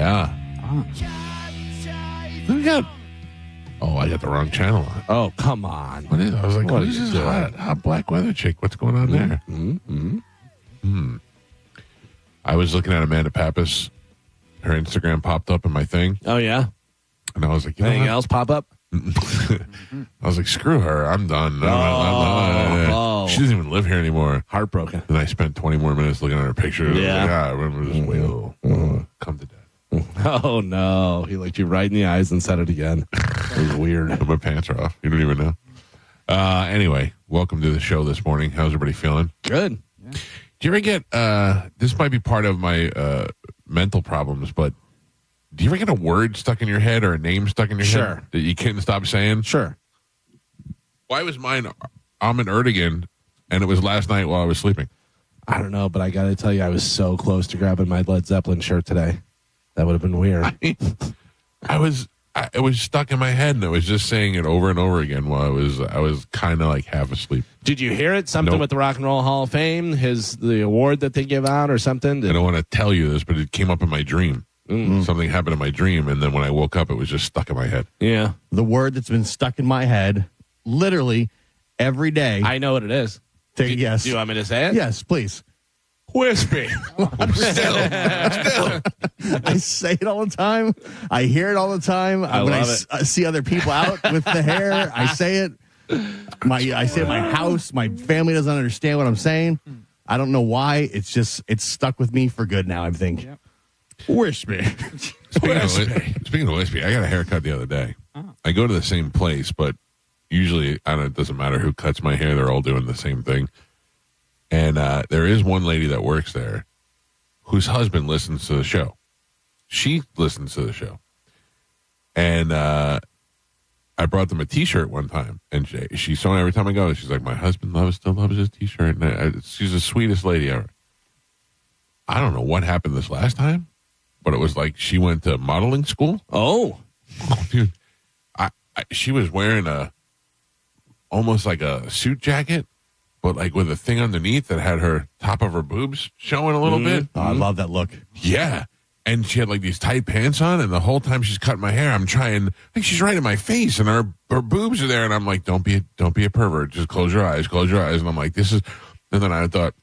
Yeah. Who got? Oh, I got the wrong channel on. Oh, come on. What is? I was like, what is this hot black weather chick? What's going on there? I was looking at Amanda Pappas. Her Instagram popped up in my thing. Oh, yeah? And I was like, you know anything what? else pop up? I was like, screw her. I'm done. She doesn't even live here anymore. Heartbroken. And I spent 20 more minutes looking at her picture. Yeah. I remember just come to death. Oh, no. He looked you right in the eyes and said it again. It was weird. My pants are off. You don't even know. Anyway, welcome to the show this morning. How's everybody feeling? Good. Yeah. Do you ever get, this might be part of my mental problems, but do you ever get a word stuck in your head or a name stuck in your head that you can't stop saying? Sure. Why was mine Ahmed Erdogan, and it was last night while I was sleeping? I don't know, but I got to tell you, I was so close to grabbing my Led Zeppelin shirt today. That would have been weird. It was stuck in my head, and I was just saying it over and over again while I was kind of like half asleep. Did you hear it? Something with the Rock and Roll Hall of Fame, the award that they give out or something? I don't want to tell you this, but it came up in my dream. Something happened in my dream, and then when I woke up, it was just stuck in my head. Yeah. The word that's been stuck in my head literally every day. I know what it is. Yes. Do you want me to say it? Yes, please. Wispy. Still. I say it all the time. I hear it all the time. When I see other people out with the hair, I say it. I say it in my house. My family doesn't understand what I'm saying. I don't know why. It's stuck with me for good now, I think. Yep. Wispy. Speaking of wispy, I got a haircut the other day. Oh. I go to the same place, but usually it doesn't matter who cuts my hair. They're all doing the same thing. And there is one lady that works there whose husband listens to the show. She listens to the show. And I brought them a T-shirt one time. And she saw me every time I go. She's like, my husband still loves his T-shirt. And she's the sweetest lady ever. I don't know what happened this last time, but it was like she went to modeling school. Oh. Dude, she was wearing almost like a suit jacket, but like with a thing underneath that had her top of her boobs showing a little bit. Oh, I love that look. Yeah. And she had like these tight pants on, and the whole time she's cutting my hair, I'm trying, like she's right in my face, and her boobs are there, and I'm like, don't be a pervert. Just close your eyes. And I'm like, and then I thought,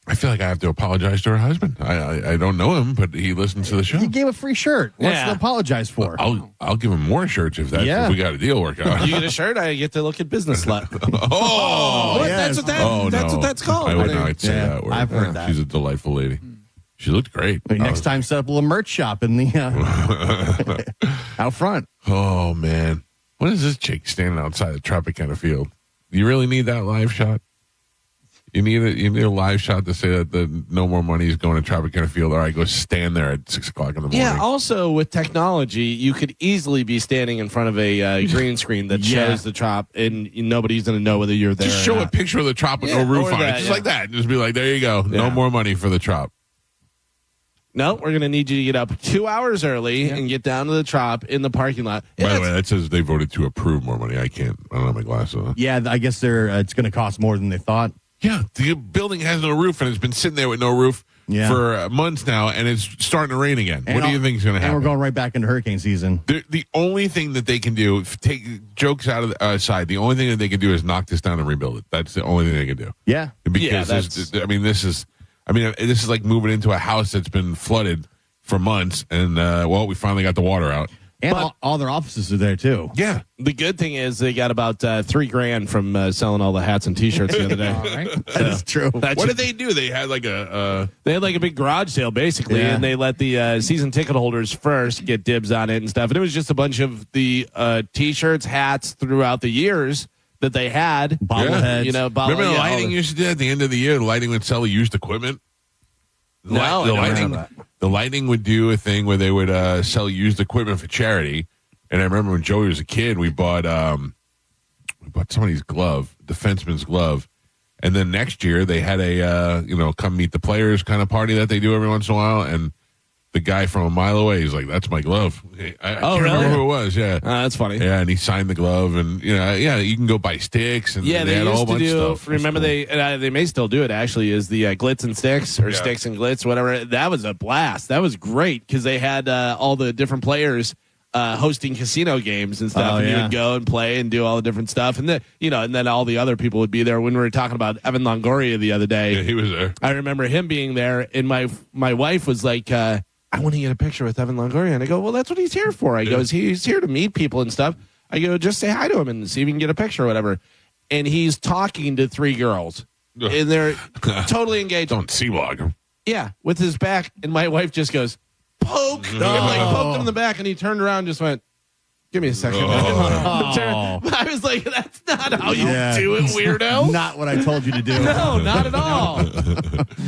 I feel like I have to apologize to her husband. I don't know him, but he listens to the show. You gave a free shirt. What's to apologize for? I'll give him more shirts if we got a deal work out. You get a shirt, I get to look at business slut. Yes. That's what that's called. I would not say that word. I've heard that. She's a delightful lady. She looked great. Next time, set up a little merch shop in the out front. Oh man, what is this chick standing outside the Tropicana field? Do you really need that live shot? You need a live shot to say that the no more money is going to Tropicana Field. All right, go stand there at 6 o'clock in the morning. Yeah. Also, with technology, you could easily be standing in front of a green screen that shows the Trop, and nobody's going to know whether you're there. Just show a picture of the Trop with no roof on it, just like that. Just be like, there you go. No more money for the Trop. No, we're going to need you to get up 2 hours early and get down to the Trop in the parking lot. By the way, that says they voted to approve more money. I don't have my glasses on. Yeah, I guess it's going to cost more than they thought. Yeah, the building has no roof, and it's been sitting there with no roof for months now, and it's starting to rain again. What do you think is going to happen? And we're going right back into hurricane season. The only thing that they can do, take jokes out of the side, the only thing that they can do is knock this down and rebuild it. That's the only thing they can do. Yeah. Because this is like moving into a house that's been flooded for months, and, we finally got the water out. And all their offices are there, too. Yeah. The good thing is they got about $3,000 from selling all the hats and T-shirts the other day. Right? That is true. What did they do? They had like a big garage sale, basically, and they let the season ticket holders first get dibs on it and stuff. And it was just a bunch of the T-shirts, hats throughout the years that they had. Bobbleheads. Remember the lighting used to do at the end of the year? The lighting would sell used equipment. The lighting would do a thing where they would sell used equipment for charity. And I remember when Joey was a kid, we bought somebody's glove, defenseman's glove. And then next year they had a come meet the players kind of party that they do every once in a while. And the guy from a mile away. He's like, "That's my glove." I can't really? remember who it was. Yeah, that's funny. Yeah, and he signed the glove, and you can go buy sticks, and yeah, they had a whole bunch of stuff. Remember, cool. they may still do it. Actually, is the glitz and sticks or sticks and glitz, whatever. That was a blast. That was great because they had all the different players hosting casino games and stuff, and you would go and play and do all the different stuff, and then and then all the other people would be there. When we were talking about Evan Longoria the other day, yeah, he was there. I remember him being there, and my wife was like, I want to get a picture with Evan Longoria. And I go, well, that's what he's here for. I goes, he's here to meet people and stuff. I go, just say hi to him and see if you can get a picture or whatever. And he's talking to 3 girls, and they're totally engaged. Don't C-block him. Yeah, with his back. And my wife just goes, poke. And poked him in the back, and he turned around and just went, give me a second. I was like, that's not how you do it, weirdo. Not what I told you to do. No, not at all.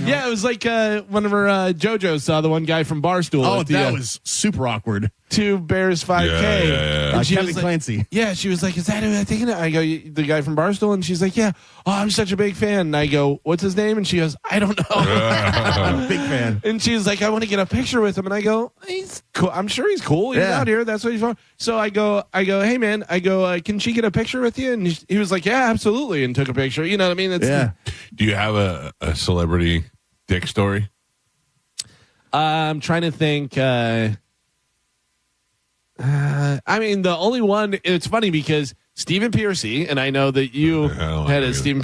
Yeah, it was like whenever JoJo saw the one guy from Barstool. Oh, that was super awkward. 2 Bears 5K. Yeah. And she Kevin was like, Clancy. Yeah, she was like, is that who I'm thinking of? I go, the guy from Barstool? And she's like, yeah. Oh, I'm such a big fan. And I go, what's his name? And she goes, I don't know. I'm a big fan. And she's like, I want to get a picture with him. And I go, he's cool. I'm sure he's cool. He's out here. That's what he's for. So I go, hey, man. I go, can she get a picture with you? And he was like, yeah, absolutely. And took a picture. You know what I mean? Do you have a celebrity dick story? I'm trying to think. I mean, the only one, it's funny because Stephen Piercy, and I know that you had a Stephen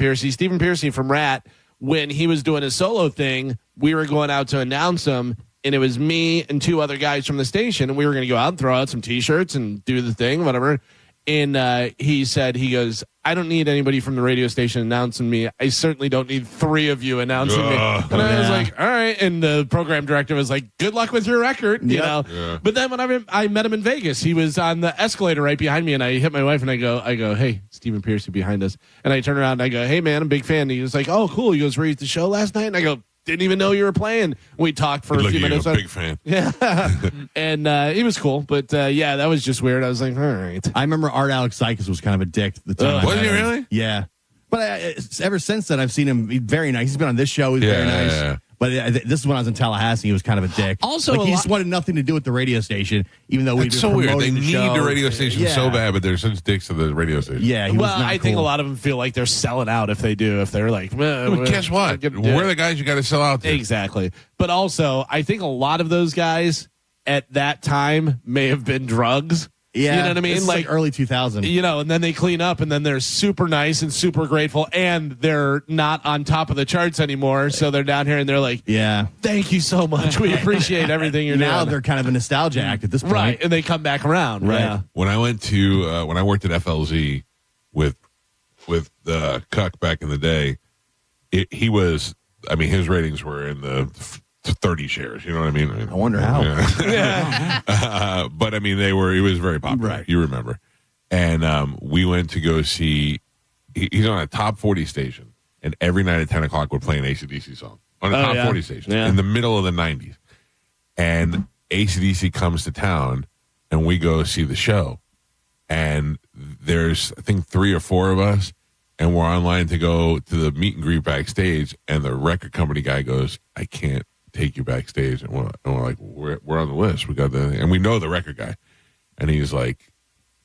Piercy from Rat, when he was doing his solo thing, we were going out to announce him, and it was me and 2 other guys from the station, and we were going to go out and throw out some T-shirts and do the thing, whatever. And he goes, I don't need anybody from the radio station announcing me. I certainly don't need 3 of you announcing me. And I was like, all right. And the program director was like, good luck with your record, you know. Yeah. But then when I met him in Vegas, he was on the escalator right behind me, and I hit my wife, and I go, hey, Stephen Piercy behind us. And I turn around, and I go, hey, man, I'm a big fan. And he was like, oh, cool. He goes, were you at the show last night? And I go, didn't even know you were playing. We talked for a few minutes. I'm a big fan. Yeah. And he was cool. But, that was just weird. I was like, all right. I remember Art Alexakis was kind of a dick at the time. Was he really? Yeah. But ever since then, I've seen him. He's very nice. He's been on this show. He's very nice. Yeah. But this is when I was in Tallahassee. He was kind of a dick. Also, he just wanted nothing to do with the radio station, even though it's so weird. They need the radio station so bad, but they're such dicks to the radio station. Yeah, I think a lot of them feel like they're selling out if they do. If they're like, well, guess what? We're the guys you got to sell out to. Exactly. But also, I think a lot of those guys at that time may have been drugs. Yeah, you know what I mean? Like early 2000. And then they clean up, and then they're super nice and super grateful, and they're not on top of the charts anymore. So they're down here, and they're like, "Yeah, thank you so much. We appreciate everything you're doing." Now they're kind of a nostalgia act at this point, right? And they come back around, right? Yeah. When I went to when I worked at FLZ with the Cuck back in the day, he was. I mean, his ratings were in the 30 shares, you know what I mean? I wonder how. Yeah. But I mean, it was very popular. Right. You remember. And we went to go see, he's on a top 40 station, and every night at 10 o'clock would play an AC/DC song on a top 40 station in the middle of the 90s. And AC/DC comes to town, and we go see the show. And there's, I think, 3 or 4 of us, and we're online to go to the meet and greet backstage, and the record company guy goes, I can't take you backstage. And we're like, we're on the list. We got and we know the record guy. And he's like,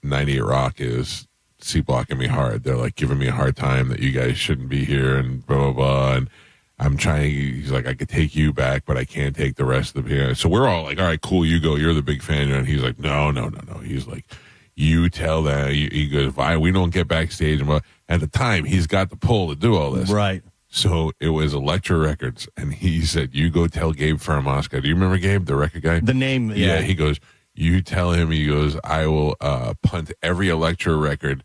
98 Rock is C-blocking me hard. They're like giving me a hard time that you guys shouldn't be here and blah, blah, blah. And I'm trying, he's like, I could take you back, but I can't take the rest of the So we're all like, all right, cool, you go. You're the big fan. And he's like, no. He's like, you tell them. He goes, we don't get backstage. And at the time, he's got the pull to do all this. Right. So it was Elektra Records, and he said, you go tell Gabe Fermosca. Do you remember Gabe, the record guy? The name, yeah. He goes, you tell him, he goes, I will punt every Elektra record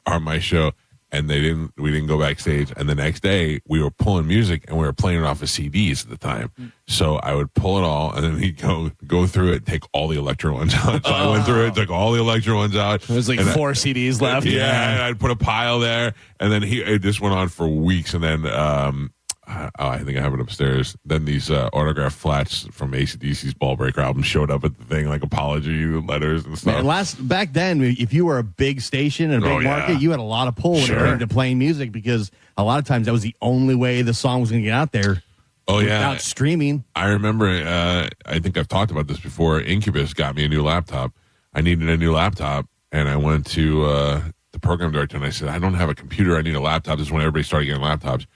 on my show. And we didn't go backstage. And the next day, we were pulling music, and we were playing it off of CDs at the time. So I would pull it all, and then he'd go through it, take all the Elektra ones out. So I went through it, took all the Elektra ones out. There was like 4 CDs left. Yeah, and I'd put a pile there. And then it just went on for weeks. And then I think I have it upstairs. Then these autograph flats from AC/DC's Ball Breaker album showed up at the thing, like apology letters and stuff. Man, back then, if you were a big station and a big market, you had a lot of pull when it came to playing music, because a lot of times that was the only way the song was going to get out there. Oh, yeah. Without streaming. I remember, I think I've talked about this before. Incubus got me a new laptop. I needed a new laptop, and I went to the program director, and I said, I don't have a computer. I need a laptop. This is when everybody started getting laptops.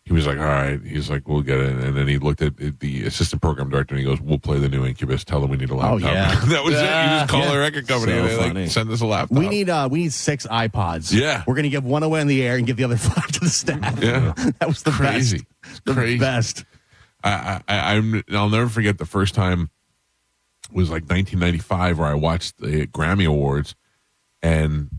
He was like, all right. He's like, we'll get it. And then he looked at the assistant program director, and he goes, we'll play the new Incubus. Tell them we need a laptop. Oh, yeah. That was it. You just call the record company, and they send us a laptop. We need 6 iPods. Yeah. We're going to give one away in the air and give the other 5 to the staff. Yeah. That was the Crazy. best. It's crazy. The best. I'll never forget the first time. It was like 1995 where I watched the Grammy Awards, and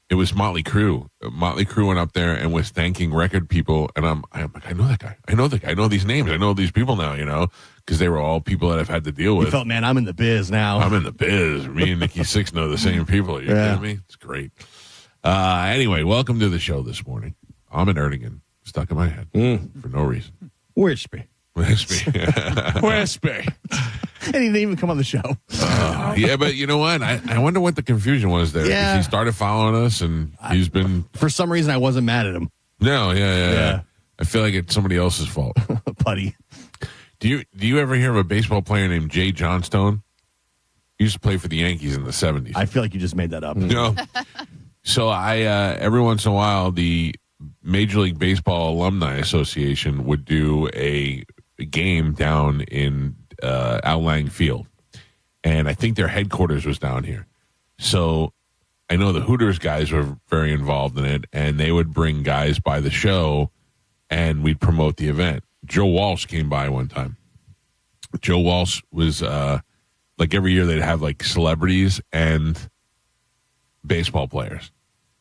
it was Motley Crue. Motley Crue went up there and was thanking record people, and I'm like, I know that guy. I know the guy. I know these names. I know these people now, because they were all people that I've had to deal with. You felt, man, I'm in the biz now. I'm in the biz. Me and Nikki Sixx know the same people. Are you kidding me? It's great. Anyway, welcome to the show this morning. I'm an Erdogan stuck in my head for no reason. Wispy. Wispy. And he didn't even come on the show. Yeah, but you know what? I wonder what the confusion was there. Yeah. He started following us, and he's been... For some reason, I wasn't mad at him. No, yeah. I feel like it's somebody else's fault. Buddy. Do you ever hear of a baseball player named Jay Johnstone? He used to play for the Yankees in the 70s. I feel like you just made that up. No. So I every once in a while, the Major League Baseball Alumni Association would do a game down in Al Lang Field, and I think their headquarters was down here. So I know the Hooters guys were very involved in it, and they would bring guys by the show, and we'd promote the event. Joe Walsh came by one time. Joe Walsh was like every year they'd have like celebrities and baseball players.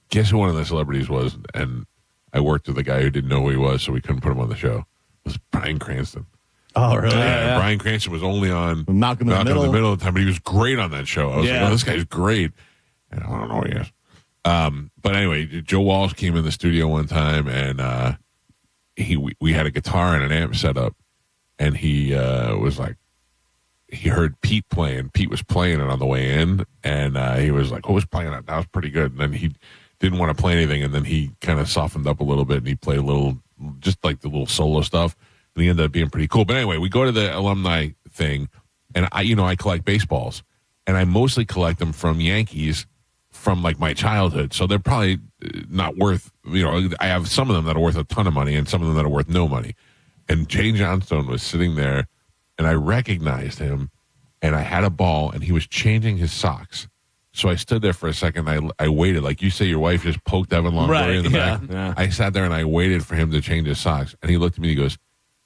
Guess who one of the celebrities was? And I worked with a guy who didn't know who he was, so we couldn't put him on the show. It was Bryan Cranston. Oh, really? Yeah. Bryan Cranston was only on Malcolm in the Middle of the time, but he was great on that show. I was like, oh, this guy's great. And I don't know who he is. But anyway, Joe Walsh came in the studio one time, and we had a guitar and an amp set up, and he was like, he heard Pete playing. Pete was playing it on the way in, and he was like, who was playing it? That was pretty good. And then he didn't want to play anything, and then he kind of softened up a little bit, and he played a little, just like the little solo stuff. And he ended up being pretty cool. But anyway, we go to the alumni thing, and I collect baseballs, and I mostly collect them from Yankees from like my childhood. So they're probably not worth, I have some of them that are worth a ton of money and some of them that are worth no money. And Jay Johnstone was sitting there, and I recognized him, and I had a ball, and he was changing his socks. So I stood there for a second. I waited. Like you say, your wife just poked Evan Longoria in the back. Yeah. I sat there, and I waited for him to change his socks. And he looked at me, and he goes,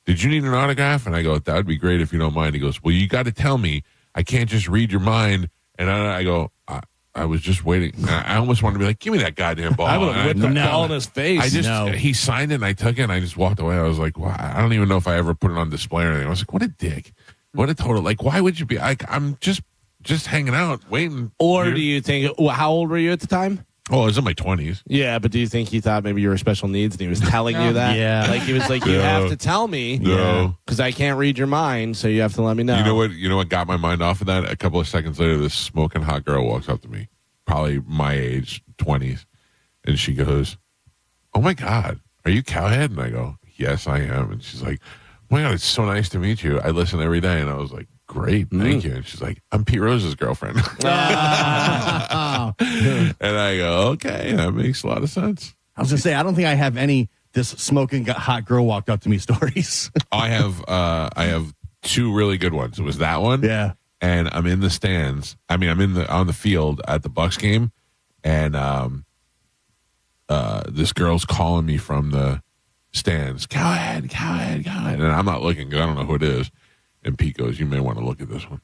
did you need an autograph? And I go, that would be great if you don't mind. He goes, well, you got to tell me. I can't just read your mind. And I go, I was just waiting. I almost wanted to be like, give me that goddamn ball. I would have whipped the ball in his face. He signed it, and I took it, and I just walked away. I was like, wow, I don't even know if I ever put it on display or anything. I was like, what a dick. What a total, like, why would you be, like, I'm just hanging out, waiting. Or do you think, how old were you at the time? Oh, I was in my 20s. Yeah, but do you think he thought maybe you were special needs and he was telling you that? Yeah. Like he was like, you have to tell me. No. Because I can't read your mind, so you have to let me know. You know what got my mind off of that? A couple of seconds later, this smoking hot girl walks up to me, probably my age, 20s, and she goes, oh my God, are you Cowhead? And I go, yes, I am. And she's like, oh my God, it's so nice to meet you. I listen every day. And I was like, great, thank you. And she's like, I'm Pete Rose's girlfriend. And I go, okay, that makes a lot of sense. I was going to say, I don't think I have any this smoking hot girl walked up to me stories. I have two really good ones. It was that one. Yeah. And I'm in the stands. I mean, I'm on the field at the Bucks game, and this girl's calling me from the stands, Cowhead. And I'm not looking because I don't know who it is. And Pete goes, you may want to look at this one.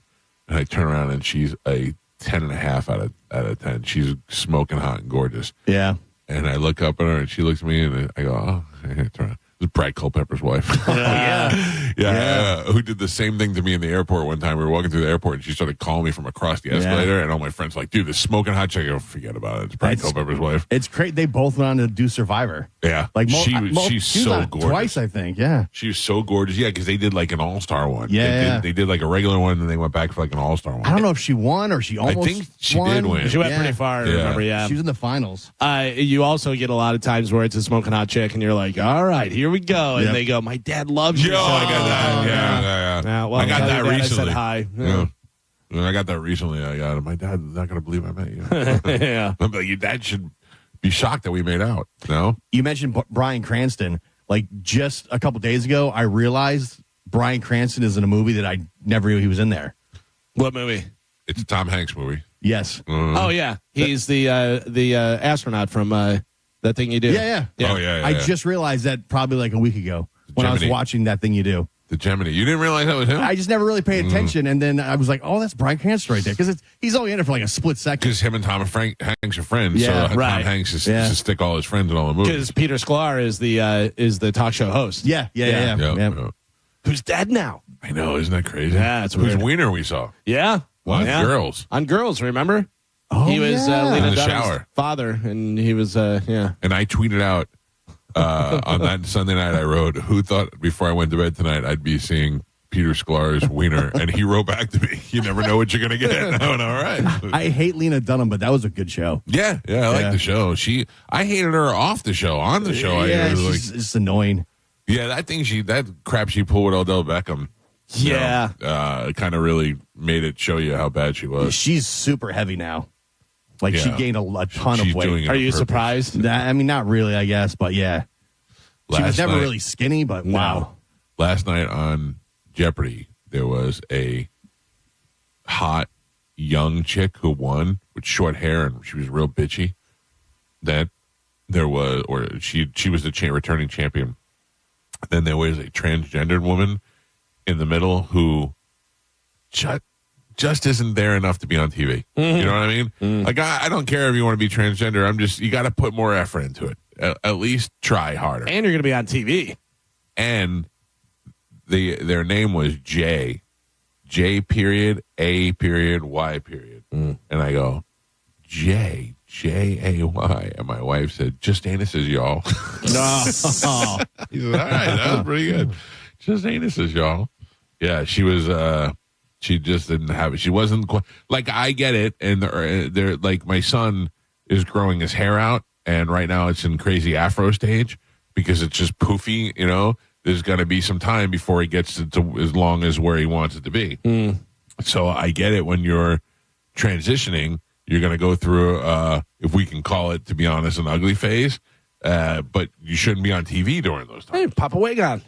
And I turn around, and she's a 10.5 out of 10. She's smoking hot and gorgeous. Yeah. And I look up at her, and she looks at me, and I go, oh, turn around. It was Brad Culpepper's wife. Yeah. Who did the same thing to me in the airport one time. We were walking through the airport, and she started calling me from across the escalator, and all my friends were like, dude, this smoking hot chick. I go, forget about it. It's Brad Culpepper's wife. It's great. They both went on to do Survivor. Yeah. Like she's so gorgeous. Twice, I think. Yeah. She was so gorgeous. Yeah, because they did like an all-star one. Yeah. They did like a regular one, and then they went back for like an all-star one. I don't know if she won or she almost I think she won. did win. She went pretty far, I remember, She was in the finals. You also get a lot of times where it's a smoking hot chick, and you're like, all right, here here we go. And they go, my dad loves you. Yo, I got that. Yeah. Well, I got that recently. recently. I said hi. Yeah. I got that recently. I got it. My dad's not going to believe I met you. Yeah. I'm like, your dad should be shocked that we made out. No? You mentioned Bryan Cranston. Like, just a couple days ago, I realized Bryan Cranston is in a movie that I never knew he was in there. What movie? It's a Tom Hanks movie. Yes. Oh, yeah. He's the astronaut from That Thing You Do. Yeah. Oh, yeah. I just realized that probably like a week ago when I was watching That Thing You Do. The Gemini. You didn't realize that was him? I just never really paid attention, and then I was like, "Oh, that's Bryan Cranston right there," because he's only in it for like a split second. Because him and Tom Hanks are friends. Yeah, so right. Tom Hanks is to stick all his friends in all the movies. Because Peter Sklar is the talk show host. Yeah. Who's dead now? I know, isn't that crazy? Yeah, it's Who's weird. Wiener we saw? Yeah. What? Yeah. Girls. On Girls, remember? Oh, he was Lena in the Dunham's shower. father, and he was, And I tweeted out on that Sunday night, I wrote, who thought before I went to bed tonight I'd be seeing Peter Sklar's Wiener? And he wrote back to me, you never know what you're going to get. And I went, all right. I hate Lena Dunham, but that was a good show. Yeah, I like the show. I hated her off the show. On the show, I was she's just annoying. Yeah, that crap she pulled with Odell Beckham. Yeah. Kind of really made it show you how bad she was. She's super heavy now. Like, she gained a ton She's of weight. doing it Are on you purpose. surprised? I mean, not really, I guess, but yeah. She was never really skinny, but wow. Last night on Jeopardy, there was a hot young chick who won with short hair, and she was real bitchy. That there was, or she was the returning champion. Then there was a transgendered woman in the middle who just isn't there enough to be on TV. You know what I mean? Like, I don't care if you want to be transgender. You got to put more effort into it. At least try harder. And you're going to be on TV. And their name was J period, A period, Y period. And I go, J A Y. And my wife said, just anuses, y'all. No. He said, all right, that was pretty good. Just anuses, y'all. Yeah, she was, she just didn't have it. She wasn't quite, like, I get it. And they're like, my son is growing his hair out. And right now it's in crazy afro stage because it's just poofy, you know. There's going to be some time before he gets to as long as where he wants it to be. So I get it when you're transitioning, you're going to go through, if we can call it, to be honest, an ugly phase. But you shouldn't be on TV during those times. Hey, pop a wig on.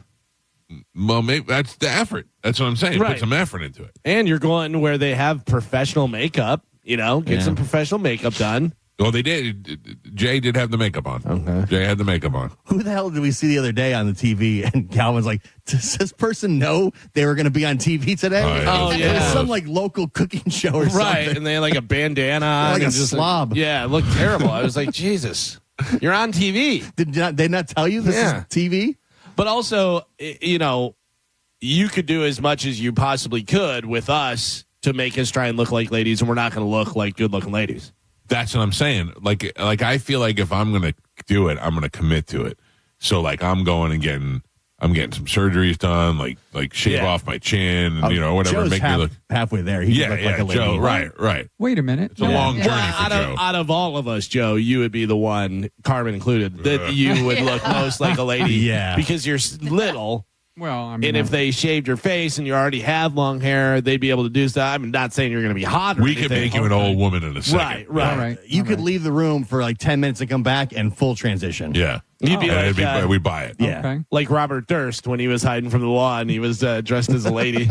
Well, maybe that's the effort. That's what I'm saying. Right. Put some effort into it. And you're going where they have professional makeup, get some professional makeup done. Well, they did. Jay did have the makeup on. Okay. Jay had the makeup on. Who the hell did we see the other day on the TV? And Calvin's like, does this person know they were going to be on TV today? Oh, yeah. It was some like local cooking show or something. Right. And they had like a bandana on. Like a and just, slob. Yeah, it looked terrible. I was like, Jesus, you're on TV. Did they not tell you this is TV? But also, you could do as much as you possibly could with us to make us try and look like ladies, and we're not going to look like good-looking ladies. That's what I'm saying. Like I feel like if I'm gonna do it, I'm gonna commit to it. So like I'm going and getting some surgeries done, like shave off my chin, and whatever, Joe's make me look halfway there. He look like a lady. Joe, right. Wait a minute. It's a long journey for Joe. Out of all of us, Joe, you would be the one, Carmen included, that you would look most like a lady. Yeah, because you're little. Well, I mean, and if they shaved your face and you already have long hair, they'd be able to do stuff. I'm not saying you're going to be hot. We could make you an old woman in a second. Right. All right. You could leave the room for like 10 minutes and come back and full transition. Yeah. You'd be like, we'd buy it. Yeah. Okay. Like Robert Durst when he was hiding from the law and he was dressed as a lady.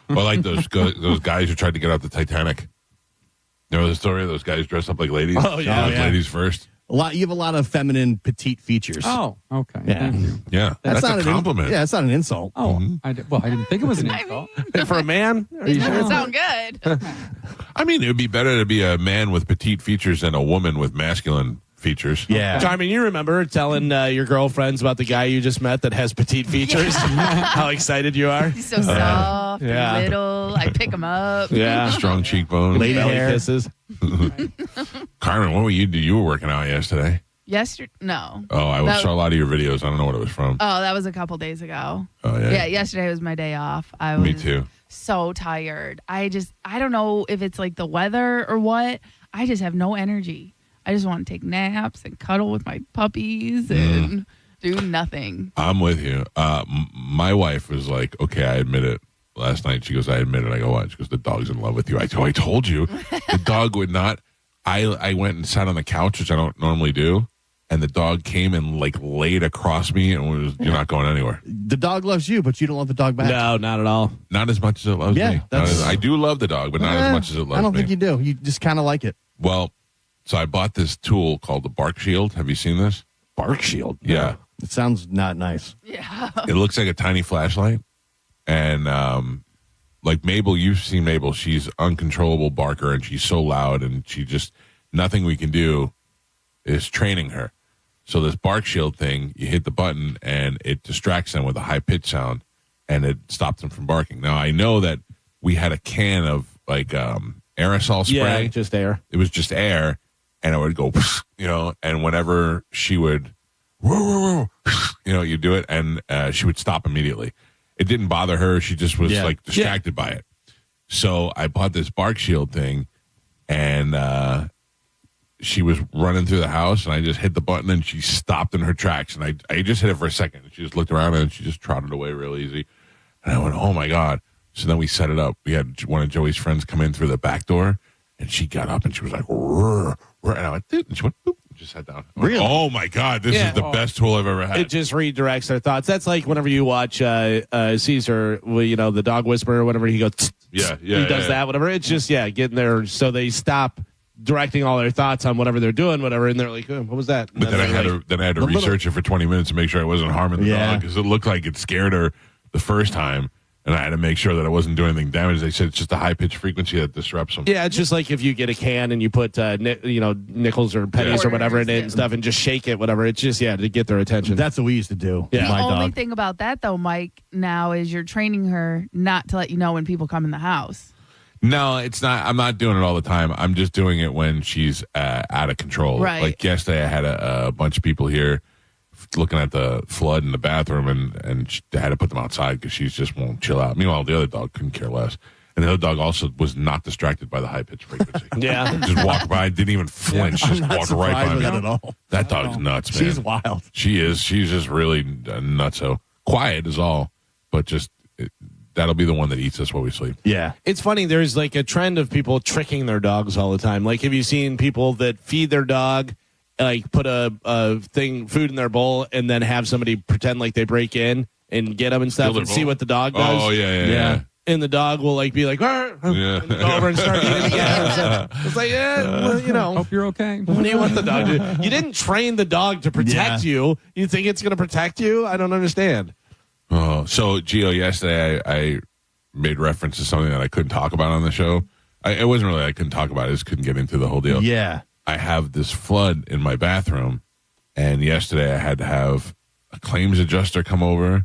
Well, like those guys who tried to get out the Titanic. You know the story of those guys dressed up like ladies? Oh, yeah. Ladies first. You have a lot of feminine, petite features. Oh, okay. Yeah. Thank you. Yeah. That's not a compliment. That's not an insult. Oh, I didn't think it was an insult. For a man? Are you Doesn't sure? sound good. I mean, it would be better to be a man with petite features than a woman with masculine features. Yeah. Carmen, you remember telling your girlfriends about the guy you just met that has petite features? How excited you are? He's so soft Yeah. and little. I pick him up. Yeah. Strong cheekbones. Lady Belly hair. kisses. Carmen, what were you do? You were working out yesterday. Yesterday? No. Oh, I saw a lot of your videos. I don't know what it was from. Oh, that was a couple days ago. Oh, yeah. Yeah, yesterday was my day off. I was Me too. so tired. I don't know if it's like the weather or what. I just have no energy. I just want to take naps and cuddle with my puppies and Do nothing. I'm with you. My wife was like, okay, I admit it. Last night, she goes, I admit it. I go, what? She goes, the dog's in love with you. I told you. The dog would not. I went and sat on the couch, which I don't normally do. And the dog came and like laid across me and was, you're not going anywhere. The dog loves you, but you don't love the dog back. No, not at all. Not as much as it loves me. I do love the dog, but not as much as it loves me. I don't think you do. You just kind of like it. Well, so I bought this tool called the Bark Shield. Have you seen this? Bark Shield? Yeah. It sounds not nice. Yeah. It looks like a tiny flashlight. And like Mabel, you've seen Mabel. She's uncontrollable barker, and she's so loud, and she just, nothing we can do is training her. So this Bark Shield thing, you hit the button, and it distracts them with a high-pitched sound, and it stops them from barking. Now, I know that we had a can of, like, aerosol spray. Yeah, just air. It was just air, and it would go, and whenever she would, you do it, and she would stop immediately. It didn't bother her. She just was, like, distracted by it. So I bought this Bark Shield thing, and she was running through the house, and I just hit the button, and she stopped in her tracks. And I just hit it for a second. And she just looked around, and she just trotted away real easy. And I went, oh, my God. So then we set it up. We had one of Joey's friends come in through the back door, and she got up, and she was like, rrr, rrr. And I went, dude. And she went, boop, and just sat down. Really? Oh, my God. This is the best tool I've ever had. It just redirects their thoughts. That's like whenever you watch Caesar, the dog whisperer or whatever, he goes, he does that, whatever. It's just, getting there so they stop directing all their thoughts on whatever they're doing, whatever, and they're like, what was that? And but then I had to research it for 20 minutes to make sure I wasn't harming the dog, because it looked like it scared her the first time, and I had to make sure that I wasn't doing anything damage. They said it's just a high-pitched frequency that disrupts them. Yeah, it's just like if you get a can and you put, nickels or pennies or whatever in it and stuff and just shake it, whatever. It's just, to get their attention. That's what we used to do. The with my only dog. thing about that, though, Mike, now is you're training her not to let you know when people come in the house. No, it's not. I'm not doing it all the time. I'm just doing it when she's out of control. Right. Like yesterday, I had a bunch of people here looking at the flood in the bathroom, and I had to put them outside because she just won't chill out. Meanwhile, the other dog couldn't care less. And the other dog also was not distracted by the high-pitched frequency. Just walked by, didn't even flinch, just walked right by me. That at all. That dog's nuts, man. She's wild. She is. She's just really nutso. Quiet is all, but just... that'll be the one that eats us while we sleep. Yeah. It's funny. There's like a trend of people tricking their dogs all the time. Like, have you seen people that feed their dog, like put food in their bowl, and then have somebody pretend like they break in and get them and stuff and see what the dog does? Oh, yeah. And the dog will like be like, and go over and start eating again. It's like, Hope you're okay. what do you want the dog to do? You didn't train the dog to protect you. You think it's going to protect you? I don't understand. Oh, so Gio, yesterday I made reference to something that I couldn't talk about on the show. It wasn't really I couldn't talk about it; I just couldn't get into the whole deal. Yeah, I have this flood in my bathroom, and yesterday I had to have a claims adjuster come over,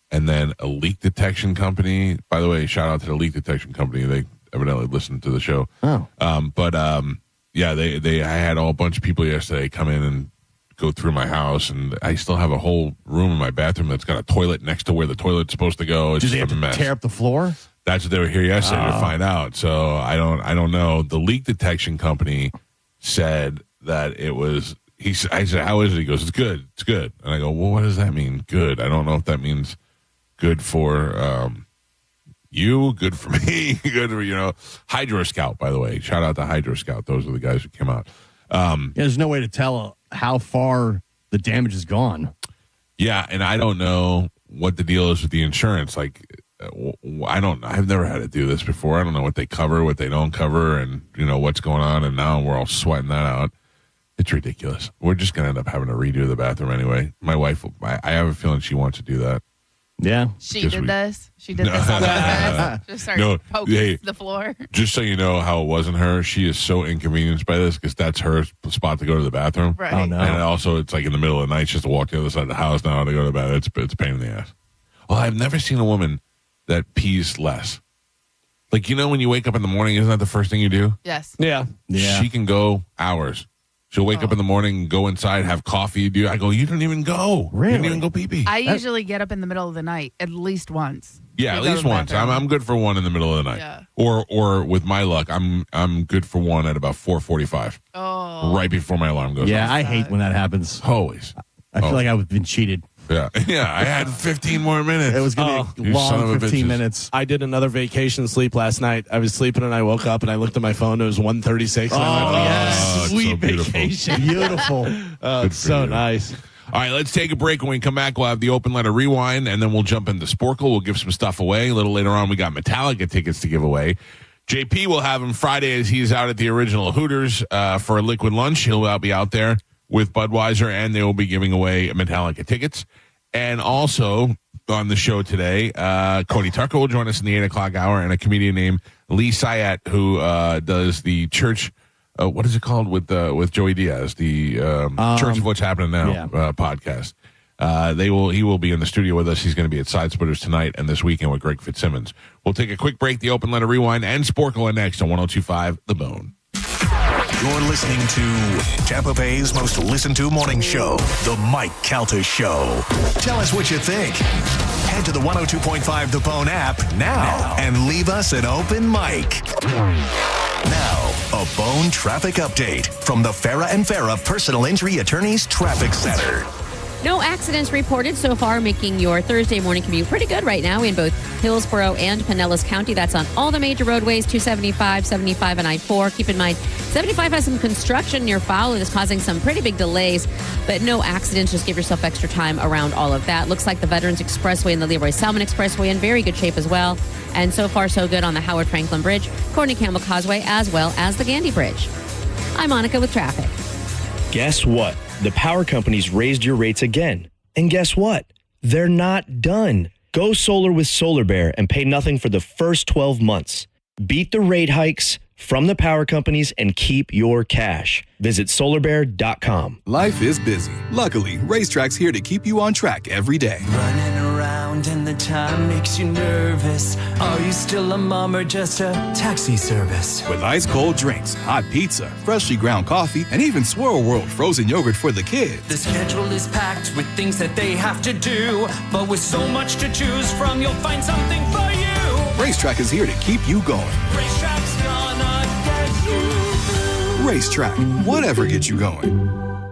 and then a leak detection company. By the way, shout out to the leak detection company; they evidently listened to the show. Oh, I had a bunch of people yesterday come in and go through my house, and I still have a whole room in my bathroom that's got a toilet next to where the toilet's supposed to go. It's did they just have a to mess. tear up the floor? That's what they were here yesterday to find out. So I don't know. The leak detection company said that it was. I said, "How is it?" He goes, "It's good. It's good." And I go, "Well, what does that mean? Good? I don't know if that means good for you, good for me, good for Hydro Scout." By the way, shout out to Hydro Scout. Those are the guys who came out. There's no way to tell how far the damage is gone. Yeah, and I don't know what the deal is with the insurance. Like, I've never had to do this before. I don't know what they cover, what they don't cover, and what's going on. And now we're all sweating that out. It's ridiculous. We're just gonna end up having to redo the bathroom anyway. My wife, I have a feeling she wants to do that. Yeah, She did this on purpose. Just started poking the floor. Just so you know how it wasn't her, she is so inconvenienced by this because that's her spot to go to the bathroom. Right. Oh, no. And also, it's like in the middle of the night, she has to walk to the other side of the house now to go to the bathroom. It's a pain in the ass. Well, I've never seen a woman that pees less. Like, when you wake up in the morning, isn't that the first thing you do? Yes. Yeah. She can go hours. She'll wake up in the morning, go inside, have coffee. I go, you didn't even go. Really? You didn't even go pee-pee. I usually get up in the middle of the night at least once. Yeah, to at go least to the once. bathroom. I'm good for one in the middle of the night. Yeah. Or with my luck, I'm good for one at about 4:45. Oh. Right before my alarm goes yeah. off. I hate when that happens. Always. I feel like I've been cheated. Yeah, I had 15 more minutes. It was going to be long 15 minutes. I did another vacation sleep last night. I was sleeping and I woke up and I looked at my phone. It was 1:36. Yes. Sweet so beautiful. vacation. Beautiful. It's so nice. All right, let's take a break. When we come back, we'll have the open letter rewind, and then we'll jump into Sporkle. We'll give some stuff away. A little later on, we got Metallica tickets to give away. JP will have him Friday as he's out at the original Hooters for a liquid lunch. He'll be out there with Budweiser, and they will be giving away Metallica tickets. And also on the show today, Cody Tucker will join us in the 8 o'clock hour, and a comedian named Lee Syatt, who does the church. What is it called with Joey Diaz? The Church of What's Happening Now podcast. He will be in the studio with us. He's going to be at Side Splitters tonight and this weekend with Greg Fitzsimmons. We'll take a quick break. The open letter rewind and Sporkle next on 102.5 The Bone. You're listening to Tampa Bay's most listened to morning show, The Mike Calta Show. Tell us what you think. Head to the 102.5 The Bone app now and leave us an open mic. Now, a Bone traffic update from the Farah and Farah Personal Injury Attorneys Traffic Center. No accidents reported so far, making your Thursday morning commute pretty good right now in both Hillsborough and Pinellas County. That's on all the major roadways, 275, 75, and I-4. Keep in mind, 75 has some construction near Fowler that's causing some pretty big delays, but no accidents. Just give yourself extra time around all of that. Looks like the Veterans Expressway and the Leroy Salmon Expressway in very good shape as well. And so far, so good on the Howard Franklin Bridge, Courtney Campbell Causeway, as well as the Gandy Bridge. I'm Monica with traffic. Guess what? The power companies raised your rates again. And guess what? They're not done. Go solar with Solar Bear and pay nothing for the first 12 months. Beat the rate hikes from the power companies and keep your cash. Visit solarbear.com. Life is busy. Luckily, Racetrack's here to keep you on track every day. Running around and the time makes you nervous. Are you still a mom or just a taxi service? With ice cold drinks, hot pizza, freshly ground coffee, and even Swirl World frozen yogurt for the kids. The schedule is packed with things that they have to do, but with so much to choose from, you'll find something for you. Racetrack is here to keep you going. Racetrack's gonna get you. Racetrack, whatever gets you going.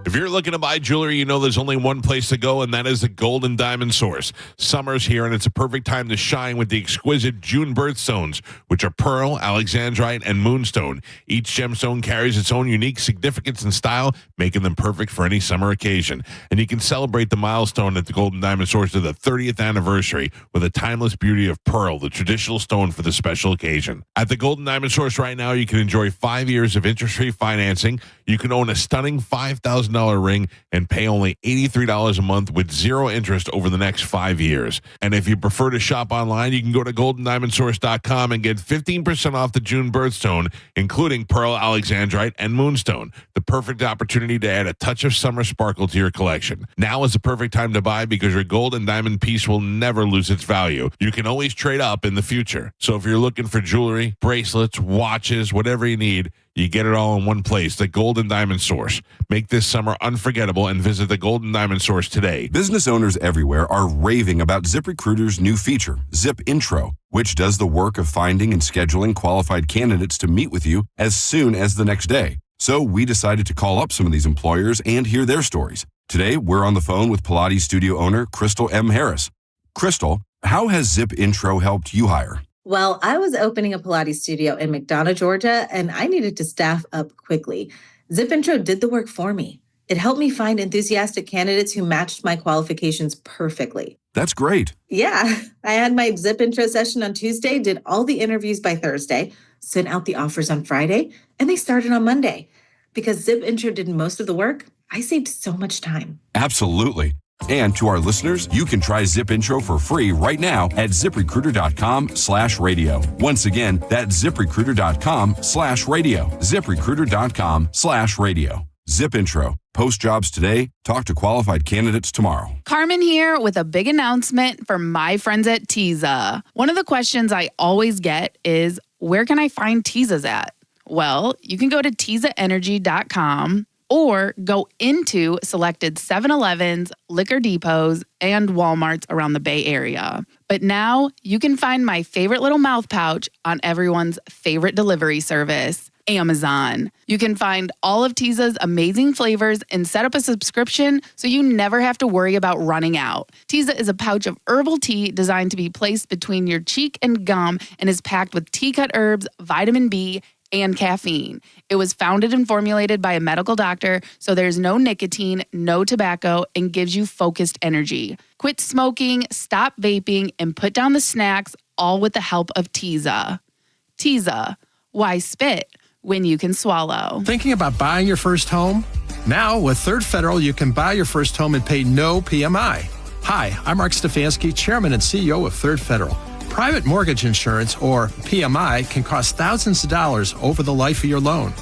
If you're looking to buy jewelry, you know there's only one place to go, and that is the Gold and Diamond Source. Summer's here, and it's a perfect time to shine with the exquisite June birthstones, which are pearl, alexandrite, and moonstone. Each gemstone carries its own unique significance and style, making them perfect for any summer occasion. And you can celebrate the milestone at the Gold and Diamond Source to the 30th anniversary with a timeless beauty of pearl, the traditional stone for the special occasion. At the Gold and Diamond Source right now, you can enjoy 5 years of interest-free financing. You can own a stunning $5,000 ring and pay only $83 a month with zero interest over the next 5 years. And if you prefer to shop online, you can go to goldendiamondsource.com and get 15% off the June birthstone, including pearl, alexandrite, and moonstone. The perfect opportunity to add a touch of summer sparkle to your collection. Now is the perfect time to buy because your gold and diamond piece will never lose its value. You can always trade up in the future. So if you're looking for jewelry, bracelets, watches, whatever you need, you get it all in one place, the Gold and Diamond Source. Make this summer unforgettable and visit the Gold and Diamond Source today. Business owners everywhere are raving about ZipRecruiter's new feature, Zip Intro, which does the work of finding and scheduling qualified candidates to meet with you as soon as the next day. So we decided to call up some of these employers and hear their stories. Today, we're on the phone with Pilates studio owner Crystal M. Harris. Crystal, how has Zip Intro helped you hire? Well, I was opening a Pilates studio in McDonough, Georgia, and I needed to staff up quickly. Zip Intro did the work for me. It helped me find enthusiastic candidates who matched my qualifications perfectly. That's great. Yeah, I had my Zip Intro session on Tuesday, did all the interviews by Thursday, sent out the offers on Friday, and they started on Monday. Because Zip Intro did most of the work, I saved so much time. Absolutely. And to our listeners, you can try Zip Intro for free right now at ZipRecruiter.com/radio. Once again, that's ZipRecruiter.com/radio. ZipRecruiter.com/radio. Zip Intro. Post jobs today. Talk to qualified candidates tomorrow. Carmen here with a big announcement for my friends at Teza. One of the questions I always get is, where can I find Tezas at? Well, you can go to TezaEnergy.com or go into selected 7-Elevens, liquor depots, and Walmarts around the Bay Area. But now you can find my favorite little mouth pouch on everyone's favorite delivery service, Amazon. You can find all of Tiza's amazing flavors and set up a subscription so you never have to worry about running out. Tiza is a pouch of herbal tea designed to be placed between your cheek and gum and is packed with tea-cut herbs, vitamin B, and caffeine. It was founded and formulated by a medical doctor, so there's no nicotine, no tobacco, and gives you focused energy. Quit smoking, stop vaping, and put down the snacks, all with the help of Tiza. Tiza, why spit when you can swallow? Thinking about buying your first home? Now, with Third Federal, you can buy your first home and pay no PMI. Hi, I'm Mark Stefanski, Chairman and CEO of Third Federal. Private mortgage insurance, or PMI, can cost thousands of dollars over the life of your loan.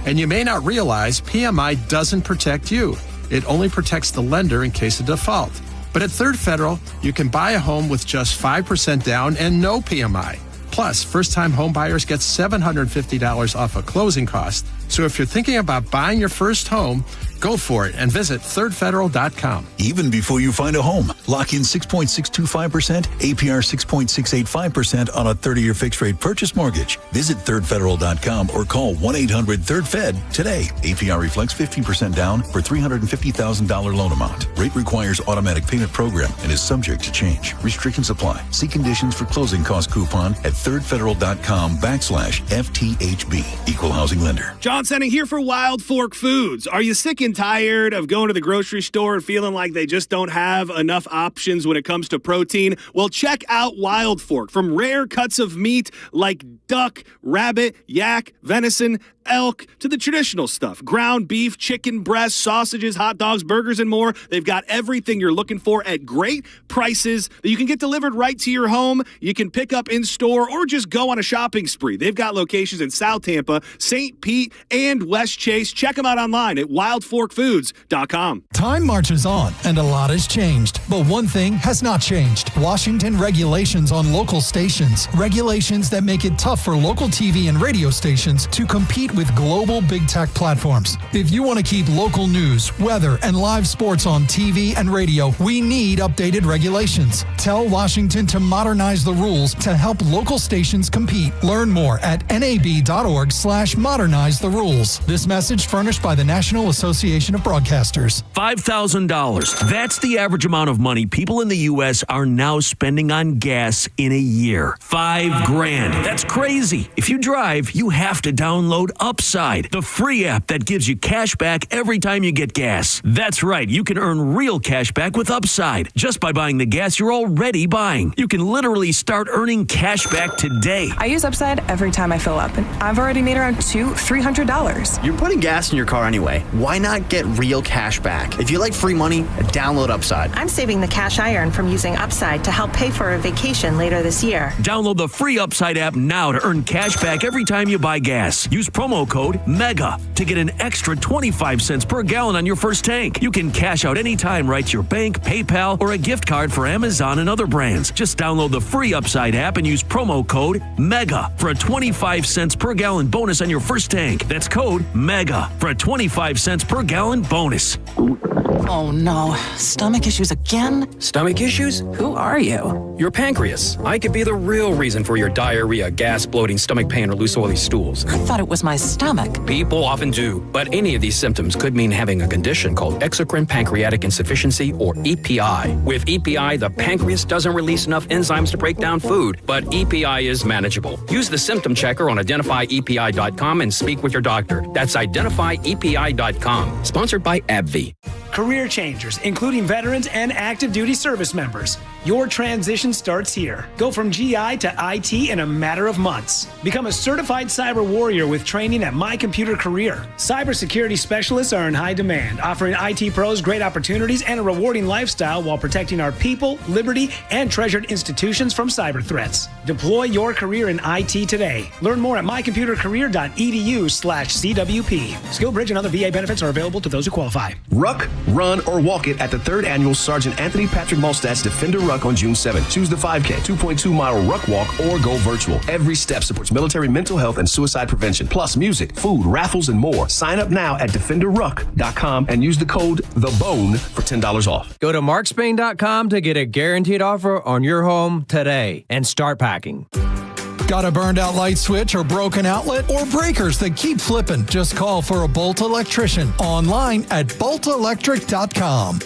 And you may not realize PMI doesn't protect you. It only protects the lender in case of default. But at Third Federal, you can buy a home with just 5% down and no PMI. Plus, first-time home buyers get $750 off a closing cost. So if you're thinking about buying your first home, go for it and visit thirdfederal.com. Even before you find a home, lock in 6.625%, APR 6.685% on a 30-year fixed-rate purchase mortgage. Visit thirdfederal.com or call 1-800-3rd-FED today. APR reflects 15% down for $350,000 loan amount. Rate requires automatic payment program and is subject to change. Restrictions apply. See conditions for closing cost coupon at thirdfederal.com/FTHB. Equal housing lender. John Senning here for Wild Fork Foods. Are you sick and tired of going to the grocery store and feeling like they just don't have enough options when it comes to protein? Well, check out Wild Fork. From rare cuts of meat like duck, rabbit, yak, venison, elk, to the traditional stuff. Ground beef, chicken breasts, sausages, hot dogs, burgers, and more. They've got everything you're looking for at great prices that you can get delivered right to your home. You can pick up in store or just go on a shopping spree. They've got locations in South Tampa, St. Pete, and West Chase. Check them out online at wildforkfoods.com. Time marches on, and a lot has changed. But one thing has not changed. Washington regulations on local stations. Regulations that make it tough for local TV and radio stations to compete with global big tech platforms. If you want to keep local news, weather, and live sports on TV and radio, we need updated regulations. Tell Washington to modernize the rules to help local stations compete. Learn more at nab.org/modernize the rules. This message furnished by the National Association of Broadcasters. $5,000. That's the average amount of money people in the U.S. are now spending on gas in a year. $5,000. That's crazy. If you drive, you have to download Upside, the free app that gives you cash back every time you get gas. That's right. You can earn real cash back with Upside just by buying the gas you're already buying. You can literally start earning cash back today. I use Upside every time I fill up, and I've already made around $200-$300. You're putting gas in your car anyway. Why not get real cash back? If you like free money, download Upside. I'm saving the cash I earn from using Upside to help pay for a vacation later this year. Download the free Upside app now to earn cash back every time you buy gas. Use promo code MEGA to get an extra 25 cents per gallon on your first tank. You can cash out anytime right to your bank, PayPal, or a gift card for Amazon and other brands. Just download the free Upside app and use promo code MEGA for a 25 cents per gallon bonus on your first tank. That's code MEGA for a 25 cents per gallon bonus. Oh no, stomach issues again? Stomach issues? Who are you? Your pancreas. I could be the real reason for your diarrhea, gas, bloating, stomach pain, or loose oily stools. I thought it was my stomach. People often do, but any of these symptoms could mean having a condition called exocrine pancreatic insufficiency, or EPI. With EPI, the pancreas doesn't release enough enzymes to break down food, but EPI is manageable. Use the symptom checker on identifyepi.com and speak with your doctor. That's identifyepi.com. Sponsored by AbbVie. Career changers, including veterans and active duty service members. Your transition starts here. Go from GI to IT in a matter of months. Become a certified cyber warrior with training at My Computer Career. Cybersecurity specialists are in high demand, offering IT pros great opportunities and a rewarding lifestyle while protecting our people, liberty, and treasured institutions from cyber threats. Deploy your career in IT today. Learn more at mycomputercareer.edu/CWP. SkillBridge and other VA benefits are available to those who qualify. Ruck, run, or walk it at the 3rd Annual Sergeant Anthony Patrick Malstat's Defender Ruck on June 7th. Choose the 5K, 2.2-mile Ruck Walk, or go virtual. Every step supports military mental health and suicide prevention, plus music, food, raffles, and more. Sign up now at defenderruck.com and use the code THEBONE for $10 off. Go to markspain.com to get a guaranteed offer on your home today and start packing. Got a burned out light switch or broken outlet or breakers that keep flipping? Just call for a Bolt electrician online at boltelectric.com.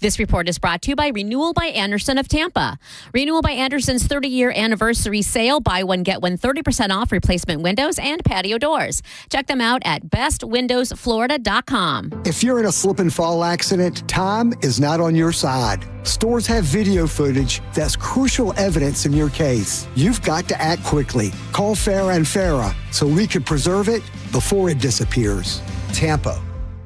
This report is brought to you by Renewal by Andersen of Tampa. Renewal by Andersen's 30-year anniversary sale. Buy one, get one 30% off replacement windows and patio doors. Check them out at bestwindowsflorida.com. If you're in a slip and fall accident, time is not on your side. Stores have video footage that's crucial evidence in your case. You've got to act quickly. Call Farah and Farah so we can preserve it before it disappears. Tampa.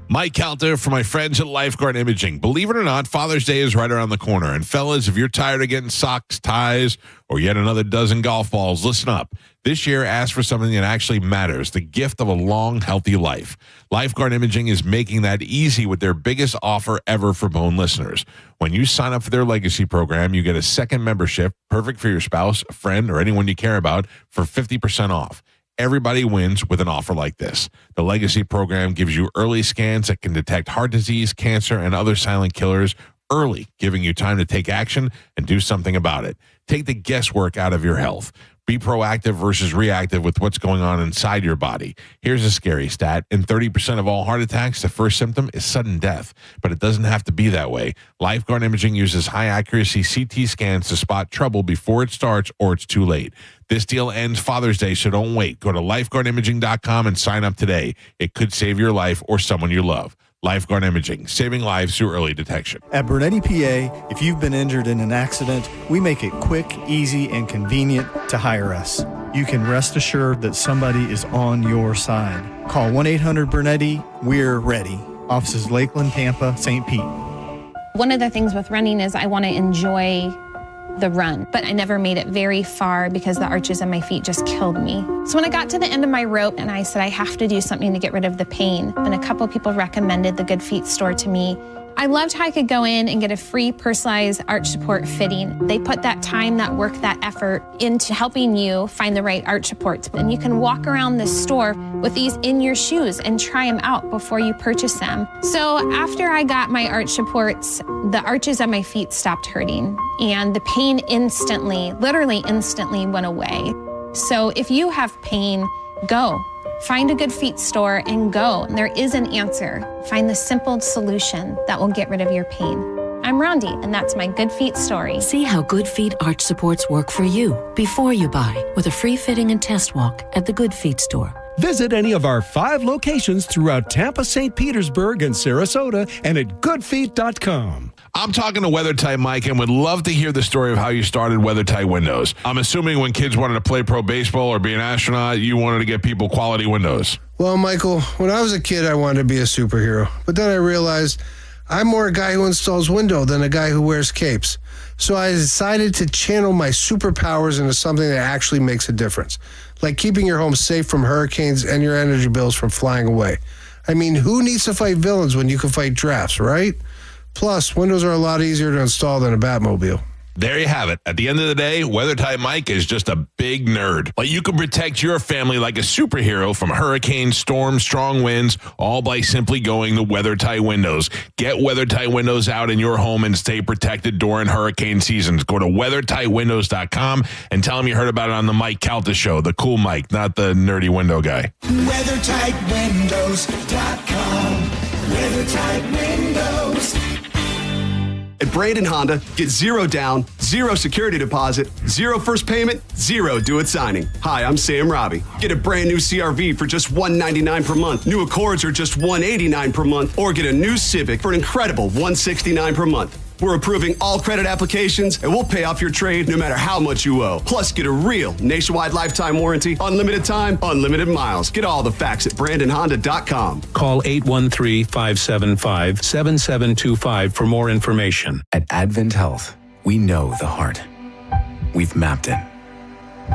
Mike Calta for my friends at Lifeguard Imaging. Believe it or not, Father's Day is right around the corner. And fellas, if you're tired of getting socks, ties, or yet another dozen golf balls, listen up. This year, ask for something that actually matters, the gift of a long, healthy life. Lifeguard Imaging is making that easy with their biggest offer ever for Bone listeners. When you sign up for their legacy program, you get a second membership, perfect for your spouse, a friend, or anyone you care about, for 50% off. Everybody wins with an offer like this. The Legacy program gives you early scans that can detect heart disease, cancer, and other silent killers early, giving you time to take action and do something about it. Take the guesswork out of your health. Be proactive versus reactive with what's going on inside your body. Here's a scary stat. In 30% of all heart attacks, the first symptom is sudden death. But it doesn't have to be that way. Lifeguard Imaging uses high-accuracy CT scans to spot trouble before it starts or it's too late. This deal ends Father's Day, so don't wait. Go to lifeguardimaging.com and sign up today. It could save your life or someone you love. Lifeguard Imaging, saving lives through early detection. At Bernetti, PA, if you've been injured in an accident, we make it quick, easy, and convenient to hire us. You can rest assured that somebody is on your side. Call 1-800-BERNETTI. We're ready. Offices Lakeland, Tampa, St. Pete. One of the things with running is I want to enjoy the run, but I never made it very far because the arches on my feet just killed me. So when I got to the end of my rope and I said I have to do something to get rid of the pain, and a couple people recommended the Good Feet store to me, I loved how I could go in and get a free personalized arch support fitting. They put that time, that work, that effort into helping you find the right arch supports. And you can walk around this store with these in your shoes and try them out before you purchase them. So after I got my arch supports, the arches on my feet stopped hurting and the pain instantly, literally instantly went away. So if you have pain, go. Find a Good Feet store and go. There is an answer. Find the simple solution that will get rid of your pain. I'm Rondi, and that's my Good Feet story. See how Good Feet arch supports work for you before you buy with a free fitting and test walk at the Good Feet store. Visit any of our 5 locations throughout Tampa, St. Petersburg, and Sarasota, and at goodfeet.com. I'm talking to WeatherTight Mike and would love to hear the story of how you started WeatherTight Windows. I'm assuming when kids wanted to play pro baseball or be an astronaut, you wanted to get people quality windows. Well, Michael, when I was a kid, I wanted to be a superhero. But then I realized I'm more a guy who installs window than a guy who wears capes. So I decided to channel my superpowers into something that actually makes a difference, like keeping your home safe from hurricanes and your energy bills from flying away. I mean, who needs to fight villains when you can fight drafts, right? Plus, windows are a lot easier to install than a Batmobile. There you have it. At the end of the day, WeatherTight Mike is just a big nerd. But you can protect your family like a superhero from hurricanes, storms, strong winds, all by simply going to WeatherTight Windows. Get WeatherTight Windows out in your home and stay protected during hurricane seasons. Go to WeatherTightWindows.com and tell them you heard about it on the Mike Calta Show, the cool Mike, not the nerdy window guy. WeatherTightWindows.com. WeatherTight Windows. At Brandon Honda, get 0 down, 0 security deposit, 0 first payment, 0 do-it signing. Hi, I'm Sam Robbie. Get a brand new CRV for just $199 per month. New Accords are just $189 per month, or get a new Civic for an incredible $169 per month. We're approving all credit applications, and we'll pay off your trade no matter how much you owe. Plus, get a real nationwide lifetime warranty, unlimited time, unlimited miles. Get all the facts at BrandonHonda.com. Call 813-575-7725 for more information. At Advent Health, we know the heart. We've mapped it,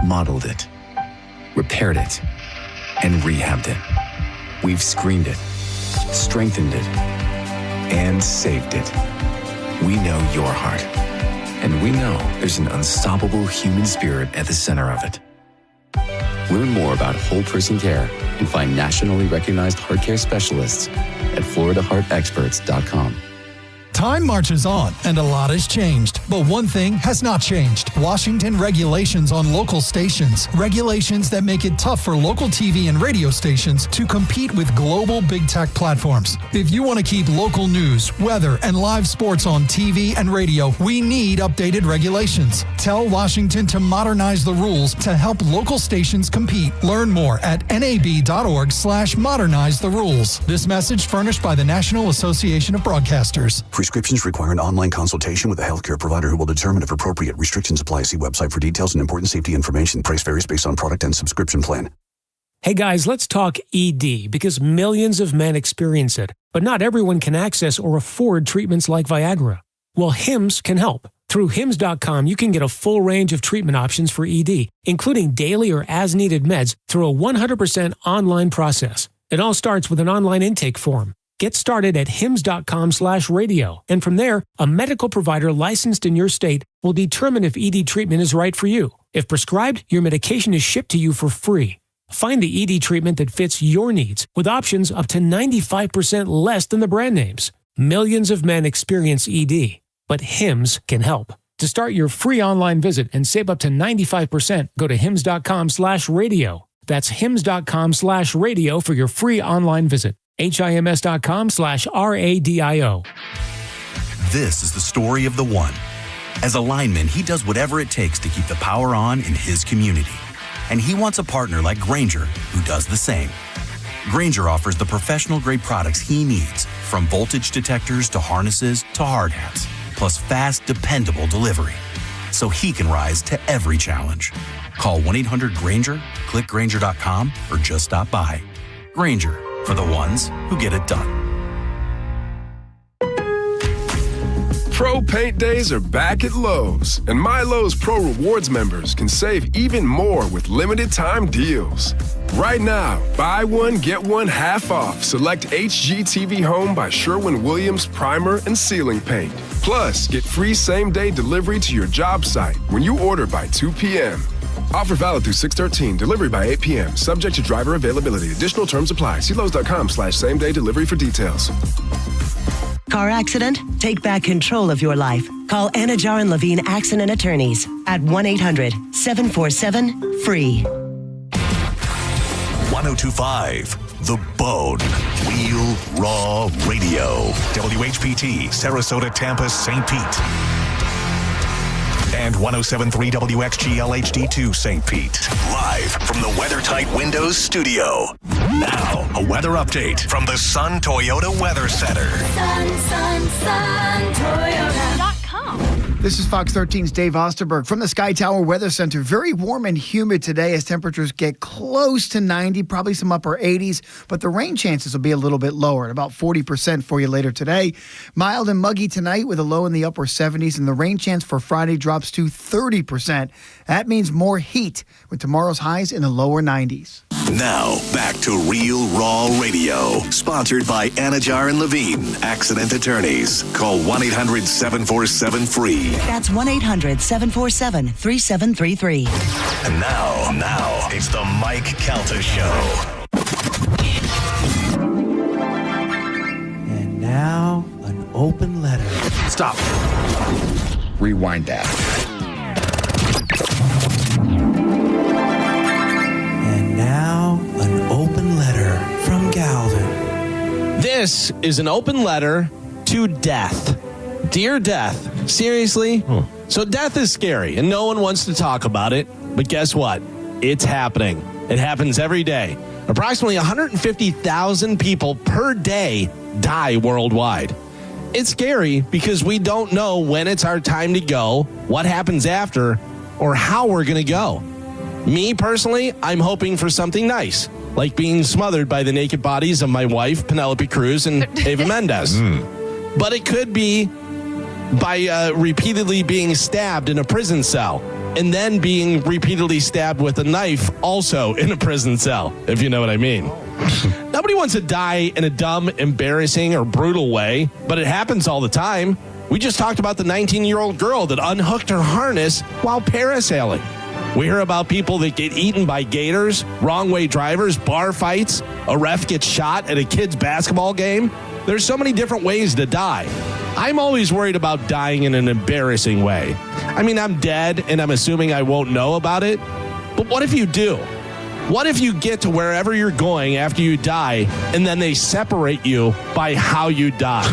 modeled it, repaired it, and rehabbed it. We've screened it, strengthened it, and saved it. We know your heart, and we know there's an unstoppable human spirit at the center of it. Learn more about whole person care and find nationally recognized heart care specialists at FloridaHeartExperts.com. Time marches on, and a lot has changed. But one thing has not changed. Washington regulations on local stations. Regulations that make it tough for local TV and radio stations to compete with global big tech platforms. If you want to keep local news, weather, and live sports on TV and radio, we need updated regulations. Tell Washington to modernize the rules to help local stations compete. Learn more at nab.org/modernize the rules. This message furnished by the National Association of Broadcasters. Prescriptions require an online consultation with a healthcare provider who will determine if appropriate. Restrictions apply. See website for details and important safety information. Price varies based on product and subscription plan. Hey guys, let's talk ED because millions of men experience it, but not everyone can access or afford treatments like Viagra. Well, Hims can help. Through Hims.com, you can get a full range of treatment options for ED, including daily or as-needed meds through a 100% online process. It all starts with an online intake form. Get started at hims.com/radio, and from there, a medical provider licensed in your state will determine if ED treatment is right for you. If prescribed, your medication is shipped to you for free. Find the ED treatment that fits your needs with options up to 95% less than the brand names. Millions of men experience ED, but Hims can help. To start your free online visit and save up to 95%, go to hims.com/radio. That's hims.com/radio for your free online visit. HIMS.com/RADIO. This is the story of the one. As a lineman, he does whatever it takes to keep the power on in his community. And he wants a partner like Grainger who does the same. Grainger offers the professional-grade products he needs, from voltage detectors to harnesses to hard hats, plus fast, dependable delivery, so he can rise to every challenge. Call 1-800-GRAINGER, click Grainger.com, or just stop by. Grainger, for the ones who get it done. Pro Paint Days are back at Lowe's, and My Lowe's Pro Rewards members can save even more with limited time deals. Right now, buy one, get one half off. Select HGTV Home by Sherwin-Williams Primer and Ceiling Paint. Plus, get free same-day delivery to your job site when you order by 2 p.m. Offer valid through 6/13. Delivery by 8 p.m. Subject to driver availability. Additional terms apply. See Lowe's.com/same-day delivery for details. Car accident? Take back control of your life. Call Anajar and Levine Accident Attorneys at 1-800-747-FREE. 1025 The Bone. Real Raw Radio. WHPT, Sarasota, Tampa, St. Pete. And 107.3 WXGL HD2 St. Pete. Live from the WeatherTight Windows studio. Now, a weather update from the Sun Toyota Weather Center. Sun, Toyota.com. This is Fox 13's Dave Osterberg from the Sky Tower Weather Center. Very warm and humid today as temperatures get close to 90, probably some upper 80s, but the rain chances will be a little bit lower, at about 40% for you later today. Mild and muggy tonight with a low in the upper 70s, and the rain chance for Friday drops to 30%. That means more heat with tomorrow's highs in the lower 90s. Now, back to Real Raw Radio, sponsored by Anajar and Levine, Accident Attorneys. Call 1-800-747-FREE. That's 1-800-747-3733. And now, it's the Mike Calta Show. And now, an open letter. Stop. Rewind that. Now, an open letter from Galvin. This is an open letter to death. Dear Death, seriously? So death is scary, and no one wants to talk about it. But guess what? It's happening. It happens every day. Approximately 150,000 people per day die worldwide. It's scary because we don't know when it's our time to go, what happens after, or how we're going to go. Me, personally, I'm hoping for something nice, like being smothered by the naked bodies of my wife, Penelope Cruz, and Eva Mendes. But it could be by repeatedly being stabbed in a prison cell, and then being repeatedly stabbed with a knife also in a prison cell, if you know what I mean. Nobody wants to die in a dumb, embarrassing, or brutal way, but it happens all the time. We just talked about the 19-year-old girl that unhooked her harness while parasailing. We hear about people that get eaten by gators, wrong-way drivers, bar fights, a ref gets shot at a kid's basketball game. There's so many different ways to die. I'm always worried about dying in an embarrassing way. I mean, I'm dead, and I'm assuming I won't know about it. But what if you do? What if you get to wherever you're going after you die, and then they separate you by how you died?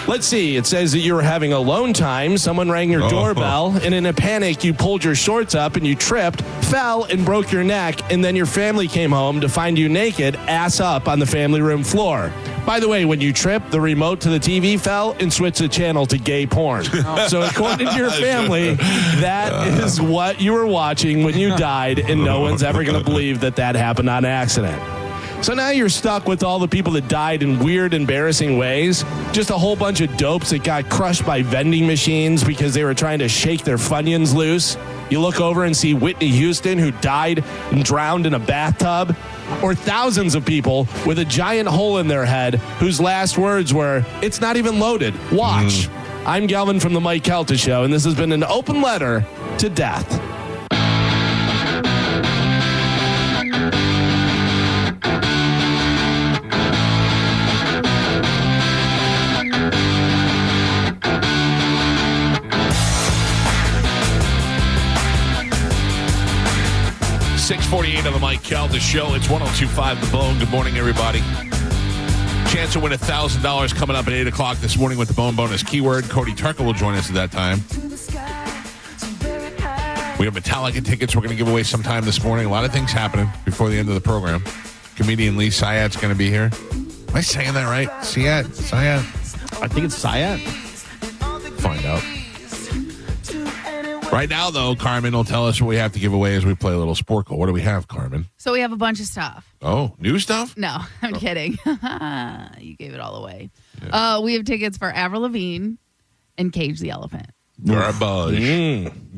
Let's see. It says that you were having alone time. Someone rang your doorbell, and in a panic, you pulled your shorts up and you tripped, fell, and broke your neck. And then your family came home to find you naked, ass up on the family room floor. By the way, when you tripped, the remote to the TV fell and switched the channel to gay porn. So according to your family, that is what you were watching when you died, and no one's ever going to believe that happened on accident. So now you're stuck with all the people that died in weird, embarrassing ways. Just a whole bunch of dopes that got crushed by vending machines because they were trying to shake their Funyuns loose. You look over and see Whitney Houston, who died and drowned in a bathtub. Or thousands of people with a giant hole in their head whose last words were, "It's not even loaded. Watch." I'm Galvin from the Mike Calta Show, and this has been an open letter to death. .48 on the Mike Calta Show. It's 102.5 The Bone. Good morning, everybody. Chance to win $1,000 coming up at 8 o'clock this morning with the Bone Bonus keyword. Cody Turkle will join us at that time. We have Metallica tickets we're going to give away sometime this morning. A lot of things happening before the end of the program. Comedian Lee Syatt's going to be here. Am I saying that right? Syatt? I think it's Syatt. Find out. Right now, though, Carmen will tell us what we have to give away as we play a little Sporkle. What do we have, Carmen? So we have a bunch of stuff. Oh, new stuff? No, I'm kidding. You gave it all away. Yeah. We have tickets for Avril Lavigne and Cage the Elephant. Garbage.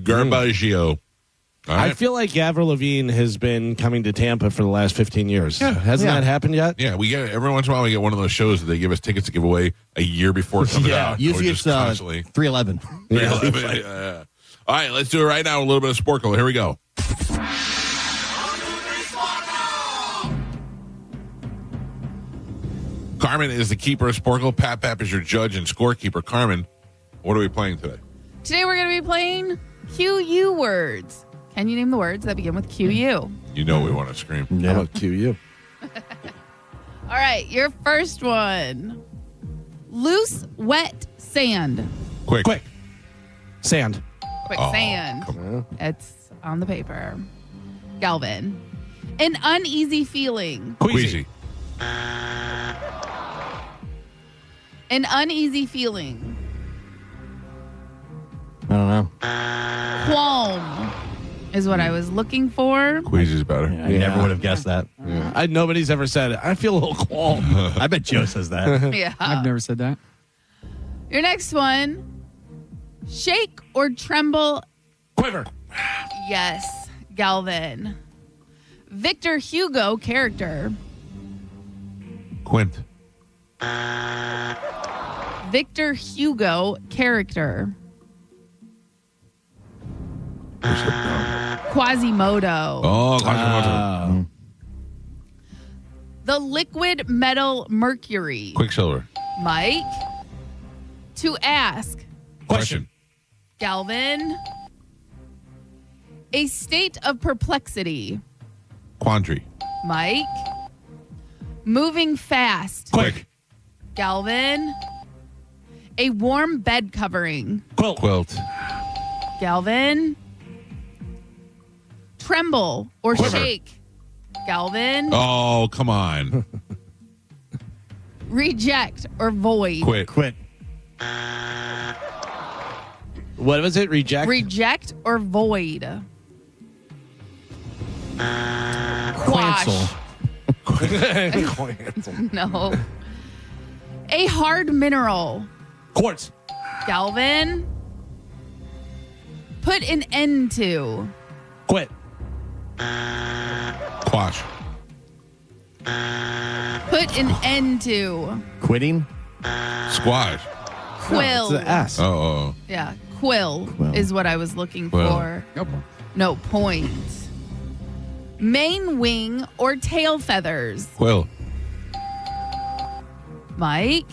Garbaggio. Right. I feel like Avril Lavigne has been coming to Tampa for the last 15 years. Yeah. Hasn't that happened yet? Yeah, we get every once in a while we get one of those shows that they give us tickets to give away a year before it comes out. Usually it's 311. 311. Yeah. All right, let's do it right now. A little bit of Sporkle. Here we go. Carmen is the keeper of Sporkle. Pap is your judge and scorekeeper. Carmen, what are we playing today? Today we're going to be playing QU words. Can you name the words that begin with QU? You know we want to scream. How about QU? All right, your first one. Loose, wet sand. Quick. Sand. Quicksand. It's on the paper. Galvin. An uneasy feeling. Queasy. An uneasy feeling. I don't know. Qualm is what I was looking for. Queasy's better. I never would have guessed that. Yeah. Nobody's ever said it. I feel a little qualm. I bet Joe says that. Yeah. I've never said that. Your next one. Shake or tremble. Quiver. Yes, Galvin. Victor Hugo character. Quint. Victor Hugo character. Quasimodo. Oh, Quasimodo. The liquid metal mercury. Quicksilver. Mike. To ask. Question. Galvin. A state of perplexity. Quandary. Mike. Moving fast. Quick. Galvin. A warm bed covering. Quilt. Galvin. Tremble or Quiver. shake. Galvin. Oh, come on. Reject or void. Quit. What was it? Reject? Reject or void. Quash. No. A hard mineral. Quartz. Galvin. Put an end to. Quit. Quash. Put an end to. Quitting? Squash. Quill. No, it's an S. Oh. Yeah. Quill is what I was looking for. No point. Main wing or tail feathers. Quill. Mike.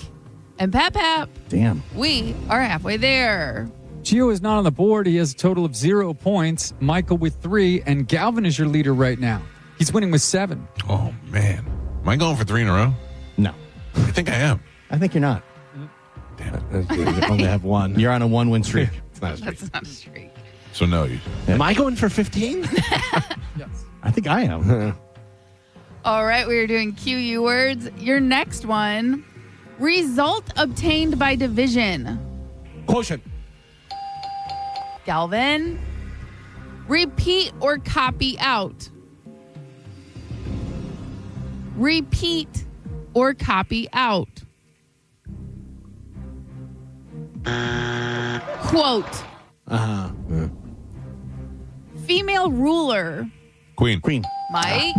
And Pap. Damn. We are halfway there. Gio is not on the board. He has a total of 0 points. Michael with 3, and Galvin is your leader right now. He's winning with 7. Oh, man. Am I going for 3 in a row? No. I think I am. I think you're not. Damn it. You only have 1. You're on a 1-win streak. It's not a streak. That's not a streak. So, no. You. Am I going for 15? Yes. I think I am. All right, we are doing QU words. Your next one, result obtained by division. Quotient. Galvin, repeat or copy out. Repeat or copy out. Quote. Uh-huh. Female ruler. Queen. Mike.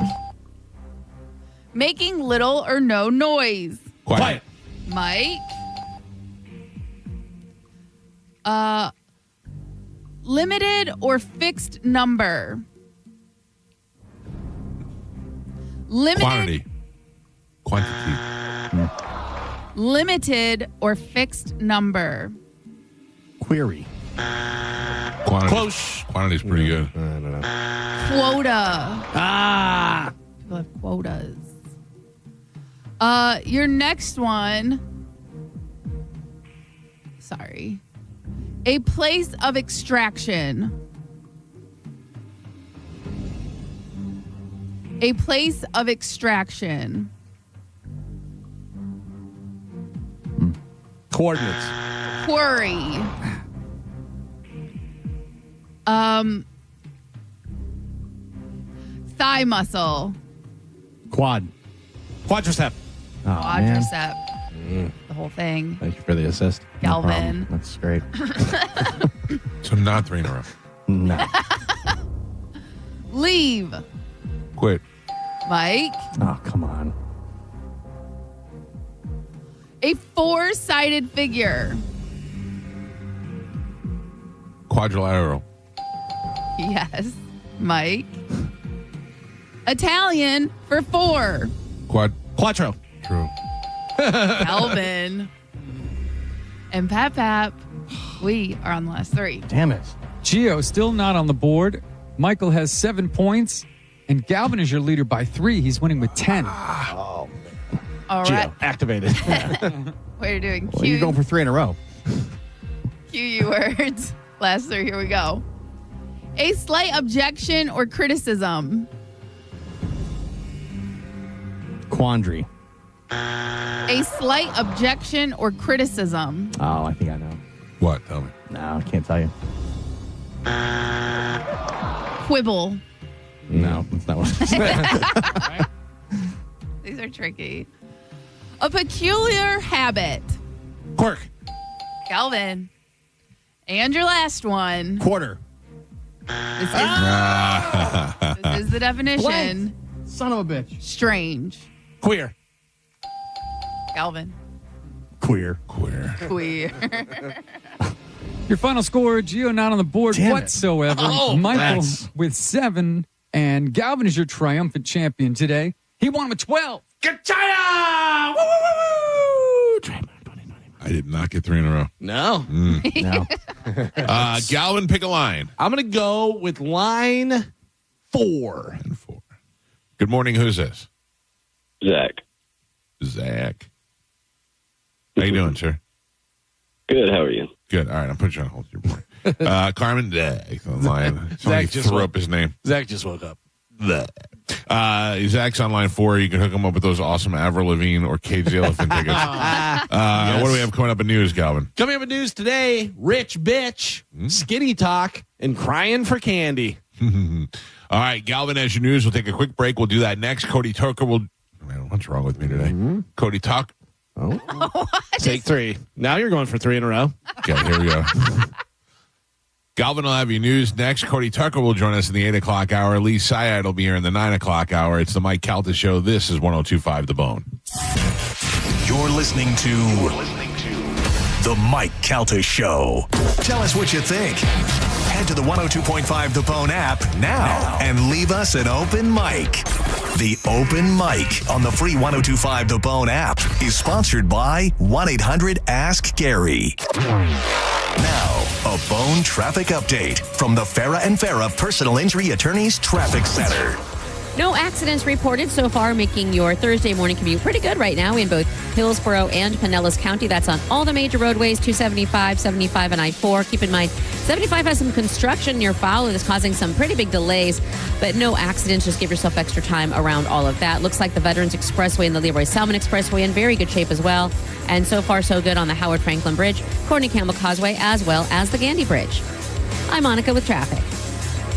Making little or no noise. Quiet. Mike. Limited or fixed number. Limited. Quantity. Limited or fixed number. Query. Quantity. Close. Quantity's pretty good. I don't know. Quota. Ah. People have quotas. Your next one. Sorry. A place of extraction. A place of extraction. Coordinates. Quarry. Thigh muscle. Quad. Quadricep. Oh, man. Quadricep. The whole thing. Thank you for the assist. Galvin. No problem. That's great. So, not 3 in a row. No. Leave. Quit. Mike. Oh, come on. A 4-sided figure. Quadrilateral. Yes. Mike. Italian for 4. Quattro. True. Calvin. And Pap. We are on the last 3. Damn it. Gio still not on the board. Michael has 7 points, and Galvin is your leader by 3. He's winning with 10. Oh, man. All Gio, right. activated. We're doing Well, you're going for 3 in a row. QU words. Last 3. Here we go. A slight objection or criticism. Quandary. A slight objection or criticism. Oh, I think I know. What? Tell me. No, I can't tell you. Quibble. No, that's not what These are tricky. A peculiar habit. Quirk. Calvin. And your last one. Quarter. This is the definition. Son of a bitch. Strange. Queer. Calvin. Queer. Queer. Your final score, Gio not on the board Damn it. whatsoever. Oh, Michael that's- with 7, and Galvin is your triumphant champion today. He won with 12. Kachaya! Woo, woo, woo, woo! I did not get 3 in a row. No. No. Galvin, pick a line. I'm going to go with line 4. And 4. Good morning. Who's this? Zach. How you doing, sir? Good. How are you? Good. All right. I'm putting you on hold. Your boy. Carmen. Zach on line. Somebody Zach just threw woke- up his name. Zach just woke up. Zach's on line 4. You can hook him up with those awesome Avril Lavigne or Cage the Elephant tickets. What do we have coming up in news, Galvin? Coming up in news today, rich bitch, skinny talk, and crying for candy. All right, Galvin, as your news, we'll take a quick break. We'll do that next. Cody Tucker will. Man, what's wrong with me today? Cody Tuck. Take 3. Now you're going for 3 in a row. Okay, here we go. Galvin will have your news next. Cody Tucker will join us in the 8 o'clock hour. Lee Syed will be here in the 9 o'clock hour. It's the Mike Calta Show. This is 102.5 The Bone. You're listening to The Mike Calta Show. Tell us what you think. Head to the 102.5 The Bone app now and leave us an open mic. The Open Mic on the free 1025 The Bone app is sponsored by 1-800-ASK-GARY. Now, a Bone traffic update from the Farah and Farah Personal Injury Attorneys Traffic Center. No accidents reported so far, making your Thursday morning commute pretty good right now in both Hillsborough and Pinellas County. That's on all the major roadways, 275, 75, and I-4. Keep in mind, 75 has some construction near Fowler that's causing some pretty big delays, but no accidents. Just give yourself extra time around all of that. Looks like the Veterans Expressway and the Leroy Salmon Expressway in very good shape as well. And so far, so good on the Howard Franklin Bridge, Courtney Campbell Causeway, as well as the Gandy Bridge. I'm Monica with traffic.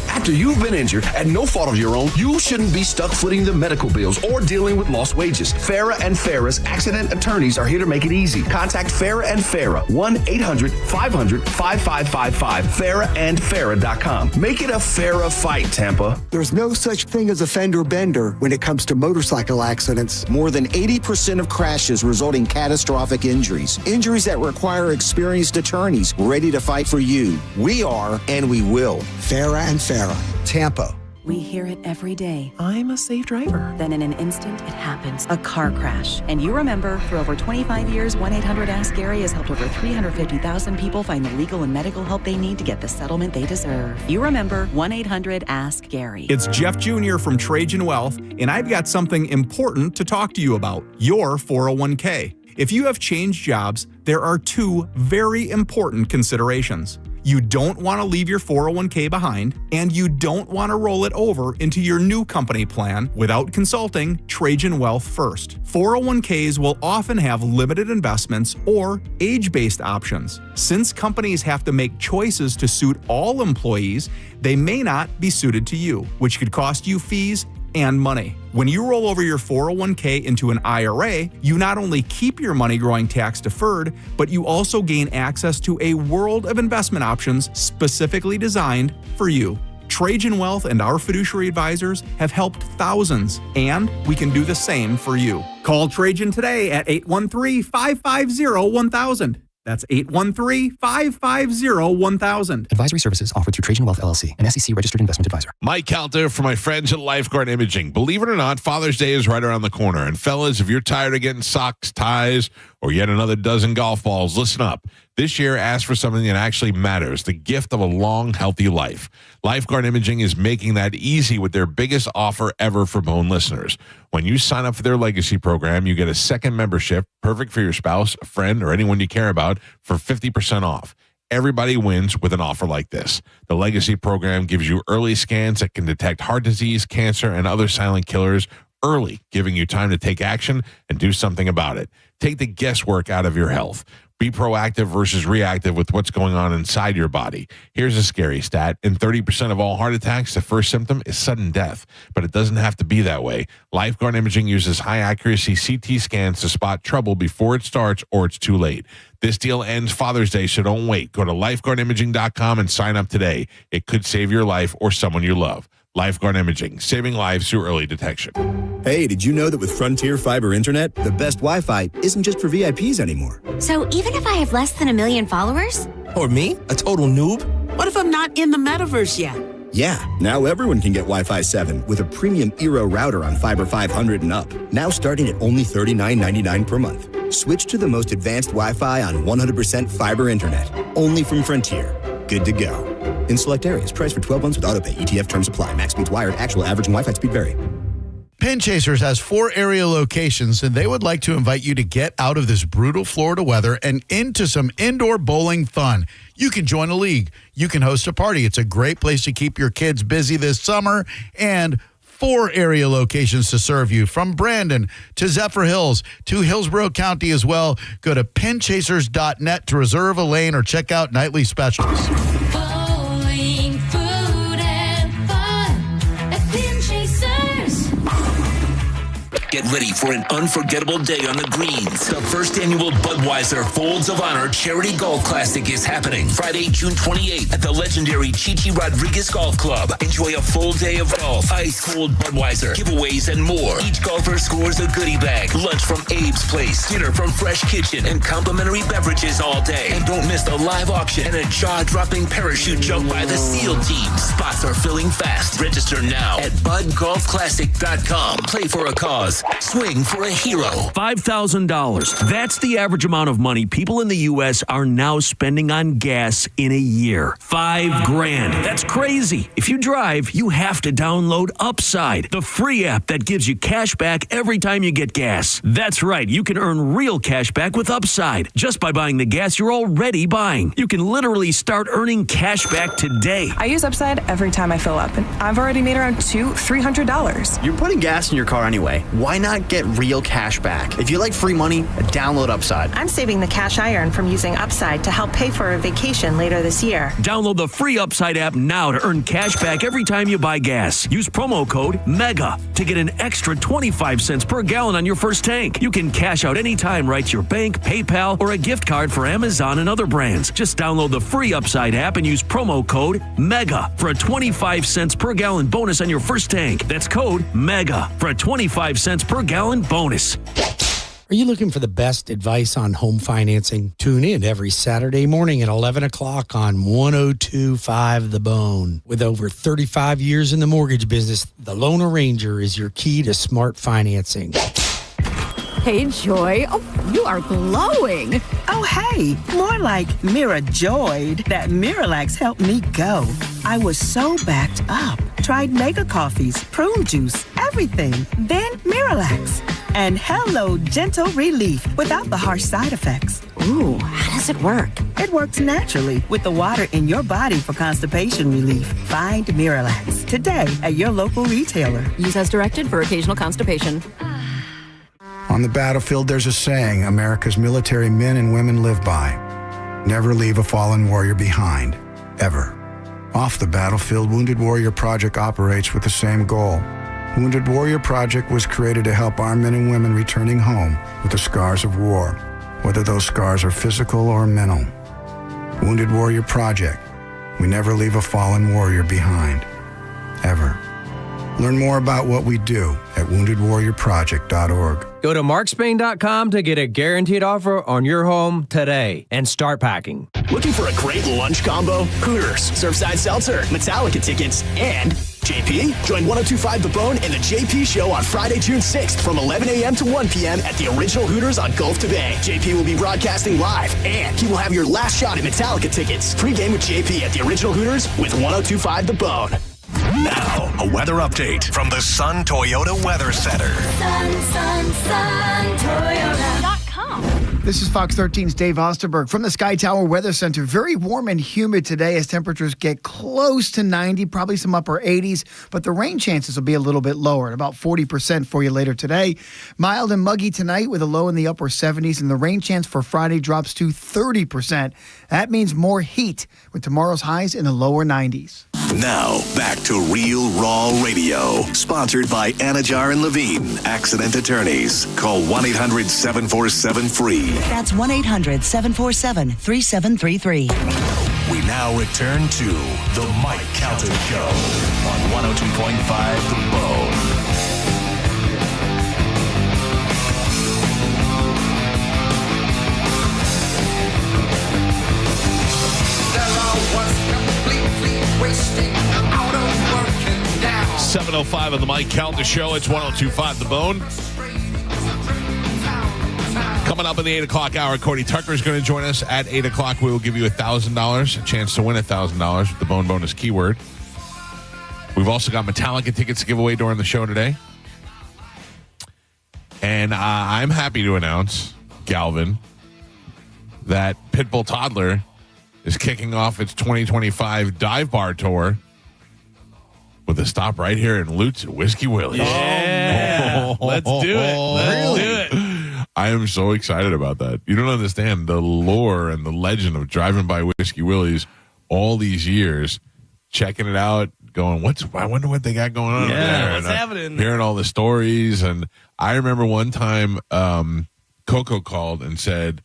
After you've been injured at no fault of your own, you shouldn't be stuck footing the medical bills or dealing with lost wages. Farah and Farah's accident attorneys are here to make it easy. Contact Farah and Farah, 1-800-500-5555, farahandfarah.com. Make it a Farah fight, Tampa. There's no such thing as a fender bender when it comes to motorcycle accidents. More than 80% of crashes result in catastrophic injuries. Injuries that require experienced attorneys ready to fight for you. We are, and we will. Farah and Farah, Tampa. We hear it every day. I'm a safe driver. Then in an instant, it happens. A car crash. And you remember, for over 25 years, 1-800-ASK-GARY has helped over 350,000 people find the legal and medical help they need to get the settlement they deserve. You remember 1-800-ASK-GARY. It's Jeff Jr. from Trajan Wealth, and I've got something important to talk to you about, your 401k. If you have changed jobs, there are two very important considerations. You don't want to leave your 401k behind, and you don't want to roll it over into your new company plan without consulting Trajan Wealth first. 401ks will often have limited investments or age-based options. Since companies have to make choices to suit all employees, they may not be suited to you, which could cost you fees and money. When you roll over your 401k into an IRA, you not only keep your money growing tax deferred, but you also gain access to a world of investment options specifically designed for you. Trajan Wealth and our fiduciary advisors have helped thousands, and we can do the same for you. Call Trajan today at 813-550-1000. That's 813-550-1000. Advisory services offered through Trajan Wealth LLC, an SEC registered investment advisor. Mike Calta for my friends at Lifeguard Imaging. Believe it or not, Father's Day is right around the corner. And fellas, if you're tired of getting socks, ties, or yet another dozen golf balls, listen up. This year, ask for something that actually matters, the gift of a long, healthy life. Lifeguard Imaging is making that easy with their biggest offer ever for Bone listeners. When you sign up for their legacy program, you get a second membership, perfect for your spouse, a friend, or anyone you care about, for 50% off. Everybody wins with an offer like this. The legacy program gives you early scans that can detect heart disease, cancer, and other silent killers early, giving you time to take action and do something about it. Take the guesswork out of your health. Be proactive versus reactive with what's going on inside your body. Here's a scary stat. In 30% of all heart attacks, the first symptom is sudden death. But it doesn't have to be that way. Lifeguard Imaging uses high-accuracy CT scans to spot trouble before it starts or it's too late. This deal ends Father's Day, so don't wait. Go to lifeguardimaging.com and sign up today. It could save your life or someone you love. Lifeguard Imaging, saving lives through early detection. Hey, did you know that with Frontier Fiber Internet, the best Wi-Fi isn't just for VIPs anymore? So even if I have less than 1 million followers? Or me, a total noob? What if I'm not in the metaverse yet? Yeah, now everyone can get Wi-Fi 7 with a premium Eero router on Fiber 500 and up. Now starting at only $39.99 per month. Switch to the most advanced Wi-Fi on 100% fiber internet. Only from Frontier. Good to go. In select areas, price for 12 months with autopay. ETF terms apply. Max speeds wired. Actual average and Wi-Fi speed vary. Pin Chasers has 4 area locations, and they would like to invite you to get out of this brutal Florida weather and into some indoor bowling fun. You can join a league. You can host a party. It's a great place to keep your kids busy this summer, and 4 area locations to serve you, from Brandon to Zephyr Hills to Hillsborough County as well. Go to pinchasers.net to reserve a lane or check out nightly specials. Bowling, food, and fun at Pin Chasers. Get ready for an unforgettable day on the greens. The first annual Budweiser Folds of Honor Charity Golf Classic is happening Friday, June 28th at the legendary Chichi Rodriguez Golf Club. Enjoy a full day of golf, ice-cold Budweiser, giveaways, and more. Each golfer scores a goodie bag, lunch from Abe's Place, dinner from Fresh Kitchen, and complimentary beverages all day. And don't miss the live auction and a jaw-dropping parachute jump by the SEAL team. Spots are filling fast. Register now at budgolfclassic.com. Play for a cause. Swing for a hero. $5,000. That's the average amount of money people in the U.S. are now spending on gas in a year. $5,000. That's crazy. If you drive, you have to download Upside, the free app that gives you cash back every time you get gas. That's right. You can earn real cash back with Upside just by buying the gas you're already buying. You can literally start earning cash back today. I use Upside every time I fill up, and I've already made around $200-$300. You're putting gas in your car anyway. Why not get real cash back? If you like free money, download Upside. I'm saving the cash I earn from using Upside to help pay for a vacation later this year. Download the free Upside app now to earn cash back every time you buy gas. Use promo code MEGA to get an extra 25 cents per gallon on your first tank. You can cash out anytime right to your bank, PayPal, or a gift card for Amazon and other brands. Just download the free Upside app and use promo code MEGA for a 25 cents per gallon bonus on your first tank. That's code MEGA for a 25 cents per gallon bonus. Are you looking for the best advice on home financing? Tune in every Saturday morning at 11 o'clock on 102.5 The Bone. With over 35 years in the mortgage business, the Loan Arranger is your key to smart financing. Hey, Joy. Oh, you are glowing. Oh, hey. More like Mira joyed that Miralax helped me go. I was so backed up. Tried mega coffees, prune juice, everything. Then Miralax. And hello, gentle relief without the harsh side effects. Ooh, how does it work? It works naturally with the water in your body for constipation relief. Find Miralax today at your local retailer. Use as directed for occasional constipation. On the battlefield, there's a saying America's military men and women live by. Never leave a fallen warrior behind, ever. Off the battlefield, Wounded Warrior Project operates with the same goal. Wounded Warrior Project was created to help our men and women returning home with the scars of war, whether those scars are physical or mental. Wounded Warrior Project. We never leave a fallen warrior behind, ever. Learn more about what we do at woundedwarriorproject.org. Go to markspain.com to get a guaranteed offer on your home today and start packing. Looking for a great lunch combo? Hooters, Surfside Seltzer, Metallica tickets, and JP? Join 102.5 The Bone and the JP Show on Friday, June 6th from 11 a.m. to 1 p.m. at the original Hooters on Gulf to Bay. JP will be broadcasting live, and he will have your last shot at Metallica tickets. Pre-game with JP at the original Hooters with 102.5 The Bone. Now, a weather update from the Sun Toyota Weather Center. Toyota.com. This is Fox 13's Dave Osterberg from the Sky Tower Weather Center. Very warm and humid today as temperatures get close to 90, probably some upper 80s, but the rain chances will be a little bit lower at about 40% for you later today. Mild and muggy tonight with a low in the upper 70s, and the rain chance for Friday drops to 30%. That means more heat with tomorrow's highs in the lower 90s. Now, back to Real Raw Radio, sponsored by Anajar and Levine, accident attorneys. Call 1-800-747-FREE. That's 1-800-747-3733. We now return to the Mike Calta Show on 102.5 The Bone. There I was completely wasting out of working down. 7:05 on the Mike Calta Show. It's 102.5 The Bone. Coming up in the 8 o'clock hour, Cody Tucker is going to join us at 8 o'clock. We will give you $1,000, a chance to win $1,000 with the Bone Bonus keyword. We've also got Metallica tickets to give away during the show today. And I'm happy to announce, Galvin, that Pitbull Toddler is kicking off its 2025 dive bar tour with a stop right here in Lutz at Whiskey Willie's. Yeah. Let's do it. Let's do it. I am so excited about that. You don't understand the lore and the legend of driving by Whiskey Willie's all these years, checking it out, going, I wonder what they got going on there. What's happening? Hearing all the stories. And I remember one time Coco called and said,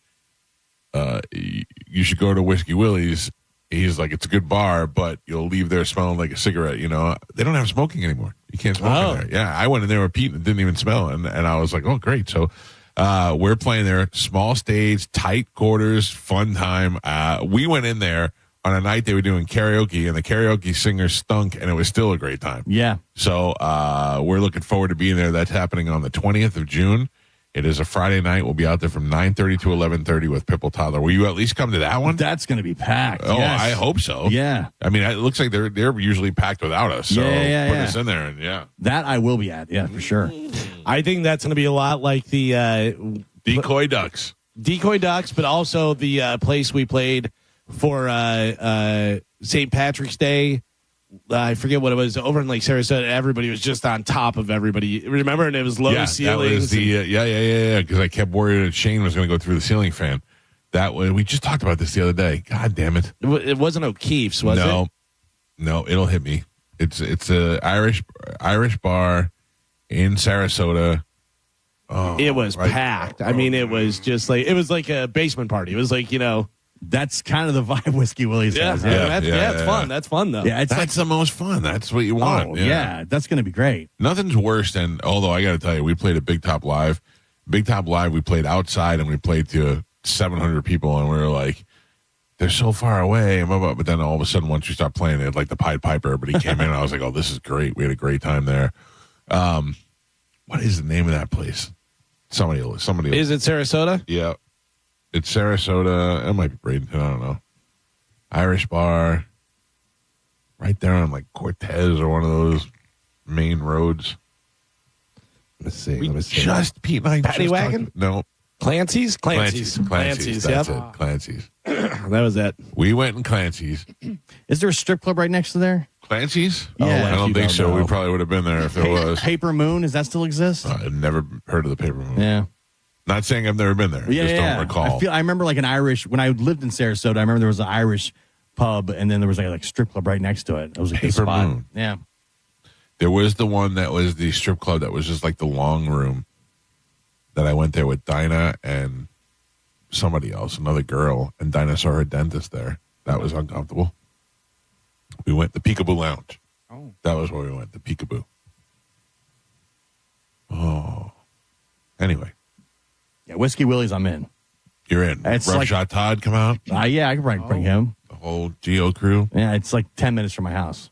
you should go to Whiskey Willie's. He's like, it's a good bar, but you'll leave there smelling like a cigarette. You know, they don't have smoking anymore. You can't smoke in there. Yeah, I went in there with Pete and it didn't even smell. And I was like, oh, great. So we're playing there, small stage, tight quarters, fun time. We went in there on a night they were doing karaoke, and the karaoke singer stunk, and it was still a great time. Yeah. So we're looking forward to being there. That's happening on the 20th of June. It is a Friday night. We'll be out there from 9:30 to 11:30 with Pipple Toddler. Will you at least come to that one? That's going to be packed. Oh, yes. I hope so. Yeah. I mean, it looks like they're usually packed without us. So put us in there, and that I will be at. Yeah, for sure. I think that's going to be a lot like the Decoy Ducks. Decoy Ducks, but also the place we played for St. Patrick's Day. I forget what it was, over in Lake Sarasota. Everybody was just on top of everybody. Remember? And it was low ceilings. That was the because I kept worried that Shane was going to go through the ceiling fan. That way, we just talked about this the other day. God damn it! It wasn't O'Keefe's, was it? No, it'll hit me. It's a Irish bar in Sarasota. Oh, it was packed. I mean, it was just like a basement party. It was like, that's kind of the vibe Whiskey Willie's has. It's fun. That's fun, though. Yeah, that's the most fun. That's what you want. Oh, yeah, that's going to be great. Nothing's worse than, although I got to tell you, we played at Big Top Live. Big Top Live, we played outside and we played to 700 people, and we were like, they're so far away. But then all of a sudden, once you start playing it, like the Pied Piper, everybody came in, and I was like, oh, this is great. We had a great time there. What is the name of that place? Somebody. Is it Sarasota? Yeah. It's Sarasota. It might be Bradenton. I don't know. Irish bar. Right there on like Cortez or one of those main roads. Let's see. Just Pete and I. Paddy Wagon? No. Clancy's. That's Yep. it. Clancy's. That was it. We went in Clancy's. Is there a strip club right next to there? Clancy's? Yeah. I don't think so. We probably would have been there if there was. Paper Moon, does that still exist? I've never heard of the Paper Moon. Yeah. Not saying I've never been there. Yeah, Just don't recall. I remember like an Irish, when I lived in Sarasota, I remember there was an Irish pub, and then there was like strip club right next to it. It was a good Paper spot. Moon. Yeah. There was the one that was the strip club that was just like the long room that I went there with Dinah and somebody else, another girl, and Dinah saw her dentist there. That was uncomfortable. We went the Peekaboo Lounge. Oh. That was where we went, the Peekaboo. Oh. Anyway. Yeah, Whiskey Willie's, I'm in. You're in. It's Rough like, Shot Todd come out? Yeah, I can bring him. The whole Geo crew? Yeah, it's like 10 minutes from my house.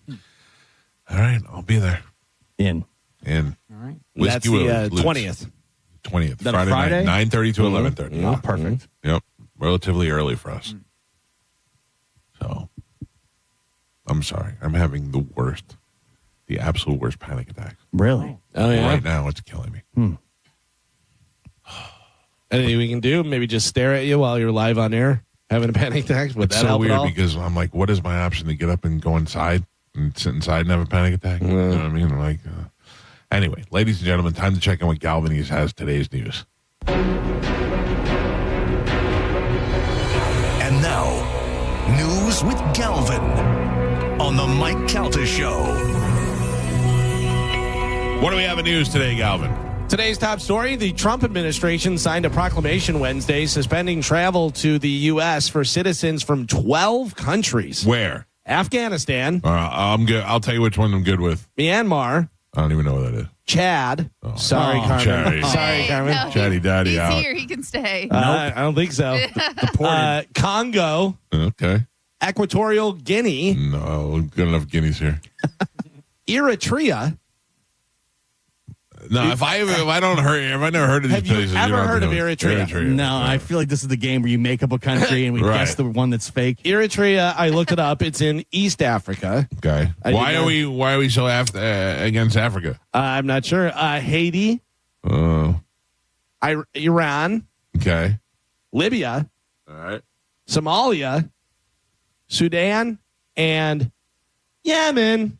All right, I'll be there. In. All right. Whiskey That's the Willie's, 20th. 20th. That Friday? Night, 9:30 to 11:30. Mm-hmm. Oh, perfect. Yep. Relatively early for us. So, I'm sorry. I'm having the absolute worst panic attack. Really? Oh, yeah. Right now, it's killing me. Anything we can do? Maybe just stare at you while you're live on air, having a panic attack? Would It's that so help at weird all? because I'm like, what is my option to get up and go inside and sit inside and have a panic attack? You know what I mean? Like, anyway, ladies and gentlemen, time to check in what Galvanese has today's news. And now, news with Galvin on the Mike Calta Show. What do we have in news today, Galvin? Today's top story, the Trump administration signed a proclamation Wednesday suspending travel to the U.S. for citizens from 12 countries. Where? Afghanistan. I'm good. I'll tell you which one I'm good with. Myanmar. I don't even know what that is. Chad. Sorry, Carmen. Chatty. Sorry, Carmen. No, Chatty Daddy he's out. here. He can stay. I don't think so. Congo. Okay. Equatorial Guinea. No, good enough guineas here. Eritrea. No, if I never heard of these Have you places, ever don't heard of know. Eritrea? No, I feel like this is the game where you make up a country and we Right. guess the one that's fake. Eritrea, I looked it up. It's in East Africa. Okay. Why are we so against Africa? I'm not sure. Haiti. Iran. Okay. Libya. All right. Somalia. Sudan. And Yemen.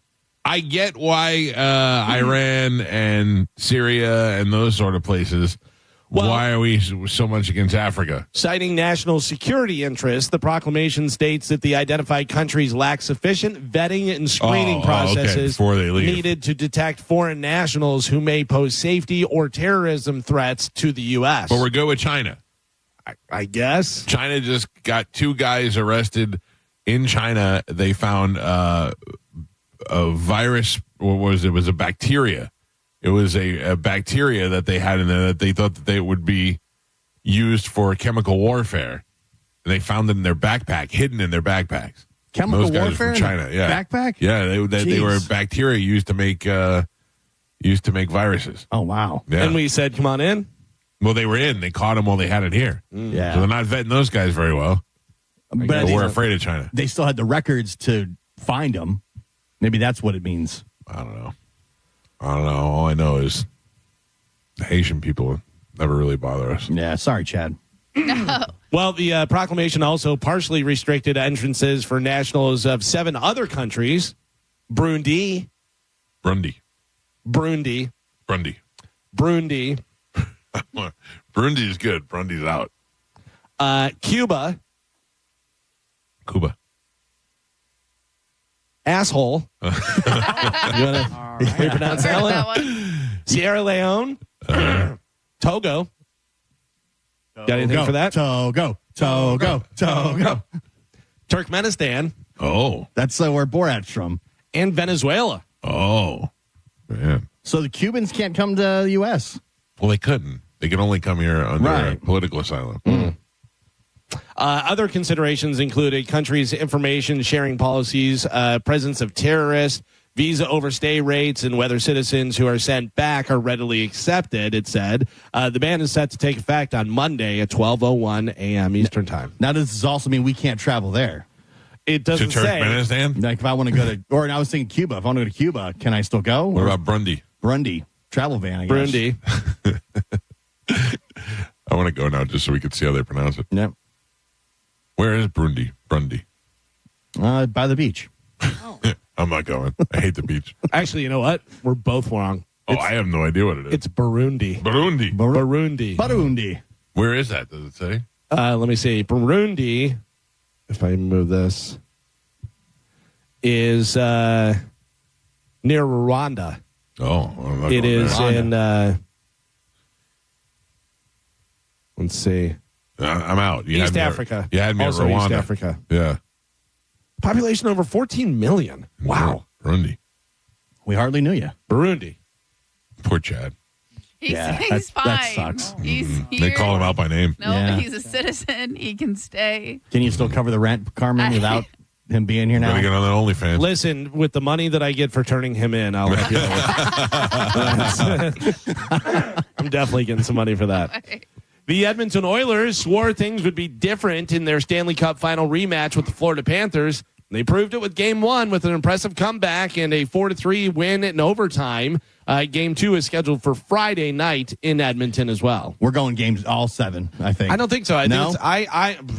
I get why Iran and Syria and those sort of places Why are we so much against Africa? Citing national security interests, the proclamation states that the identified countries lack sufficient vetting and screening processes before they leave. needed to detect foreign nationals who may pose safety or terrorism threats to the U.S. But we're good with China. I guess. China just got 2 guys arrested in China. They found a virus. What was it? It was a bacteria. It was a bacteria that they had in there that they thought that they would be used for chemical warfare. And they found it in their backpack, hidden in their backpacks. Chemical Those guys warfare from China, yeah. Backpack? Yeah, they were bacteria used to make viruses. Oh, wow. Yeah. And we said, come on in. Well, they were in. They caught them while they had it here. Yeah. So they're not vetting those guys very well. But we're afraid of China. They still had the records to find them. Maybe that's what it means. I don't know. All I know is the Haitian people never really bother us. Yeah, sorry, Chad. Well, the proclamation also partially restricted entrances for nationals of 7 other countries. Burundi. Burundi is good. Burundi's out. Cuba. Asshole. You want to repronounce that one? Sierra Leone. Togo. Got anything for that? Togo. Turkmenistan. Oh. That's where Borat's from. And Venezuela. Oh, man. So the Cubans can't come to the U.S.? Well, they couldn't. They could only come here under political asylum. Other considerations include a country's information sharing policies, presence of terrorists, visa overstay rates, and whether citizens who are sent back are readily accepted, it said. The ban is set to take effect on Monday at 12:01 a.m. Eastern Time. Now, does this also mean we can't travel there? It doesn't to Turkmenistan? Like, if I want to go to, or I was thinking Cuba. If I want to go to Cuba, can I still go? What about Burundi? Burundi. Travel ban, I guess. Burundi. I want to go now just so we can see how they pronounce it. Yep. Where is Burundi? By the beach. I'm not going. I hate the beach. Actually, you know what? We're both wrong. I have no idea what it is. It's Burundi. Burundi. Where is that? Does it say? Let me see. Burundi, if I move this, is near Rwanda. Oh, it is in. Let's see. I'm out. East Africa. You had me also at Rwanda. East Africa. Yeah. Population over 14 million. Wow. Burundi. We hardly knew you. Burundi. Poor Chad. He's fine. That sucks. He's here. They call him out by name. No, he's a citizen. He can stay. Can you still cover the rent, Carmen, without him being here now? Gotta get on that OnlyFans. Listen, with the money that I get for turning him in, I'll let you know. I'm definitely getting some money for that. The Edmonton Oilers swore things would be different in their Stanley Cup final rematch with the Florida Panthers. They proved it with Game 1 with an impressive comeback and a 4-3 win in overtime. Game 2 is scheduled for Friday night in Edmonton as well. We're going games all 7, I think. I don't think so. I think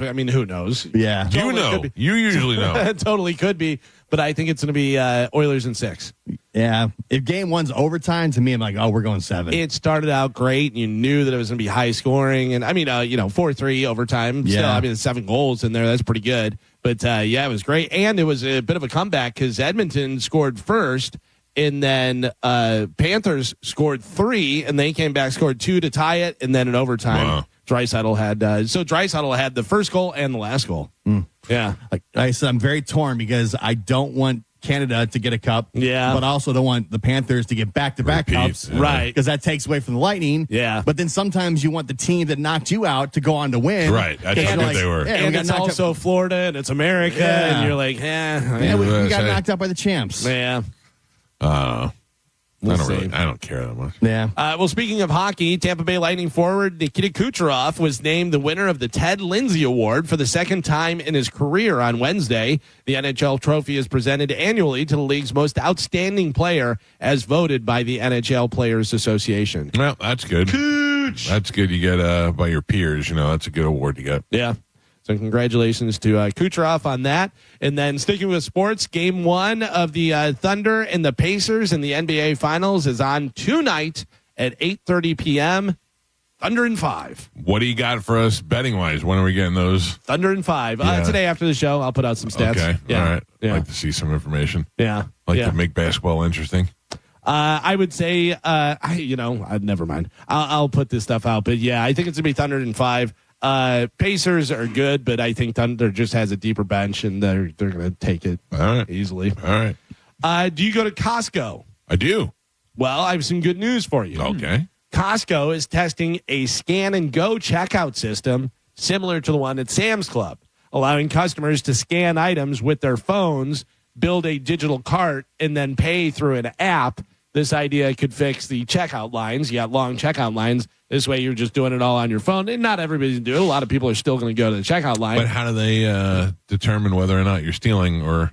I mean, who knows? Yeah. You know. You usually know. It totally could be. But I think it's going to be Oilers in 6. Yeah. If game 1's overtime, to me, I'm like, we're going 7. It started out great. You knew that it was going to be high scoring. And I mean, 4-3 overtime. Still, I mean, 7 goals in there. That's pretty good. But it was great. And it was a bit of a comeback because Edmonton scored first. And then Panthers scored 3. And they came back, scored 2 to tie it. And then in overtime, Draisaitl had Draisaitl had the first goal and the last goal. Yeah. Like I said, I'm very torn because I don't want Canada to get a cup. Yeah. But I also don't want the Panthers to get back-to-back cups. Yeah. Right. Because that takes away from the Lightning. Yeah. But then sometimes you want the team that knocked you out to go on to win. Right. That's how good they were. Yeah, and it's also Florida and it's America. Yeah. And you're like, we got knocked out by the champs. Yeah. I don't care that much. Yeah. Well, speaking of hockey, Tampa Bay Lightning forward Nikita Kucherov was named the winner of the Ted Lindsay Award for the second time in his career on Wednesday. The NHL trophy is presented annually to the league's most outstanding player as voted by the NHL Players Association. Well, that's good. Cooch. That's good. You get by your peers. That's a good award to get. Yeah. So congratulations to Kucherov on that. And then sticking with sports, Game 1 of the Thunder and the Pacers in the NBA Finals is on tonight at 8:30 p.m. Thunder and 5. What do you got for us betting wise? When are we getting those? Thunder and 5. Yeah. Today after the show, I'll put out some stats. Okay. Yeah. All right. Yeah. I'd like to see some information. Yeah. Like yeah. to make basketball interesting. I would say, never mind. I'll put this stuff out. But yeah, I think it's going to be Thunder and 5. Pacers are good, but I think Thunder just has a deeper bench, and they're going to take it easily. All right. Do you go to Costco? I do. Well, I have some good news for you. Okay. Costco is testing a scan-and-go checkout system similar to the one at Sam's Club, allowing customers to scan items with their phones, build a digital cart, and then pay through an app. This idea could fix the checkout lines. You got long checkout lines. This way you're just doing it all on your phone. And not everybody's doing it. A lot of people are still going to go to the checkout line. But how do they determine whether or not you're stealing or,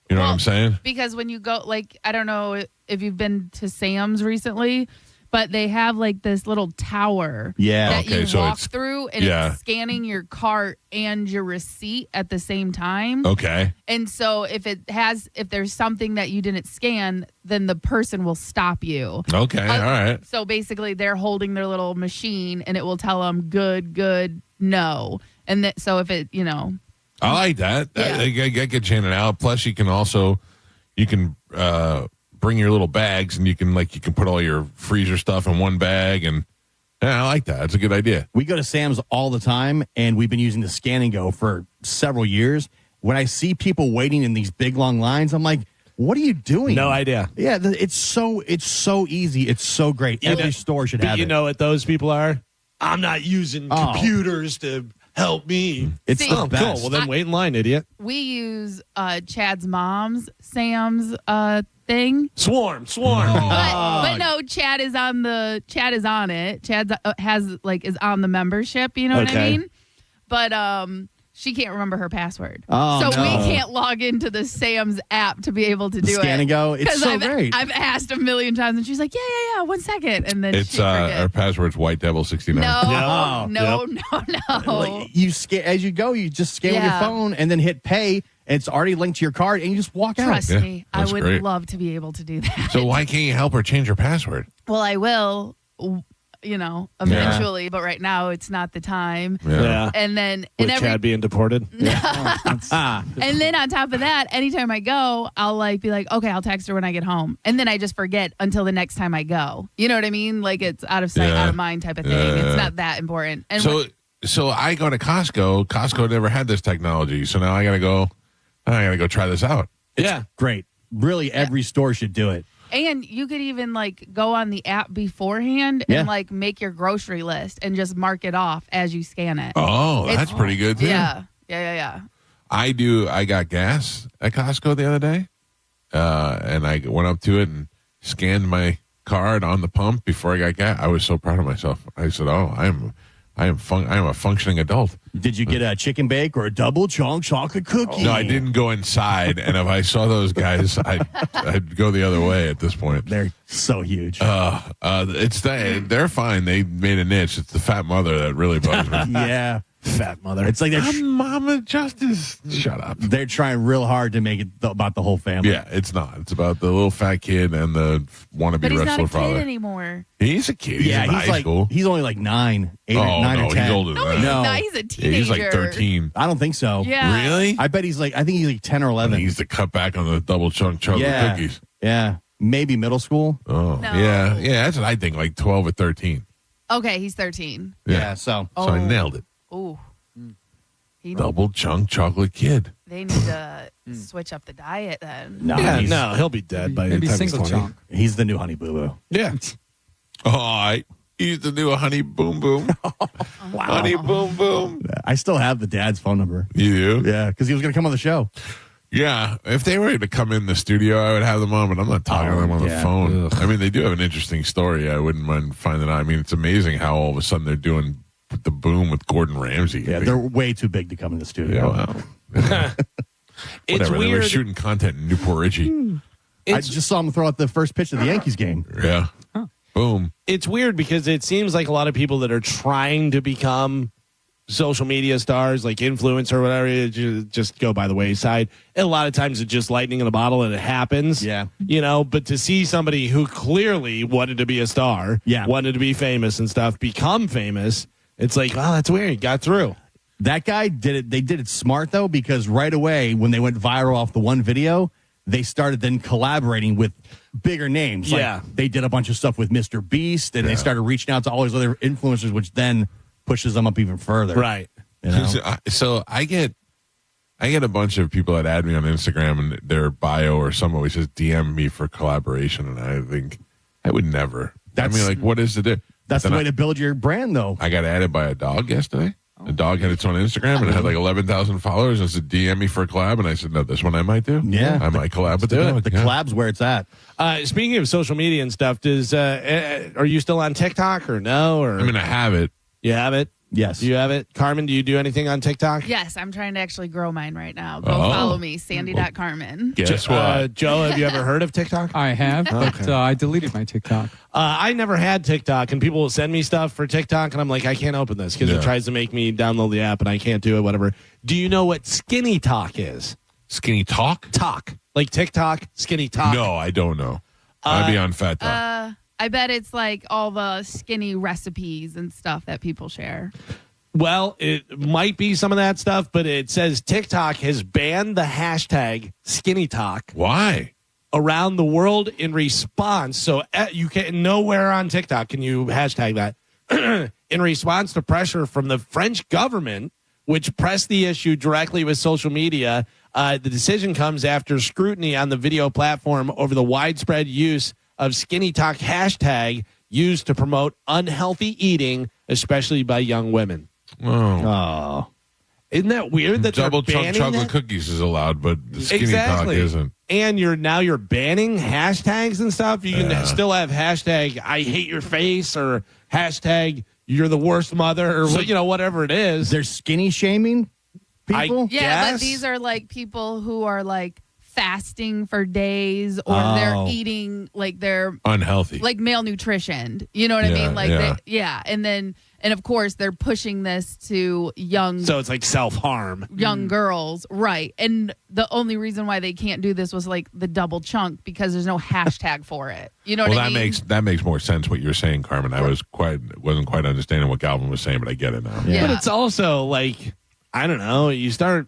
you know what I'm saying? Because when you go, like, I don't know if you've been to Sam's recently, but they have like this little tower that you walk through, and it's scanning your cart and your receipt at the same time. Okay. And so if there's something that you didn't scan, then the person will stop you. Okay. All right. So basically they're holding their little machine and it will tell them good, no. And so if it, I like that. Yeah. I get you in and out. Plus you can bring your little bags, and you can put all your freezer stuff in one bag, and I like that. It's a good idea. We go to Sam's all the time, and we've been using the Scan and Go for several years. When I see people waiting in these big long lines, I'm like, what are you doing? No idea. Yeah, it's so easy. It's so great. Every store should have it. You know what those people are? I'm not using computers to help me. It's the best. Cool. Well, then wait in line, idiot. We use Chad's mom's Sam's thing. Swarm. But no, Chad is on it. Chad is on the membership, you know what I mean? But she can't remember her password. So we can't log into the Sam's app to be able to do it. Scan and Go. It's so great. I've asked a million times, and she's like, yeah, 1 second. And then It's she forgets. our password's White Devil 69. No. Like, you scan as you go. You just scan with your phone and then hit pay. And it's already linked to your card, and you just walk out. Trust me, I would great. love to be able to do that. So why can't you help her change her password? Well, I will, eventually, but right now it's not the time. Yeah. And then With Chad being deported. and then on top of that, anytime I go, I'll be like, okay, I'll text her when I get home, and then I just forget until the next time I go. You know what I mean? Like it's out of sight, out of mind type of thing. It's not that important. And so I go to Costco. Costco never had this technology, so now I gotta go try this out. It's great. Really, every store should do it. And you could even go on the app beforehand and make your grocery list and just mark it off as you scan it. Oh, that's pretty good too. Yeah. I got gas at Costco the other day, and I went up to it and scanned my card on the pump before I got gas. I was so proud of myself. I said, "Oh, I am a functioning adult." Did you get a chicken bake or a double chunk chocolate cookie? No, I didn't go inside, and if I saw those guys, I'd go the other way at this point. They're so huge. They're fine. They made a niche. It's the fat mother that really bugs me. Yeah. Fat mother. It's like I'm Mama Justice. Shut up. They're trying real hard to make it about the whole family. Yeah, it's not. It's about the little fat kid and the wannabe But he's wrestler not a father. kid anymore. He's a kid. He's in high school. He's only like 9, 8 or 9 no, or 10. he's older than that. He's not. He's a teenager. Yeah, he's like 13. I don't think so. Yeah. Really? I bet I think he's like 10 or 11. He needs to cut back on the double chunk chocolate cookies. Yeah. Maybe middle school. Oh, No. yeah. Yeah, that's what I think, like 12 or 13. Okay, he's 13. Yeah, so I nailed it. Ooh. Double chunk chocolate kid. They need to switch up the diet then. No, he'll be dead by the Maybe time he's single 20. chunk. he's the new Honey Boo Boo. Yeah. He's the new Honey Boom Boom. Honey Boom Boom. I still have the dad's phone number. You do? Yeah, because he was going to come on the show. Yeah, if they were to come in the studio, I would have them on, but I'm not talking to them on the phone. Ugh. I mean, they do have an interesting story. I wouldn't mind finding out. I mean, it's amazing how all of a sudden they're doing the boom with Gordon Ramsay. Yeah, they're way too big to come in the studio. Yeah, It's whatever. They were weird. shooting content in Newport Richie. I just saw him throw out the first pitch of the Yankees game. Yeah. Boom. It's weird because it seems like a lot of people that are trying to become social media stars, like influencer or whatever, just go by the wayside. And a lot of times it's just lightning in a bottle and it happens. Yeah. But to see somebody who clearly wanted to be a star, wanted to be famous and stuff, become famous, it's like, wow, that's weird. He got through. That guy did it. They did it smart, though, because right away when they went viral off the one video, they started then collaborating with bigger names. Like, they did a bunch of stuff with Mr. Beast, and they started reaching out to all these other influencers, which then pushes them up even further. Right. So I get a bunch of people that add me on Instagram, and their bio or some always just DM me for collaboration, and I think I would never. What is the That's the way to build your brand, though. I got added by a dog yesterday. A dog had its own Instagram, and it had like 11,000 followers. And said, DM me for a collab. And I said, no, this one I might do. Yeah. I might collab with the dog. The collab's where it's at. Speaking of social media and stuff, are you still on TikTok or no? Or I have it. You have it? Yes. Do you have it? Carmen, do you do anything on TikTok? Yes, I'm trying to actually grow mine right now. Go follow me, Sandy.Carmen. Guess what? Joe, have you ever heard of TikTok? I have, but I deleted my TikTok. I never had TikTok, and people will send me stuff for TikTok, and I'm like, I can't open this because it tries to make me download the app, and I can't do it, whatever. Do you know what Skinny Talk is? Skinny Talk? Talk. Like TikTok, Skinny Talk? No, I don't know. I'd be on Fat Talk. I bet it's like all the skinny recipes and stuff that people share. Well, it might be some of that stuff, but it says TikTok has banned the hashtag Skinny Talk. Why? Around the world in response. So you can nowhere on TikTok can you hashtag that. In response to pressure from the French government, which pressed the issue directly with social media, the decision comes after scrutiny on the video platform over the widespread use of Skinny Talk hashtag used to promote unhealthy eating, especially by young women. Oh. Isn't that weird that double they're banning chunk chocolate that? cookies is allowed, but the Skinny Talk isn't. And you're banning hashtags and stuff. You can still have hashtag I hate your face or hashtag you're the worst mother or whatever it is. They're skinny shaming people? But these are like people who are like fasting for days or they're eating like they're unhealthy, like malnutrition. You know what I mean? Like and of course they're pushing this to young. So it's like self-harm. Young girls, right? And the only reason why they can't do this was like the double chunk because there's no hashtag for it. You know what I mean? That makes more sense what you're saying, Carmen. I wasn't quite understanding what Galvin was saying, but I get it now. Yeah. But it's also like I don't know. You start.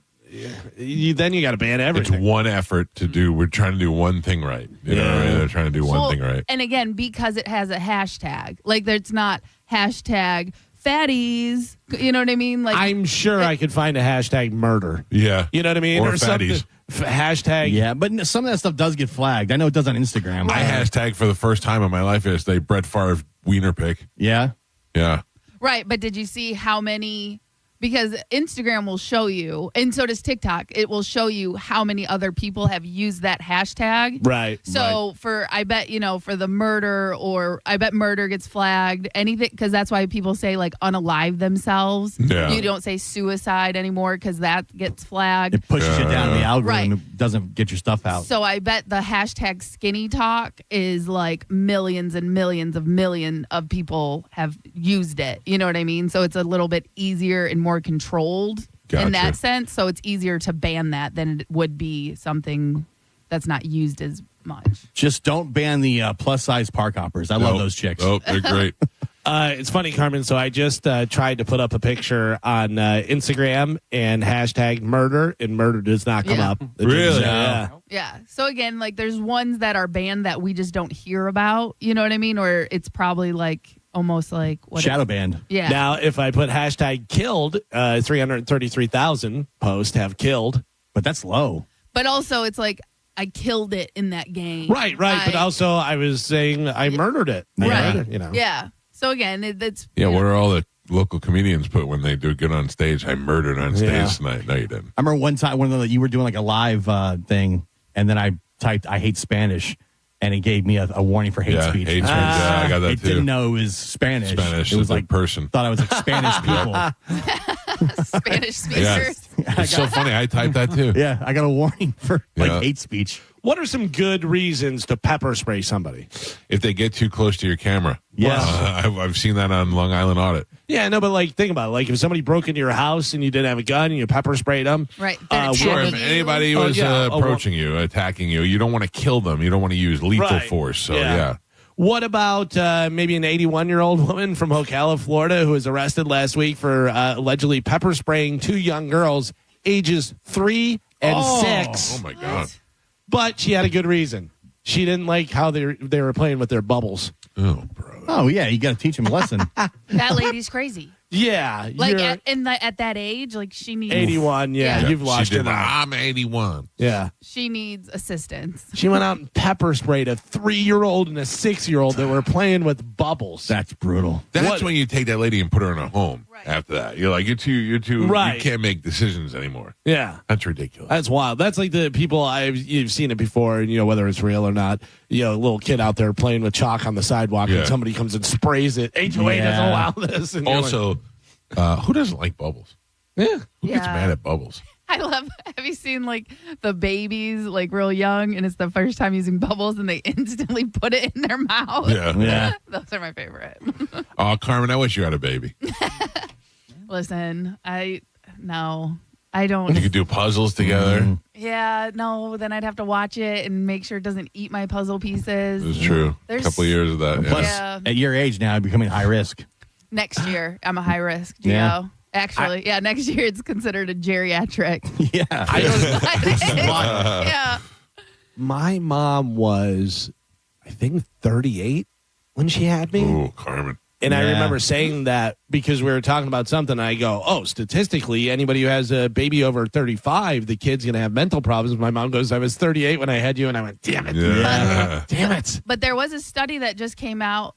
Then you got to ban everything. It's one effort to do. We're trying to do one thing right. You know what I mean? They're trying to do one thing right. And again, because it has a hashtag, like it's not hashtag fatties. You know what I mean? Like I'm sure I could find a hashtag murder. Yeah, you know what I mean, or fatties. Hashtag. Yeah, but some of that stuff does get flagged. I know it does on Instagram. I hashtag for the first time in my life yesterday Brett Favre wiener pic. Yeah, yeah. Right, but did you see how many? Because Instagram will show you, and so does TikTok, it will show you how many other people have used that hashtag. Right. So I bet, for the murder, or I bet murder gets flagged, anything, because that's why people say like unalive themselves. Yeah. You don't say suicide anymore because that gets flagged. It pushes you down the algorithm. Right. It doesn't get your stuff out. So I bet the hashtag Skinny Talk is like millions and millions of people have used it. You know what I mean? So it's a little bit easier and more controlled in that sense. So it's easier to ban that than it would be something that's not used as much. Just don't ban the plus size park hoppers. I love those chicks. Oh, they're great. It's funny, Carmen. So I just tried to put up a picture on Instagram and hashtag murder, and murder does not come up. Really? Yeah. So again, like there's ones that are banned that we just don't hear about. You know what I mean? Or it's probably like almost like shadow banned. Yeah. Now, if I put hashtag killed, 333,000 posts have killed, but that's low. But also, it's like I killed it in that game. Right. But also, I was saying I murdered it. Right. Murdered, Yeah. So again, it's yeah. What are all the local comedians put when they do good on stage? I murdered on stage tonight. No, you didn't. I remember one time you were doing like a live thing, and then I typed "I hate Spanish." And it gave me a warning for hate speech. Hate speech. I got that it too. Didn't know it was Spanish. Spanish. It was like like person. Thought I was like Spanish people. Spanish speakers. Yeah. It's so funny. I typed that too. Yeah, I got a warning for hate speech. What are some good reasons to pepper spray somebody? If they get too close to your camera. Yes. I've seen that on Long Island Audit. Yeah, no, but think about it. Like if somebody broke into your house and you didn't have a gun and you pepper sprayed them. Right. Sure, if anybody was approaching you, attacking you, you don't want to kill them. You don't want to use lethal force. So, yeah. What about maybe an 81-year-old woman from Ocala, Florida, who was arrested last week for allegedly pepper spraying 2 young girls, ages 3 and 6. Oh, my God. But she had a good reason. She didn't like how they were playing with their bubbles. Oh, bro. Oh, yeah, you got to teach them a lesson. That lady's crazy. Yeah. Like at that age, like she needs 81, you've lost her. now. I'm 81. Yeah. She needs assistance. She went out and pepper sprayed a 3-year-old and a 6-year-old that were playing with bubbles. That's brutal. That's when you take that lady and put her in a home after that. You're like, you're too right. You can't make decisions anymore. Yeah. That's ridiculous. That's wild. That's like the people you've seen it before, and whether it's real or not. A little kid out there playing with chalk on the sidewalk and somebody comes and sprays it. HOA doesn't allow this. And also, who doesn't like bubbles? Yeah. Who gets mad at bubbles? I love, have you seen like the babies like real young and it's the first time using bubbles and they instantly put it in their mouth? Yeah. Those are my favorite. Oh, Carmen, I wish you had a baby. Listen, I don't. You could do puzzles together. Yeah, no, then I'd have to watch it and make sure it doesn't eat my puzzle pieces. It's true. A couple of years of that. Plus, at your age now, becoming high risk. Next year, I'm a high risk, Gio. Yeah. Actually, next year it's considered a geriatric. Yeah. Yeah. My mom was, I think, 38 when she had me. Ooh, Carmen. And I remember saying that because we were talking about something. And I go, statistically, anybody who has a baby over 35, the kid's going to have mental problems. My mom goes, I was 38 when I had you. And I went, damn it. Yeah. Damn it. But there was a study that just came out.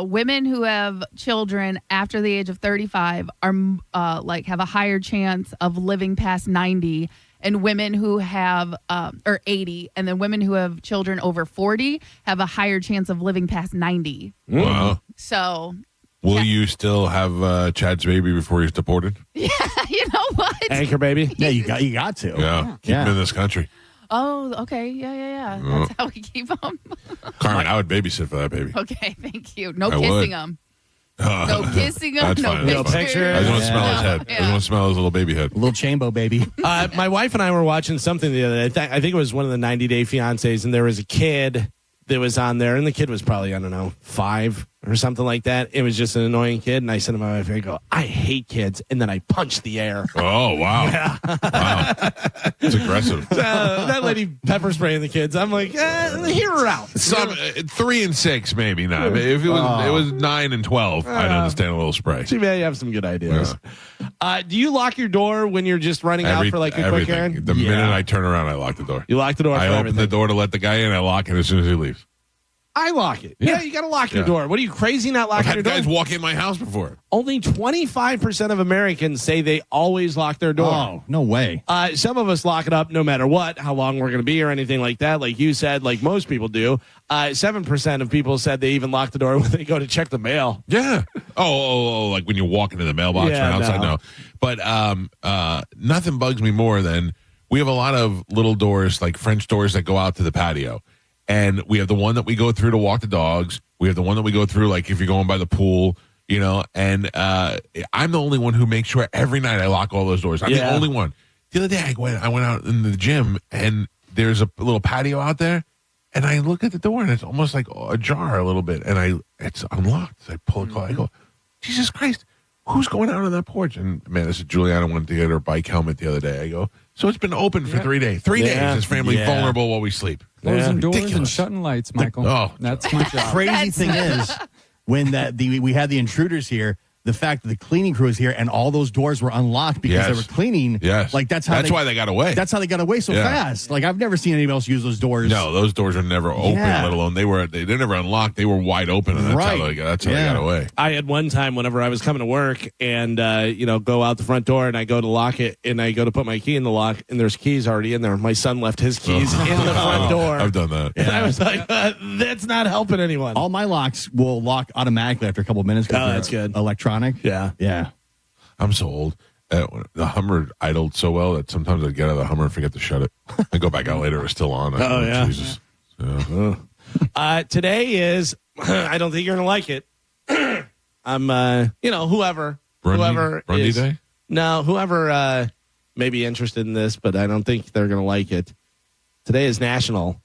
Women who have children after the age of 35 are have a higher chance of living past 90. And women who have, or 80, and then women who have children over 40 have a higher chance of living past 90. Wow. So. Will you still have Chad's baby before he's deported? Yeah, you know what? Anchor baby? Yeah, you got to. Yeah. Keep him in this country. Oh, okay. Yeah. That's how we keep them. Carmen, I would babysit for that baby. Okay, thank you. No I kissing would. them. No kissing him. That's No fine, that's fine. pictures. I just want to smell his head. I just want to smell his little baby head. Little chambo baby. My wife and I were watching something the other day. I think it was one of the 90-Day Fiancés, and there was a kid that was on there, and the kid was probably, 5 or something like that. It was just an annoying kid, and I said to my wife, I go, I hate kids, and then I punched the air. Oh, wow. Yeah. Wow. It's aggressive. That lady pepper spraying the kids. I'm like, hear her out. 3 and 6, maybe not. If it was 9 and 12, I'd understand a little spray. She may have some good ideas. Do you lock your door when you're just running out for like a quick errand? The minute I turn around, I lock the door. You lock the door. I open the door to let the guy in. I lock it as soon as he leaves. I lock it. Yeah, you got to lock your door. What are you crazy not locking your door? I've had guys walk in my house before. Only 25% of Americans say they always lock their door. Oh, no way. Some of us lock it up no matter what, how long we're going to be or anything like that. Like you said, like most people do. 7% of people said they even lock the door when they go to check the mail. Yeah. Oh, like when you walk into the mailbox from outside. No. But nothing bugs me more than we have a lot of little doors, like French doors that go out to the patio. And we have the one that we go through to walk the dogs. We have the one that we go through, like if you're going by the pool, and I'm the only one who makes sure every night I lock all those doors. I'm the only one. The other day I went out in the gym and there's a little patio out there and I look at the door and it's almost like ajar a little bit and it's unlocked. So I pull a call. I go, Jesus Christ, who's going out on that porch? And man, this is Juliana wanted to get her bike helmet the other day. I go, so it's been open for 3 days. 3 days. This family vulnerable while we sleep. Closing doors Ridiculous. and shutting lights, Michael. That's my job. Crazy thing is, when we had the intruders here, the fact that the cleaning crew is here and all those doors were unlocked because they were cleaning. Yes. Like that's why they got away. That's how they got away so fast. Like I've never seen anybody else use those doors. No, those doors are never open, let alone they're never unlocked. They were wide open, and that's how they got away. I had one time whenever I was coming to work and go out the front door and I go to lock it and I go to put my key in the lock and there's keys already in there. My son left his keys in the front door. I've done that. And I was like, that's not helping anyone. All my locks will lock automatically after a couple of minutes. Oh, that's good. Electronic. Yeah. Yeah. I'm so old. The Hummer idled so well that sometimes I'd get out of the Hummer and forget to shut it. I go back out later, it was still on. Jesus. Yeah. Today is, I don't think you're going to like it. I'm, whoever. Grundy is. Day? No, whoever may be interested in this, but I don't think they're going to like it. Today is National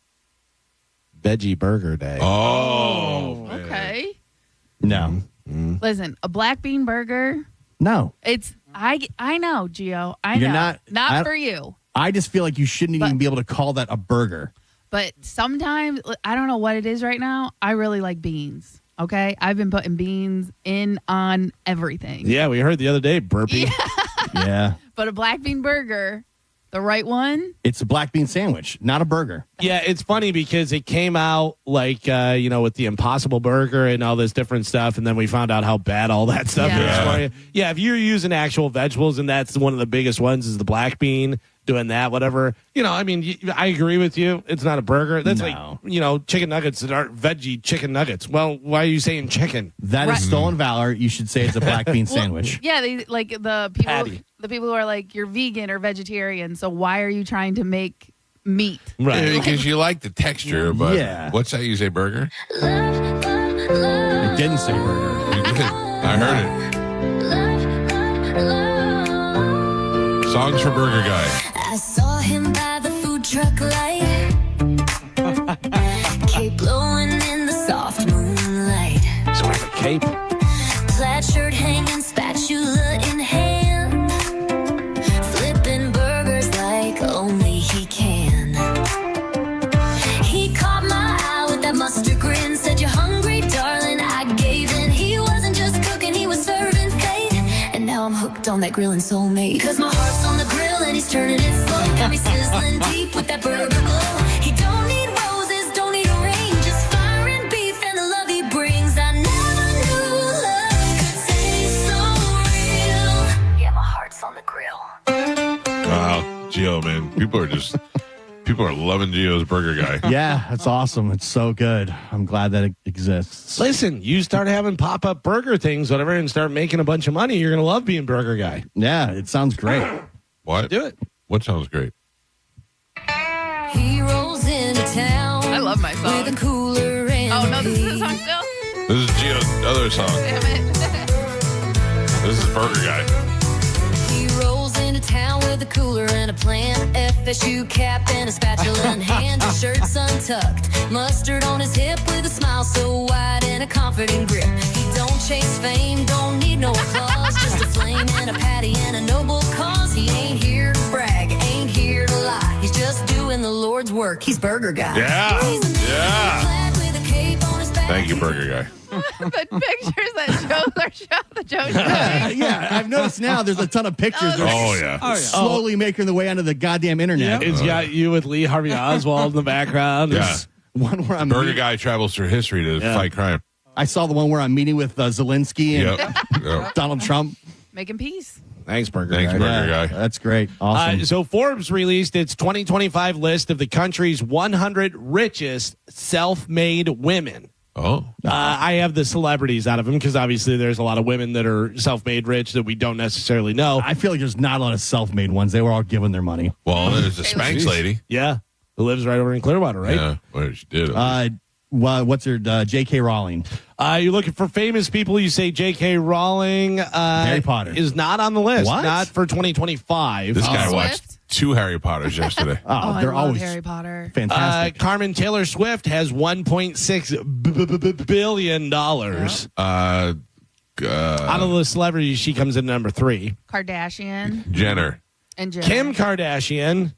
Veggie Burger Day. Oh. Okay. No. Listen, a black bean burger. No. It's I know, Gio. I You're know. not For you. I just feel like you shouldn't even be able to call that a burger. But sometimes, I don't know what it is right now. I really like beans. Okay? I've been putting beans on everything. Yeah, we heard the other day, burpee. Yeah. But a black bean burger, the right one. It's a black bean sandwich, not a burger. Yeah, it's funny because it came out like, with the Impossible Burger and all this different stuff, and then we found out how bad all that stuff is for you. Yeah, if you're using actual vegetables, and that's one of the biggest ones is the black bean, doing that, whatever. I agree with you. It's not a burger. That's like, chicken nuggets that aren't veggie chicken nuggets. Well, why are you saying chicken? That is stolen valor. You should say it's a black bean sandwich. Yeah, they like the people who are like, you're vegan or vegetarian, so why are you trying to make meat? Right. Yeah, because you like the texture, but what's that? You say burger? It didn't say burger. You did. I heard it. Songs for Burger Guy. I saw him by the food truck light. Cape blowing in the soft moonlight. So I have a cape. Plaid shirt hanging, spatula in hand. Flipping burgers like only he can. He caught my eye with that mustard grin. Said, "You're hungry, darling." I gave in. He wasn't just cooking, he was serving fate. And now I'm hooked on that grilling soulmate. Cause my heart's on the grill and he's turning it slow. Got me sizzling deep with that burger glow. He don't need roses, don't need a ring. Just fire and beef and the love he brings. I never knew love could taste so real. Yeah, my heart's on the grill. Wow, Gio, man. People are loving Gio's Burger Guy. Yeah, that's awesome. It's so good. I'm glad that it exists. Listen, you start having pop-up burger things, whatever, and start making a bunch of money, you're going to love being Burger Guy. Yeah, it sounds great. What? Do it. What sounds great? He rolls into town. I love my song. With a cooler and Oh, no, this is his song still? This is Gio's other song. Damn it. This is Burger Guy. He rolls into town with a cooler and a plant, FSU cap and a spatula in hand. His shirt's untucked, mustard on his hip with a smile so wide and a confident grip. He don't chase fame, don't need no applause, just a flame and a patty and a noble cause. He ain't here to brag, ain't here to lie. He's just doing the Lord's work. He's Burger Guy. Yeah. He's a man Yeah. black with a cape on his back. Thank you, Burger Guy. The pictures that show the Joe show. Yeah, I've noticed now there's a ton of pictures. They're Oh, yeah. slowly making their way onto the goddamn internet. It's got you with Lee Harvey Oswald in the background. Yeah. One where I'm Burger Guy travels through history to fight crime. I saw the one where I'm meeting with Zelensky and Yep. Donald Trump. Making peace. Thanks, Burger Thanks, Guy. Burger Guy. That's great. Awesome. So Forbes released its 2025 list of the country's 100 richest self-made women. Oh. I have the celebrities out of them because obviously there's a lot of women that are self-made rich that we don't necessarily know. I feel like there's not a lot of self-made ones. They were all given their money. Well, there's a Spanx lady. Yeah, who lives right over in Clearwater, right? Yeah, well, she did. What's her J.K. Rowling? You're looking for famous people. You say J.K. Rowling. Harry Potter is not on the list. What? Not for 2025. This guy Swift? watched 2 Harry Potters yesterday. I they're love always Harry Potter. fantastic. Carmen Taylor Swift has $1.6 billion. Out of the celebrities, she comes in number 3. Kardashian Jenner. and Jenner. Kim Kardashian,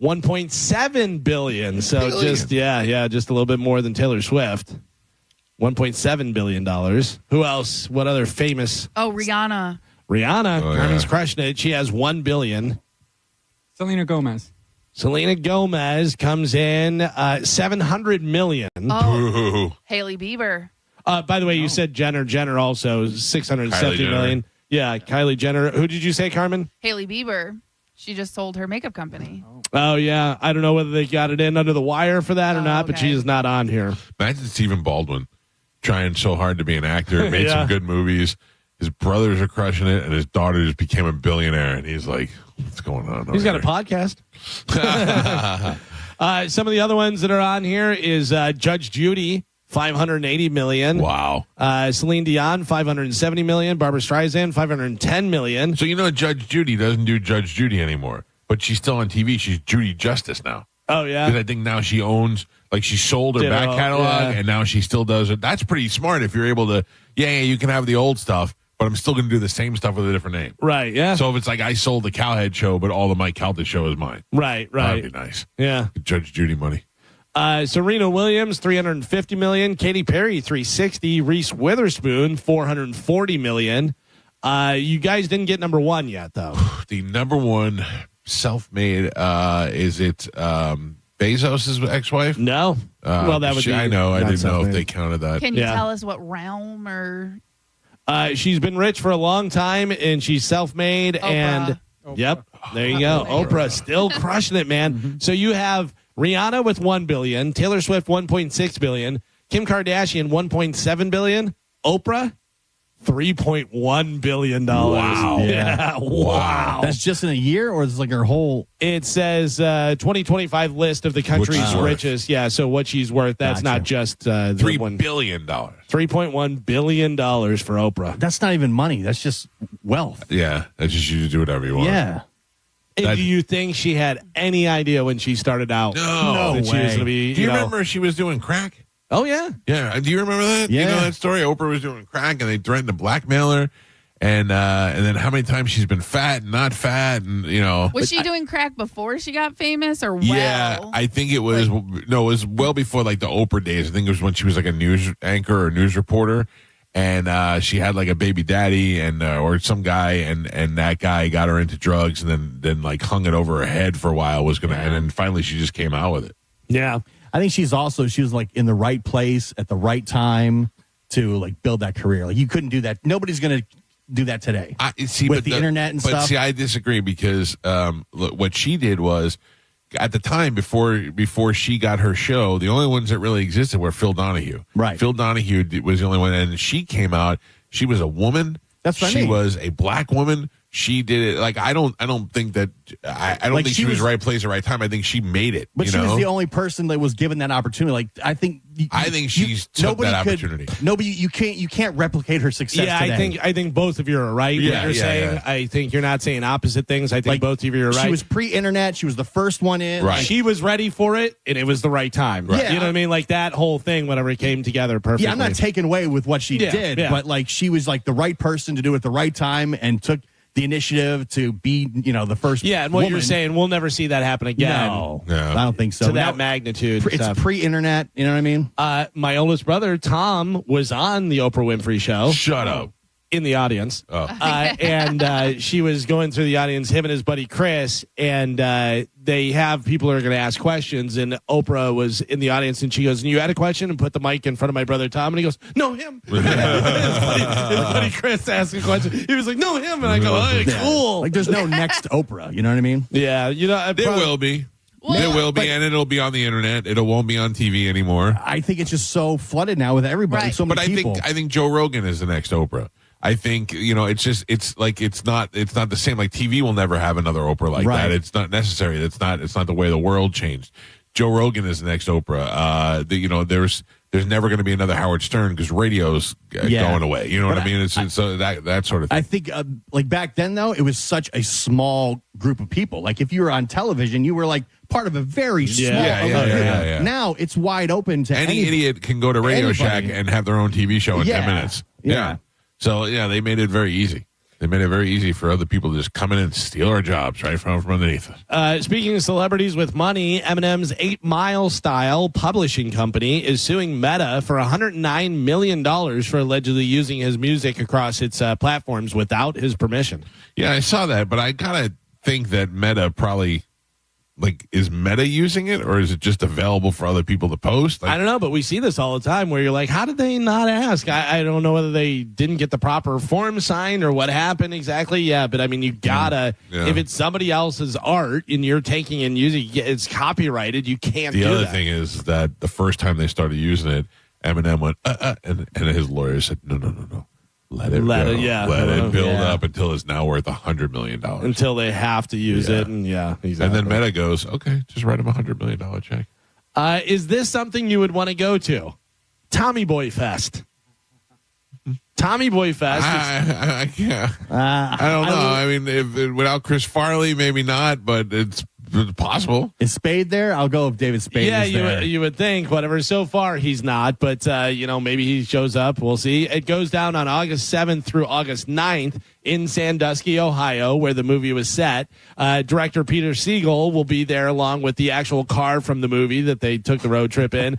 $1.7 billion. So just a little bit more than Taylor Swift. $1.7 billion. Who else? What other famous? Oh, Rihanna. Rihanna. Oh, Carmen's yeah. crushing it. She has $1 billion. Selena Gomez. Selena Gomez comes in $700 million. Oh, Ooh. Haley Bieber. By the way, you said Jenner. Jenner also $670 Kylie million. Yeah, Kylie Jenner. Who did you say, Carmen? Haley Bieber. She just sold her makeup company. Oh, yeah. I don't know whether they got it in under the wire for that or not, but she is not on here. Imagine Stephen Baldwin trying so hard to be an actor, made Yeah. some good movies, his brothers are crushing it, and his daughter just became a billionaire. And he's like, "What's going on?" He's got here? a podcast. Some of the other ones that are on here is Judge Judy, $580 million. Wow. Celine Dion, $570 million. Barbara Streisand, $510 million. So Judge Judy doesn't do Judge Judy anymore, but she's still on TV. She's Judy Justice now. Oh, yeah. Because I think now she owns, like she sold her back catalog, and now she still does it. That's pretty smart if you're able to, you can have the old stuff, but I'm still going to do the same stuff with a different name. Right, yeah. So if it's like I sold the Cowhead show, but all the Mike Calta show is mine. Right. That'd be nice. Yeah. Judge Judy money. Serena Williams, $350 million. Katy Perry, $360. Reese Witherspoon, $440 million. You guys didn't get number one yet, though. The number one self-made, is it Bezos' ex-wife? No. Well, that would be. I know. I didn't know if self-made. they counted that. Can you tell us what realm or? She's been rich for a long time, and she's self-made. Oprah. And yep, there you go. Oprah still crushing it, man. So you have Rihanna with $1 billion, Taylor Swift $1.6 billion, Kim Kardashian $1.7 billion, Oprah $3.1 billion. Wow. Yeah. Wow. That's just in a year, or is it like her whole? It says 2025 list of the country's richest. Yeah, so what she's worth. That's not just $3 billion. $3.1 billion for Oprah. That's not even money. That's just wealth. Yeah, that's just you to do whatever you want. Yeah. And do you think she had any idea when she started out? No that she was going to be. Do you remember she was doing crack? Oh, yeah. Yeah. Do you remember that? Yeah. You know that story? Oprah was doing crack, and they threatened to blackmail her. And then how many times she's been fat and not fat, and Was she doing crack before she got famous, or Yeah, I think it was it was well before like the Oprah days. I think it was when she was like a news anchor or news reporter, and she had like a baby daddy and or some guy, and that guy got her into drugs, and then like hung it over her head for a while. And then finally she just came out with it. Yeah. I think she was like in the right place at the right time to like build that career. Like you couldn't do that. Nobody's going to do that today. With the internet and stuff. But see, I disagree because what she did was at the time before she got her show, the only ones that really existed were Phil Donahue. Right. Phil Donahue was the only one, and she came out. She was a woman. That's what I she mean. was a black woman. She did it like I don't think that I don't Like think she was right place at right time. I think she made it. But she was the only person that was given that opportunity. Like I think she's took that opportunity. Nobody, you can't replicate her success. Yeah, today. I think both of you are right. Yeah, what you're saying. yeah. I think you're not saying opposite things. I think Like, both of you are right. She was pre-internet. She was the first one in. Right. She was ready for it, and it was the right time. Right. You know what I mean? Like that whole thing, whenever it came together perfectly. Yeah, I'm not taking away with what she Yeah, did, yeah. but like she was like the right person to do it at the right time and took the initiative to be, the first. Yeah, and what woman. you're saying, we'll never see that happen again. No, Yeah. I don't think so. To that Now, magnitude. it's pre-internet. You know what I mean? My oldest brother, Tom, was on the Oprah Winfrey Show. Shut up. In the audience. Oh. And she was going through the audience, him and his buddy Chris, and they have people who are going to ask questions, and Oprah was in the audience, and she goes, and you had a question, and put the mic in front of my brother Tom, and he goes, no, him. his buddy Chris asked a question. He was like, no, him. And I go, hey, cool. Like there's no next Oprah. You know what I mean? Yeah. There will be. There will be, and it'll be on the internet. It won't be on TV anymore. I think it's just so flooded now with everybody. Right. So many But people. I think Joe Rogan is the next Oprah. I think it's not the same. Like TV will never have another Oprah like Right. that. It's not necessary. It's not the way the world changed. Joe Rogan is the next Oprah. There's never going to be another Howard Stern because radio's going away. You know what I mean? It's that sort of thing. I think like back then though, it was such a small group of people. Like if you were on television, you were like part of a very small. Yeah. Now it's wide open to Any idiot can go to Radio Shack and have their own TV show in 10 minutes. Yeah. So they made it very easy. They made it very easy for other people to just come in and steal our jobs right from underneath us. Speaking of celebrities with money, Eminem's 8 Mile Style publishing company is suing Meta for $109 million for allegedly using his music across its platforms without his permission. Yeah, I saw that, but I gotta think that Meta probably is Meta using it, or is it just available for other people to post? I don't know, but we see this all the time where you're like, how did they not ask? I don't know whether they didn't get the proper form signed or what happened exactly. Yeah, but I mean, you gotta, if it's somebody else's art and you're taking and using it, it's copyrighted, you can't do that. The other thing is that the first time they started using it, Eminem went, and his lawyer said, no. Let it Let go. it- yeah. Let it build Yeah. up until it's now worth $100 million. Until they have to use it. And exactly. And then Meta goes, okay, just write him $100 million check. Is this something you would want to go to? Tommy Boy Fest. Tommy Boy Fest. I can't. I don't know. I mean, without Chris Farley, maybe not, but it's possible. Is Spade there? I'll go if David Spade is there. You would think, whatever. So far, he's not, but, maybe he shows up. We'll see. It goes down on August 7th through August 9th in Sandusky, Ohio, where the movie was set. Director Peter Siegel will be there along with the actual car from the movie that they took the road trip in.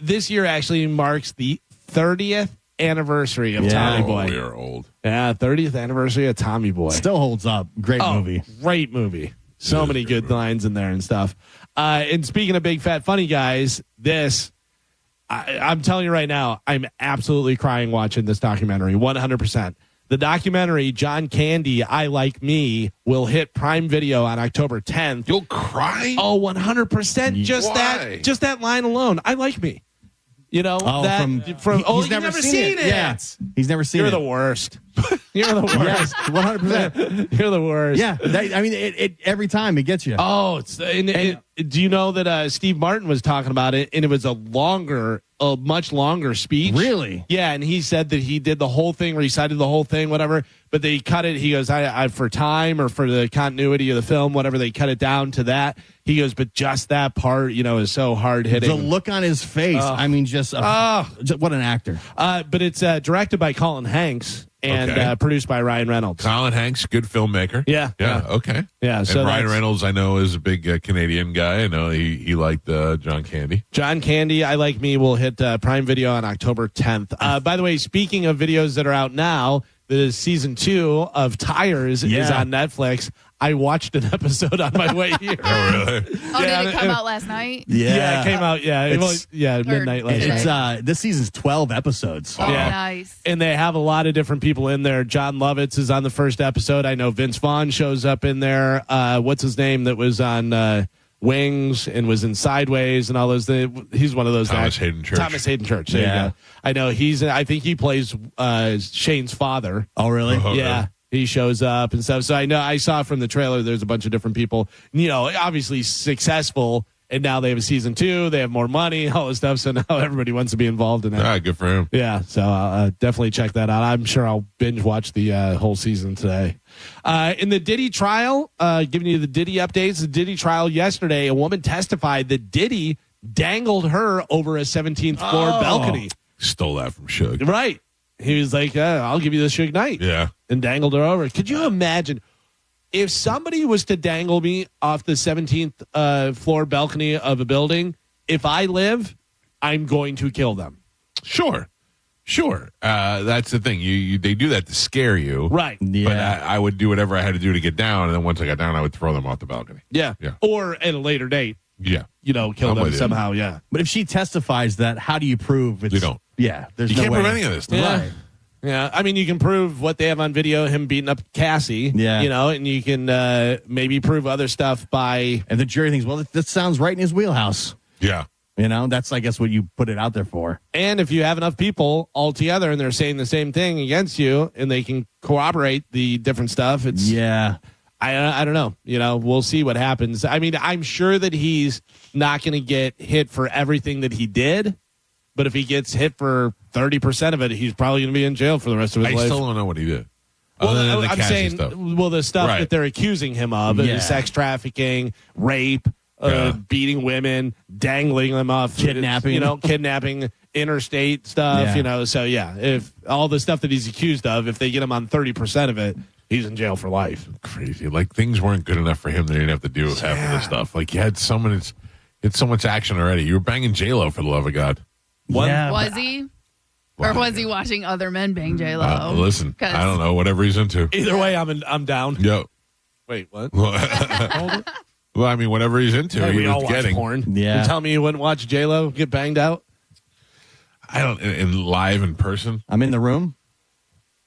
This year actually marks the 30th anniversary of Tommy Boy. We are old. Yeah, 30th anniversary of Tommy Boy. Still holds up. Great movie. Great movie. So many good lines in there and stuff. And speaking of big fat funny guys, I'm telling you right now, I'm absolutely crying watching this documentary. 100%. The documentary John Candy, I Like Me, will hit Prime Video on October 10th. You'll cry? Oh, 100%. Just that line alone. I like me. You know, he's never seen it. Yeah, he's never seen it. You're the worst. You're the worst. Yes, 100%. You're the worst. Yeah, it every time it gets you. Oh, do you know that Steve Martin was talking about it, and it was a much longer speech? Really? Yeah, and he said that he did the whole thing, recited the whole thing, whatever, but they cut it. He goes, I for time or for the continuity of the film, whatever, they cut it down to that. He goes, but just that part, is so hard hitting. The look on his face. Just what an actor. But it's directed by Colin Hanks and produced by Ryan Reynolds. Colin Hanks, good filmmaker. Yeah. Okay. Yeah. And So Ryan Reynolds, I know, is a big Canadian guy. I know he liked John Candy. John Candy, I Like Me will hit Prime Video on October 10th. By the way, speaking of videos that are out now, the season 2 of Tires is on Netflix. I watched an episode on my way here. Oh, really? Did it come out last night? Yeah, it came out. Midnight last night. This season's 12 episodes. Oh, nice. And they have a lot of different people in there. John Lovitz is on the first episode. I know Vince Vaughn shows up in there. What's his name that was on Wings and was in Sideways and all those things. He's one of those Thomas guys. Hayden Church. Thomas Hayden Church. There you go. I know I think he plays Shane's father. Oh, really? Yeah. He shows up and stuff. So I saw from the trailer there's a bunch of different people, obviously successful, and now they have a season 2, they have more money, all this stuff, so now everybody wants to be involved in it. Good for him. Yeah, so definitely check that out. I'm sure I'll binge watch the whole season today. In the Diddy trial, giving you the Diddy updates, the Diddy trial yesterday, a woman testified that Diddy dangled her over a 17th floor balcony. Stole that from Suge. Right. He was like, I'll give you the Suge Knight. Yeah. And dangled her over. Could you imagine if somebody was to dangle me off the 17th floor balcony of a building? If I live, I'm going to kill them. Sure. That's the thing. They do that to scare you. Right. Yeah. But I would do whatever I had to do to get down. And then once I got down, I would throw them off the balcony. Yeah. Or at a later date, Yeah. kill them somehow. Yeah. But if she testifies that, how do you prove it's... You don't. Yeah. There's You no can't way. prove any of this stuff. Yeah. Right. Yeah, I mean, you can prove what they have on video, him beating up Cassie. Yeah. And you can maybe prove other stuff by... And the jury thinks, well, that sounds right in his wheelhouse. Yeah. That's, I guess, what you put it out there for. And if you have enough people all together and they're saying the same thing against you and they can corroborate the different stuff, it's... Yeah. I don't know. We'll see what happens. I mean, I'm sure that he's not going to get hit for everything that he did. But if he gets hit for 30% of it, he's probably going to be in jail for the rest of his life. I still don't know what he did. Well, I'm Cassie saying, stuff. the stuff Right. that they're accusing him of, sex trafficking, rape, beating women, dangling them off, kidnapping, interstate stuff, So, if all the stuff that he's accused of, if they get him on 30% of it, he's in jail for life. Crazy. Like, things weren't good enough for him. They didn't have to do half of the stuff. Like, you had so much action already. You were banging J-Lo, for the love of God. Was he? Or was he watching other men bang J-Lo? Listen, I don't know. Whatever he's into. Either way, I'm down. Yo. Wait, what? Well, I mean, whatever he's into, Hey, he we all was watch getting. porn. Yeah. You tell me you wouldn't watch J-Lo get banged out? I don't in live in person. I'm in the room.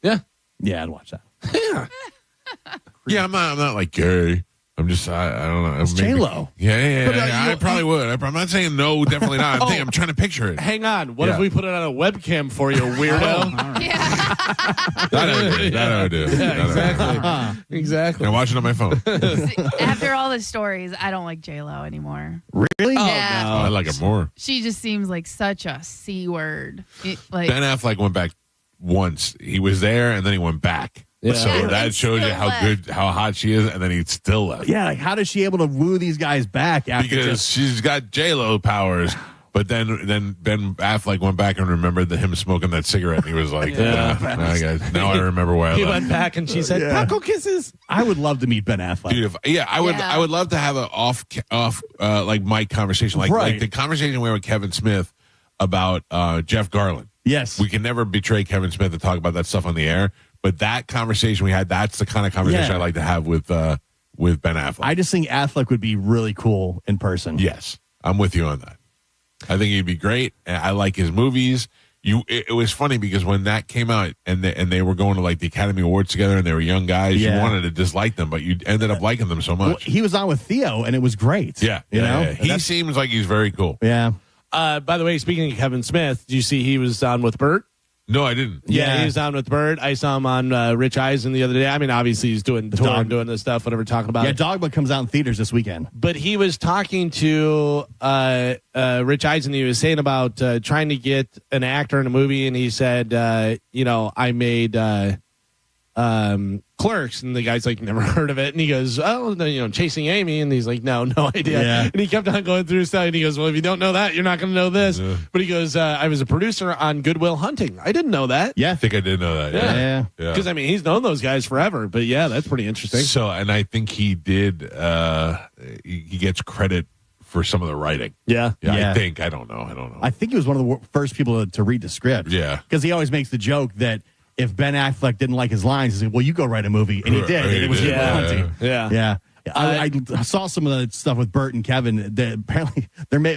Yeah. Yeah, I'd watch that. Yeah. Yeah, I'm not like gay. I'm just, I don't know. It's J-Lo. Yeah. I probably would. I'm not saying no, definitely not. I'm trying to picture it. Hang on. What if we put it on a webcam for you, weirdo? That I would do. Yeah, exactly. I watch it on my phone. After all the stories, I don't like J-Lo anymore. Really? Yeah. I like it more. She just seems like such a C word. Ben Affleck went back once. He was there, and then he went back. Yeah. So that shows you how hot she is, and then he still left. Yeah, like how does she able to woo these guys back after Because she's got J-Lo powers. But then Ben Affleck went back and remembered him smoking that cigarette, and he was like, now I remember why I He left. went back and she said, taco kisses. I would love to meet Ben Affleck. Dude, I would love to have an off like mic conversation, like the conversation we had with Kevin Smith about Jeff Garland. Yes, we can never betray Kevin Smith and talk about that stuff on the air. But that conversation we had, that's the kind of conversation I like to have with Ben Affleck. I just think Affleck would be really cool in person. Yes, I'm with you on that. I think he'd be great. I like his movies. It was funny because when that came out and they were going to like the Academy Awards together and they were young guys, you wanted to dislike them, but you ended up liking them so much. Well, he was on with Theo, and it was great. Yeah, you know, he seems like he's very cool. Yeah. By the way, speaking of Kevin Smith, did you see he was on with Bert? No, I didn't. Yeah, he was on with Bert. I saw him on Rich Eisen the other day. I mean, obviously he's doing this stuff, whatever, talking about it. Yeah, Dogma comes out in theaters this weekend. But he was talking to Rich Eisen. He was saying about trying to get an actor in a movie, and he said, I made Clerks, and the guy's like, never heard of it, and he goes, Chasing Amy, and he's like, no idea. Yeah. And he kept on going through stuff, and he goes, well, if you don't know that, you're not going to know this. Yeah. But he goes, I was a producer on Good Will Hunting. I didn't know that. Yeah, I think I did know that. Yeah, because I mean, he's known those guys forever. But yeah, that's pretty interesting. So, and I think he did. He gets credit for some of the writing. Yeah. I think. I don't know. I think he was one of the first people to read the script. Yeah, because he always makes the joke that if Ben Affleck didn't like his lines, he said, well, you go write a movie. And he did. And it was Good Will Hunting. Yeah. I saw some of the stuff with Bert and Kevin. That apparently,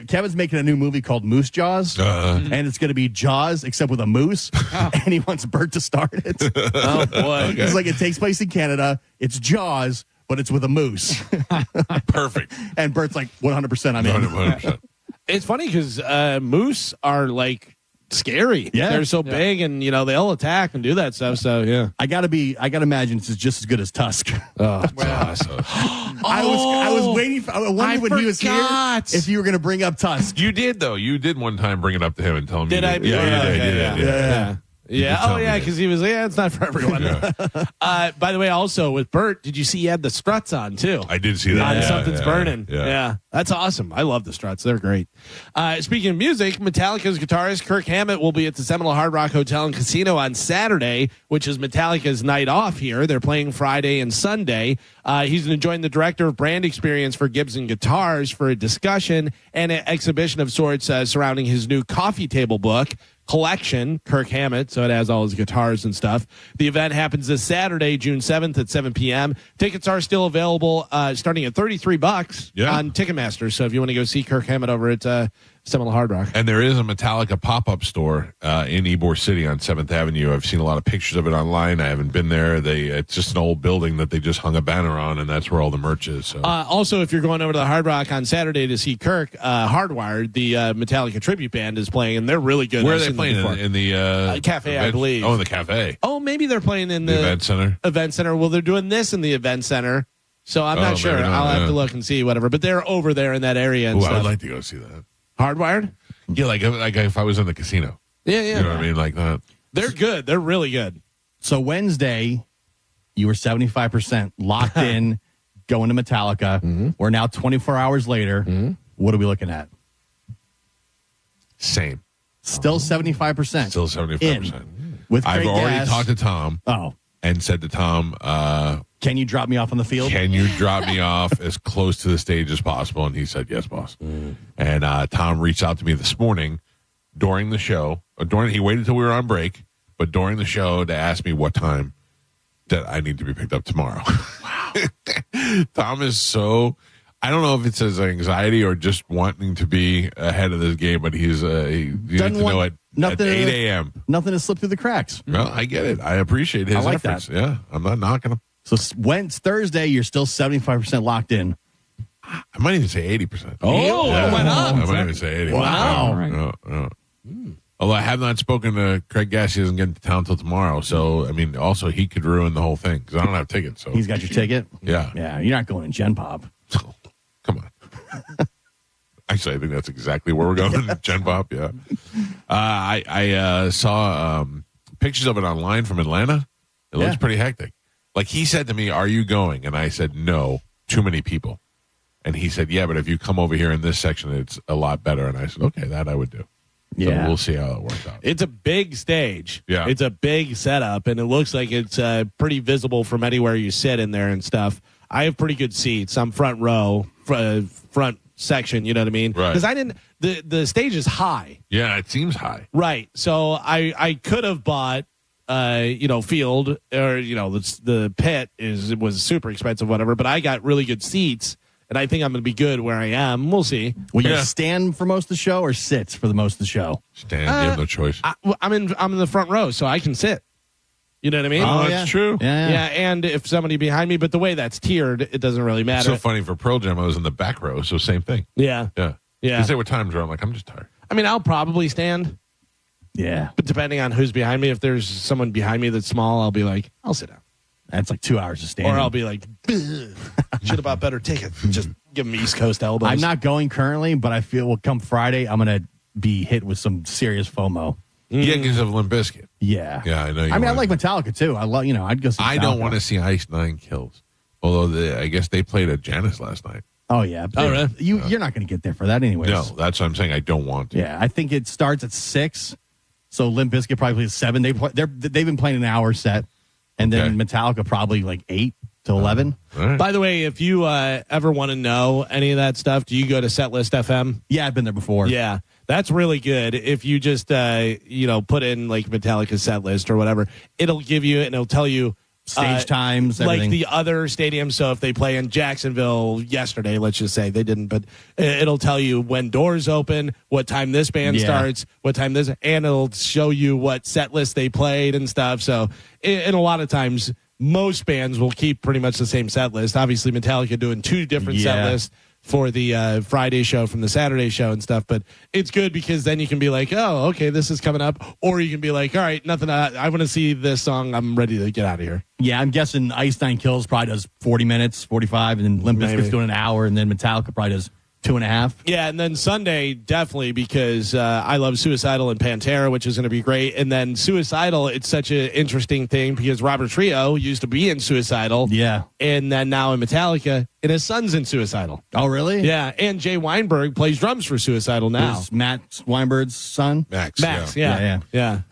Kevin's making a new movie called Moose Jaws. And it's going to be Jaws, except with a moose. And he wants Bert to start it. Oh, boy. Okay. It's like it takes place in Canada. It's Jaws, but it's with a moose. Perfect. And Bert's like, 100% I'm in. 100%. It's funny because moose are like scary. Yeah, they're so big, and they'll attack and do that stuff. So yeah, I gotta imagine it's just as good as Tusk. Oh, I was waiting for. I wondered when he was here if you were going to bring up Tusk. You did though. You did one time bring it up to him and tell him. Did I? Yeah. Yeah. Oh, yeah. Because he was. Yeah, it's not for everyone. By the way, also with Bert, did you see he had the struts on too? I did see that. Something's burning. Yeah, that's awesome. I love the struts. They're great. Speaking of music, Metallica's guitarist Kirk Hammett will be at the Seminole Hard Rock Hotel and Casino on Saturday, which is Metallica's night off here. They're playing Friday and Sunday. He's going to join the director of brand experience for Gibson Guitars for a discussion and an exhibition of sorts surrounding his new coffee table book collection, Kirk Hammett, so it has all his guitars and stuff. The event happens this Saturday, June 7th at 7 p.m. Tickets are still available starting at $33 on Ticketmaster. So if you want to go see Kirk Hammett over at Seminole Hard Rock. And there is a Metallica pop-up store in Ybor City on 7th Avenue. I've seen a lot of pictures of it online. I haven't been there. It's just an old building that they just hung a banner on, and that's where all the merch is. So. Also, if you're going over to the Hard Rock on Saturday to see Kirk, Hardwired, the Metallica tribute band, is playing, and they're really good. Where are they playing? In the cafe, event? I believe. Oh, in the cafe. Oh, maybe they're playing in the event center. Event center. Well, they're doing this in the event center, so I'm not sure. I'll have to look and see, whatever. But they're over there in that area. And I would like to go see that. Hardwired? Yeah, like if I was in the casino. Yeah. You know what I mean? Like that. They're good. They're really good. So Wednesday, you were 75% locked in, going to Metallica. Mm-hmm. We're now 24 hours later. Mm-hmm. What are we looking at? Same. Still 75%. Still 75%. With I've already gas. talked to Tom. Oh. And said to Tom, can you drop me off on the field? Can you drop me off as close to the stage as possible? And he said, yes, boss. And Tom reached out to me this morning during the show. He waited till we were on break, but during the show to ask me what time that I need to be picked up tomorrow. Wow. Tom is so... I don't know if it's his anxiety or just wanting to be ahead of this game, but he needs to know at 8 a.m. Nothing to slip through the cracks. Well, I get it. I appreciate his efforts. That. Yeah, I'm not knocking him. So when it's Thursday, you're still 75% locked in. I might even say 80%. Oh, it went up. I might even say 80%. Wow. No. Although I have not spoken to Craig Gass. He doesn't get into town till tomorrow. So, I mean, also he could ruin the whole thing because I don't have tickets. So he's got your ticket? Yeah. Yeah, you're not going to Gen Pop. Come on. Actually, I think that's exactly where we're going. Gen Pop, yeah. I saw pictures of it online from Atlanta. It looks pretty hectic. Like he said to me, "Are you going?" And I said, "No, too many people." And he said, "Yeah, but if you come over here in this section, it's a lot better." And I said, "Okay, that I would do." Yeah, so we'll see how it works out. It's a big stage. Yeah, it's a big setup, and it looks like it's pretty visible from anywhere you sit in there and stuff. I have pretty good seats. I'm front row, front section. You know what I mean? Right. Because I didn't. The stage is high. Yeah, it seems high. Right. So I could have bought. Field or the pit was super expensive, whatever. But I got really good seats, and I think I'm going to be good where I am. We'll see. Will you stand for most of the show or sit for the most of the show? Stand. You have no choice. I'm in the front row, so I can sit. You know what I mean? Oh, that's true. Yeah, and if somebody behind me, but the way that's tiered, it doesn't really matter. It's so funny for Pearl Jam. I was in the back row, so same thing. Yeah. Because they were times where I'm like, I'm just tired. I mean, I'll probably stand. Yeah. But depending on who's behind me, if there's someone behind me that's small, I'll be like, I'll sit down. That's like 2 hours of standing. Or I'll be like, should have bought better tickets. Just give them East Coast elbows. I'm not going currently, but I feel come Friday, I'm going to be hit with some serious FOMO. Yeah, because of Limp Bizkit. Yeah. Yeah, I know. I like Metallica too. I love, I'd go see Metallica. I don't want to see Ice Nine Kills. Although I guess they played at Janice last night. Oh, yeah. Oh, really? You're not going to get there for that anyways. No, that's what I'm saying. I don't want to. Yeah, I think it starts at 6. So Limp Bizkit probably plays 7. They've been playing an hour set, and then Metallica probably like 8 to 11. Right. By the way, if you ever want to know any of that stuff, do you go to Setlist FM? Yeah, I've been there before. Yeah, that's really good. If you just put in like Metallica's set list or whatever, it'll give you and it'll tell you stage times, everything. Like the other stadiums. So if they play in Jacksonville yesterday, let's just say they didn't, but it'll tell you when doors open, what time this band starts, what time this, and it'll show you what set list they played and stuff. So, and a lot of times, most bands will keep pretty much the same set list. Obviously, Metallica doing 2 different set lists for the Friday show from the Saturday show and stuff. But it's good because then you can be like, oh, okay, this is coming up. Or you can be like, all right, nothing. I want to see this song. I'm ready to get out of here. Yeah, I'm guessing Ice Nine Kills probably does 40 minutes, 45, and then Limp Bizkit's doing an hour, and then Metallica probably does 2.5. Yeah, and then Sunday, definitely, because I love Suicidal and Pantera, which is going to be great. And then Suicidal, it's such an interesting thing because Robert Trio used to be in Suicidal. Yeah. And then now in Metallica, and his son's in Suicidal. Oh, really? Yeah, and Jay Weinberg plays drums for Suicidal now. Is Matt Weinberg's son? Max, yeah.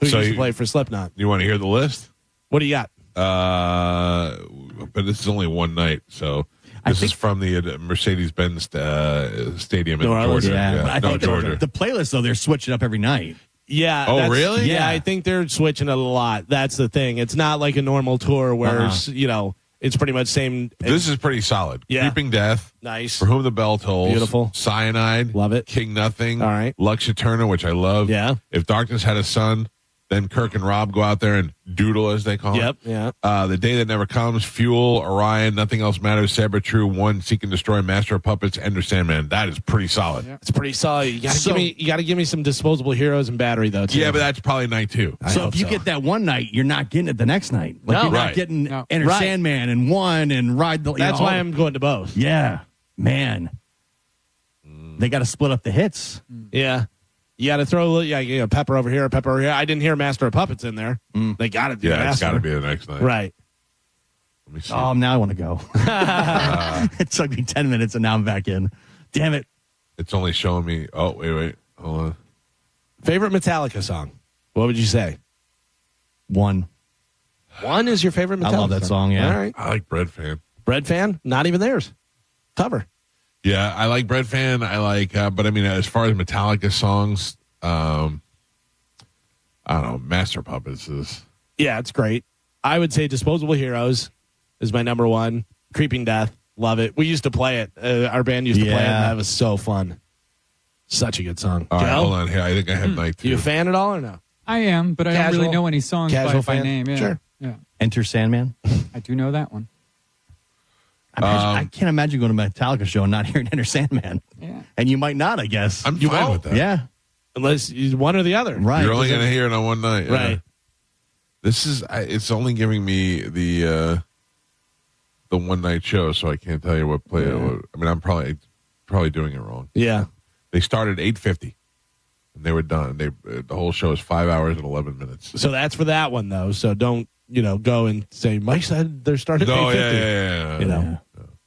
Who So used to play for Slipknot. You want to hear the list? What do you got? But this is only one night, so... This is from the Mercedes-Benz Stadium in Georgia. Yeah. I think Georgia. The playlist, though, they're switching up every night. Yeah. Oh, really? Yeah, I think they're switching it a lot. That's the thing. It's not like a normal tour where, it's pretty much same. This is pretty solid. Yeah. Creeping Death. Nice. For Whom the Bell Tolls. Beautiful. Cyanide. Love it. King Nothing. All right. Lux Eterna, which I love. Yeah. If Darkness Had a Son. Then Kirk and Rob go out there and doodle, as they call it. Yeah. The Day That Never Comes, Fuel, Orion, Nothing Else Matters, Saber True, One, Seek and Destroy, Master of Puppets, Ender Sandman. That is pretty solid. Yeah. It's pretty solid. You got to give me some Disposable Heroes and Battery though. Too. Yeah, but that's probably night 2. So if you get that one night, you're not getting it the next night. Like you're not getting Enter Sandman and One and Ride the. That's why I'm going to both. Yeah, man. They got to split up the hits. Yeah. You got to throw a little, pepper over here, pepper over here. I didn't hear Master of Puppets in there. They got to do Master. Yeah, it's got to be the next night. Right. Let me see. Oh, now I want to go. It took me 10 minutes and now I'm back in. Damn it. It's only showing me. Oh, wait. Hold on. Favorite Metallica song? What would you say? One. One is your favorite Metallica I love that song, yeah. All right. I like Bread Fan. Bread Fan? Not even theirs. Cover. Yeah, I like Bread Fan. I like, but I mean, as far as Metallica songs, I don't know. Master Puppets is. Yeah, it's great. I would say Disposable Heroes is my number one. Creeping Death, love it. We used to play it. Our band used to play it, and that was so fun. Such a good song. All right, hold on here. I think I have night 2. You a fan at all or no? I am, but I don't really know any songs by fan? name. Yeah. Sure. Yeah. Enter Sandman. I do know that one. I can't imagine going to a Metallica show and not hearing Enter Sandman. Yeah. And you might not, I guess. I'm fine with that. Yeah. Unless you one or the other. Right. You're only going to hear it on one night. Yeah. Right. This is, it's only giving me the one night show, so I can't tell you what play. I mean, I'm probably doing it wrong. Yeah. They started 8:50, and they were done. The whole show is 5 hours and 11 minutes. So that's for that one, though. So don't, go and say, Mike said they're starting at 8:50. Yeah. You know,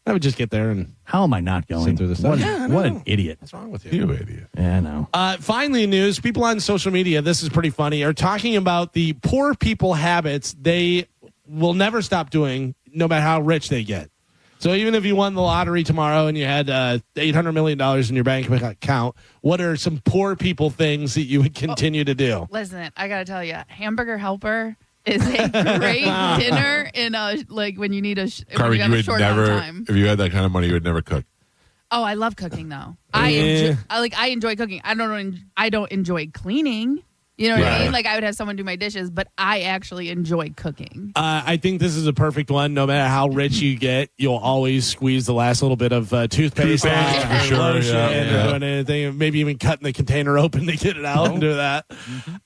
I would just get there and how am I not going? sit through the stuff. What an idiot. What's wrong with You idiot. Yeah, I know. Finally, news. People on social media, this is pretty funny, are talking about the poor people habits they will never stop doing no matter how rich they get. So even if you won the lottery tomorrow and you had $800 million in your bank account, what are some poor people things that you would continue to do? Listen, I got to tell you, Hamburger Helper is a great dinner in when you need Carmen, you would short never, time. if you had that kind of money, you would never cook. Oh, I love cooking though. I enjoy cooking. I don't enjoy cleaning. You know what I mean? Like I would have someone do my dishes, but I actually enjoy cooking. I think this is a perfect one. No matter how rich you get, you'll always squeeze the last little bit of toothpaste for sure, lotion, yeah. doing anything, maybe even cutting the container open to get it out and do that.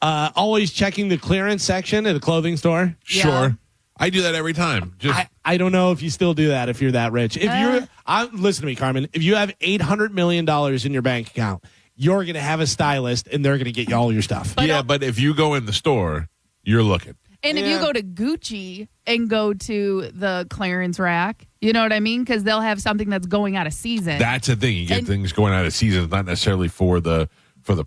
Always checking the clearance section at a clothing store. Yeah. Sure. I do that every time. I don't know if you still do that if you're that rich. If listen to me, Carmen. If you have $800 million in your bank account, you're going to have a stylist, and they're going to get you all your stuff. But if you go in the store, you're looking. And if you go to Gucci and go to the clearance rack, you know what I mean? Because they'll have something that's going out of season. That's the thing. You get things going out of season, not necessarily for the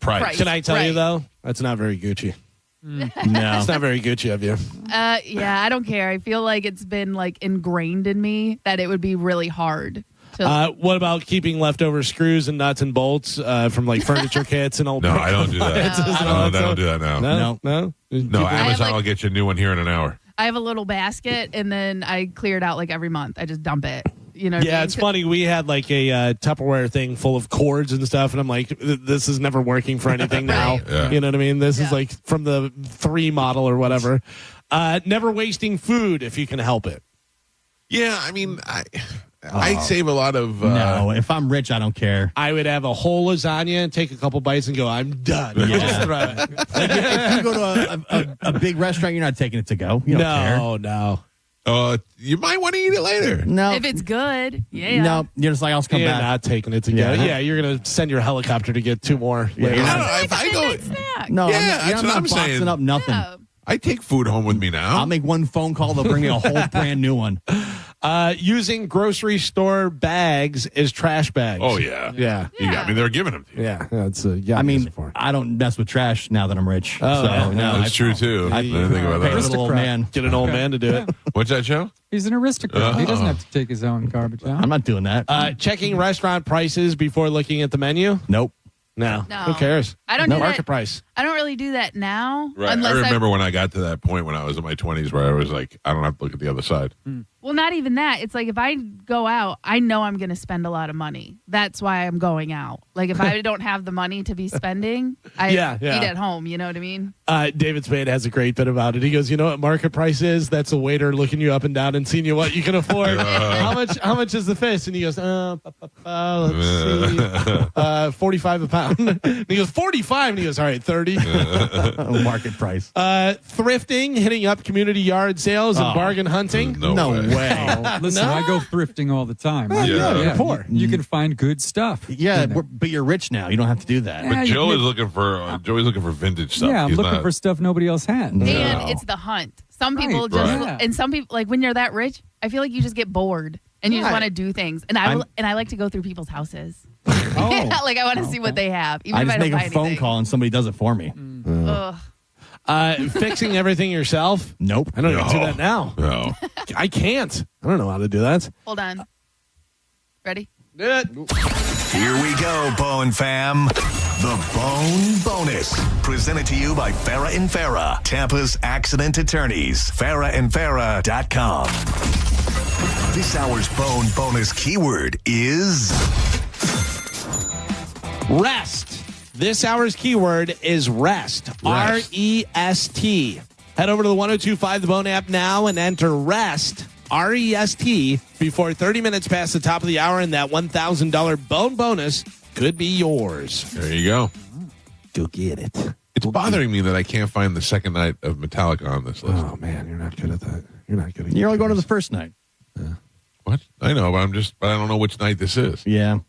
price. Can I tell you, though? That's not very Gucci. No. It's not very Gucci of you. Yeah, I don't care. I feel like it's been ingrained in me that it would be really hard. What about keeping leftover screws and nuts and bolts from furniture kits and old? No, I don't do that. I don't do that now. No. Amazon will get you a new one here in an hour. I have a little basket, and then I clear it out every month. I just dump it. You know? Yeah, it's funny. We had a Tupperware thing full of cords and stuff, and I'm like, this is never working for anything now. Yeah. You know what I mean? This is from the 3 model or whatever. Never wasting food if you can help it. Yeah, I mean, I save a lot of. No, if I'm rich, I don't care. I would have a whole lasagna and take a couple bites and go, I'm done. Yeah. Just throw it. If you go to a big restaurant, you're not taking it to go. You don't care. No. You might want to eat it later. No. If it's good, yeah. No, you're just I'll come You're back. not taking it to go. Yeah, you're going to send your helicopter to get 2 more. Yeah, If I go. Snack. No, Yeah, I'm not boxing saying. up nothing. Yeah. I take food home with me now. I'll make one phone call. They'll bring me a whole brand new one. Using grocery store bags as trash bags. Oh, yeah. Yeah. I mean, they're giving them to you. Yeah. That's I don't mess with trash now that I'm rich. Oh, so, no, That's true, too. I didn't think about pay a that. little old man. Get an old man to do it. What's that show? He's an aristocrat. He doesn't have to take his own garbage out. I'm not doing that. Checking restaurant prices before looking at the menu. Nope. No. No. Who cares? I don't do Market that. price. I don't really do that now. Right. Unless I remember when I got to that point when I was in my 20s where I was like, I don't have to look at the other side. Well, not even that. It's if I go out, I know I'm going to spend a lot of money. That's why I'm going out. If I don't have the money to be spending, I eat at home. You know what I mean? David Spade has a great bit about it. He goes, you know what market price is? That's a waiter looking you up and down and seeing you what you can afford. How much is the fish? And he goes, let's see, 45 a pound. And he goes, 45. And he goes, all right, 30. Market price. Thrifting, hitting up community yard sales and bargain hunting. No way. Listen, I go thrifting all the time. You're poor. You can find good stuff. Yeah, but you're rich now. You don't have to do that. But Joe is looking for Joey's looking for vintage stuff. Yeah, I'm He's looking not- for stuff nobody else had. And it's the hunt. Some people and some people when you're that rich, I feel like you just get bored and you just want to do things. And I like to go through people's houses. Oh. I want to see what they have. Even I if just I don't make buy a phone anything. call and somebody does it for me. Ugh. Fixing everything yourself? Nope. I don't even do that now. No. I can't. I don't know how to do that. Hold on. Ready? Do it. Here we go, Bone Fam. The Bone Bonus. Presented to you by Farah and Farah, Tampa's accident attorneys. FarahandFarah.com. This hour's Bone Bonus keyword is Rest. This hour's keyword is rest. R-E-S-T. Head over to the 1025 The Bone app now and enter rest REST before 30 minutes past the top of the hour, and that $1,000 bone bonus could be yours. There you go. Go get it. It's bothering me that I can't find the second night of Metallica on this list. Oh, man, you're not good at that. You're not good at You're only going to the first night. What? I know, but I don't know which night this is. Yeah.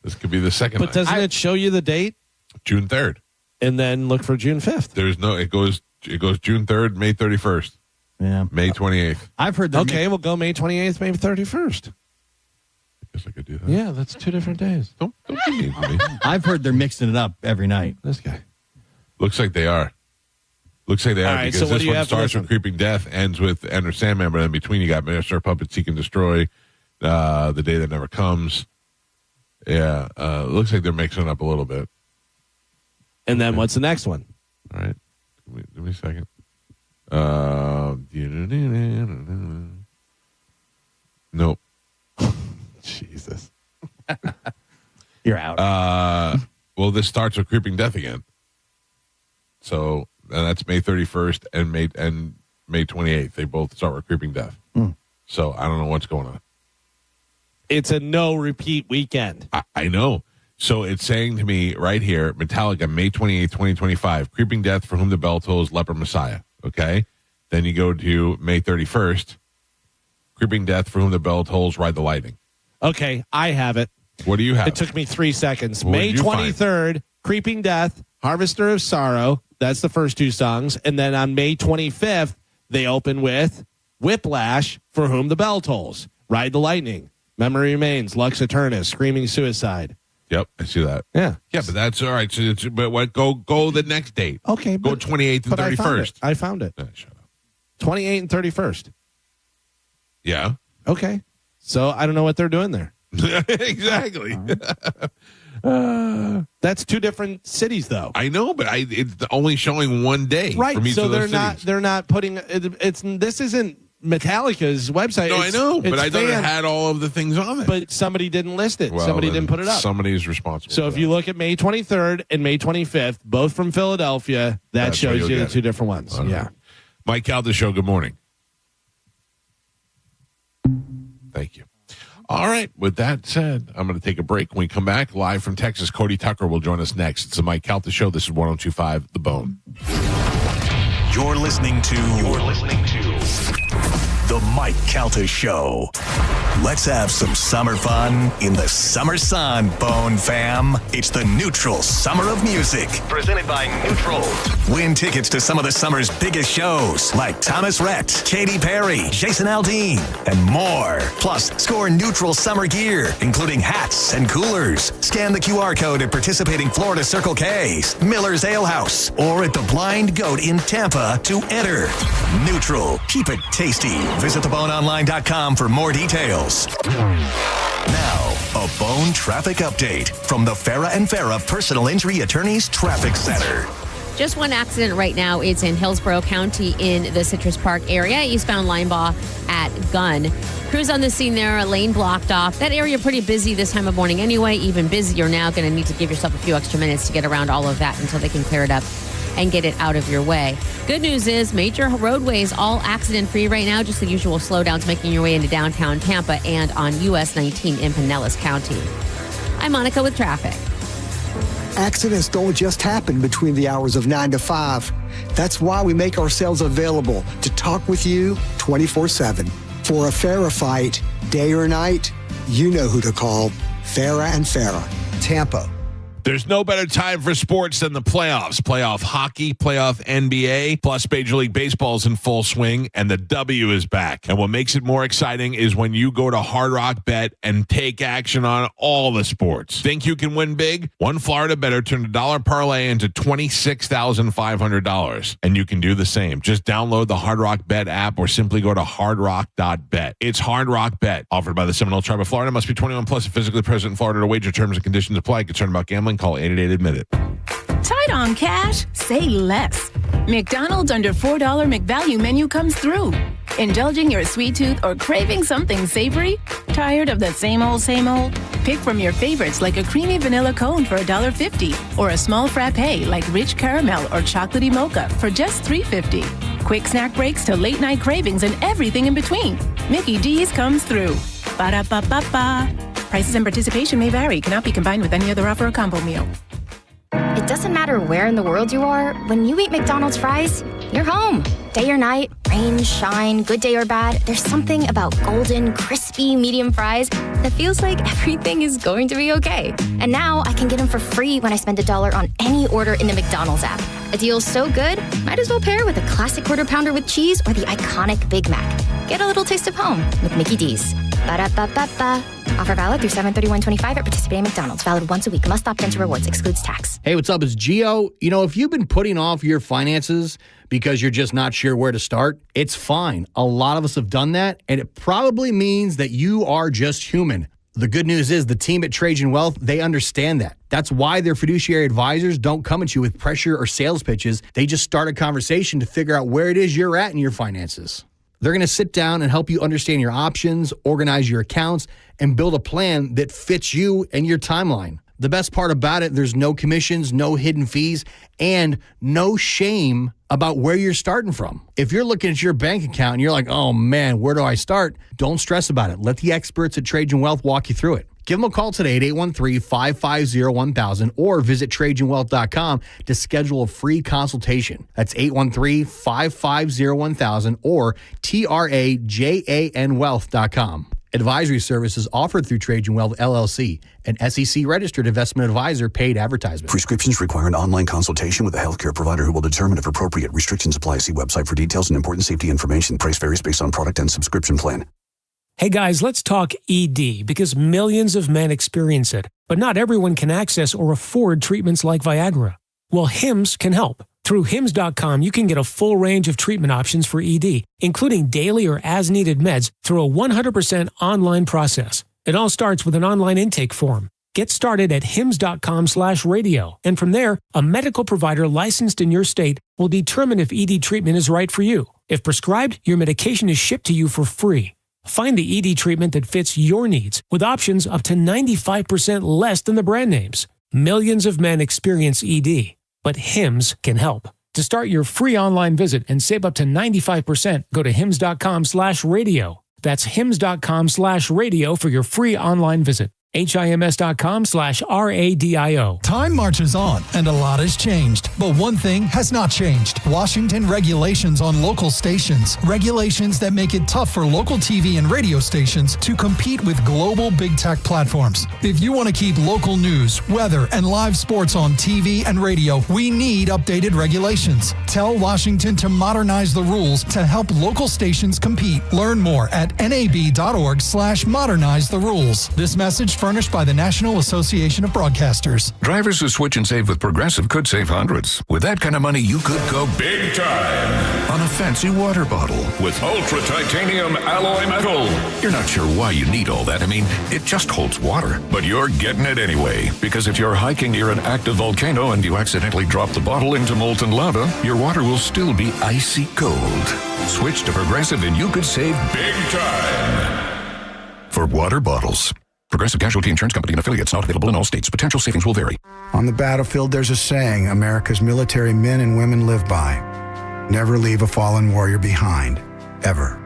This could be the second But night. doesn't it show you the date? June 3rd. And then look for June 5th. There's no, it goes June 3rd, May 31st. Yeah. May 28th. I've heard that. Okay, we'll go May 28th, May 31st. I guess I could do that. Yeah, that's 2 different days. Don't be mean to me. I've heard they're mixing it up every night. This guy. Looks like they are. Looks like they are, All right, because so what this do you one have for starts this with Creeping Death, ends with Enter Sandman, but in between you got Master Puppet Seek and Destroy, The Day That Never Comes. Yeah, looks like they're mixing it up a little bit. And then what's the next one? All right. Give me a second. Nope. Jesus. You're out. Well, this starts with Creeping Death again. So, and that's May 31st and May 28th. They both start with Creeping Death. So I don't know what's going on. It's a no repeat weekend. I know. So it's saying to me right here, Metallica, May 28th, 2025, Creeping Death, For Whom the Bell Tolls, Leper Messiah. Okay? Then you go to May 31st, Creeping Death, For Whom the Bell Tolls, Ride the Lightning. Okay, I have it. What do you have? It took me 3 seconds. What May did you find? 23rd, Creeping Death, Harvester of Sorrow. That's the first 2 songs. And then on May 25th, they open with Whiplash, For Whom the Bell Tolls, Ride the Lightning, Memory Remains, Lux Aeterna, Screaming Suicide. Yep, I see that. Yeah. Yeah, but that's all right. So but what? Go the next date. Okay. Go 28th and 31st. I found it. Shut up. 28th and 31st. Yeah. Okay. So I don't know what they're doing there. Exactly. That's 2 different cities, though. I know, but it's only showing one day. Right. From each So of those they're cities. not putting this isn't Metallica's website. No, I know, but I thought it fan, had all of the things on it. but somebody didn't list it. Well, Somebody then didn't put it up. Somebody's responsible. So if you look at May 23rd and May 25th, both from Philadelphia, that That's where shows you'll you the get 2 it. different ones. All right. Yeah. Mike Calta Show, good morning. Thank you. All right. With that said, I'm going to take a break. When we come back, live from Texas, Cody Tucker will join us next. It's the Mike Calta Show. This is 102.5 The Bone. You're listening to The Mike Calta Show. Let's have some summer fun in the summer sun, Bone fam. It's the Neutral Summer of Music. Presented by Neutral. Win tickets to some of the summer's biggest shows, like Thomas Rhett, Katy Perry, Jason Aldean, and more. Plus, score Neutral summer gear, including hats and coolers. Scan the QR code at participating Florida Circle K's, Miller's Ale House, or at the Blind Goat in Tampa to enter. Neutral. Keep it tasty. Visit theboneonline.com for more details. Now, a Bone traffic update from the Farah and Farah Personal Injury Attorneys Traffic Center. Just one accident right now. It's in Hillsborough County in the Citrus Park area, eastbound Linebaugh at Gunn. Crews on the scene there, a lane blocked off. That area pretty busy this time of morning anyway, even busier now. Going to need to give yourself a few extra minutes to get around all of that until they can clear it up and get it out of your way. Good news is major roadways all accident-free right now, just the usual slowdowns making your way into downtown Tampa and on US 19 in Pinellas County. I'm Monica with traffic. Accidents don't just happen between the hours of 9 to 5. That's why we make ourselves available to talk with you 24/7. For a Farah fight, day or night, you know who to call. Farah and Farah, Tampa. There's no better time for sports than the playoffs. Playoff hockey, playoff NBA, plus Major League Baseball is in full swing, and the W is back. And what makes it more exciting is when you go to Hard Rock Bet and take action on all the sports. Think you can win big? One Florida bettor turned a dollar parlay into $26,500, and you can do the same. Just download the Hard Rock Bet app or simply go to hardrock.bet. It's Hard Rock Bet, offered by the Seminole Tribe of Florida. Must be 21 plus and physically present in Florida to wager. Terms and conditions apply. Concerned about gambling? Call 888-ADMIT-IT. Tight on cash? Say less. McDonald's under $4 McValue menu comes through. Indulging your sweet tooth or craving something savory? Tired of the same old, same old? Pick from your favorites like a creamy vanilla cone for $1.50 or a small frappe like rich caramel or chocolatey mocha for just $3.50. Quick snack breaks to late night cravings and everything in between. Mickey D's comes through. Ba-da-ba-ba-ba. Prices and participation may vary. Cannot be combined with any other offer or combo meal. It doesn't matter where in the world you are, when you eat McDonald's fries, you're home. Day or night, rain, shine, good day or bad, there's something about golden, crispy, medium fries that feels like everything is going to be okay. And now I can get them for free when I spend $1 on any order in the McDonald's app. A deal so good, might as well pair with a classic Quarter Pounder with cheese or the iconic Big Mac. Get a little taste of home with Mickey D's. Ba-da-ba-ba-ba. Offer valid through 7/31/25 at participating McDonald's. Valid once a week. Must opt into rewards. Excludes tax. Hey, what's up? It's Gio. You know, if you've been putting off your finances because you're just not sure where to start, it's fine. A lot of us have done that, and it probably means that you are just human. The good news is the team at Trajan Wealth, they understand that. That's why their fiduciary advisors don't come at you with pressure or sales pitches. They just start a conversation to figure out where it is you're at in your finances. They're going to sit down and help you understand your options, organize your accounts, and build a plan that fits you and your timeline. The best part about it, there's no commissions, no hidden fees, and no shame about where you're starting from. If you're looking at your bank account and you're like, oh man, where do I start? Don't stress about it. Let the experts at Trajan Wealth walk you through it. Give them a call today at 813-550-1000 or visit TrajanWealth.com to schedule a free consultation. That's 813-550-1000 or TRAJANWealth.com. Advisory services offered through Trajan Wealth, LLC, an SEC-registered investment advisor, paid advertisement. Prescriptions require an online consultation with a healthcare provider who will determine if appropriate. Restrictions apply. See website for details and important safety information. Price varies based on product and subscription plan. Hey guys, let's talk ED because millions of men experience it, but not everyone can access or afford treatments like Viagra. Well, Hims can help. Through Hims.com, you can get a full range of treatment options for ED, including daily or as-needed meds through a 100% online process. It all starts with an online intake form. Get started at hims.com/radio, and from there, a medical provider licensed in your state will determine if ED treatment is right for you. If prescribed, your medication is shipped to you for free. Find the ED treatment that fits your needs with options up to 95% less than the brand names. Millions of men experience ED, but Hims can help. To start your free online visit and save up to 95%, go to hims.com/radio. That's hims.com/radio for your free online visit. HIMS.com/RADIO. Time marches on and a lot has changed, but one thing has not changed. Washington regulations on local stations. Regulations that make it tough for local TV and radio stations to compete with global big tech platforms. If you want to keep local news, weather, and live sports on TV and radio, we need updated regulations. Tell Washington to modernize the rules to help local stations compete. Learn more at nab.org/modernize the rules. This message furnished by the National Association of Broadcasters. Drivers who switch and save with Progressive could save hundreds. With that kind of money, you could go big time on a fancy water bottle with ultra titanium alloy metal. You're not sure why you need all that. I mean, it just holds water, but you're getting it anyway. Because if you're hiking near an active volcano and you accidentally drop the bottle into molten lava, your water will still be icy cold. Switch to Progressive and you could save big time. For water bottles. Progressive Casualty Insurance Company and affiliates, not available in all states. Potential savings will vary. On the battlefield, there's a saying America's military men and women live by. Never leave a fallen warrior behind, ever.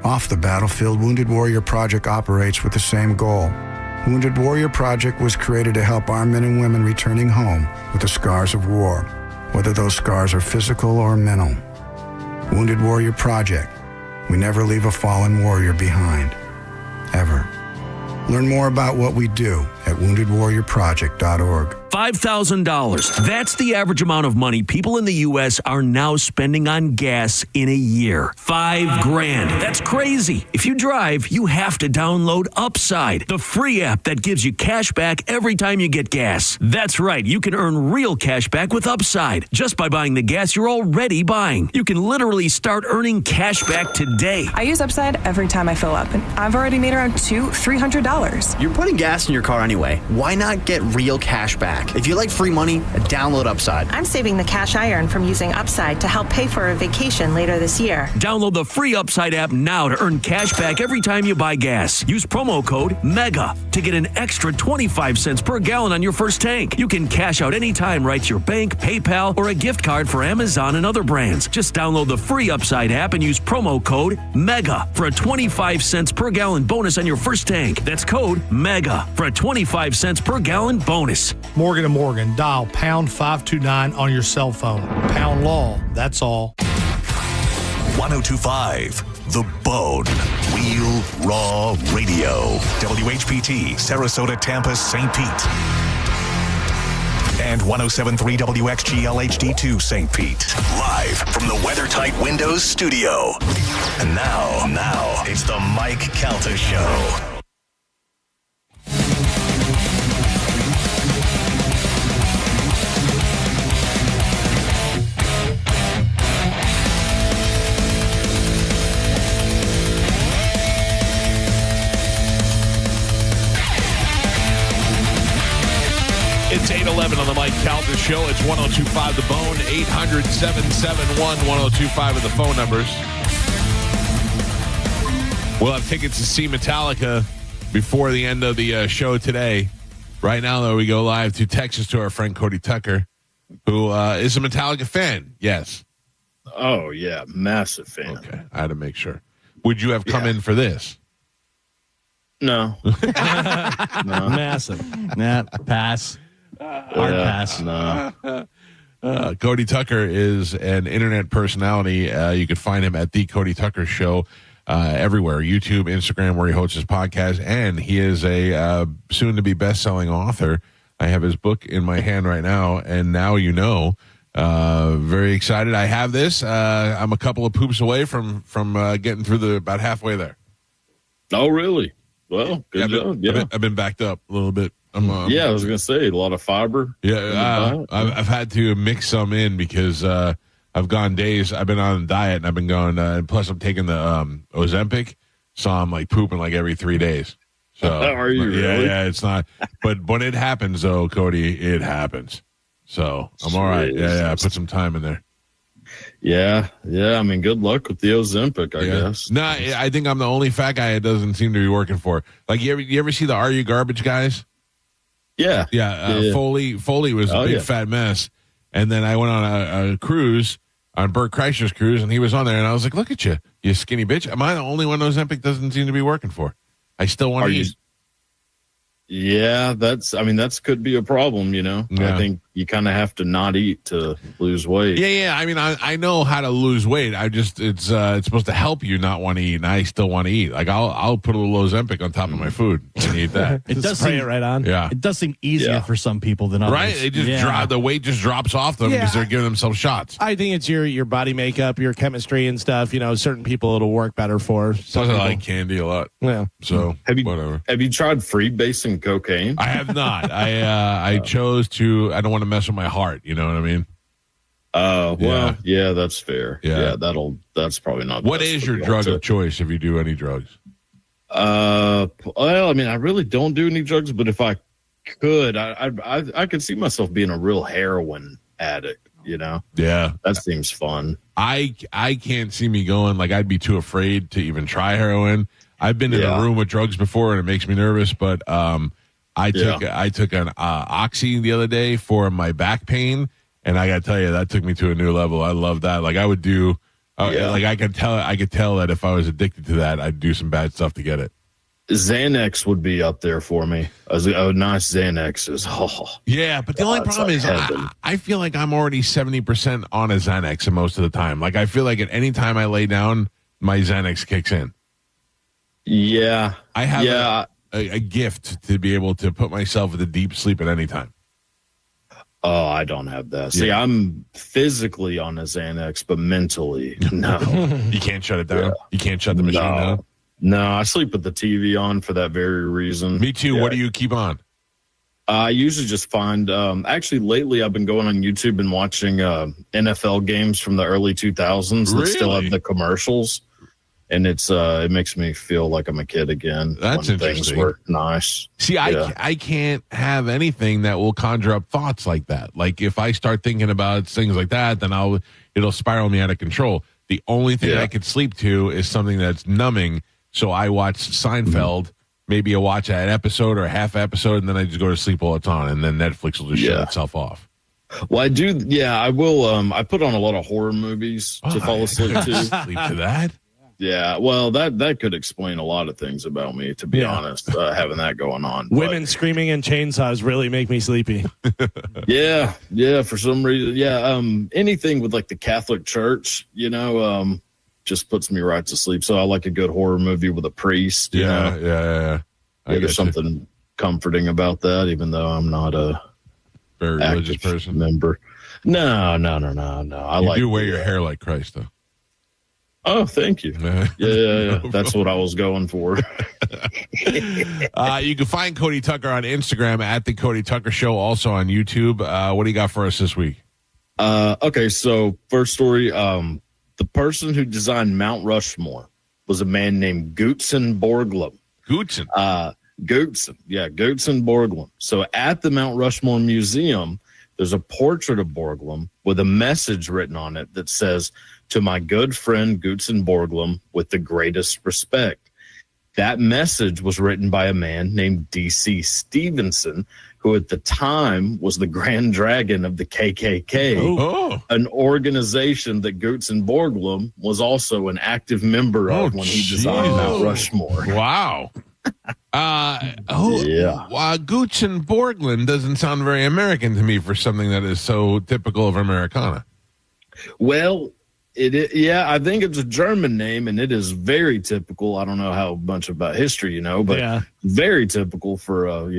Off the battlefield, Wounded Warrior Project operates with the same goal. Wounded Warrior Project was created to help our men and women returning home with the scars of war, whether those scars are physical or mental. Wounded Warrior Project. We never leave a fallen warrior behind, ever. Learn more about what we do at woundedwarriorproject.org. $5,000. That's the average amount of money people in the U.S. are now spending on gas in a year. $5,000. That's crazy. If you drive, you have to download Upside, the free app that gives you cash back every time you get gas. That's right. You can earn real cash back with Upside just by buying the gas you're already buying. You can literally start earning cash back today. I use Upside every time I fill up, and I've already made around $200-300. You're putting gas in your car anyway. Why not get real cash back? back. If you like free money, download Upside. I'm saving the cash I earn from using Upside to help pay for a vacation later this year. Download the free Upside app now to earn cash back every time you buy gas. Use promo code MEGA to get an extra 25 cents per gallon on your first tank. You can cash out anytime right to your bank, PayPal, or a gift card for Amazon and other brands. Just download the free Upside app and use promo code MEGA for a 25 cents per gallon bonus on your first tank. That's code MEGA for a 25 cents per gallon bonus. Morgan & Morgan. Dial pound 529 on your cell phone. Pound law. That's all. 1025 The Bone. Real Raw Radio. WHPT, Sarasota, Tampa, St. Pete. And 1073 WXGL HD2 St. Pete. Live from the WeatherTight Windows studio. And now, it's the Mike Calta Show. It's 8:11 on the Mike Calta Show. It's 1025 The Bone, 800-771-1025 are the phone numbers. We'll have tickets to see Metallica before the end of the show today. Right now, though, we go live to Texas to our friend Cody Tucker, who is a Metallica fan. Yes. Oh, yeah. Massive fan. Okay. I had to make sure. Would you have come in for this? No. No. Massive. Nah, pass. Hard pass. No. Cody Tucker is an internet personality. You can find him at The Cody Tucker Show everywhere, YouTube, Instagram, where he hosts his podcast. And he is a soon-to-be best-selling author. I have his book in my hand right now, and now you know. Very excited. I have this. I'm a couple of poops away from getting through about halfway there. Oh, really? Well, good job. Yeah. I've been backed up a little bit. I was going to say a lot of fiber. Yeah, I've had to mix some in because I've gone days. I've been on a diet and I've been going. Plus, I'm taking the Ozempic, so I'm like pooping like every 3 days. So are you really? Yeah, it's not. But when it happens, though, Cody, it happens. So I'm all right. Yeah, I put some time in there. Yeah. I mean, good luck with the Ozempic, I guess. No, I think I'm the only fat guy it doesn't seem to be working for. Like, you ever see the Are You Garbage guys? Yeah. Foley was a big fat mess. And then I went on a cruise, on Bert Kreischer's cruise, and he was on there. And I was like, look at you, you skinny bitch. Am I the only one Ozempic doesn't seem to be working for? I still want to eat. Yeah, that could be a problem, you know. Yeah. I think you kind of have to not eat to lose weight. Yeah. I mean, I know how to lose weight. It's supposed to help you not want to eat, and I still want to eat. Like I'll put a little Ozempic on top of my food and eat that. It does spray seem it right on. Yeah, it does seem easier for some people than others. Right? They just the weight just drops off them because they're giving themselves shots. I think it's your body makeup, your chemistry and stuff. You know, certain people it'll work better for. Plus, I like candy a lot. Yeah. So whatever. Have you tried freebasing cocaine? I have not. I chose to. I don't want to mess with my heart. You know what I mean? Well, yeah, that's fair. Yeah. That's probably not. What is your drug of choice if you do any drugs? Well, I mean, I really don't do any drugs, but if I could, I could see myself being a real heroin addict. You know? Yeah, that seems fun. I can't see me going. Like, I'd be too afraid to even try heroin. I've been in a room with drugs before, and it makes me nervous. But I took an Oxy the other day for my back pain, and I got to tell you, that took me to a new level. I love that. Like, I would do, like I could tell that if I was addicted to that, I'd do some bad stuff to get it. Xanax would be up there for me. A nice Xanax is, yeah, but the only problem is I feel like I'm already 70% on a Xanax most of the time. Like, I feel like at any time I lay down, my Xanax kicks in. Yeah. I have a gift to be able to put myself into deep sleep at any time. Oh, I don't have that. See, I'm physically on a Xanax, but mentally, no. You can't shut it down? Yeah. You can't shut the machine down? No, I sleep with the TV on for that very reason. Me too. Yeah. What do you keep on? I usually just find, actually lately I've been going on YouTube and watching NFL games from the early 2000s that still have the commercials. and it makes me feel like I'm a kid again. That's when interesting. Things were nice. See, I can't have anything that will conjure up thoughts like that. Like if I start thinking about things like that, then it'll spiral me out of control. The only thing I could sleep to is something that's numbing. So I watch Seinfeld. Maybe I watch an episode or a half episode, and then I just go to sleep while it's on, and then Netflix will just shut itself off. Well, I do. Yeah, I will. I put on a lot of horror movies to fall asleep to. Sleep to that? Yeah. Well, that could explain a lot of things about me, to be honest, having that going on. Women screaming in chainsaws really make me sleepy. Yeah. For some reason. Yeah. Anything with like the Catholic Church, just puts me right to sleep. So I like a good horror movie with a priest. Yeah. There's something comforting about that, even though I'm not a very religious person member. No. I do wear your hair like Christ, though. Oh, thank you. Yeah. That's what I was going for. You can find Cody Tucker on Instagram at The Cody Tucker Show, also on YouTube. What do you got for us this week? Okay, so first story. The person who designed Mount Rushmore was a man named Gutzen Borglum. Gutzen? Gutzen Borglum. So at the Mount Rushmore Museum, there's a portrait of Borglum with a message written on it that says, "To my good friend Gutzen Borglum, with the greatest respect." That message was written by a man named D.C. Stevenson, who at the time was the Grand Dragon of the KKK, an organization that Gutzen Borglum was also an active member of when he designed Mount Rushmore. Wow. Gutzen Borglum doesn't sound very American to me for something that is so typical of Americana. Well, I think it's a German name, and it is very typical. I don't know how much about history you know, but very typical for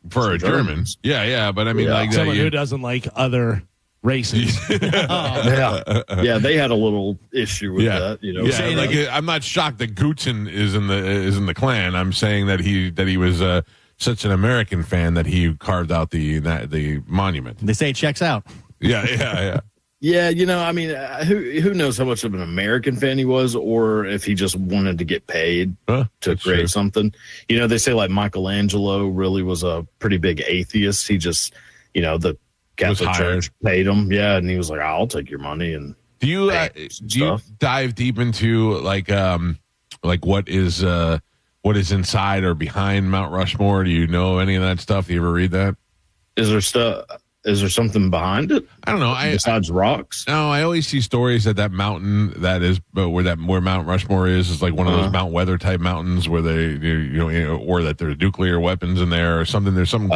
for a German. Yeah, but I mean, like someone who doesn't like other races. Yeah, they had a little issue with that. I'm not shocked that Gutzen is in the Klan. I'm saying that he was such an American fan that he carved out the monument. They say it checks out. Yeah. Yeah, I mean, who knows how much of an American fan he was, or if he just wanted to get paid to create something. They say like Michelangelo really was a pretty big atheist. He just, the Catholic Church paid him. Yeah, and he was like, "I'll take your money." And do you dive deep into like what is inside or behind Mount Rushmore? Do you know any of that stuff? Do you ever read that? Is there something behind it? I don't know. Besides rocks? No, I always see stories that mountain where Mount Rushmore is like one of those Mount Weather type mountains where or that there's nuclear weapons in there or something. There's some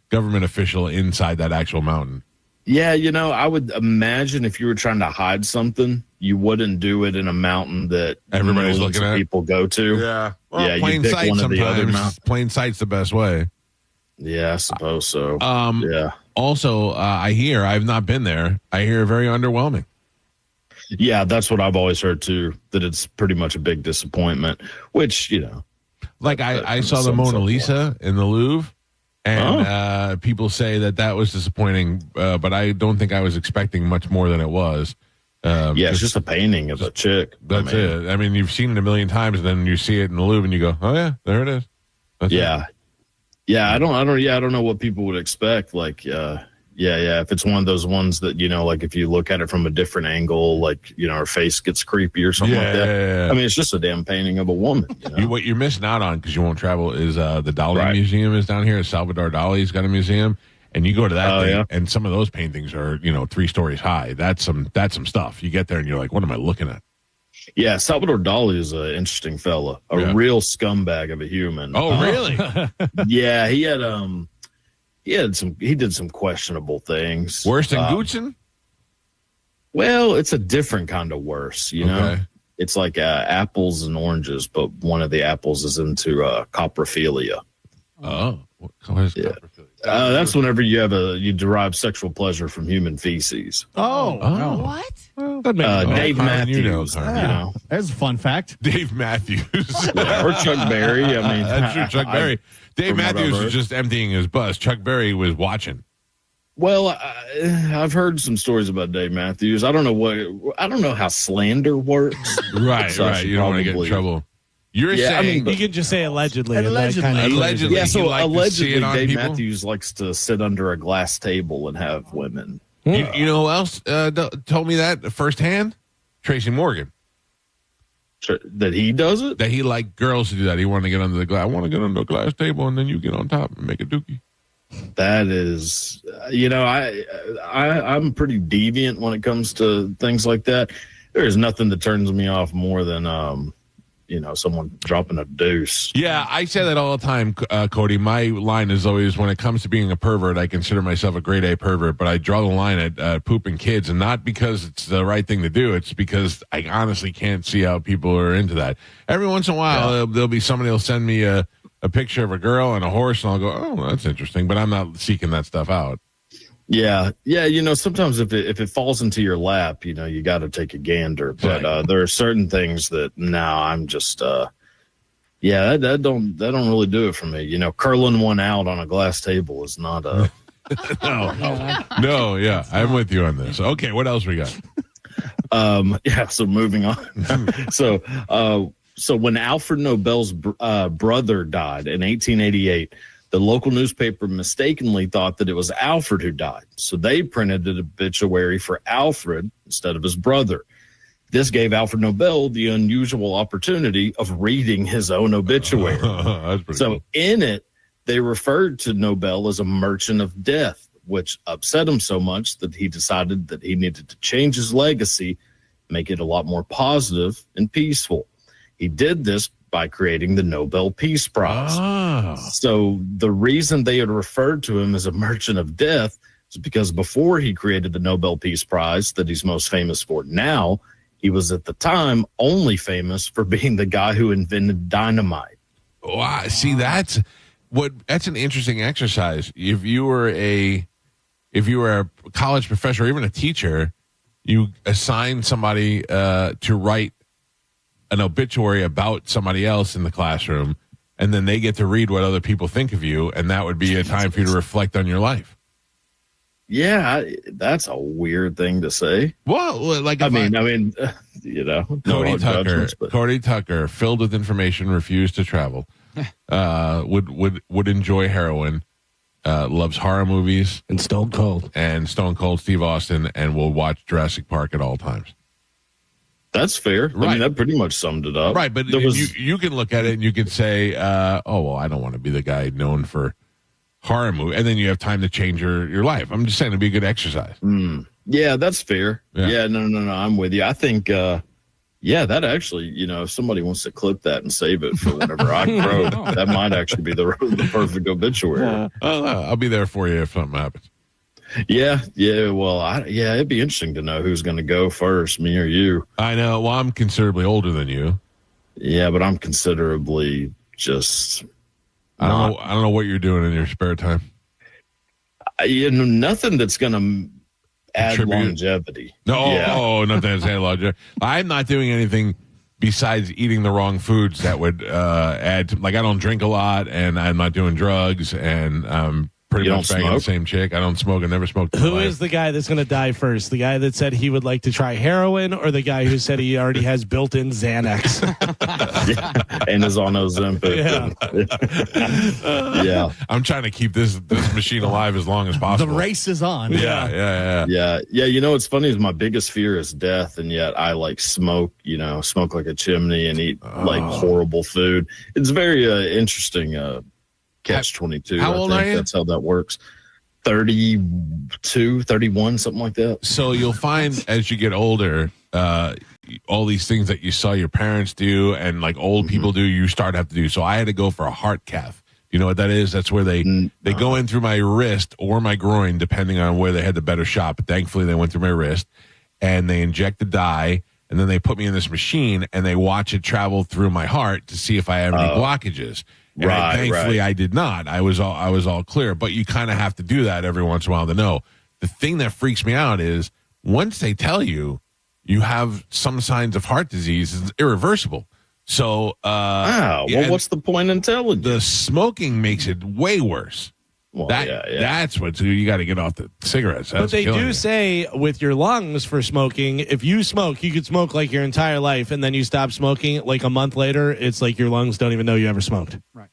government official inside that actual mountain. Yeah, I would imagine if you were trying to hide something, you wouldn't do it in a mountain that everybody's looking at. People go to. Yeah, plain sight sometimes. Plain sight's the best way. Yeah, I suppose so. Yeah. Also, I've not been there. I hear very underwhelming. Yeah, that's what I've always heard too, that it's pretty much a big disappointment, which, Like I saw the Mona Lisa in the Louvre, and people say that was disappointing, but I don't think I was expecting much more than it was. It's just a painting of a chick. That's it. I mean, you've seen it a million times, and then you see it in the Louvre, and you go, "Oh yeah, there it is." That's it. Yeah, I don't know what people would expect. Like, if it's one of those ones that, like if you look at it from a different angle, like, her face gets creepy or something like that. Yeah. I mean, it's just a damn painting of a woman. What you're missing out on, because you won't travel, is the Dali Museum is down here. Salvador Dali's got a museum, and you go to that thing, and some of those paintings are, 3 stories high. That's some stuff. You get there and you're like, what am I looking at? Yeah, Salvador Dali is an interesting fella, real scumbag of a human. Oh, really? Yeah, he did some questionable things. Worse than Gutzen? Well, it's a different kind of worse, know? It's like apples and oranges, but one of the apples is into coprophilia. Oh, what is coprophilia? That's whenever you derive sexual pleasure from human feces. What? Dave Matthews. That's a fun fact. Dave Matthews. Or Chuck Berry. I mean, that's true. Chuck Berry. Dave Matthews was just emptying his bus. Chuck Berry was watching. Well, I've heard some stories about Dave Matthews. I don't know how slander works. Right. You don't want to get in trouble. You're saying you can just say allegedly. Allegedly. Yeah, so like allegedly Dave people? Matthews likes to sit under a glass table and have women. You know who else told me that firsthand? Tracy Morgan. That he does it? That he liked girls to do that. He wanted to get under the glass. I want to get under a glass table, and then you get on top and make a dookie. That is, I'm pretty deviant when it comes to things like that. There is nothing that turns me off more than, someone dropping a deuce. Yeah, I say that all the time, Cody. My line is always, when it comes to being a pervert, I consider myself a grade A pervert, but I draw the line at pooping kids, and not because it's the right thing to do. It's because I honestly can't see how people are into that. Every once in a while, there'll be somebody who'll send me a picture of a girl and a horse, and I'll go, oh, that's interesting, but I'm not seeking that stuff out. Yeah. Sometimes if it falls into your lap, you got to take a gander. But there are certain things that now I'm just, that don't really do it for me. Curling one out on a glass table is not a. No, yeah, I'm with you on this. Okay, what else we got? So moving on. So when Alfred Nobel's brother died in 1888, the local newspaper mistakenly thought that it was Alfred who died. So they printed an obituary for Alfred instead of his brother. This gave Alfred Nobel the unusual opportunity of reading his own obituary. Cool. In it, they referred to Nobel as a merchant of death, which upset him so much that he decided that he needed to change his legacy, make it a lot more positive and peaceful. He did this by creating the Nobel Peace Prize. So the reason they had referred to him as a merchant of death is because before he created the Nobel Peace Prize that he's most famous for now, he was at the time only famous for being the guy who invented dynamite. Wow. See, that's an interesting exercise. If you were a college professor or even a teacher, you assign somebody to write an obituary about somebody else in the classroom, and then they get to read what other people think of you, and that would be a time for you to reflect on your life. Yeah, that's a weird thing to say. Well, like Cody Tucker, filled with information, refused to travel. Would enjoy heroin. Loves horror movies and Stone Cold Steve Austin, and will watch Jurassic Park at all times. That's fair. Right. I mean, that pretty much summed it up. Right, but you can look at it and you can say, I don't want to be the guy known for horror movie, and then you have time to change your life. I'm just saying it'd be a good exercise. Yeah, that's fair. Yeah. No, I'm with you. I think, that actually, if somebody wants to clip that and save it for whenever I grow, that might actually be the perfect obituary. I'll be there for you if something happens. Yeah. Well, it'd be interesting to know who's going to go first, me or you. I know. Well, I'm considerably older than you. Yeah, but I'm considerably just. I don't know what you're doing in your spare time. Nothing that's going to add longevity. Nothing that's add longevity. I'm not doing anything besides eating the wrong foods that would add to, like, I don't drink a lot, and I'm not doing drugs, and pretty much banging the same chick. I don't smoke. I never smoked. Who is the guy that's going to die first? The guy that said he would like to try heroin, or the guy who said he already has built-in Xanax? And is on Ozempic. Yeah. I'm trying to keep this machine alive as long as possible. The race is on. Yeah. What's funny is my biggest fear is death, and yet I smoke like a chimney and eat like horrible food. It's very interesting. Catch-22. How old are you? That's how that works. 32, 31, something like that. So you'll find as you get older, all these things that you saw your parents do and like old people do, you start to have to do. So I had to go for a heart cath. You know what that is? That's where they go in through my wrist or my groin, depending on where they had the better shot. But thankfully, they went through my wrist, and they inject the dye, and then they put me in this machine, and they watch it travel through my heart to see if I have any blockages. And thankfully, I did not. I was all clear. But you kind of have to do that every once in a while to know. The thing that freaks me out is once they tell you you have some signs of heart disease, it's irreversible. So, what's the point in telling you? The smoking makes it way worse. Well, That's what you got to get off the cigarettes. That's but they killing do you. say with your lungs for smoking, if you smoke, you could smoke like your entire life, and then you stop smoking like a month later, it's like your lungs don't even know you ever smoked. Right.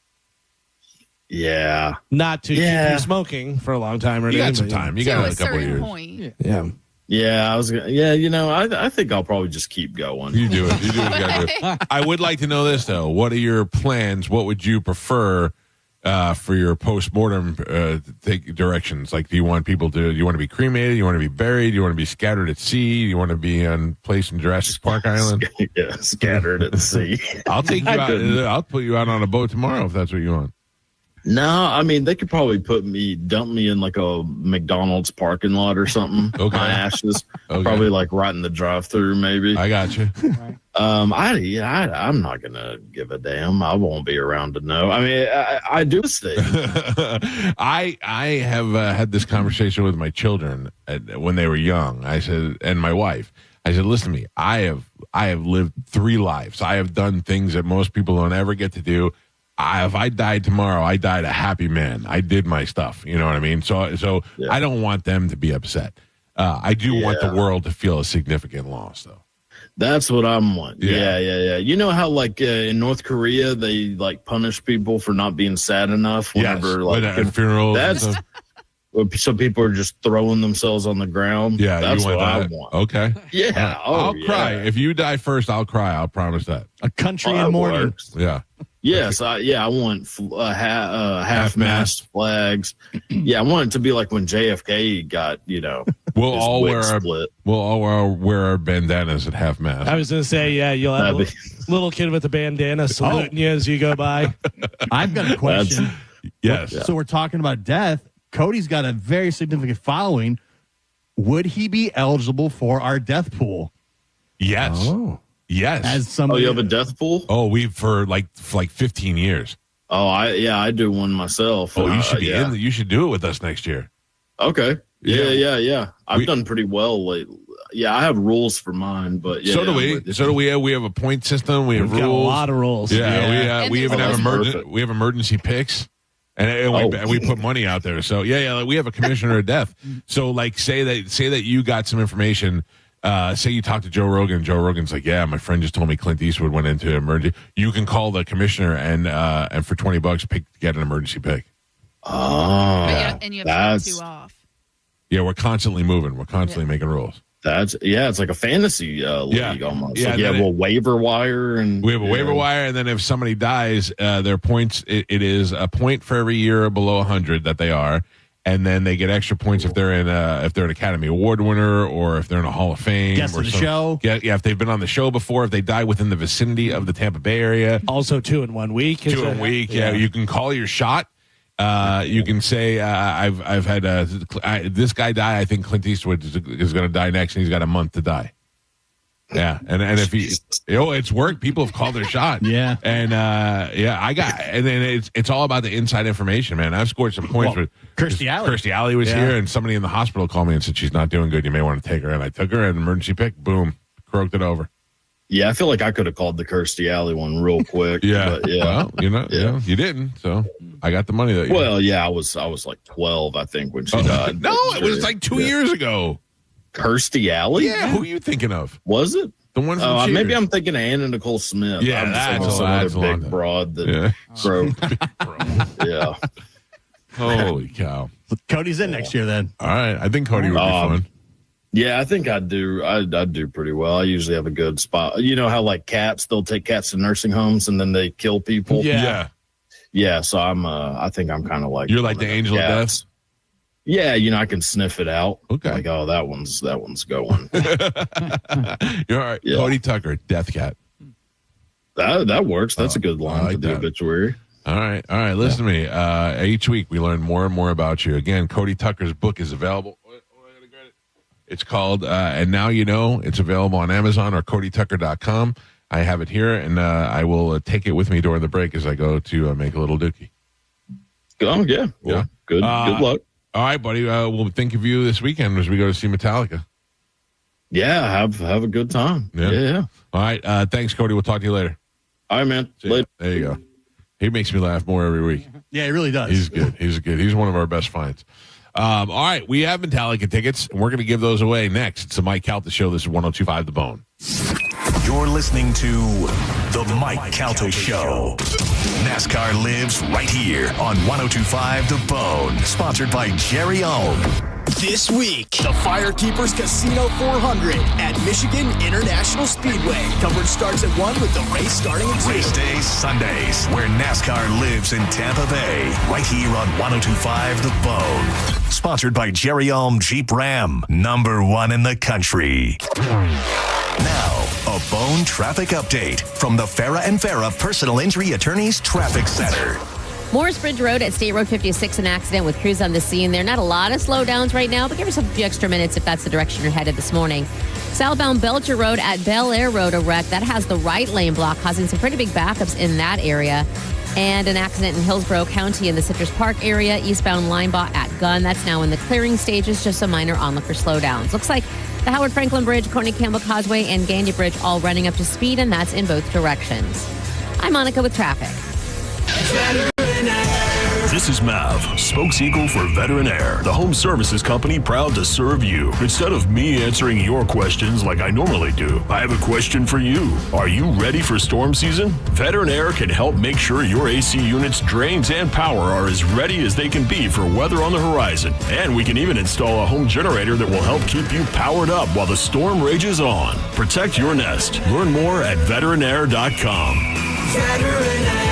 Yeah. Not to keep you smoking for a long time or You got anything. some time. You To got a a couple of certain years. point. Yeah. Yeah, I was. Yeah, I think I'll probably just keep going. You do it. You do what you got to do. I would like to know this though. What are your plans? What would you prefer for your post-mortem directions? Like, do you want people to? Do you want to be cremated? Do you want to be buried? Do you want to be scattered at sea? Do you want to be placed in Jurassic Park Island? Yeah, scattered at sea. I'll take you out. I'll put you out on a boat tomorrow if that's what you want. No, I mean they could probably dump me in like a McDonald's parking lot or something. Okay. My ashes, Okay. probably like right in the drive-through, maybe. I got you. I'm not gonna give a damn. I won't be around to know. I mean, I do stay. I have had this conversation with my children when they were young. I said, and my wife. I said, listen to me. I have lived 3 lives. I have done things that most people don't ever get to do. If I died tomorrow, I died a happy man. I did my stuff. You know what I mean? So Yeah. I don't want them to be upset. I do want the world to feel a significant loss, though. That's what I'm wanting. Yeah. Yeah. You know how like in North Korea they like punish people for not being sad enough whenever at funerals. and that's stuff. so people are just throwing themselves on the ground. Yeah, that's you want what I that? want. Okay. Yeah, I'll cry if you die first. I'll cry. I'll promise that. A country that in mourning. works. Yeah. Yes, I want half-mast flags. Yeah, I want it to be like when JFK got, We'll his all wig wear our, split. we'll all wear our bandanas at half mast. I was going to say, yeah, you'll have a That'd little kid with a bandana saluting you as you go by. I've got a question. Yes. So we're talking about death. Cody's got a very significant following. Would he be eligible for our death pool? Yes. Oh. Yes. As somebody, you have a death pool? Oh, for like 15 years. Oh, I do one myself. Oh, you should be yeah. you should do it with us next year. Okay. Yeah. I've done pretty well lately. Yeah, I have rules for mine, but yeah. So do we. So do we. We have a point system. We have We've rules. got a lot of rules. Yeah. We even have perfect. we have emergency picks. And we put money out there. So like we have a commissioner of death. So like say that you got some information. Say you talk to Joe Rogan. Joe Rogan's like, yeah, my friend just told me Clint Eastwood went into emergency. You can call the commissioner and for $20 get an emergency pick. Oh, And you have to take 2 off. Yeah, we're constantly moving. We're constantly making rules. It's like a fantasy league almost. Yeah, Well, waiver wire and we have a waiver wire, and then if somebody dies, their points. It is a point for every year below 100 that they are, and then they get extra points if they're an Academy Award winner or if they're in a Hall of Fame. Guest or of the show. Yeah, if they've been on the show before, if they die within the vicinity of the Tampa Bay area. Also 2 in 1 week. 2 in a week. Yeah, you can call your shot. You can say I've had this guy die. I think Clint Eastwood is going to die next, and he's got a month to die. Yeah, and if it's worked. People have called their shot. Yeah, and and then it's all about the inside information, man. I've scored some points with Kirstie Alley. Kirstie Alley was here, and somebody in the hospital called me and said she's not doing good. You may want to take her, and I took her. And emergency pick, boom, croaked it over. Yeah, I feel like I could have called the Kirstie Alley one real quick. Yeah, but yeah. Well, you didn't, so I got the money that. I was like 12, I think, when she died. No, it was like 2 years ago. Kirstie Alley? Yeah, who are you thinking of? Was it? The one from Cheers. Maybe I'm thinking of Anna Nicole Smith. Yeah, I'm that's thinking some that's other big broad that broke. Yeah. Holy cow. Cody's in next year then. All right. I think Cody would be fun. Yeah, I think I'd do pretty well. I usually have a good spot. You know how like cats, they'll take cats to nursing homes and then they kill people. Yeah. Yeah. So I think I'm kind of like you're like the angel of death. Yeah, I can sniff it out. Okay. Like, oh, that one's going. You're all right. Yeah. Cody Tucker, Death Cat. That works. That's a good line for the obituary. All right. Listen to me. Each week we learn more and more about you. Again, Cody Tucker's book is available. It's called And Now You Know. It's available on Amazon or CodyTucker.com. I have it here, and I will take it with me during the break as I go to make a little dookie. Oh, yeah. Well, good luck. All right, buddy. We'll think of you this weekend as we go to see Metallica. Yeah, have a good time. Yeah. All right. Thanks, Cody. We'll talk to you later. All right, man. Later. There you go. He makes me laugh more every week. Yeah, he really does. He's good. He's one of our best finds. All right, we have Metallica tickets, and we're going to give those away next. It's the Mike Calta Show. This is 102.5 The Bone. You're listening to the Mike Calta Show. NASCAR lives right here on 102.5 The Bone. Sponsored by Jerry Ohm. This week, the Firekeepers Casino 400 at Michigan International Speedway. Coverage starts at 1 with the race starting at 2. Race days, Sundays, where NASCAR lives in Tampa Bay. Right here on 102.5 The Bone. Sponsored by Jerry Ohm Jeep Ram, #1 in the country. Now, a Bone traffic update from the Farah and Farah Personal Injury Attorneys Traffic Center. Morris Bridge Road at State Road 56, an accident with crews on the scene. There are not a lot of slowdowns right now, but give yourself a few extra minutes if that's the direction you're headed this morning. Southbound Belcher Road at Bel Air Road, a wreck. That has the right lane block, causing some pretty big backups in that area. And an accident in Hillsborough County in the Citrus Park area, eastbound Linebot at Gunn. That's now in the clearing stages, just some minor onlooker slowdowns. Looks like the Howard Franklin Bridge, Courtney Campbell Causeway, and Gandy Bridge all running up to speed, and that's in both directions. I'm Monica with traffic. This is Mav, spokespeople for Veteran Air, the home services company proud to serve you. Instead of me answering your questions like I normally do, I have a question for you. Are you ready for storm season? Veteran Air can help make sure your AC units, drains, and power are as ready as they can be for weather on the horizon. And we can even install a home generator that will help keep you powered up while the storm rages on. Protect your nest. Learn more at veteranair.com. Veteran Air.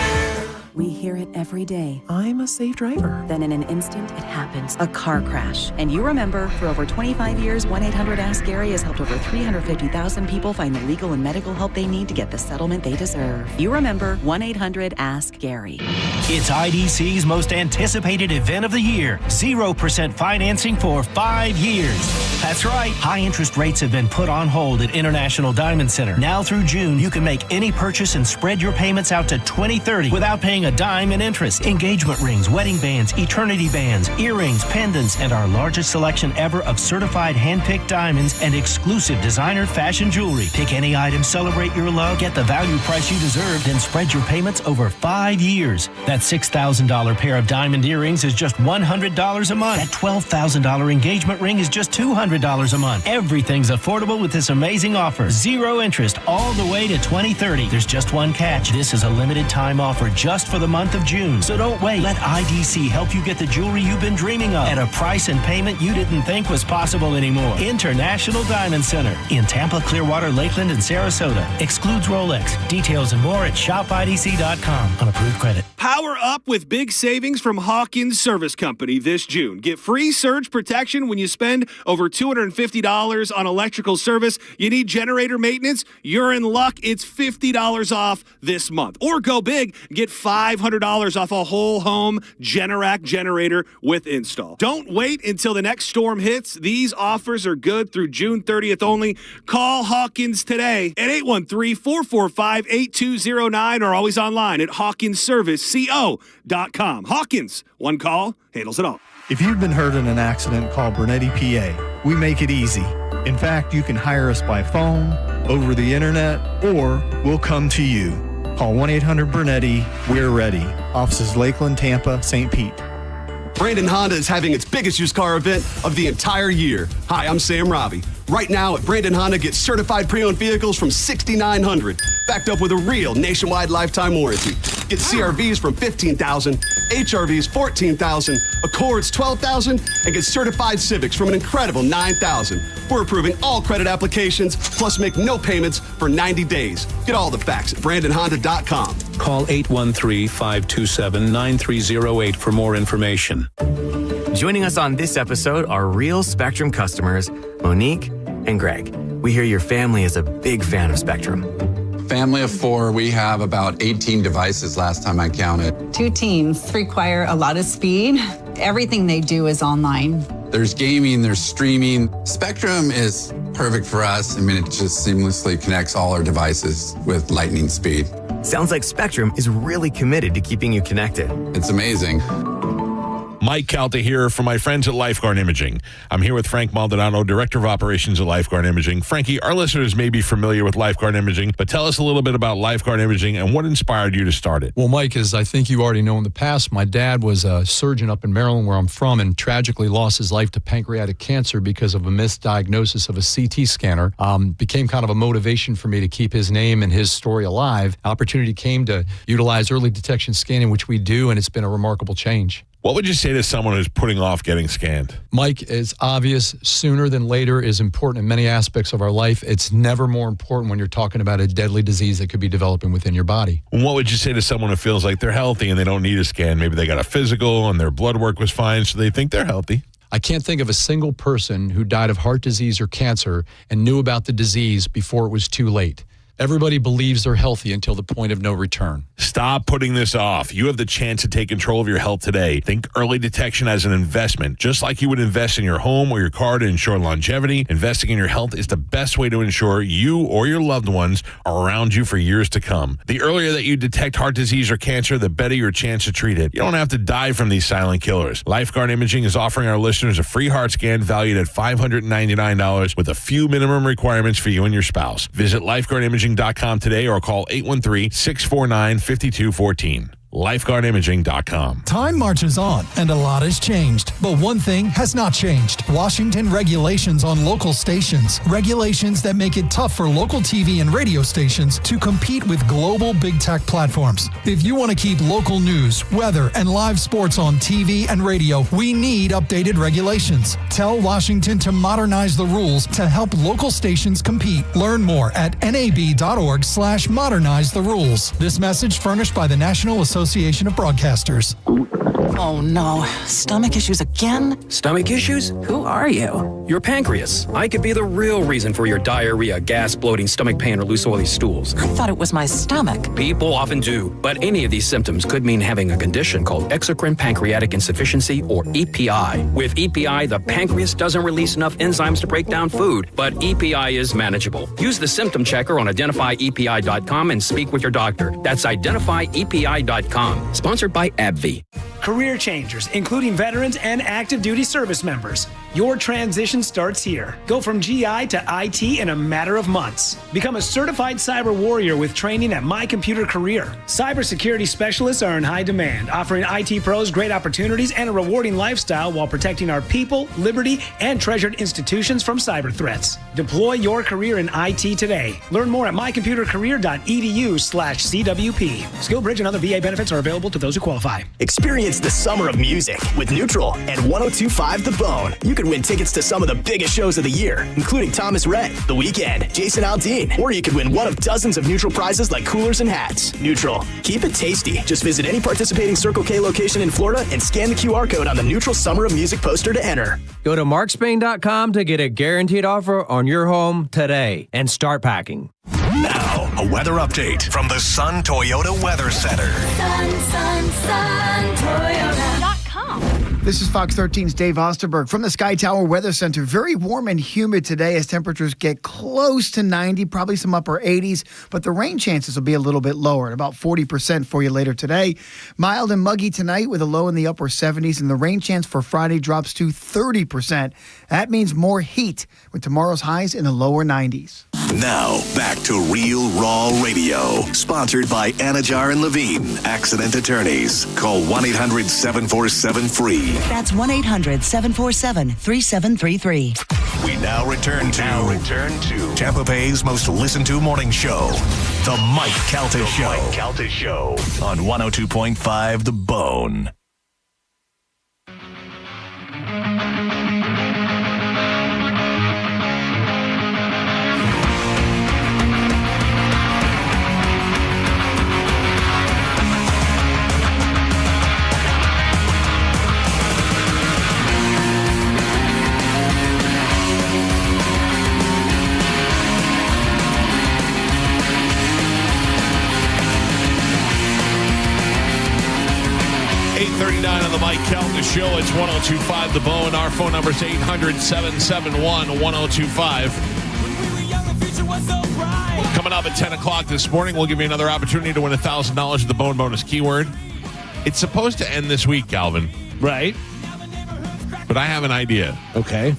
We hear it every day. I'm a safe driver. Then in an instant, it happens. A car crash. And you remember, for over 25 years, 1-800-ASK-GARY has helped over 350,000 people find the legal and medical help they need to get the settlement they deserve. You remember 1-800-ASK-GARY. It's IDC's most anticipated event of the year. 0% financing for 5 years. That's right. High interest rates have been put on hold at International Diamond Center. Now through June, you can make any purchase and spread your payments out to 2030 without paying a dime in interest. Engagement rings, wedding bands, eternity bands, earrings, pendants, and our largest selection ever of certified hand-picked diamonds and exclusive designer fashion jewelry. Pick any item, celebrate your love, get the value price you deserve, then spread your payments over 5 years. That $6,000 pair of diamond earrings is just $100 a month. That $12,000 engagement ring is just $200 a month. Everything's affordable with this amazing offer. 0 interest all the way to 2030. There's just one catch. This is a limited time offer just for the month of June. So don't wait. Let IDC help you get the jewelry you've been dreaming of at a price and payment you didn't think was possible anymore. International Diamond Center in Tampa, Clearwater, Lakeland, and Sarasota. Excludes Rolex. Details and more at shopidc.com on approved credit. Power up with big savings from Hawkins Service Company this June. Get free surge protection when you spend over $250 on electrical service. You need generator maintenance? You're in luck. It's $50 off this month. Or go big. Get $500 off a whole home Generac generator with install. Don't wait until the next storm hits. These offers are good through June 30th only. Call Hawkins today at 813-445-8209 or always online at hawkinsserviceco.com. Hawkins, one call, handles it all. If you've been hurt in an accident, call Bernetti PA. We make it easy. In fact, you can hire us by phone, over the internet, or we'll come to you. Call 1-800-BERNETTI. We're ready. Offices Lakeland, Tampa, St. Pete. Brandon Honda is having its biggest used car event of the entire year. Hi, I'm Sam Ravi. Right now at Brandon Honda, get certified pre-owned vehicles from $6,900, backed up with a real nationwide lifetime warranty. Get CRVs from $15,000, HRVs $14,000, Accords $12,000, and get certified Civics from an incredible $9,000. We're approving all credit applications, plus make no payments for 90 days. Get all the facts at BrandonHonda.com. Call 813-527-9308 for more information. Joining us on this episode are real Spectrum customers, Monique and Greg. We hear your family is a big fan of Spectrum. Family of 4, we have about 18 devices last time I counted. 2 teams require a lot of speed. Everything they do is online. There's gaming, there's streaming. Spectrum is perfect for us. I mean, it just seamlessly connects all our devices with lightning speed. Sounds like Spectrum is really committed to keeping you connected. It's amazing. Mike Calta here from my friends at Lifeguard Imaging. I'm here with Frank Maldonado, Director of Operations at Lifeguard Imaging. Frankie, our listeners may be familiar with Lifeguard Imaging, but tell us a little bit about Lifeguard Imaging and what inspired you to start it. Well, Mike, as I think you already know in the past, my dad was a surgeon up in Maryland, where I'm from, and tragically lost his life to pancreatic cancer because of a misdiagnosis of a CT scanner. Became kind of a motivation for me to keep his name and his story alive. Opportunity came to utilize early detection scanning, which we do, and it's been a remarkable change. What would you say to someone who's putting off getting scanned? Mike, it's obvious sooner than later is important in many aspects of our life. It's never more important when you're talking about a deadly disease that could be developing within your body. What would you say to someone who feels like they're healthy and they don't need a scan? Maybe they got a physical and their blood work was fine, so they think they're healthy. I can't think of a single person who died of heart disease or cancer and knew about the disease before it was too late. Everybody believes they're healthy until the point of no return. Stop putting this off. You have the chance to take control of your health today. Think early detection as an investment. Just like you would invest in your home or your car to ensure longevity, investing in your health is the best way to ensure you or your loved ones are around you for years to come. The earlier that you detect heart disease or cancer, the better your chance to treat it. You don't have to die from these silent killers. Lifeguard Imaging is offering our listeners a free heart scan valued at $599 with a few minimum requirements for you and your spouse. Visit lifeguardimaging.com today or call 813-649-5214. LifeguardImaging.com. Time marches on, and a lot has changed. But one thing has not changed. Washington regulations on local stations. Regulations that make it tough for local TV and radio stations to compete with global big tech platforms. If you want to keep local news, weather, and live sports on TV and radio, we need updated regulations. Tell Washington to modernize the rules to help local stations compete. Learn more at nab.org/modernize the rules. This message furnished by the National Association of Broadcasters. Oh no, stomach issues again? Stomach issues? Who are you? Your pancreas. I could be the real reason for your diarrhea, gas, bloating, stomach pain, or loose oily stools. I thought it was my stomach. People often do, but any of these symptoms could mean having a condition called exocrine pancreatic insufficiency, or EPI. With EPI, the pancreas doesn't release enough enzymes to break down food, but EPI is manageable. Use the symptom checker on identifyepi.com and speak with your doctor. That's identifyepi.com. Sponsored by AbbVie. Career changers, including veterans and active duty service members. Your transition starts here. Go from GI to IT in a matter of months. Become a certified cyber warrior with training at My Computer Career. Cybersecurity specialists are in high demand, offering IT pros great opportunities and a rewarding lifestyle while protecting our people, liberty, and treasured institutions from cyber threats. Deploy your career in IT today. Learn more at mycomputercareer.edu/CWP. SkillBridge and other VA benefits are available to those who qualify. Experience the summer of music with Neutral and 102.5 The Bone. You could win tickets to some of the biggest shows of the year, including Thomas Rhett, The Weeknd, Jason Aldean, or you could win one of dozens of Neutral prizes like coolers and hats. Neutral. Keep it tasty. Just visit any participating Circle K location in Florida and scan the QR code on the Neutral Summer of Music poster to enter. Go to markspain.com to get a guaranteed offer on your home today and start packing. Now, a weather update from the Sun Toyota Weather Center. Sun, Toyota.com. This is Fox 13's Dave Osterberg from the Sky Tower Weather Center. Very warm and humid today as temperatures get close to 90, probably some upper 80s, but the rain chances will be a little bit lower, at about 40% for you later today. Mild and muggy tonight with a low in the upper 70s, and the rain chance for Friday drops to 30%. That means more heat with tomorrow's highs in the lower 90s. Now, back to Real Raw Radio, sponsored by Anajar and Levine, accident attorneys. Call 1-800-747-FREE. That's 1-800-747-3733. We now return to Tampa Bay's most listened to morning show, The Mike Calta Show. Mike Calta Show on 102.5 The Bone. On the Mike Calta Show, it's 102.5 The Bone. Our phone number is 800-771-1025. Coming up at 10 o'clock this morning, we'll give you another opportunity to win $1,000 of the Bone Bonus keyword. It's supposed to end this week, Calvin. Right. But I have an idea. Okay.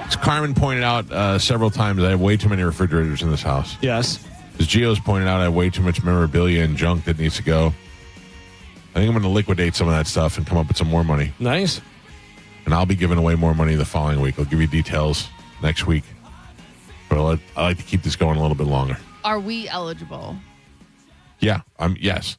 As Carmen pointed out several times, I have way too many refrigerators in this house. Yes. As Gio's pointed out, I have way too much memorabilia and junk that needs to go. I think I'm going to liquidate some of that stuff and come up with some more money. Nice. And I'll be giving away more money the following week. I'll give you details next week. But I like to keep this going a little bit longer. Are we eligible? Yeah. Yes.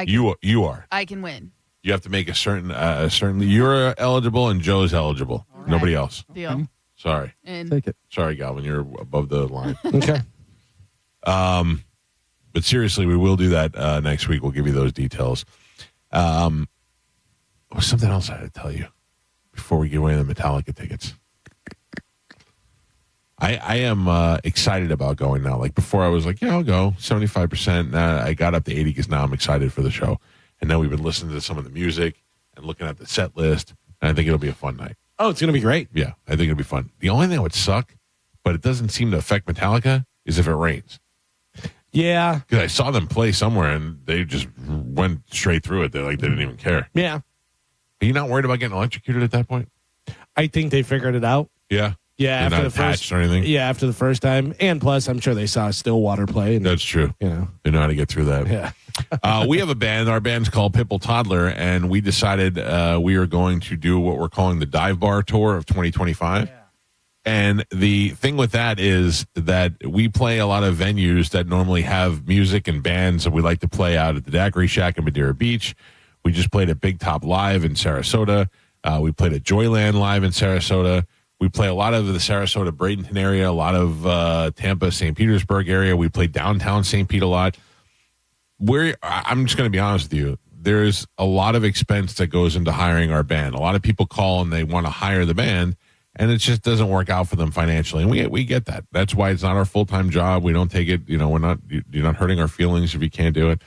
You are. I can win. You have to make a certain. You're eligible and Joe's eligible. Right. Nobody else. Deal. Sorry. Take it. Sorry, Galvin. You're above the line. Okay. But seriously, we will do that next week. We'll give you those details. Something else I had to tell you before we give away the Metallica tickets. I am excited about going now. Like before, I was like, yeah, I'll go 75%. Now I got up to 80 because now I'm excited for the show. And now we've been listening to some of the music and looking at the set list. And I think it'll be a fun night. Oh, it's going to be great. Yeah, I think it'll be fun. The only thing that would suck, but it doesn't seem to affect Metallica, is if it rains. Yeah. Because I saw them play somewhere and they just went straight through it. They didn't even care. Yeah. Are you not worried about getting electrocuted at that point? I think they figured it out. Yeah. Yeah. You're after not the attached first or anything? Yeah, after the first time. And plus, I'm sure they saw Stillwater play. And, That's true. You know. They know how to get through that. Yeah. We have a band. Our band's called Pipple Toddler, and we decided we are going to do what we're calling the Dive Bar Tour of 2025. Yeah. And the thing with that is that we play a lot of venues that normally have music and bands that we like to play out at the Daiquiri Shack in Madeira Beach. We just played at Big Top Live in Sarasota. We played at Joyland Live in Sarasota. We play a lot of the Sarasota, Bradenton area, a lot of Tampa, St. Petersburg area. We play downtown St. Pete a lot. I'm just going to be honest with you. There's a lot of expense that goes into hiring our band. A lot of people call and they want to hire the band, and it just doesn't work out for them financially. And we get that. That's why it's not our full-time job. We don't take it, you're not hurting our feelings if you can't do it.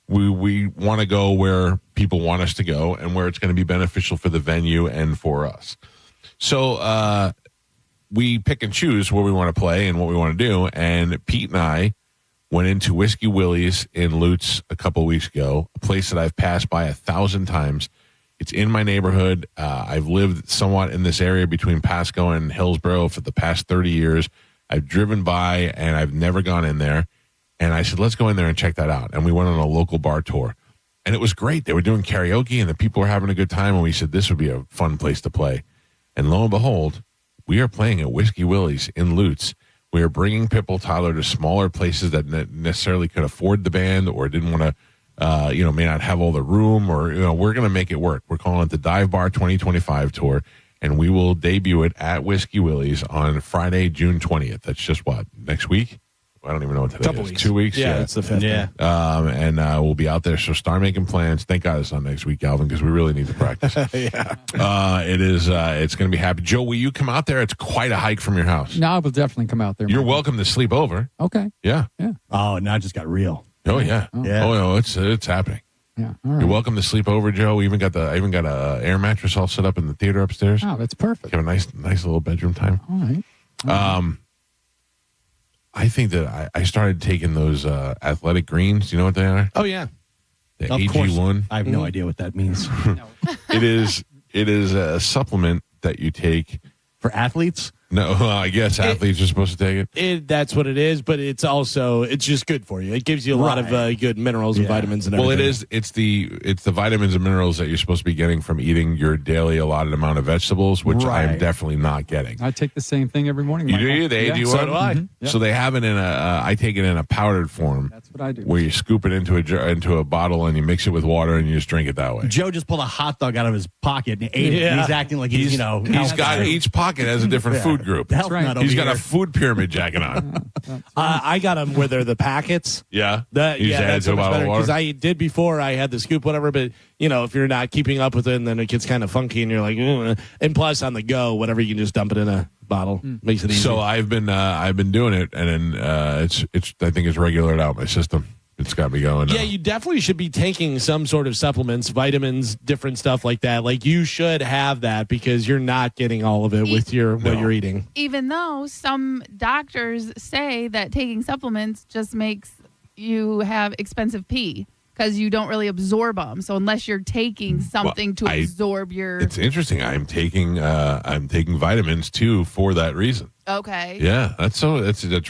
We want to go where people want us to go and where it's going to be beneficial for the venue and for us. So we pick and choose where we want to play and what we want to do. And Pete and I went into Whiskey Willie's in Lutz a couple of weeks ago, a place that I've passed by 1,000 times. It's in my neighborhood. I've lived somewhat in this area between Pasco and Hillsborough for the past 30 years. I've driven by, and I've never gone in there. And I said, let's go in there and check that out. And we went on a local bar tour. And it was great. They were doing karaoke, and the people were having a good time. And we said, this would be a fun place to play. And lo and behold, we are playing at Whiskey Willie's in Lutz. We are bringing Pipple Toddler to smaller places that necessarily could afford the band or didn't want to, may not have all the room, or, we're going to make it work. We're calling it the Dive Bar 2025 Tour, and we will debut it at Whiskey Willie's on Friday, June 20th. That's just next week? I don't even know what today is. Weeks. 2 weeks? Yeah, it's the 5th. Yeah. And we'll be out there, so start making plans. Thank God it's not next week, Galvin, because we really need to practice. Yeah. It's going to be happy. Joe, will you come out there? It's quite a hike from your house. No, I will definitely come out there. You're welcome to sleep over. Okay. Yeah. Oh, now it just got real. Oh, yeah. Yeah. Oh, no, it's happening. Yeah. All right. You're welcome to sleep over, Joe. I even got a air mattress all set up in the theater upstairs. Oh, that's perfect. Have a nice little bedroom time. All right. I think that I started taking those athletic greens. Do you know what they are? Oh, yeah. The Of course. AG1. I have no idea what that means. It is a supplement that you take For athletes? No, I guess athletes are supposed to take it. That's what it is, but it's just good for you. It gives you a lot of good minerals and vitamins and everything. Well, it is. It's the vitamins and minerals that you're supposed to be getting from eating your daily allotted amount of vegetables, which I'm definitely not getting. I take the same thing every morning. You do? They do. So do I. Mm-hmm. So they have it in I take it in a powdered form. That's what I do. Where you scoop it into a bottle and you mix it with water and you just drink it that way. Joe just pulled a hot dog out of his pocket and ate it. And he's acting like he's got each pocket has a different food group. That's right. He's got a food pyramid jacket on. I got them where they're the packets. Yeah. That's so much better because I did before. I had the scoop, whatever. But if you're not keeping up with it, then it gets kind of funky, and you're like, ugh. And plus on the go, whatever, you can just dump it in a bottle. Makes it easy. So I've been doing it, and then I think it's regulated out my system. It's got me going. Yeah, you definitely should be taking some sort of supplements, vitamins, different stuff like that. Like you should have that because you're not getting all of it with what you're eating. Even though some doctors say that taking supplements just makes you have expensive pee. because you don't really absorb them. So unless you're taking something to absorb your... It's interesting. I'm taking vitamins, too, for that reason. Okay. Yeah, that's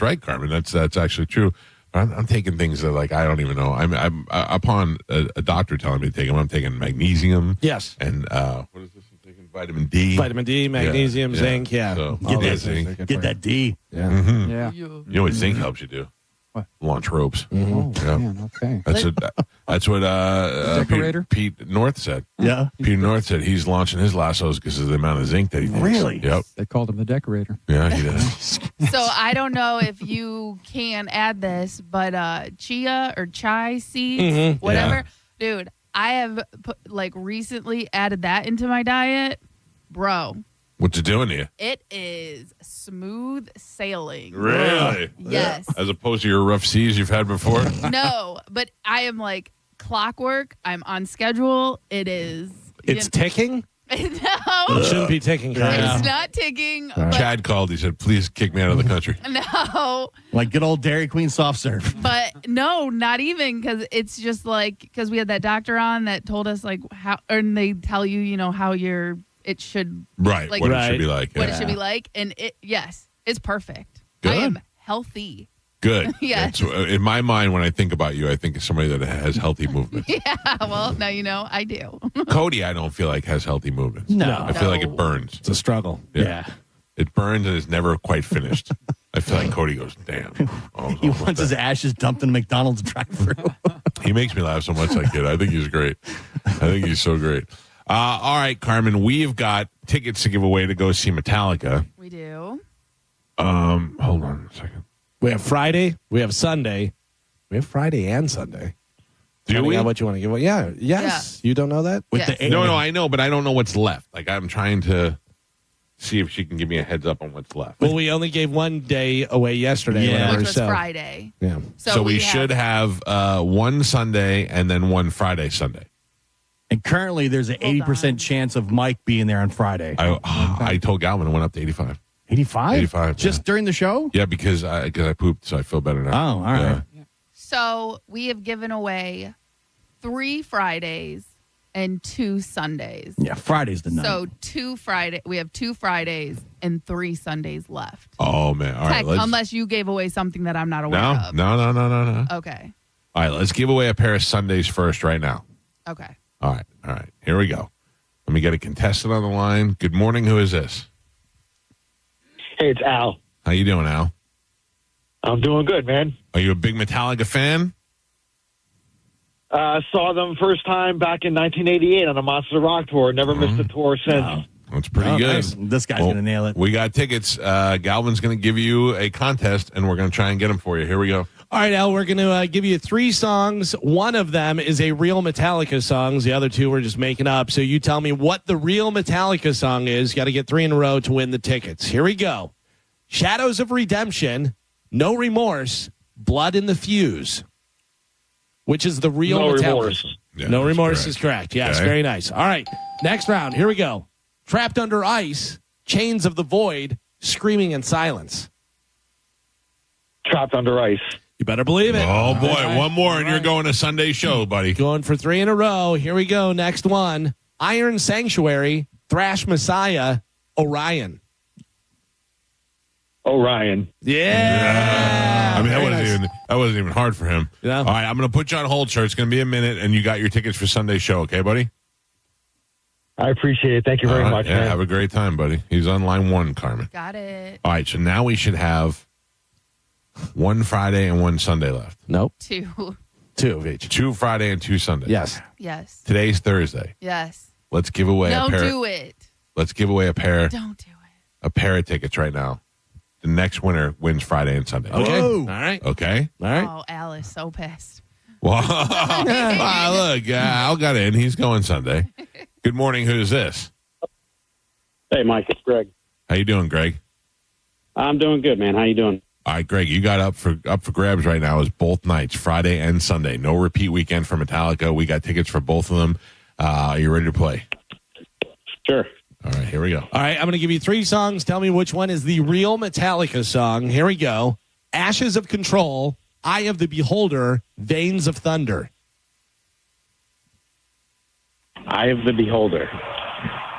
right, Carmen. That's actually true. I'm taking things that I don't even know. I'm upon a doctor telling me to take them. I'm taking magnesium. Yes. And what is this? I'm taking vitamin D. Vitamin D, magnesium, zinc. Yeah. So, Get that D. Yeah. Mm-hmm. Yeah. You know what zinc helps you do? What? Launch ropes. Mm-hmm. Yeah. Man, okay. That's what Decorator? Pete North said. Yeah. Peter North said he's launching his lassos because of the amount of zinc that he takes. Really? Yep. They called him the decorator. Yeah, he does. So I don't know if you can add this, but chia or chai seeds, whatever. Yeah. Dude, I have recently added that into my diet. Bro. What's it doing to you? It is smooth sailing. Really? Yes. As opposed to your rough seas you've had before? No, but I am like clockwork. I'm on schedule. It is. It's ticking? No. It shouldn't be ticking. It's not ticking. But Chad called. He said, please kick me out of the country. No. Like good old Dairy Queen soft serve. But no, not even, because it's just because we had that doctor on that told us how, and they tell you, how it should right, what it should be like. What it should be like. And it's perfect. Good. I am healthy. Good. Yes. In my mind, when I think about you, I think of somebody that has healthy movement. Yeah, well, now I do. Cody, I don't feel like has healthy movements. No. I feel like it burns. It's a struggle. Yeah. It burns and is never quite finished. I feel like Cody goes, damn. He wants his ashes dumped in a McDonald's drive-thru. He makes me laugh so much, that kid. I think he's great. I think he's so great. All right, Carmen, we've got tickets to give away to go see Metallica. We do. Hold on a second. We have Friday. We have Sunday. We have Friday and Sunday. Do we? What you want to give away? Yeah. Yes. You don't know that? Yes. No, I know, but I don't know what's left. I'm trying to see if she can give me a heads up on what's left. Well, we only gave one day away yesterday. Which was Friday. Yeah. So we should have one Sunday and then one Sunday. And currently, there's an 80% chance of Mike being there on Friday. I told Galvin it went up to 85. 85? 85. Just during the show? Yeah, because I pooped, so I feel better now. Oh, all right. So we have given away 3 Fridays and 2 Sundays. Yeah, Friday's the night. So we have 2 Fridays and 3 Sundays left. Oh, man. All right. Unless you gave away something that I'm not aware of. No. Okay. All right, let's give away a pair of Sundays first right now. Okay. All right. Here we go. Let me get a contestant on the line. Good morning. Who is this? Hey, it's Al. How you doing, Al? I'm doing good, man. Are you a big Metallica fan? Saw them first time back in 1988 on a Monster Rock tour. Never missed a tour since. Wow. That's pretty good. Nice. This guy's going to nail it. We got tickets. Galvin's going to give you a contest, and we're going to try and get them for you. Here we go. All right, Al, we're going to give you 3 songs. One of them is a real Metallica song. The other 2 we're just making up. So you tell me what the real Metallica song is. You got to get 3 in a row to win the tickets. Here we go. Shadows of Redemption, No Remorse, Blood in the Fuse. Which is the real No Metallica? Remorse. Yeah, No Remorse correct. is correct. Yes, Okay. very nice. All right, next round. Here we go. Trapped Under Ice, Chains of the Void, Screaming in Silence. Trapped Under Ice. You better believe it. Oh, boy. All right. One more, and All you're right. going to Sunday show, buddy. Going for 3 in a row. Here we go. Next one. Iron Sanctuary, Thrash Messiah, Orion. Orion. Yeah. I mean, Very that wasn't even hard for him. Yeah. All right, I'm going to put you on hold, sir. It's going to be a minute, and you got your tickets for Sunday show, okay, buddy? I appreciate it. Thank you very All right, much, yeah, man. have a great time, buddy. He's on line 1, Carmen. Got it. All right, so now we should have 1 Friday and 1 Sunday left. Nope. 2. 2 of each. 2 Friday and 2 Sunday. Yes. Yes. Today's Thursday. Yes. Let's give away Don't a pair. do it. Let's give away a pair. Don't do it. A pair of tickets right now. The next winner wins Friday and Sunday. Okay. Whoa. All right. Okay. All right. Oh, Alice, so pissed. Well, look, Al got in. He's going Sunday. Good morning. Who's this? Hey, Mike, it's Greg. How you doing, Greg? I'm doing good, man. How you doing? All right, Greg, you got up for grabs right now is both nights, Friday and Sunday. No repeat weekend for Metallica. We got tickets for both of them. Are you ready to play? Sure. All right, here we go. All right, I'm going to give you 3 songs. Tell me which one is the real Metallica song. Here we go. Ashes of Control, Eye of the Beholder, Veins of Thunder. Eye of the Beholder.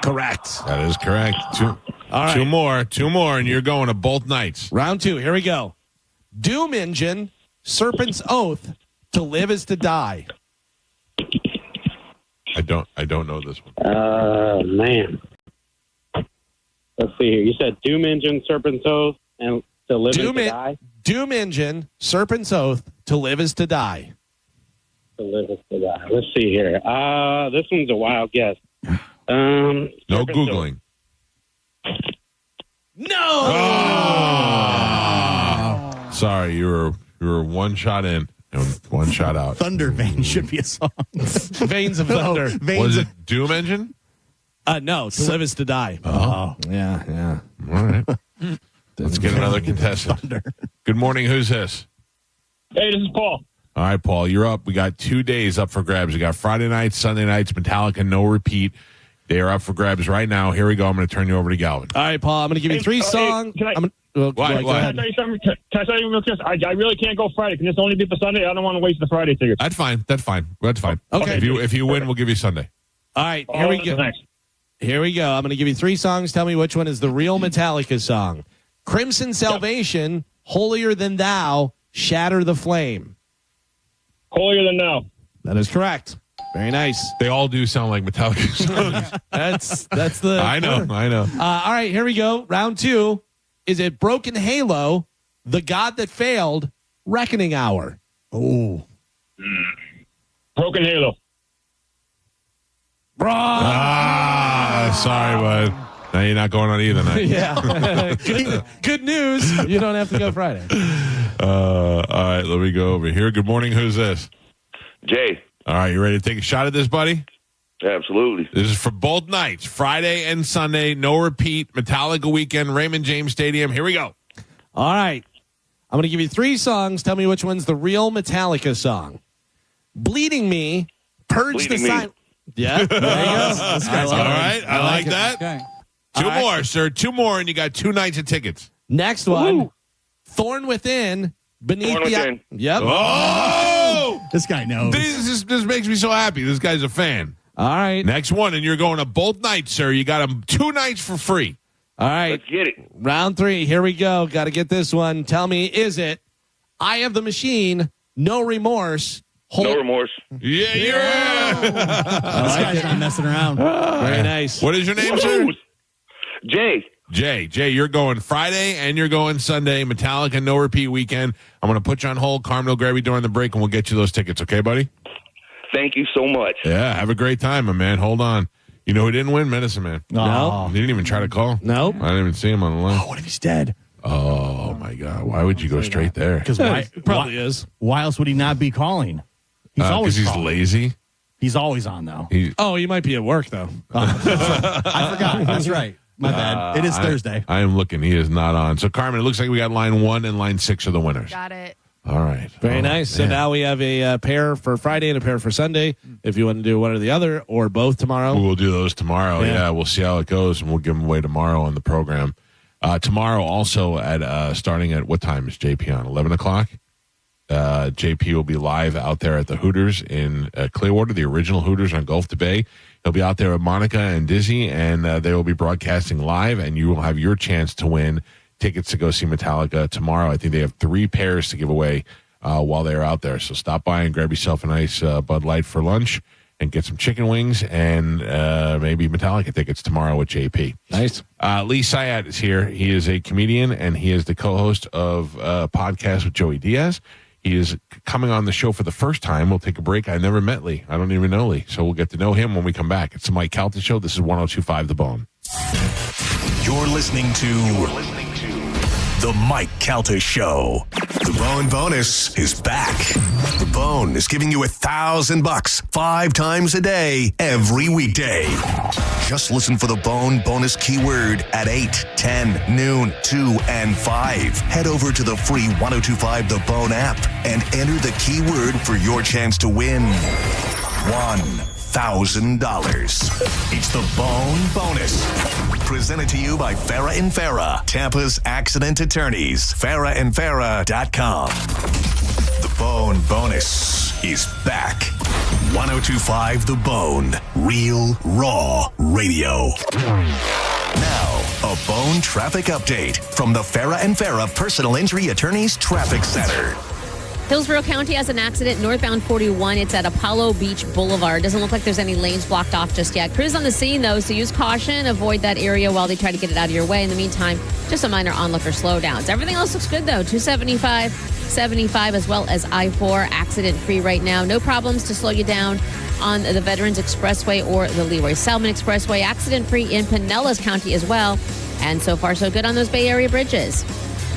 Correct. That is correct. All right. Two more, and you're going to both nights. Round 2. Here we go. Doom Engine, Serpent's Oath, To Live Is to Die. I don't know this one. Man. Let's see here. You said Doom Engine, Serpent's Oath, and To Live Is to Die? Doom Engine, Serpent's Oath, To Live Is to Die. To Live Is to Die. Let's see here. This one's a wild guess. No Googling. No! Oh! Sorry, you were one shot in and one shot out. Thunder Vein should be a song. Veins of Thunder. Was it Doom Engine? No, To Live Is to Die. Oh, yeah. All right. Let's get another contestant. Good morning. Who's this? Hey, this is Paul. All right, Paul, you're up. We got 2 days up for grabs. We got Friday nights, Sunday nights, Metallica, no repeat. They are up for grabs right now. Here we go. I'm going to turn you over to Galvin. All right, Paul, I'm going to give you 3 songs. Can I go tell ahead. you something? Can I tell you real quick? I really can't go Friday. Can this only be for Sunday? I don't want to waste the Friday ticket. That's fine. Okay. Okay. If you win, we'll give you Sunday. All right, here we go. Thanks. Here we go. I'm going to give you 3 songs. Tell me which one is the real Metallica song. Crimson Salvation, Holier Than Thou, Shatter the Flame. Holier Than Thou. That is correct. Very nice. They all do sound like Metallica songs. That's the. I know. All right, here we go. Round 2. Is it Broken Halo, The God That Failed, Reckoning Hour? Oh. Broken Halo. Sorry, bud. Now you're not going on either night. Yeah. Good news. You don't have to go Friday. All right, let me go over here. Good morning. Who's this? Jay. All right, you ready to take a shot at this, buddy? Absolutely. This is for both nights, Friday and Sunday. No repeat. Metallica weekend, Raymond James Stadium. Here we go. All right. I'm going to give you 3 songs. Tell me which one's the real Metallica song. Bleeding Me, Purge the Silence. Yeah, there you go. This guy's all right, I like that. Okay. Two more, sir. 2 more, and you got 2 nights of tickets. Next one, Thorn Within, Beneath Thorn the... Within. Yep. Oh! This guy knows. This makes me so happy. This guy's a fan. All right. Next one, and you're going to both nights, sir. You got them 2 nights for free. All right. Let's get it. Round 3. Here we go. Got to get this one. Tell me, is it Eye of the Machine, No Remorse? No Remorse. Yeah. This guy's not messing around. Very nice. What is your name, sir? Jay. Jay, you're going Friday and you're going Sunday. Metallica, no repeat weekend. I'm going to put you on hold. Carmen will grab you during the break, and we'll get you those tickets. Okay, buddy? Thank you so much. Yeah, have a great time, my man. Hold on. You know who didn't win? Medicine Man. No. He didn't even try to call. Nope. I didn't even see him on the line. Oh, what if he's dead? Oh, my God. Why would you go straight there? Because Probably is. Why else would he not be calling? He's always because he's calling. lazy. He's always on, though. Oh, you might be at work, though. I forgot. That's right. My bad. It is Thursday. I am looking. He is not on. So, Carmen, it looks like we got line 1 and line 6 are the winners. Got it. All right. Very nice. So now we have a pair for Friday and a pair for Sunday. If you want to do one or the other or both tomorrow. We'll do those tomorrow. Yeah, we'll see how it goes, and we'll give them away tomorrow on the program. Tomorrow also at starting at what time is JP on? 11 o'clock? JP will be live out there at the Hooters in Clearwater, the original Hooters on Gulf to Bay. He'll be out there with Monica and Dizzy, and they will be broadcasting live, and you will have your chance to win tickets to go see Metallica tomorrow. I think they have 3 pairs to give away while they're out there. So stop by and grab yourself a nice Bud Light for lunch and get some chicken wings and maybe Metallica tickets tomorrow with JP. Nice. Lee Syatt is here. He is a comedian, and he is the co-host of a podcast with Joey Diaz. He is coming on the show for the first time. We'll take a break. I never met Lee. I don't even know Lee. So we'll get to know him when we come back. It's the Mike Calta Show. This is 102.5 The Bone. You're listening to The Mike Calta Show. The Bone Bonus is back. The Bone is giving you $1,000 5 times a day, every weekday. Just listen for the Bone Bonus keyword at 8, 10, noon, 2, and 5. Head over to the free 102.5 The Bone app and enter the keyword for your chance to win $1,000. It's the Bone Bonus. Presented to you by Farrah and Farrah, Tampa's accident attorneys. FarrahandFarrah.com. The Bone Bonus is back 1025 The Bone. Real, raw radio. Now, a Bone traffic update from the Farah and Farah Personal Injury Attorneys Traffic Center. Hillsborough County has an accident northbound 41. It's at Apollo Beach Boulevard. Doesn't look like there's any lanes blocked off just yet. Crews on the scene, though, so use caution. Avoid that area while they try to get it out of your way. In the meantime, just some minor onlooker slowdowns. Everything else looks good, though. 275, 75, as well as I-4, accident-free right now. No problems to slow you down on the Veterans Expressway or the Leroy Selman Expressway. Accident-free in Pinellas County as well. And so far, so good on those Bay Area bridges.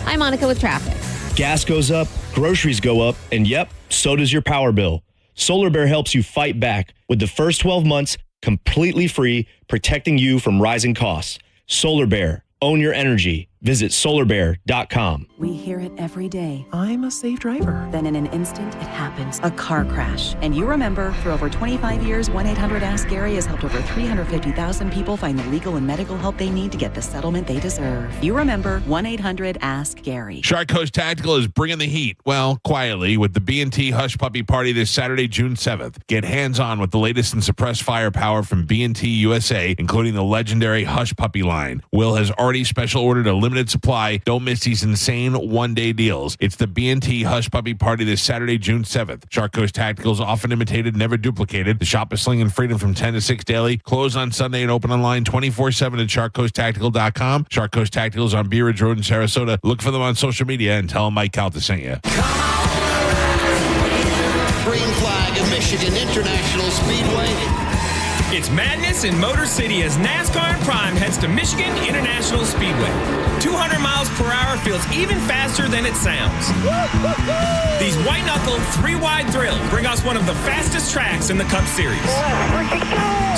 I'm Monica with traffic. Gas goes up, groceries go up, and yep, so does your power bill. Solar Bear helps you fight back with the first 12 months completely free, protecting you from rising costs. Solar Bear, own your energy. Visit solarbear.com. We hear it every day. I'm a safe driver. Then in an instant, it happens. A car crash. And you remember, for over 25 years, 1-800-ASK-GARY has helped over 350,000 people find the legal and medical help they need to get the settlement they deserve. You remember 1-800-ASK-GARY. Shark Coast Tactical is bringing the heat, well, quietly, with the B&T Hush Puppy Party this Saturday, June 7th. Get hands-on with the latest in suppressed firepower from B&T USA, including the legendary Hush Puppy line. Will has already special ordered a limited supply. Don't miss these insane one-day deals. It's the B&T Hush Puppy Party this Saturday, June 7th. Shark Coast Tactical is often imitated, never duplicated. The shop is slinging freedom from 10 to 6 daily. Closed on Sunday and open online 24/7 at sharkcoasttactical.com. Shark Coast Tactical is on Bee Ridge Road in Sarasota. Look for them on social media and tell them Mike Calta sent you. Green flag of Michigan International Speedway. It's madness in Motor City as NASCAR and Prime heads to Michigan International Speedway. 200 miles per hour feels even faster than it sounds. These white-knuckle, three-wide thrills bring us one of the fastest tracks in the Cup Series.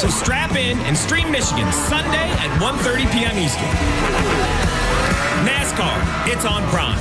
So strap in and stream Michigan Sunday at 1:30 p.m. Eastern. NASCAR, it's on Prime.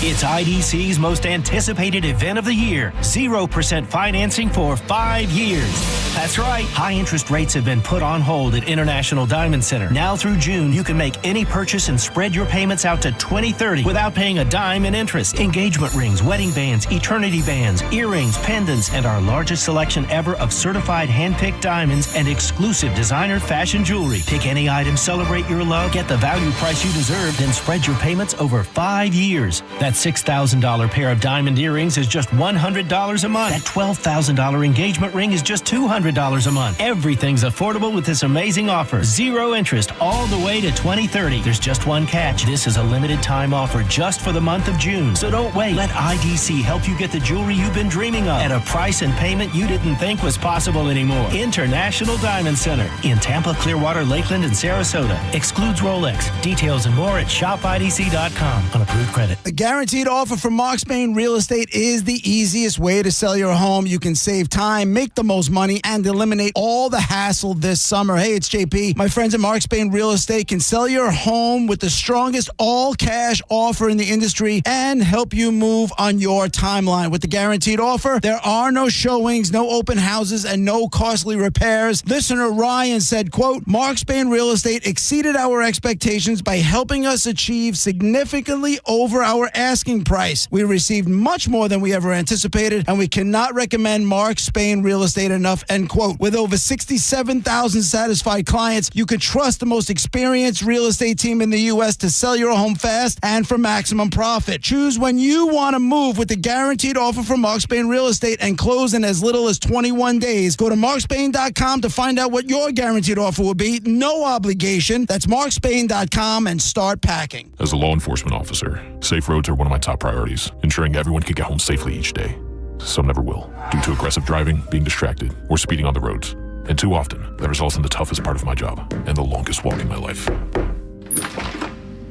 It's IDC's most anticipated event of the year. 0% financing for 5 years. That's right. High interest rates have been put on hold at International Diamond Center. Now through June, you can make any purchase and spread your payments out to 2030 without paying a dime in interest. Engagement rings, wedding bands, eternity bands, earrings, pendants, and our largest selection ever of certified hand-picked diamonds and exclusive designer fashion jewelry. Pick any item, celebrate your love, get the value price you deserve, then spread your payments over 5 years. That $6,000 pair of diamond earrings is just $100 a month. That $12,000 engagement ring is just $200 a month. Everything's affordable with this amazing offer. 0 interest all the way to 2030. There's just one catch. This is a limited time offer just for the month of June. So don't wait. Let IDC help you get the jewelry you've been dreaming of at a price and payment you didn't think was possible anymore. International Diamond Center in Tampa, Clearwater, Lakeland, and Sarasota. Excludes Rolex. Details and more at shopidc.com on approved credit. The guaranteed offer from Mark Spain Real Estate is the easiest way to sell your home. You can save time, make the most money, and eliminate all the hassle this summer. Hey, it's JP. My friends at Mark Spain Real Estate can sell your home with the strongest all-cash offer in the industry and help you move on your timeline. With the guaranteed offer, there are no showings, no open houses, and no costly repairs. Listener Ryan said, quote, Mark Spain Real Estate exceeded our expectations by helping us achieve significantly over our asking price. We received much more than we ever anticipated, and we cannot recommend Mark Spain Real Estate enough, end quote. With over 67,000 satisfied clients, you can trust the most experienced real estate team in the U.S. to sell your home fast and for maximum profit. Choose when you want to move with the guaranteed offer from Mark Spain Real Estate and close in as little as 21 days. Go to markspain.com to find out what your guaranteed offer will be. No obligation. That's markspain.com and start packing. As a law enforcement officer, safe roads are one of my top priorities, ensuring everyone can get home safely each day. Some never will, due to aggressive driving, being distracted, or speeding on the roads. And too often, that results in the toughest part of my job and the longest walk in my life.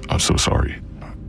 I'm so sorry.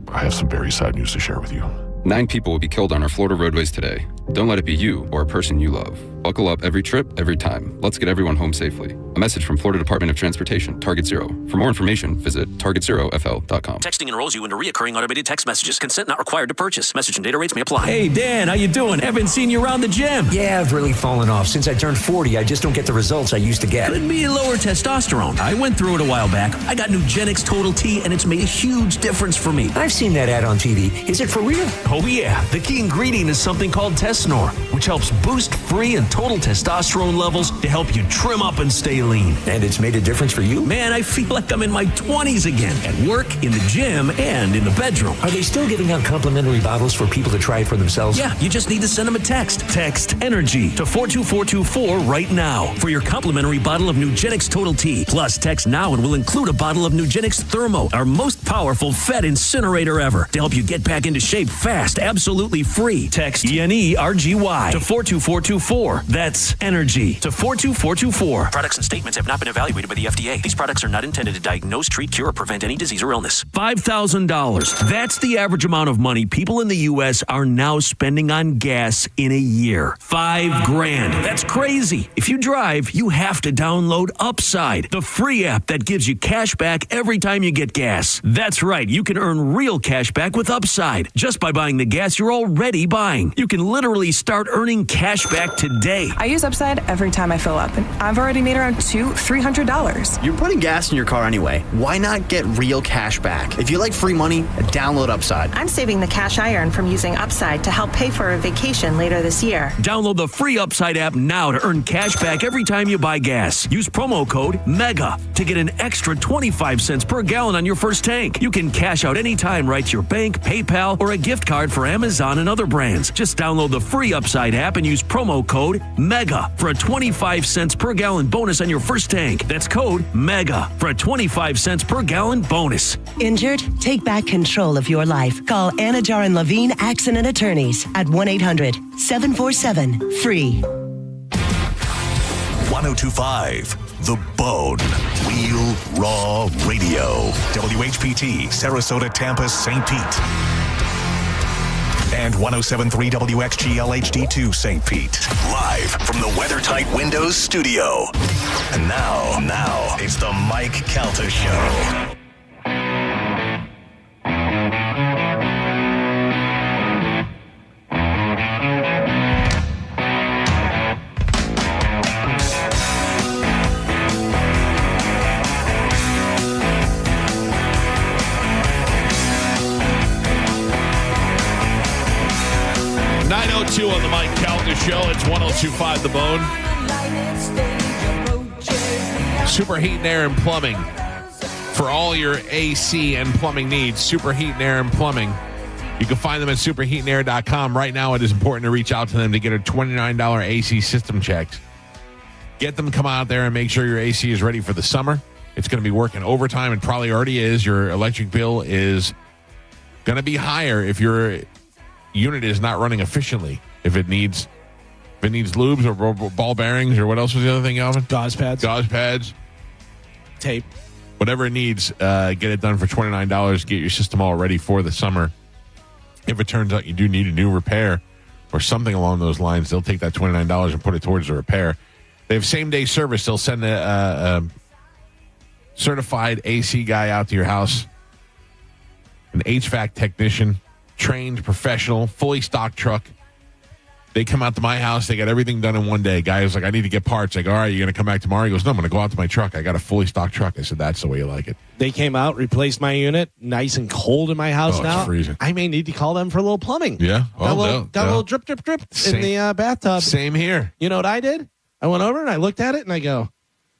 I have some very sad news to share with you. 9 people will be killed on our Florida roadways today. Don't let it be you or a person you love. Buckle up every trip, every time. Let's get everyone home safely. A message from Florida Department of Transportation, Target Zero. For more information, visit targetzerofl.com. Texting enrolls you into recurring automated text messages. Consent not required to purchase. Message and data rates may apply. Hey, Dan, how you doing? Haven't seen you around the gym. Yeah, I've really fallen off. Since I turned 40, I just don't get the results I used to get. Could be lower testosterone. I went through it a while back. I got Nugenix Total T, and it's made a huge difference for me. I've seen that ad on TV. Is it for real? Oh, yeah. The key ingredient is something called testosterone. Snore, which helps boost free and total testosterone levels to help you trim up and stay lean. And it's made a difference for you? Man, I feel like I'm in my 20s again, at work, in the gym, and in the bedroom. Are they still giving out complimentary bottles for people to try it for themselves? Yeah, you just need to send them a text. Text ENERGY to 42424 right now for your complimentary bottle of Nugenix Total T. Plus, text now and we'll include a bottle of Nugenix Thermo, our most powerful fat incinerator ever, to help you get back into shape fast, absolutely free. Text ENERGY to 42424. That's ENERGY to 42424. Products and statements have not been evaluated by the FDA. These products are not intended to diagnose, treat, cure, or prevent any disease or illness. $5,000. That's the average amount of money people in the U.S. are now spending on gas in a year. $5,000. That's crazy. If you drive, you have to download Upside, the free app that gives you cash back every time you get gas. That's right. You can earn real cash back with Upside just by buying the gas you're already buying. You can literally start earning cash back today. I use Upside every time I fill up, and I've already made around $300. You're putting gas in your car anyway. Why not get real cash back? If you like free money, download Upside. I'm saving the cash I earn from using Upside to help pay for a vacation later this year. Download the free Upside app now to earn cash back every time you buy gas. Use promo code MEGA to get an extra 25 cents per gallon on your first tank. You can cash out anytime right to your bank, PayPal, or a gift card for Amazon and other brands. Just download the free Upside app and use promo code MEGA for a 25 cents per gallon bonus on your first tank. That's code MEGA for a 25 cents per gallon bonus. Injured? Take back control of your life. Call Anajar and Levine Accident Attorneys at 1-800-747-FREE. 1025 The Bone. Real Raw Radio. WHPT, Sarasota, Tampa, St. Pete. And 1073 WXGL HD2 St. Pete. Live from the WeatherTight Windows studio. And now, it's the Mike Calta Show. On the Mike Calta Show. It's 1025 The Bone. Super Heat and Air and Plumbing. For all your AC and plumbing needs, Super Heat and Air and Plumbing. You can find them at superheatandair.com. Right now, it is important to reach out to them to get a $29 AC system checked. Get them to come out there and make sure your AC is ready for the summer. It's going to be working overtime. It probably already is. Your electric bill is going to be higher if your unit is not running efficiently. If it needs lubes or ball bearings or what else was the other thing, Alvin? Gauze pads. Tape. They came out, replaced my unit. Nice and cold in my house now. It's freezing. I may need to call them for a little plumbing. Yeah. Got a little drip in the bathtub. Same here. You know what I did? I went over and I looked at it and I go,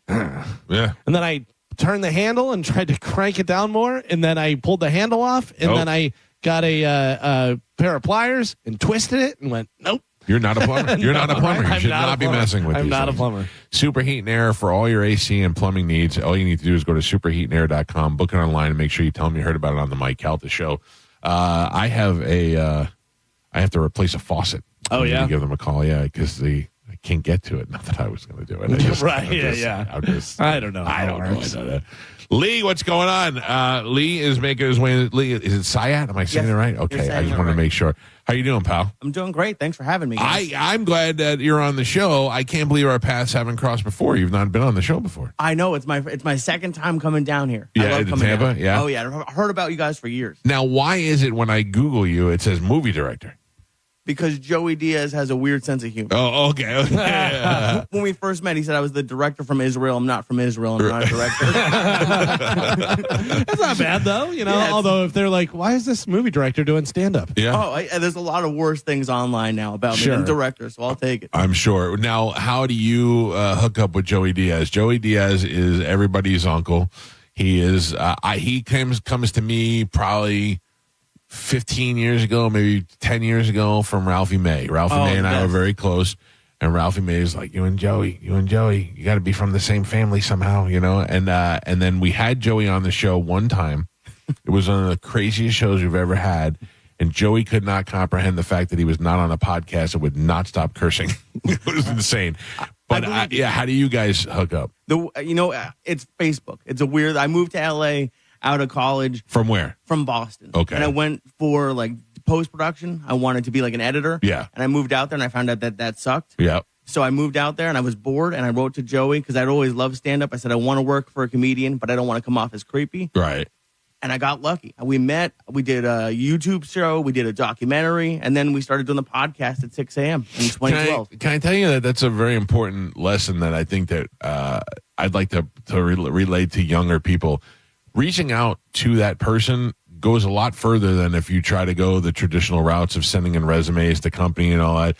yeah. And then I turned the handle and tried to crank it down more. And then I pulled the handle off. And then I got a pair of pliers and twisted it and went, nope. You're not a plumber. You're not a plumber. You should not be messing with I'm these not things. a plumber. Super Heat and Air for all your AC and plumbing needs. All you need to do is go to superheatandair.com, book it online, and make sure you tell them you heard about it on the Mike Calta Show. I have to replace a faucet. Oh, I need yeah? to give them a call, because I can't get to it. Not that I was going to do it. I don't know. I don't know. Lee, what's going on? Lee is making his way. Lee, is it Sayat? Am I saying it right? Okay, I just want to make sure. How you doing, pal? I'm doing great. Thanks for having me, guys. I'm glad that you're on the show. I can't believe our paths haven't crossed before. You've not been on the show before. I know. It's my second time coming down here. I Yeah, love to coming Tampa? down. Yeah? Oh, yeah. I've heard about you guys for years. Now, why is it when I Google you, it says movie director? Because Joey Diaz has a weird sense of humor. Oh, okay. When we first met, he said I was the director from Israel. I'm not from Israel. I'm not a director. That's not bad, though. Although if they're like, why is this movie director doing stand-up? Yeah. There's a lot of worse things online now about me. I'm director, so I'll take it. I'm sure. Now, how do you hook up with Joey Diaz? Joey Diaz is everybody's uncle. He is. He comes to me probably 15 years ago, maybe 10 years ago, from Ralphie May. Ralphie May and I were very close, and Ralphie May is like, you and Joey, you got to be from the same family somehow, and then we had Joey on the show one time. It was one of the craziest shows we've ever had, and Joey could not comprehend the fact that he was not on a podcast and would not stop cursing. It was insane. But how do you guys hook up? It's Facebook. It's a weird. I moved to LA out of college. From where? From Boston. Okay. And I went for like post-production. I wanted to be like an editor. Yeah. And I moved out there and I found out that sucked. Yeah. So I moved out there and I was bored and I wrote to Joey because I'd always loved stand-up. I said, I want to work for a comedian, but I don't want to come off as creepy. Right. And I got lucky. We met. We did a YouTube show. We did a documentary. And then we started doing the podcast at 6 a.m. in 2012. Can I tell you that that's a very important lesson that I think that I'd like to relate to younger people. Reaching out to that person goes a lot further than if you try to go the traditional routes of sending in resumes to company and all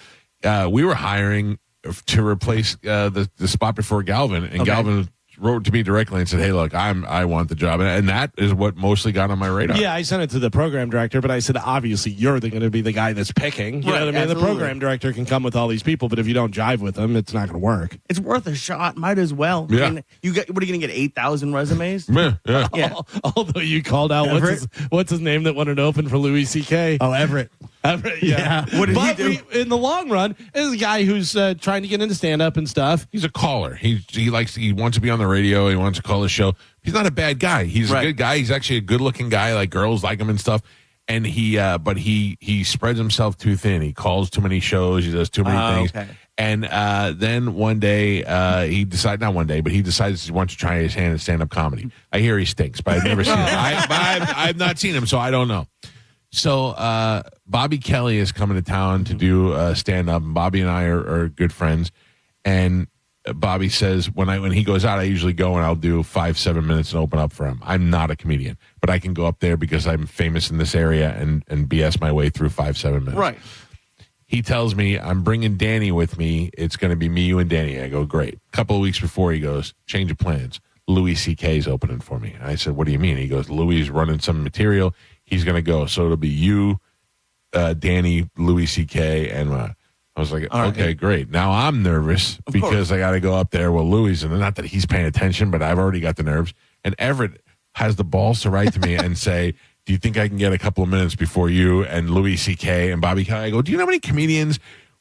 that. We were hiring to replace the spot before Galvin, and Galvin wrote to me directly and said, hey, look, I want the job. And that is what mostly got on my radar. Yeah, I sent it to the program director, but I said, obviously, you're going to be the guy that's picking. You know what I mean? Absolutely. The program director can come with all these people, but if you don't jive with them, it's not going to work. It's worth a shot. Might as well. Yeah. I mean, what are you going to get, 8,000 resumes? Yeah. Although you called out, what's his name that wanted to open for Louis C.K.? Oh, Everett. Yeah. What did he do? In the long run, is a guy who's trying to get into stand-up and stuff. He's a caller. He wants to be on the radio. He wants to call the show. He's not a bad guy. He's a good guy. He's actually a good-looking guy. Like, girls like him and stuff. And he spreads himself too thin. He calls too many shows. He does too many things. Okay. And then one day, he decides he wants to try his hand at stand-up comedy. I hear he stinks, but I've never seen him. I've not seen him, so I don't know. So Bobby Kelly is coming to town to do stand-up, and Bobby and I are good friends. And Bobby says when he goes out, I usually go and I'll do 5-7 minutes and open up for him. I'm not a comedian, but I can go up there because I'm famous in this area and BS my way through 5-7 minutes. Right. He tells me, I'm bringing Danny with me. It's going to be me, you, and Danny. I go, great. A couple of weeks before, he goes, change of plans. Louis C.K. is opening for me. I said, what do you mean? He goes, Louis is running some material. He's going to go. So it'll be you, Danny, Louis C.K., and I was like, okay, great. Now I'm nervous because I got to go up there with Louis, and not that he's paying attention, but I've already got the nerves. And Everett has the balls to write to me and say, do you think I can get a couple of minutes before you and Louis C.K. and Bobby Kelly? I go, do you know how many comedians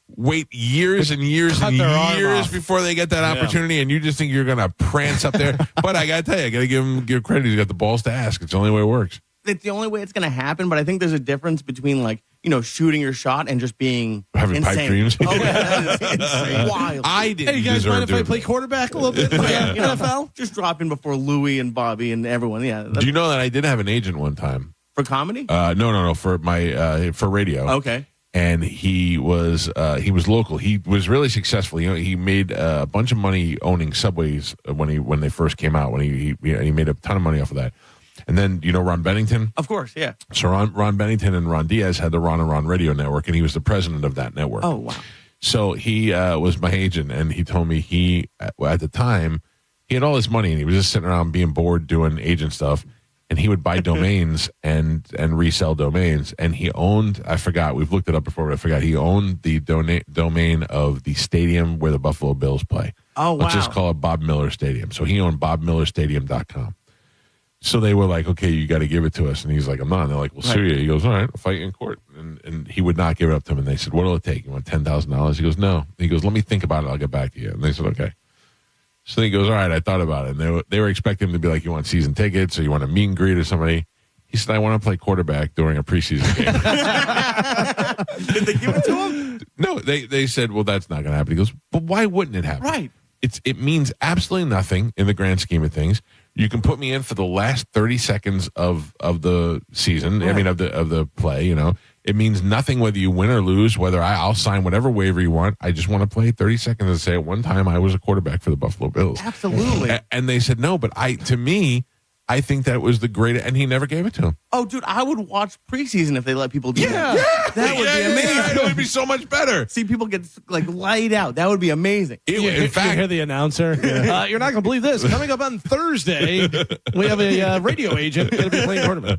wait years and years and years before they get that opportunity, and you just think you're going to prance up there? But I got to tell you, I got to give credit. He's got the balls to ask. It's the only way it works. It's the only way it's going to happen, but I think there's a difference between, like, shooting your shot and just being having insane. Pipe dreams. Oh, that is insane. Wild. I didn't. Hey, you guys mind if I play quarterback a little bit? NFL? Just drop in before Louis and Bobby and everyone. Yeah. Do you know that I did have an agent one time? For comedy? No, for my for radio. Okay. And he was local. He was really successful. He made a bunch of money owning Subways when they first came out. When he made a ton of money off of that. And then, Ron Bennington? Of course, yeah. So Ron Bennington and Ron Diaz had the Ron and Ron radio network, and he was the president of that network. Oh, wow. So he was my agent, and he told me at the time, he had all this money, and he was just sitting around being bored doing agent stuff, and he would buy domains and resell domains. And he owned, I forgot, we've looked it up before, but I forgot, he owned the domain of the stadium where the Buffalo Bills play. Oh, wow. Let's just call it Bob Miller Stadium. So he owned BobMillerStadium.com. So they were like, okay, you got to give it to us. And he's like, I'm not. And they're like, we'll sue you. He goes, all right, I'll fight you in court. And he would not give it up to them. And they said, what'll it take? You want $10,000? He goes, no. He goes, let me think about it. I'll get back to you. And they said, okay. So he goes, all right, I thought about it. And they were expecting him to be like, you want season tickets or you want a meet and greet or somebody? He said, I want to play quarterback during a preseason game. Did they give it to him? No, they said, well, that's not going to happen. He goes, but why wouldn't it happen? Right. it means absolutely nothing in the grand scheme of things. You can put me in for the last 30 seconds of the season. Right. I mean, of the play. It means nothing whether you win or lose. Whether I'll sign whatever waiver you want. I just want to play 30 seconds and say at one time I was a quarterback for the Buffalo Bills. Absolutely. And they said no, but to me, I think that was the greatest, and he never gave it to him. Oh, dude, I would watch preseason if they let people do that. That would be amazing. Yeah, it would be so much better. See people get laid out. That would be amazing. In fact, you hear the announcer. You're not going to believe this. Coming up on Thursday, we have a radio agent going to be playing quarterback.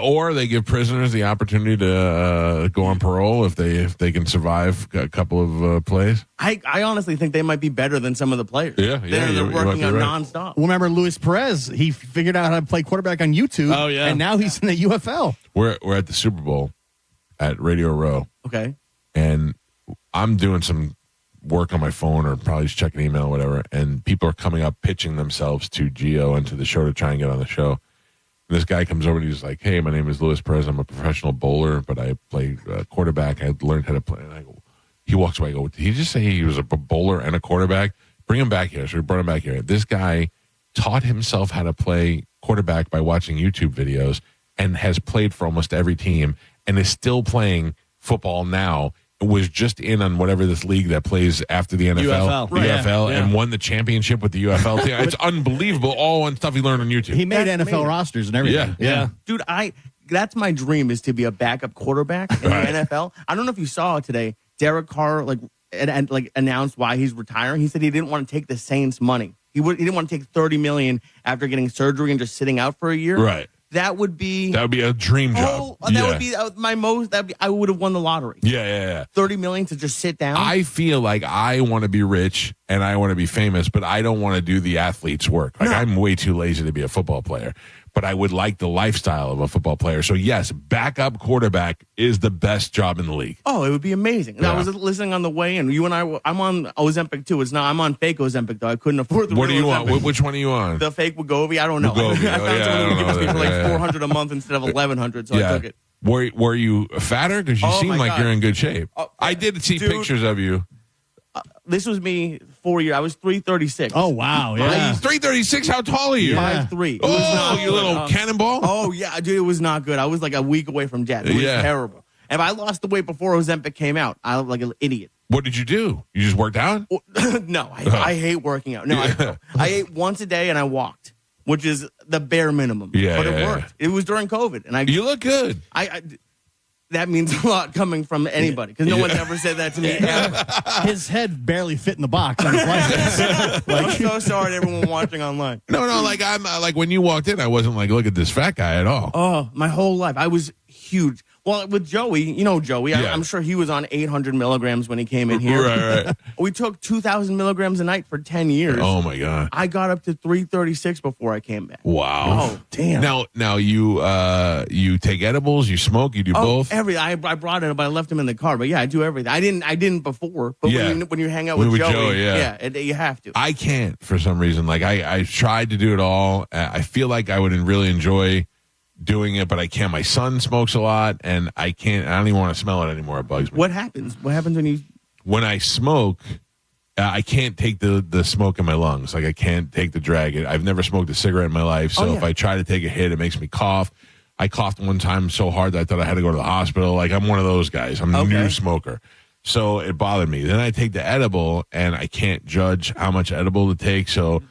Or they give prisoners the opportunity to go on parole if they can survive a couple of plays. I honestly think they might be better than some of the players. They're working on nonstop. Well, remember Luis Perez? He figured out how to play quarterback on YouTube. Oh, yeah. And now he's in the UFL. We're at the Super Bowl at Radio Row. Okay. And I'm doing some work on my phone or probably just checking email or whatever. And people are coming up pitching themselves to Gio and to the show to try and get on the show. And this guy comes over and he's like, hey, my name is Luis Perez. I'm a professional bowler, but I play quarterback. I learned how to play. And I go, he walks away. I go, did he just say he was a bowler and a quarterback? Bring him back here. So we brought him back here. This guy taught himself how to play quarterback by watching YouTube videos and has played for almost every team and is still playing football now. Was just in on whatever this league that plays after the NFL, UFL, and won the championship with the UFL team. It's unbelievable, all on stuff he learned on YouTube. He made NFL rosters and everything. Yeah. Dude, that's my dream is to be a backup quarterback in the NFL. I don't know if you saw it today. Derek Carr announced why he's retiring. He said he didn't want to take the Saints' money. He didn't want to take $30 million after getting surgery and just sitting out for a year. Right. That would be a dream job. That would be my most. I would have won the lottery. Yeah. $30 million to just sit down. I feel like I want to be rich and I want to be famous, but I don't want to do the athlete's work. I'm way too lazy to be a football player. But I would like the lifestyle of a football player. So yes, backup quarterback is the best job in the league. Oh, it would be amazing. And I was listening on the way, and you and I'm on Ozempic too. I'm on fake Ozempic though. I couldn't afford the. What real do you Ozempic. want? Which one are you on? The fake Wegovy. I don't know. Wegovy. I found someone who gives me for like $400 a month instead of $1,100, so I took it. Were you fatter? Because you seem like you're in good shape. I did see pictures of you. This was me 4 years. I was 336. Oh, wow. Yeah. 336? How tall are you? 5'3". Oh, you little cannonball? Oh, yeah. Dude, it was not good. I was like a week away from death. It was terrible. And I lost the weight before Ozempic came out. I looked like an idiot. What did you do? You just worked out? No, I hate working out. No, I ate once a day and I walked, which is the bare minimum. Yeah, but it worked. It was during COVID. And you look good. That means a lot coming from anybody because no one's ever said that to me ever. His head barely fit in the box on his license. I'm so sorry to everyone watching online. No, I'm like when you walked in, I wasn't like, look at this fat guy at all. Oh, my whole life. I was huge. Well, with Joey, you know Joey. Yeah. I'm sure he was on 800 milligrams when he came in here. Right. We took 2,000 milligrams a night for 10 years. Oh, my God. I got up to 336 before I came back. Wow. Oh, damn. Now you take edibles, you smoke, you do both? I brought it, but I left him in the car. But yeah, I do everything. I didn't before. But when you hang out with Joey, you have to. I can't for some reason. Like I tried to do it all. I feel like I would really enjoy doing it, but I can't. My son smokes a lot, and I can't. I don't even want to smell it anymore. It bugs me. What happens? What happens when I smoke? I can't take the smoke in my lungs. Like I can't take the drag. I've never smoked a cigarette in my life, so if I try to take a hit, it makes me cough. I coughed one time so hard that I thought I had to go to the hospital. Like I'm one of those guys. I'm a new smoker, so it bothered me. Then I take the edible, and I can't judge how much edible to take. So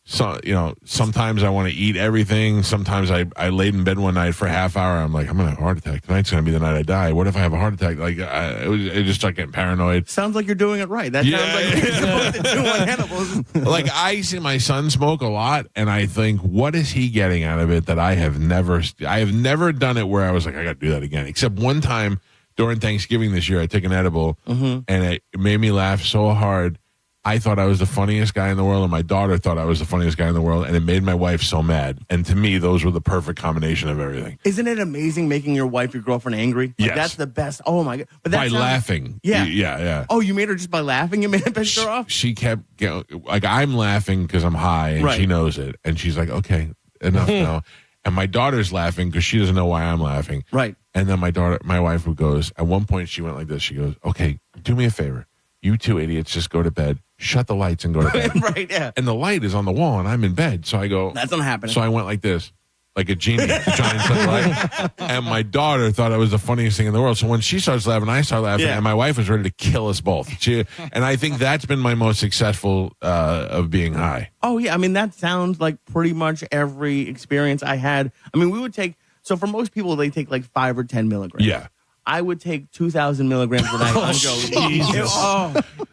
sometimes I want to eat everything. Sometimes I laid in bed one night for a half hour. I'm like, I'm going to have a heart attack. Tonight's going to be the night I die. What if I have a heart attack? Like, it just started getting paranoid. Sounds like you're doing it right. That sounds like you're supposed to do on edibles. Like, I see my son smoke a lot, and I think, what is he getting out of it that I have never done it where I was like, I got to do that again. Except one time during Thanksgiving this year, I took an edible, and it made me laugh so hard. I thought I was the funniest guy in the world, and my daughter thought I was the funniest guy in the world, and it made my wife so mad. And to me, those were the perfect combination of everything. Isn't it amazing making your wife, your girlfriend angry? Like, yes. That's the best. Oh, my God. But by laughing. Yeah. Oh, you made her just by laughing? You made her piss her off? She kept, like, I'm laughing because I'm high, and she knows it. And she's like, okay, enough now. And my daughter's laughing because she doesn't know why I'm laughing. Right. And then my wife goes, at one point she went like this. She goes, okay, do me a favor. You two idiots just go to bed. shut the lights and go to bed. Right, yeah. And the light is on the wall, and I'm in bed. So I go, that's not happening. So I went like this, like a genie, trying to set the light. And my daughter thought it was the funniest thing in the world. So when she starts laughing, I start laughing, and my wife was ready to kill us both. And I think that's been my most successful of being high. Oh, yeah. I mean, that sounds like pretty much every experience I had. I mean, we would take, so for most people, they take like 5 or 10 milligrams. Yeah. I would take 2,000 milligrams a night on Joe.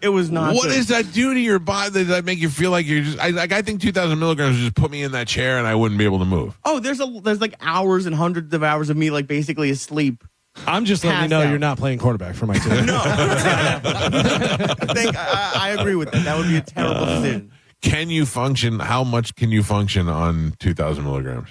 It was not What good. does that do to your body? Does that make you feel like you're just, I think 2,000 milligrams would just put me in that chair and I wouldn't be able to move. Oh, there's like hours and hundreds of hours of me like basically asleep. I'm just letting you know you're not playing quarterback for my team. No. I agree with that. That would be a terrible decision. Can you function? How much can you function on 2,000 milligrams?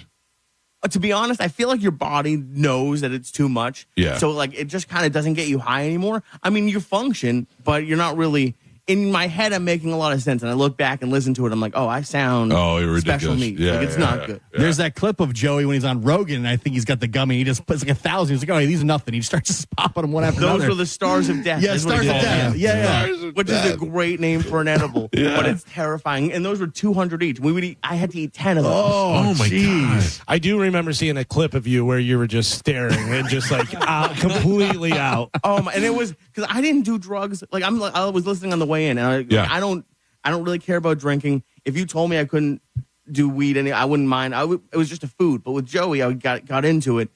To be honest, I feel like your body knows that it's too much. Yeah. So like it just kind of doesn't get you high anymore. I mean, you function, but you're not really. In my head, I'm making a lot of sense, and I look back and listen to it. I'm like, oh, I sound you're special ridiculous. needs. Yeah, like it's not good. Yeah. There's that clip of Joey when he's on Rogan, and I think he's got the gummy. He just puts like 1,000. He's like, oh, these are nothing. He starts just popping them one after another. Those were the stars of death. Yeah, is what stars he of called death. them. Yeah. Which is a great name for an edible, but it's terrifying. And those were 200 each. We would eat. I had to eat 10 of those. Oh my God. I do remember seeing a clip of you where you were just staring and just like out, completely out. Oh my! And it was because I didn't do drugs. Like I was listening on the way in, and I don't really care about drinking. If you told me I couldn't do weed, I wouldn't mind. It was just a food. But with Joey, I got into it,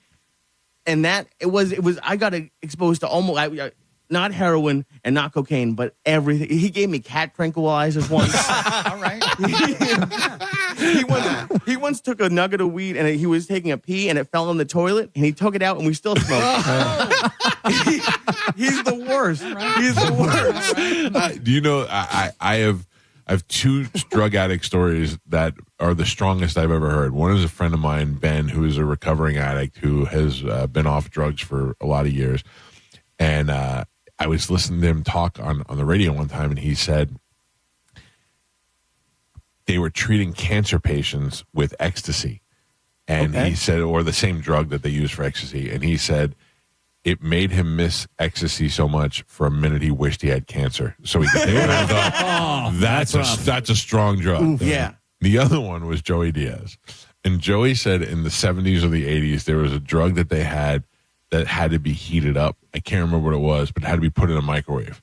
and that it was. I got exposed to almost not heroin and not cocaine, but everything. He gave me cat tranquilizers once. All right. He once took a nugget of weed and he was taking a pee and it fell in the toilet and he took it out and we still smoked. He's the worst. He's the worst. Do you know I have two drug addict stories that are the strongest I've ever heard. One is a friend of mine, Ben, who is a recovering addict who has been off drugs for a lot of years. And I was listening to him talk on the radio one time, and he said they were treating cancer patients with ecstasy. And he said, or the same drug that they use for ecstasy. And he said it made him miss ecstasy so much for a minute he wished he had cancer. So he could take it. I thought, that's a strong drug. Oof. Yeah. The other one was Joey Diaz. And Joey said in the 70s or the 80s, there was a drug that they had that had to be heated up. I can't remember what it was, but it had to be put in a microwave.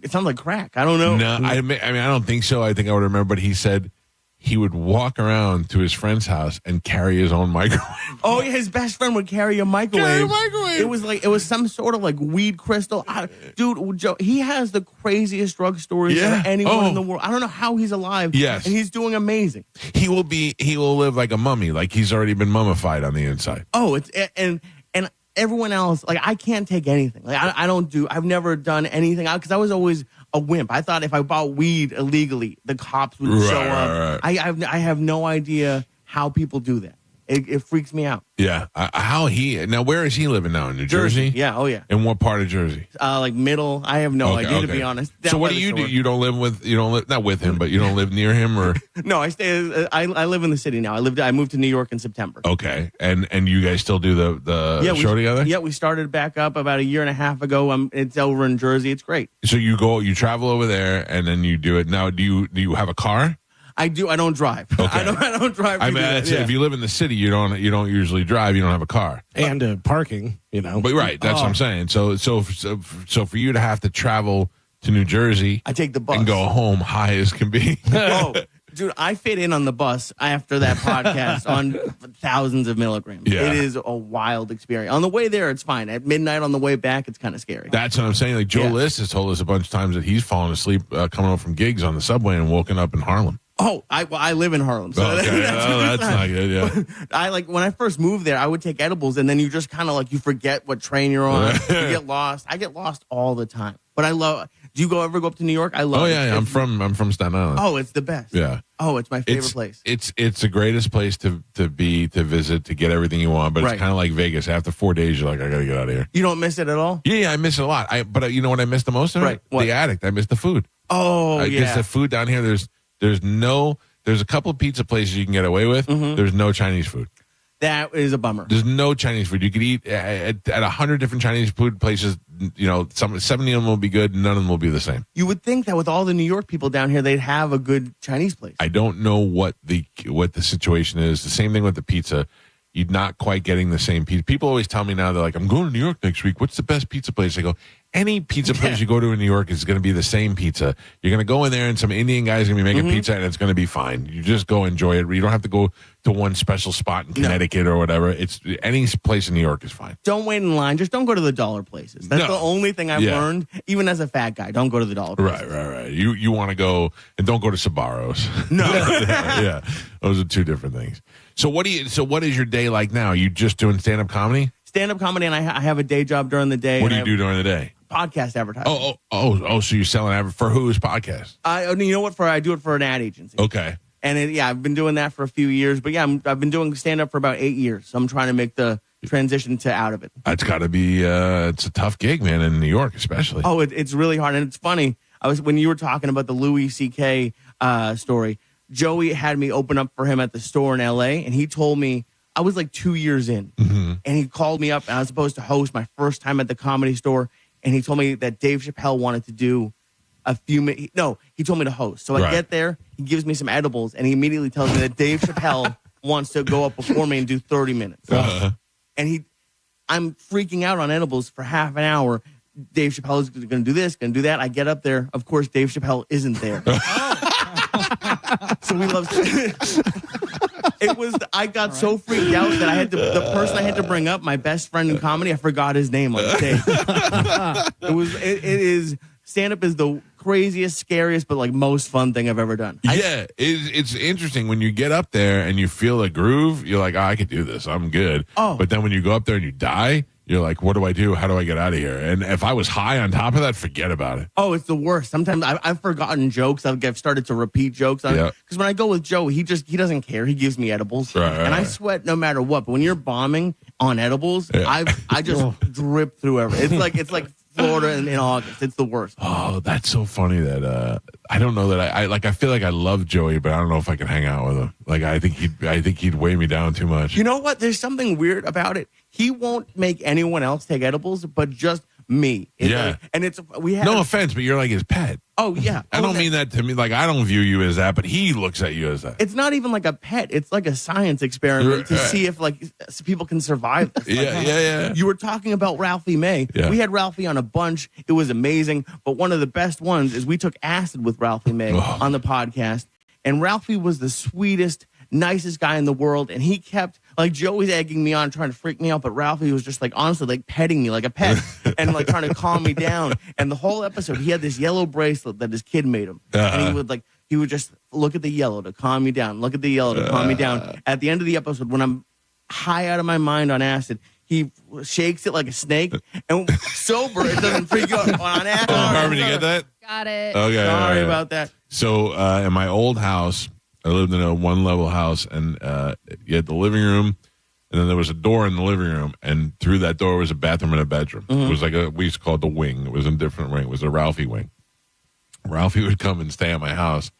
It sounds like crack. I don't know. No, I mean, I don't think so. I think I would remember, but he said he would walk around to his friend's house and carry his own microwave. Oh, yeah, his best friend would carry a microwave. It was some sort of like weed crystal. Dude, Joe, he has the craziest drug stories of anyone in the world. I don't know how he's alive. Yes. And he's doing amazing. He will live like a mummy, like he's already been mummified on the inside. Oh, and everyone else, like I can't take anything. Like I've never done anything because I was always a wimp. I thought if I bought weed illegally, the cops would show up. Right. I have no idea how people do that. It freaks me out. Yeah. Now where is he living now? In New Jersey? Yeah. Oh yeah. In what part of Jersey? Like middle. I have no idea to be honest. So what do you do? You don't live not with him, but you don't live near him, or? No, I live in the city now. I moved to New York in September. Okay. And you guys still do the show together? Yeah, we started back up about a year and a half ago. It's over in Jersey. It's great. So you travel over there and then you do it. Now do you have a car? I do. I don't drive. Okay. I don't drive. I mean, if you live in the city, you don't usually drive. You don't have a car and parking. But right, that's what I'm saying. So for you to have to travel to New Jersey, I take the bus and go home high as can be. Oh, dude, I fit in on the bus after that podcast on thousands of milligrams. Yeah. It is a wild experience. On the way there, it's fine. At midnight on the way back, it's kind of scary. That's what I'm saying. Like Joe List has told us a bunch of times that he's fallen asleep coming home from gigs on the subway and woken up in Harlem. Oh, I live in Harlem. So okay. That's not good, yeah. I when I first moved there, I would take edibles and then you just kind of like you forget what train you're on. You get lost. I get lost all the time. But I love. Do you ever go up to New York? I love. Oh yeah, I'm from Staten Island. Oh, it's the best. Yeah. Oh, it's my favorite place. It's the greatest place to visit, to get everything you want. But it's kind of like Vegas. After 4 days, you're like, I gotta get out of here. You don't miss it at all? Yeah, I miss it a lot. But you know what I miss the most of it? What? The addict. I miss the food. Oh, Because the food down here, there's a couple of pizza places you can get away with. Mm-hmm. There's no Chinese food. That is a bummer. There's no Chinese food. You could eat at 100 different Chinese food places. some 70 of them will be good. None of them will be the same. You would think that with all the New York people down here, they'd have a good Chinese place. I don't know what the situation is. The same thing with the pizza. You're not quite getting the same pizza. People always tell me now, they're like, I'm going to New York next week. What's the best pizza place? I go, any pizza place you go to in New York is going to be the same pizza. You're going to go in there and some Indian guy's going to be making pizza and it's going to be fine. You just go enjoy it. You don't have to go to one special spot in Connecticut or whatever. It's any place in New York is fine. Don't wait in line. Just don't go to the dollar places. That's the only thing I've learned. Even as a fat guy, don't go to the dollar places. Right. You want to go and don't go to Sbarro's. No. Yeah. Those are two different things. So what is your day like now? You just doing stand-up comedy? Stand-up comedy, and I have a day job during the day. What do you do during the day? Podcast advertising. So you're selling for whose podcast? You know what? I do it for an ad agency. Okay. And I've been doing that for a few years. But I've been doing stand-up for about 8 years. So I'm trying to make the transition to out of it. It's got to be, it's a tough gig, man, in New York especially. Oh, it's really hard. And it's funny. When you were talking about the Louis C.K. Story, Joey had me open up for him at the store in L.A., and he told me, I was like 2 years in, and he called me up, and I was supposed to host my first time at the Comedy Store, and he told me that Dave Chappelle wanted to do a few minutes. No, he told me to host. So I get there, he gives me some edibles, and he immediately tells me that Dave Chappelle wants to go up before me and do 30 minutes. And I'm freaking out on edibles for half an hour. Dave Chappelle is going to do this, going to do that. I get up there. Of course, Dave Chappelle isn't there. So we love I got so freaked out that the person I had to bring up, my best friend in comedy, I forgot his name on stage. Stand-up is the craziest, scariest, but like most fun thing I've ever done. It's interesting when you get up there and you feel a groove. You're like, I could do this. I'm good. But then when you go up there and you die, you're like, what do I do? How do I get out of here? And if I was high on top of that, forget about it. Oh, it's the worst. Sometimes I've forgotten jokes. I've started to repeat jokes. Because when I go with Joe, he doesn't care. He gives me edibles. And I sweat no matter what. But when you're bombing on edibles, I just drip through everything. It's like Florida in August. It's the worst. Oh, that's so funny that I don't know that I feel like I love Joey, but I don't know if I can hang out with him. Like I think he'd weigh me down too much. You know what? There's something weird about it. He won't make anyone else take edibles, but just me. No offense, but you're like his pet. Oh yeah. I don't mean that to me. Like I don't view you as that, but he looks at you as that. It's not even like a pet. It's like a science experiment to see if people can survive this. Yeah. You were talking about Ralphie May. Yeah. We had Ralphie on a bunch. It was amazing. But one of the best ones is we took acid with Ralphie May on the podcast, and Ralphie was the sweetest, nicest guy in the world, and he kept Joey's egging me on, trying to freak me out, but Ralphie was just honestly petting me like a pet and trying to calm me down. And the whole episode, he had this yellow bracelet that his kid made him, and he would just look at the yellow to calm me down, look at the yellow to calm me down. At the end of the episode, when I'm high out of my mind on acid, he shakes it like a snake, and sober, it doesn't freak you out. On acid, Carmen, you get that? Got it. Okay, sorry about that. So in my old house, I lived in a one-level house, and you had the living room, and then there was a door in the living room, and through that door was a bathroom and a bedroom. It was we used to call it the wing. It was a different wing. It was a Ralphie wing. Ralphie would come and stay at my house,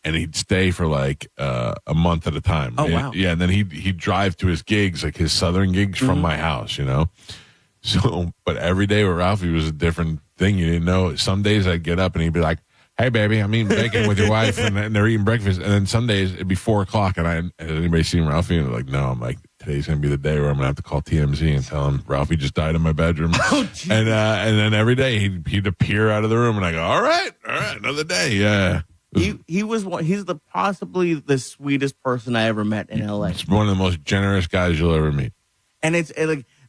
and he'd stay for a month at a time. Oh, wow. Yeah, and then he'd drive to his gigs, like his southern gigs from my house, So, but every day with Ralphie was a different thing. You didn't know. Some days I'd get up, and he'd be like, hey, baby, I'm eating bacon with your wife, and they're eating breakfast. And then some days it'd be 4 o'clock, and has anybody seen Ralphie? And they're like, no. I'm like, today's going to be the day where I'm going to have to call TMZ and tell him Ralphie just died in my bedroom. And then every day he'd appear out of the room, and I go, all right, another day. Yeah. He's possibly the sweetest person I ever met in LA. It's one of the most generous guys you'll ever meet. And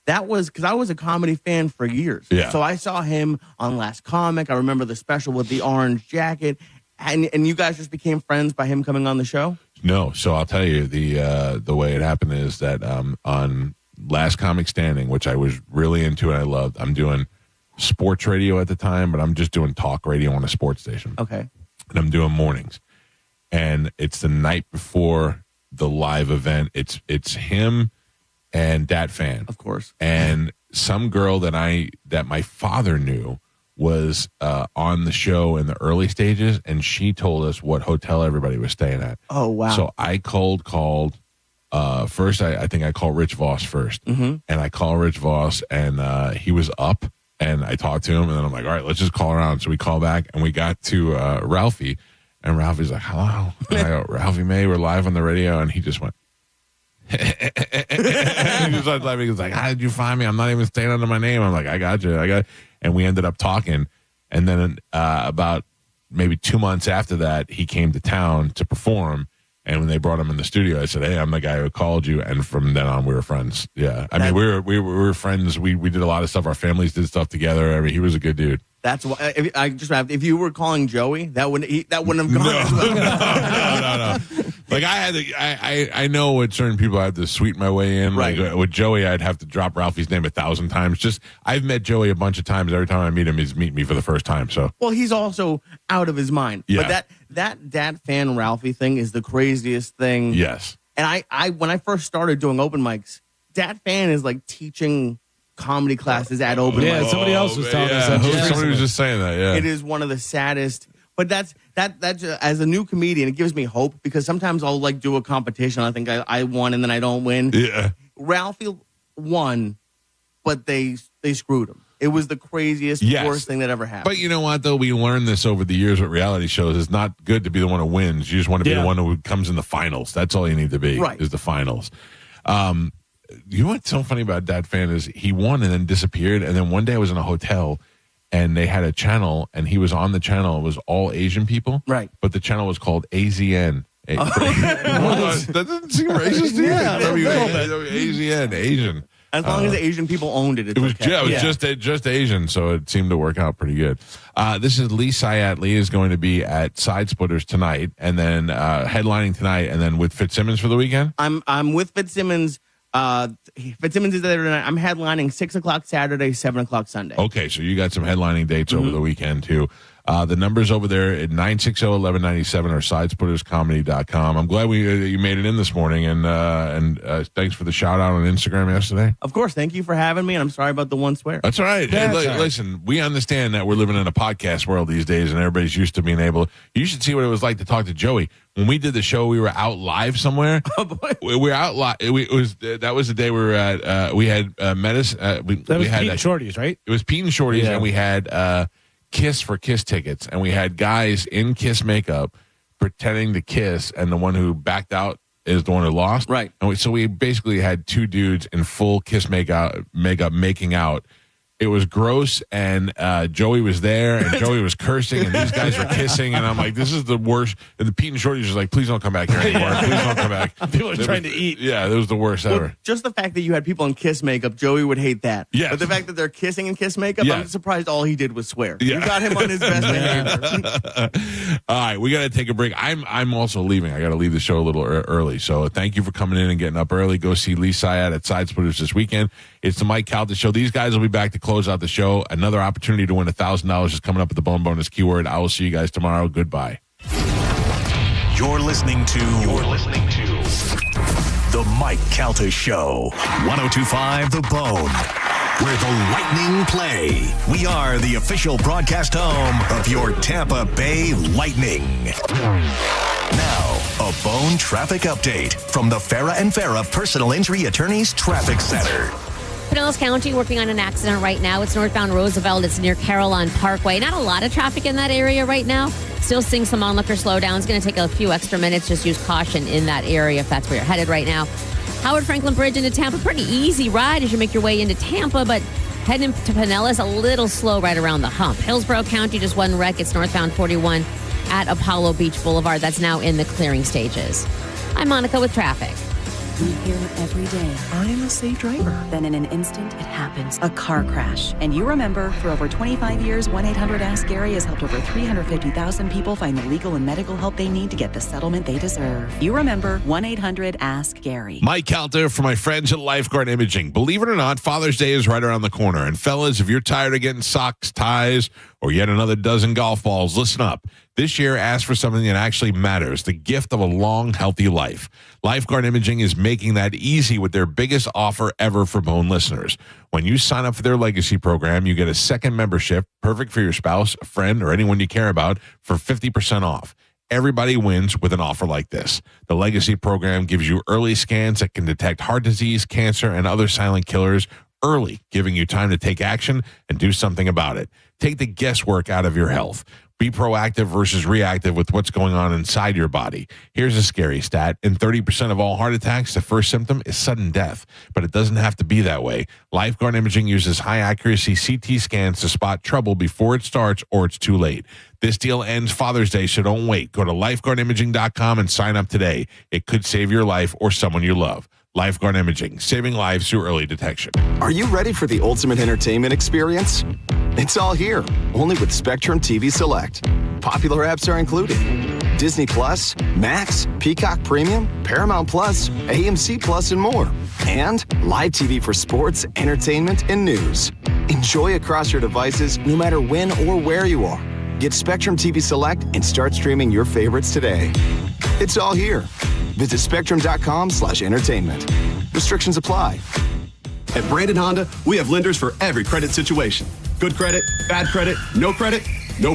that was because I was a comedy fan for years. Yeah. So I saw him on Last Comic. I remember the special with the orange jacket. And you guys just became friends by him coming on the show? No. So I'll tell you, the way it happened is that on Last Comic Standing, which I was really into and I loved, I'm doing sports radio at the time, but I'm just doing talk radio on a sports station. Okay. And I'm doing mornings. And it's the night before the live event. It's him and Dat Fan, of course, and some girl that my father knew was on the show in the early stages, and she told us what hotel everybody was staying at. Oh wow! So I called. First, I think I called Rich Voss first, and I called Rich Voss, and he was up, And I talked to him, and then I'm like, all right, let's just call around. So we call back, and we got to Ralphie, and Ralphie's like, hello. And I go, Ralphie May, we're live on the radio. And he just went, he just started laughing. He was like, how did you find me? I'm not even staying under my name. I'm like, I got you. And we ended up talking. And then about maybe 2 months after that, he came to town to perform. And when they brought him in the studio, I said, hey, I'm the guy who called you. And from then on, we were friends. Yeah. I mean, we were friends. We did a lot of stuff. Our families did stuff together. I mean, he was a good dude. That's why if you were calling Joey, that wouldn't have gone as well. No. Like I know with certain people I have to sweeten my way in. Right. Like with Joey, I'd have to drop Ralphie's name 1,000 times. I've met Joey a bunch of times. Every time I meet him, he's meeting me for the first time. So well, he's also out of his mind. Yeah. But that dad fan Ralphie thing is the craziest thing. Yes. And I when I first started doing open mics, dad fan is like teaching comedy classes at open mics. Yeah, somebody else was telling us that. Somebody was just saying that. Yeah. It is one of the saddest. But that's as a new comedian, it gives me hope because sometimes I'll like do a competition. I think I won and then I don't win. Yeah. Ralphie won, but they screwed him. It was the craziest, worst thing that ever happened. But you know what, though? We learned this over the years with reality shows. It's not good to be the one who wins. You just want to be the one who comes in the finals. That's all you need to be, is the finals. You know what's so funny about Dad Fan is he won and then disappeared. And then one day I was in a hotel and they had a channel and he was on the channel. It was all Asian people. Right. But the channel was called AZN. That doesn't seem racist to you? Yeah, AZN, Asian. As long as the Asian people owned it, It was, okay. it was just Asian, so it seemed to work out pretty good. This is Lee Syatt. Lee is going to be at Side Splitters tonight, and then headlining tonight, and then with Fitzsimmons for the weekend. I'm with Fitzsimmons. Fitzsimmons is there tonight. I'm headlining 6:00 Saturday, 7:00 Sunday. Okay, so you got some headlining dates over the weekend too. The numbers over there at 960-1197 or sidesplitterscomedy.com. I'm glad you made it in this morning, and thanks for the shout out on Instagram yesterday. Of course, thank you for having me, and I'm sorry about the one swear. That's all right. Yeah, Hey, listen, we understand that we're living in a podcast world these days, and everybody's used to being able. You should see what it was like to talk to Joey. When we did the show, we were out live somewhere. Oh boy, we were out live. That was the day we were at. We had medicine. That was Pete and Shorty's, right? It was Pete and Shorty's, and we had Kiss for Kiss tickets, and we had guys in Kiss makeup pretending to kiss, and the one who backed out is the one who lost. Right. And so we basically had two dudes in full Kiss makeup making out. It was gross, and Joey was there, and Joey was cursing, and these guys were kissing, and I'm like, this is the worst. And the Pete and Shorty was like, please don't come back here anymore. Please don't come back. People are trying to eat. Yeah, it was the worst ever. Just the fact that you had people in Kiss makeup, Joey would hate that. Yes. But the fact that they're kissing in Kiss makeup, Yes. I'm surprised all he did was swear. Yeah. You got him on his best behavior. All right, we got to take a break. I'm also leaving. I got to leave the show a little early. So thank you for coming in and getting up early. Go see Lee Syatt at Side Splitters this weekend. It's the Mike Calta Show. These guys will be back to close out the show. Another opportunity to win $1,000 is coming up at the Bone Bonus Keyword. I will see you guys tomorrow. Goodbye. You're listening to The Mike Calta Show. 102.5 The Bone, where the Lightning play. We are the official broadcast home of your Tampa Bay Lightning. Now, a Bone traffic update from the Farah and Farah Personal Injury Attorneys Traffic Center. Pinellas County working on an accident right now. It's northbound Roosevelt. It's near Carillon Parkway. Not a lot of traffic in that area right now. Still seeing some onlooker slowdowns. It's going to take a few extra minutes. Just use caution in that area if that's where you're headed right now. Howard Franklin Bridge into Tampa. Pretty easy ride as you make your way into Tampa, but heading to Pinellas a little slow right around the hump. Hillsborough County, just one wreck. It's northbound 41 at Apollo Beach Boulevard. That's now in the clearing stages. I'm Monica with traffic. We hear it every day. I'm a safe driver. Then in an instant, it happens. A car crash. And you remember, for over 25 years, 1-800-ASK-GARY has helped over 350,000 people find the legal and medical help they need to get the settlement they deserve. You remember 1-800-ASK-GARY. Mike Calta for my friends at Lifeguard Imaging. Believe it or not, Father's Day is right around the corner. And fellas, if you're tired of getting socks, ties, or yet another dozen golf balls, listen up. This year, ask for something that actually matters, the gift of a long, healthy life. Lifeguard Imaging is making that easy with their biggest offer ever for Bone listeners. When you sign up for their Legacy program, you get a second membership, perfect for your spouse, a friend, or anyone you care about, for 50% off. Everybody wins with an offer like this. The Legacy program gives you early scans that can detect heart disease, cancer, and other silent killers early, giving you time to take action and do something about it. Take the guesswork out of your health. Be proactive versus reactive with what's going on inside your body. Here's a scary stat. In 30% of all heart attacks, the first symptom is sudden death. But it doesn't have to be that way. Lifeguard Imaging uses high-accuracy CT scans to spot trouble before it starts or it's too late. This deal ends Father's Day, so don't wait. Go to lifeguardimaging.com and sign up today. It could save your life or someone you love. Lifeguard Imaging, saving lives through early detection. Are you ready for the ultimate entertainment experience? It's all here, only with Spectrum TV Select. Popular apps are included. Disney Plus, Max, Peacock Premium, Paramount Plus, AMC Plus, and more. And live TV for sports, entertainment, and news. Enjoy across your devices no matter when or where you are. Get Spectrum TV Select and start streaming your favorites today. It's all here. Visit spectrum.com/entertainment. Restrictions apply. At Brandon Honda, we have lenders for every credit situation. Good credit, bad credit, no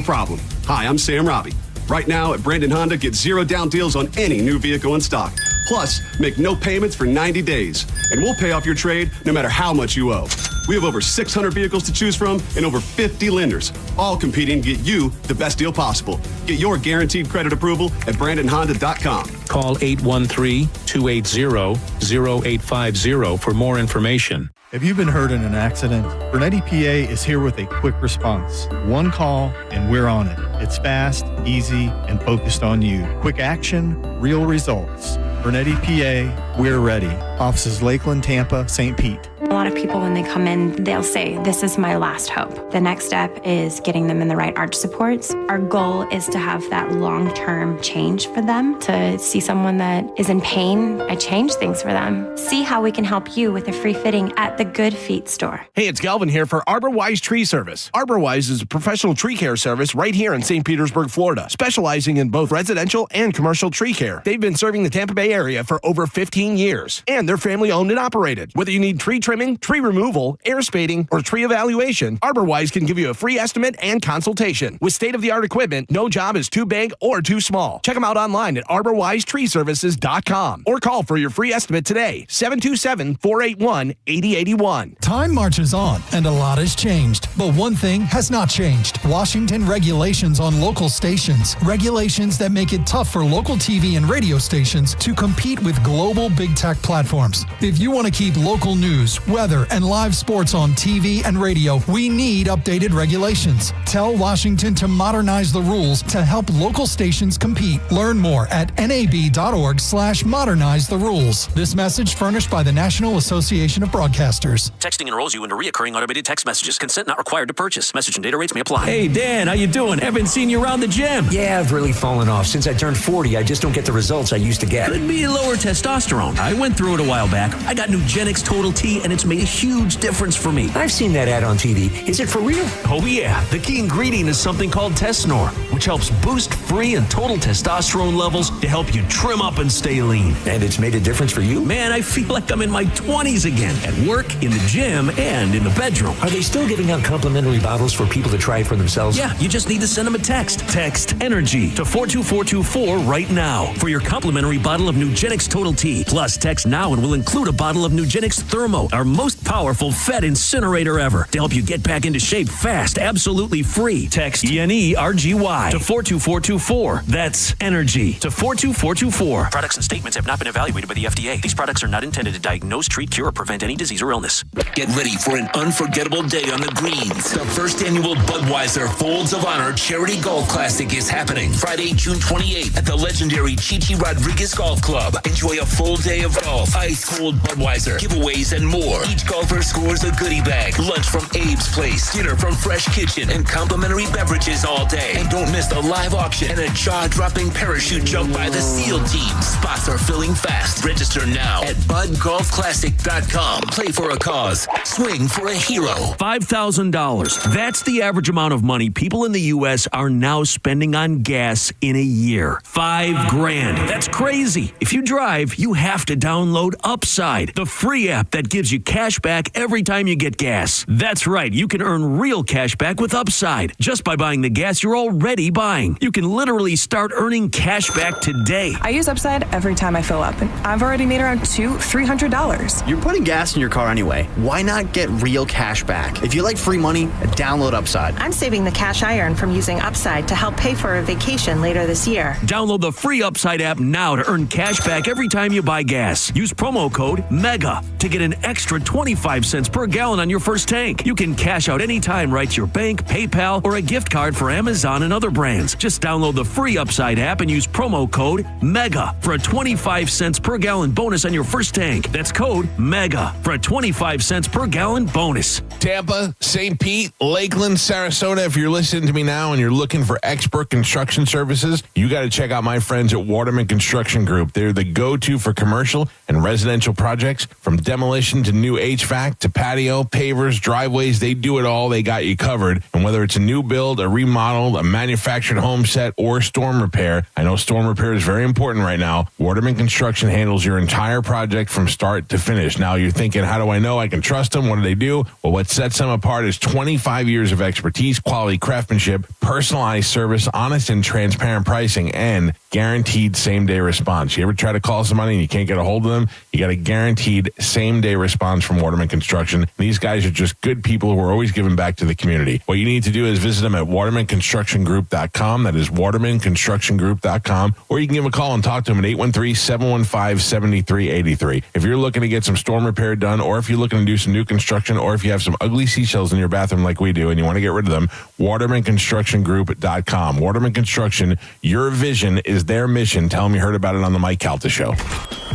problem. Hi, I'm Sam Robbie. Right now at Brandon Honda, get 0 down deals on any new vehicle in stock. Plus, make no payments for 90 days. And we'll pay off your trade no matter how much you owe. We have over 600 vehicles to choose from and over 50 lenders, all competing to get you the best deal possible. Get your guaranteed credit approval at BrandonHonda.com. Call 813-280-0850 for more information. Have you been hurt in an accident? Bernetti PA is here with a quick response. One call and we're on it. It's fast, easy, and focused on you. Quick action, real results. Bernetti PA, we're ready. Offices Lakeland, Tampa, St. Pete. A lot of people, when they come in, they'll say, this is my last hope. The next step is getting them in the right arch supports. Our goal is to have that long-term change for them, to see someone that is in pain. I change things for them. See how we can help you with a free fitting at the Good Feet store. Hey, it's Galvin here for ArborWise Tree Service. ArborWise is a professional tree care service right here in St. Petersburg, Florida, specializing in both residential and commercial tree care. They've been serving the Tampa Bay area for over 15 years, and they're family-owned and operated. Whether you need tree trimming, tree removal, air spading, or tree evaluation, ArborWise can give you a free estimate and consultation. With state-of-the-art equipment, no job is too big or too small. Check them out online at arborwisetreeservices.com or call for your free estimate today, 727-481-8081. Time marches on, and a lot has changed. But one thing has not changed. Washington regulations on local stations. Regulations that make it tough for local TV and radio stations to compete with global big tech platforms. If you want to keep local news, weather, and live sports on TV and radio, we need updated regulations. Tell Washington to modernize the rules to help local stations compete. Learn more at nab.org/modernize the rules. This message furnished by the National Association of Broadcasters. Texting enrolls you into recurring automated text messages. Consent not required to purchase. Message and data rates may apply. Hey, Dan, how you doing? Haven't seen you around the gym. Yeah, I've really fallen off. Since I turned 40, I just don't get the results I used to get. Could be lower testosterone. I went through it a while back. I got Nugenix Total T, and it's made a huge difference for me. I've seen that ad on TV. Is it for real? Oh, yeah. The key ingredient is something called Tesnor, which helps boost free and total testosterone levels to help you trim up and stay lean. And it's made a difference for you? Man, I feel like I'm in my 20s again. At work, in the gym, and in the bedroom. Are they still giving out complimentary bottles for people to try it for themselves? Yeah, you just need to send them a text. Text ENERGY to 42424 right now for your complimentary bottle of Nugenix Total T. Plus, text now and we'll include a bottle of Nugenix Thermo, our most powerful fat incinerator ever, to help you get back into shape fast, absolutely free. Text ENERGY to 42424. That's ENERGY to 42424. Products and statements have not been evaluated by the FDA. These products are not intended to diagnose, treat, cure, or prevent any disease or illness. Get ready for an unforgettable day on the greens. The first annual Budweiser Folds of Honor Charity Golf Classic is happening Friday, June 28th at the legendary Chichi Rodriguez Golf Club. Enjoy a full day of golf, ice cold Budweiser, giveaways, and more. Each golfer scores a goodie bag, lunch from Abe's Place, dinner from Fresh Kitchen, and complimentary beverages all day. And don't miss the live auction and a jaw-dropping parachute jump by the SEAL team. Spots are filling fast. Register now at budgolfclassic.com. Play for a cause. Swing for a hero. $5,000. That's the average amount of money people in the U.S. are now spending on gas in a year. $5,000. That's crazy. If you drive, you have to download Upside, the free app that gives you you cash back every time you get gas. That's right, you can earn real cash back with Upside just by buying the gas you're already buying. You can literally start earning cash back today. I use Upside every time I fill up, and I've already made around $300. You're putting gas in your car anyway. Why not get real cash back? If you like free money, download Upside. I'm saving the cash I earn from using Upside to help pay for a vacation later this year. Download the free Upside app now to earn cash back every time you buy gas. Use promo code MEGA to get an extra 25 cents per gallon on your first tank. You can cash out anytime right to your bank, PayPal, or a gift card for Amazon and other brands. Just download the free Upside app and use promo code MEGA for a 25 cents per gallon bonus on your first tank. That's code MEGA for a 25 cents per gallon bonus. Tampa, St. Pete, Lakeland, Sarasota. If you're listening to me now and you're looking for expert construction services, you got to check out my friends at Waterman Construction Group. They're the go-to for commercial and residential projects, from demolition to new HVAC to patio, pavers, driveways. They do it all. They got you covered. And whether it's a new build, a remodel, a manufactured home set, or storm repair, I know storm repair is very important right now. Waterman Construction handles your entire project from start to finish. Now you're thinking, how do I know I can trust them? What do they do? Well, what sets them apart is 25 years of expertise, quality craftsmanship, personalized service, honest and transparent pricing, and guaranteed same-day response. You ever try to call somebody and you can't get a hold of them? You got a guaranteed same-day response from Waterman Construction. These guys are just good people who are always giving back to the community. What you need to do is visit them at watermanconstructiongroup.com. That is watermanconstructiongroup.com. Or you can give them a call and talk to them at 813-715-7383. If you're looking to get some storm repair done, or if you're looking to do some new construction, or if you have some ugly seashells in your bathroom like we do and you want to get rid of them, watermanconstructiongroup.com. Waterman Construction, your vision is their mission. Tell them you heard about it on the Mike Calta Show.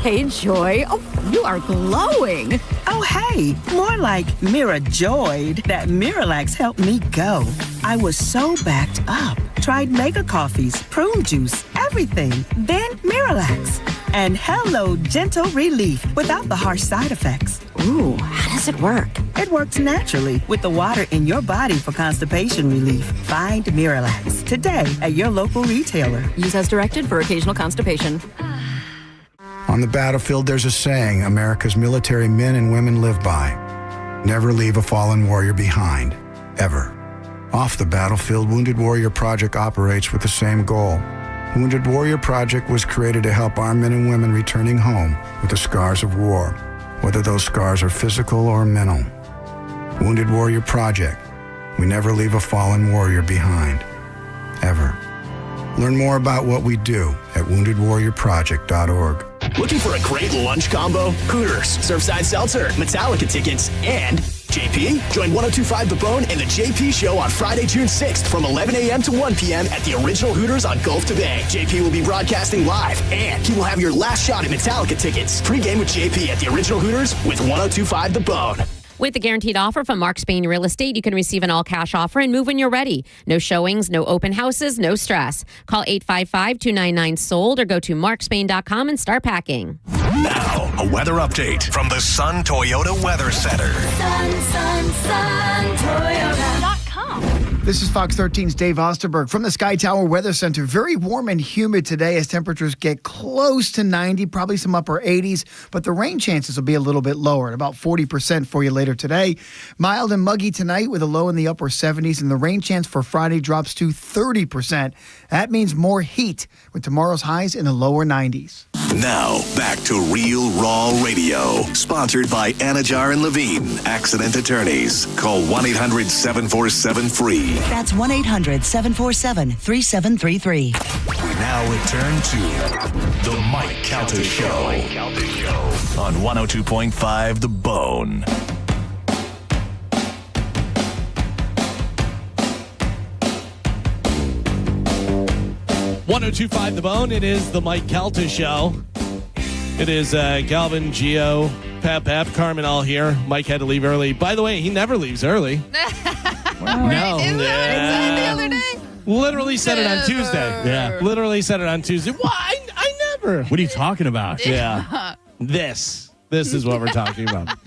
Hey, Joy. Oh, you are glowing. Oh, hey. More like Mirajoyed. That Miralax helped me go. I was so backed up. Tried mega coffees, prune juice, everything. Then Miralax. And hello, gentle relief without the harsh side effects. Ooh, how does it work? It works naturally with the water in your body for constipation relief. Find Miralax today at your local retailer. Use as directed for occasional constipation. On the battlefield, there's a saying America's military men and women live by. Never leave a fallen warrior behind, ever. Off the battlefield, Wounded Warrior Project operates with the same goal. Wounded Warrior Project was created to help our men and women returning home with the scars of war, whether those scars are physical or mental. Wounded Warrior Project. We never leave a fallen warrior behind, ever. Learn more about what we do at woundedwarriorproject.org. Looking for a great lunch combo? Hooters, Surfside Seltzer, Metallica tickets, and JP? Join 102.5 The Bone and The JP Show on Friday, June 6th from 11 a.m. to 1 p.m. at the original Hooters on Gulf to Bay. JP will be broadcasting live, and he will have your last shot at Metallica tickets. Pre-game with JP at the original Hooters with 102.5 The Bone. With the guaranteed offer from Mark Spain Real Estate, you can receive an all-cash offer and move when you're ready. No showings, no open houses, no stress. Call 855-299-SOLD or go to markspain.com and start packing. Now, a weather update from the Sun Toyota Weather Center. Sun, Toyota.com. This is Fox 13's Dave Osterberg from the Sky Tower Weather Center. Very warm and humid today as temperatures get close to 90, probably some upper 80s, but the rain chances will be a little bit lower, at about 40% for you later today. Mild and muggy tonight with a low in the upper 70s, and the rain chance for Friday drops to 30%. That means more heat with tomorrow's highs in the lower 90s. Now, back to Real Raw Radio, sponsored by Anajar and Levine, accident attorneys. Call 1-800-747-FREE. That's 1-800-747-3733. We now return to the Mike Calta Show on 102.5 The Bone. .5 The Bone. It is the Mike Calta Show. It is Galvin, Gio, Pep, Carmen all here. Mike had to leave early. By the way, he never leaves early. No. Is that the other day? Literally said it on Tuesday. Yeah. Literally said it on Tuesday. Why? I never. What are you talking about? Yeah. This is what we're talking about.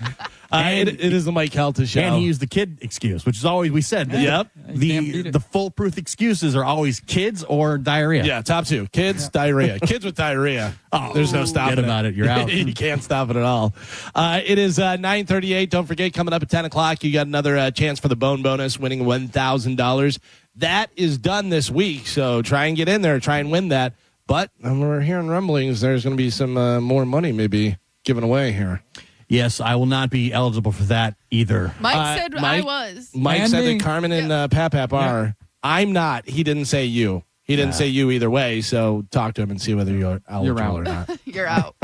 It is the Mike Calta Show. And he used the kid excuse, which is always, we said. Yep. The foolproof excuses are always kids or diarrhea. Yeah, top two. Kids, diarrhea. Kids with diarrhea. Oh, there's no stopping forget about it. You're out. You can't stop it at all. It is 9:38. Don't forget, coming up at 10 o'clock, you got another chance for the bone bonus, winning $1,000. That is done this week, so try and get in there, try and win that. But we're hearing rumblings. There's going to be some more money maybe given away here. Yes, I will not be eligible for that either. Mike said I was. Mike said that Carmen and Pap are. Yeah. I'm not. He didn't say you. He didn't say you either way, so talk to him and see whether you're eligible or not. You're out.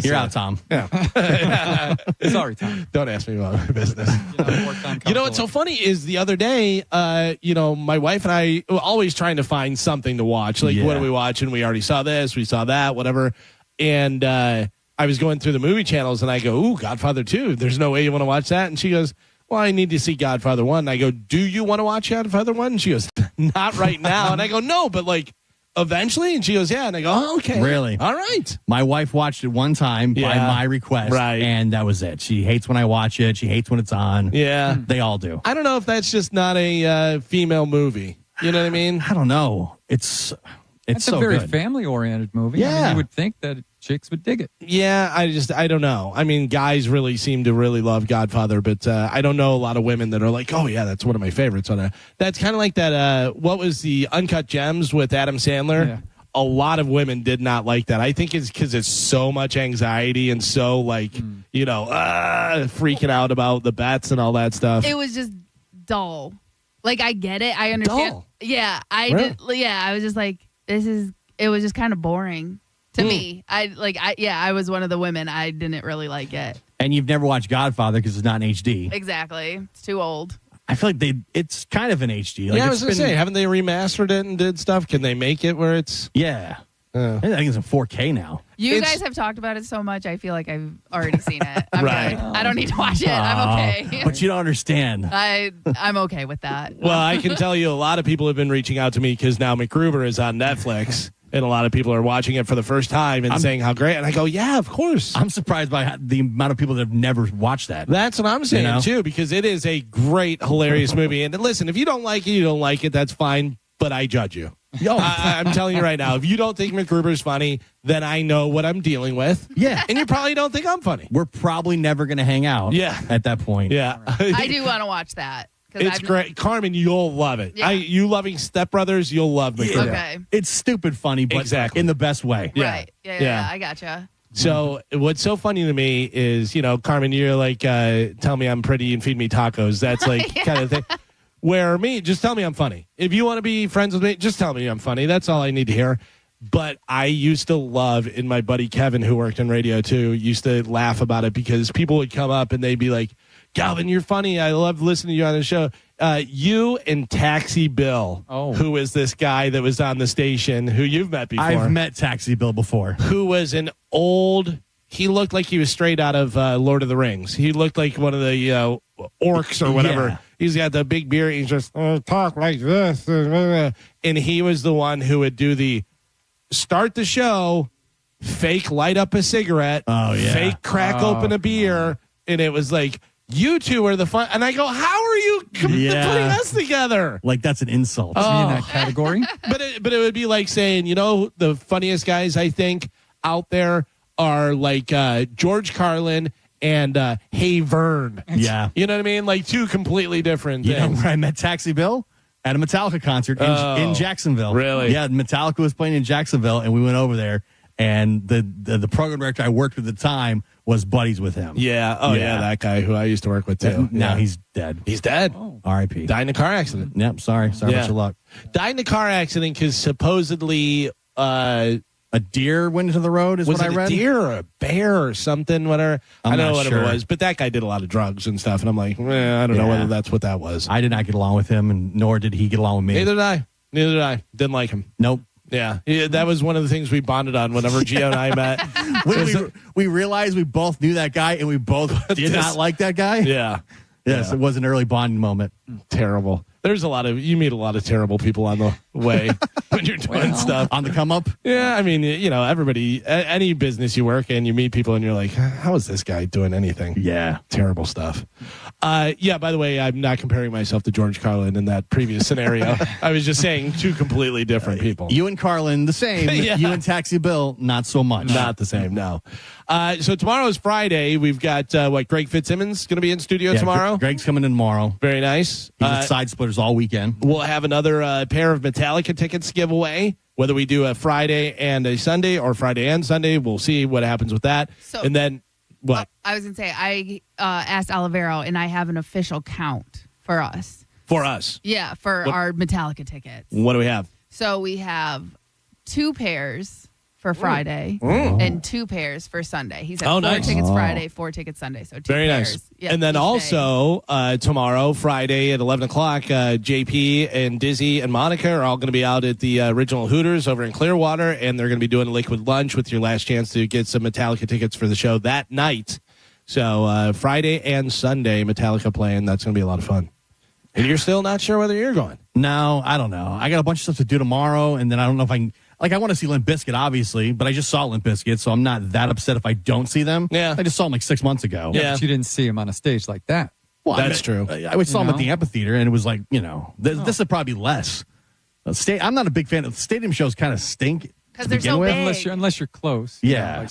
You're out, Tom. Yeah. Sorry, Tom. Don't ask me about my business. You know what's so funny is the other day, my wife and I were always trying to find something to watch. Like, what are we watching? We already saw this. We saw that, whatever. And I was going through the movie channels, and I go, ooh, Godfather 2. There's no way you want to watch that. And she goes, well, I need to see Godfather 1. And I go, do you want to watch Godfather 1? And she goes, not right now. And I go, no, but like eventually. And she goes, yeah. And I go, oh, okay. Really? All right. My wife watched it one time by my request. Right. And that was it. She hates when I watch it. She hates when it's on. Yeah. They all do. I don't know if that's just not a female movie. You know what I mean? I don't know. It's so a very good. family-oriented movie. Yeah. I mean, you would think that chicks would dig it. Yeah, I don't know. I mean, guys really seem to really love Godfather, but I don't know a lot of women that are like, oh, yeah, that's one of my favorites. That's kind of like that, what was the Uncut Gems with Adam Sandler? Yeah. A lot of women did not like that. I think it's because it's so much anxiety and so, freaking out about the bets and all that stuff. It was just dull. Like, I get it. I understand. Dull? Yeah, I did. Yeah, I was just like, it was just kind of boring to me. I was one of the women. I didn't really like it. And you've never watched Godfather because it's not in HD. Exactly. It's too old. I feel like it's kind of in HD. Like, I was going to say, haven't they remastered it and did stuff? Can they make it where it's... Yeah. I think it's in 4K now. You guys have talked about it so much, I feel like I've already seen it. I'm right. good. I don't need to watch it. I'm okay. But you don't understand. I'm okay with that. Well, I can tell you a lot of people have been reaching out to me because now MacGruber is on Netflix. And a lot of people are watching it for the first time and saying how great. And I go, yeah, of course. I'm surprised by the amount of people that have never watched that. That's what I'm saying, too, because it is a great, hilarious movie. And listen, if you don't like it, you don't like it. That's fine. But I judge you. I'm telling you right now, if you don't think MacGruber's funny, then I know what I'm dealing with. Yeah. And you probably don't think I'm funny. We're probably never going to hang out at that point. Yeah. I do want to watch that. It's great. Carmen, you'll love it. Yeah. You loving Step Brothers, you'll love MacGruber. Okay. It's stupid funny, but in the best way. Yeah. Right. Yeah, I gotcha. So what's so funny to me is, Carmen, you're like, tell me I'm pretty and feed me tacos. That's like kind of thing. Where me, just tell me I'm funny. If you want to be friends with me, just tell me I'm funny. That's all I need to hear. But I used to love, and my buddy Kevin, who worked in radio too, used to laugh about it because people would come up and they'd be like, Galvin, you're funny. I love listening to you on the show. You and Taxi Bill, who is this guy that was on the station who you've met before. I've met Taxi Bill before. Who was he looked like he was straight out of Lord of the Rings. He looked like one of the orcs or whatever. Yeah. He's got the big beard. He's just talk like this. And he was the one who would do the start the show, fake light up a cigarette, fake crack open a beer. And it was like, you two are the fun. And I go, how are you putting us together? Like, that's an insult. In that category. But it would be like saying, the funniest guys I think out there are like George Carlin and Hey Vern. Yeah. You know what I mean? Like two completely different things. You know where I met Taxi Bill? At a Metallica concert in Jacksonville. Really? Yeah, Metallica was playing in Jacksonville, and we went over there, and the program director I worked with at the time was buddies with him. Yeah. Oh, yeah, that guy who I used to work with, too. Now he's dead. He's dead. R.I.P. Died in a car accident. Yep, sorry about your luck. Died in a car accident because supposedly... a deer went into the road is what I read? Was it a deer or a bear or something? Whatever. I don't know what sure. it was. But that guy did a lot of drugs and stuff. And I'm like, I don't know whether that's what that was. I did not get along with him, and nor did he get along with me. Neither did I. Didn't like him. Nope. Yeah, that was one of the things we bonded on whenever Gio and I met. we realized we both knew that guy, and we both did not like that guy. Yeah. Yes, it was an early bonding moment. Terrible. You meet a lot of terrible people on the way when you're doing stuff. On the come up? Yeah, I mean, everybody, any business you work in, you meet people and you're like, how is this guy doing anything? Yeah. Terrible stuff. Yeah, by the way, I'm not comparing myself to George Carlin in that previous scenario. I was just saying two completely different people. You and Carlin, the same. Yeah. You and Taxi Bill, not so much. Not the same, no. So tomorrow is Friday. We've got, Greg Fitzsimmons going to be in studio tomorrow? Greg's coming in tomorrow. Very nice. He's at Side Splitters all weekend. We'll have another pair of Metallica tickets to give away. Whether we do a Friday and a Sunday or Friday and Sunday, we'll see what happens with that. So, and then, what? I was going to say, I asked Olivero, and I have an official count for us. For us? Yeah, for our Metallica tickets. What do we have? So we have 2 pairs for Friday and 2 pairs for Sunday. He said 4 nice. tickets Friday, 4 tickets Sunday. So 2 Very pairs. nice. Yeah, and then each also tomorrow, Friday at 11 o'clock, JP and Dizzy and Monica are all going to be out at the original Hooters over in Clearwater, and they're going to be doing a liquid lunch with your last chance to get some Metallica tickets for the show that night. So Friday and Sunday, Metallica playing. That's going to be a lot of fun. And you're still not sure whether you're going? No, I don't know. I got a bunch of stuff to do tomorrow, and then I don't know if I can. Like, I want to see Limp Bizkit, obviously, but I just saw Limp Bizkit, so I'm not that upset if I don't see them. Yeah. I just saw them like 6 months ago. Yeah, but you didn't see him on a stage like that. Well, That's true. I saw them at the amphitheater, and it was like, this would probably be less. I'm not a big fan of stadium shows. Kind of stink because they're so big. Unless you're close. Yeah.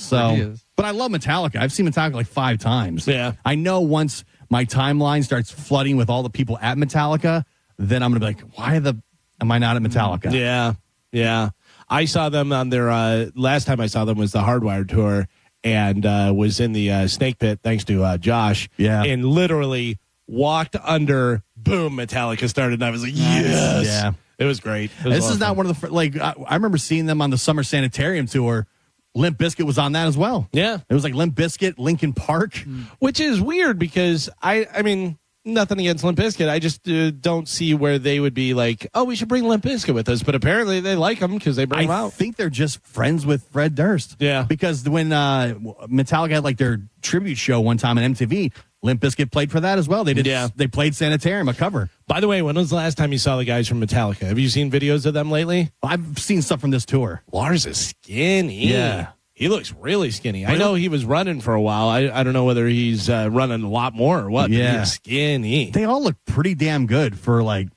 But I love Metallica. I've seen Metallica like 5 times. Yeah. I know once my timeline starts flooding with all the people at Metallica, then I'm gonna be like, why am I not at Metallica? Yeah. I saw them on their last time I saw them was the Hardwired tour, and was in the Snake Pit thanks to Josh. Yeah. And literally walked under. Boom! Metallica started, and I was like, yes. Yeah. It was great. This is not one of the I remember seeing them on the Summer Sanitarium tour. Limp Bizkit was on that as well. Yeah. It was like Limp Bizkit, Linkin Park, which is weird because I mean. Nothing against Limp Bizkit. I just don't see where they would be like, oh, we should bring Limp Bizkit with us. But apparently they like them because they bring them out. I think they're just friends with Fred Durst. Yeah. Because when Metallica had like their tribute show one time on MTV, Limp Bizkit played for that as well. They did. Yeah. They played Sanitarium, a cover. By the way, when was the last time you saw the guys from Metallica? Have you seen videos of them lately? I've seen stuff from this tour. Lars is skinny. Yeah. He looks really skinny. I know he was running for a while. I don't know whether he's running a lot more or what. Yeah. But he's skinny. They all look pretty damn good for like.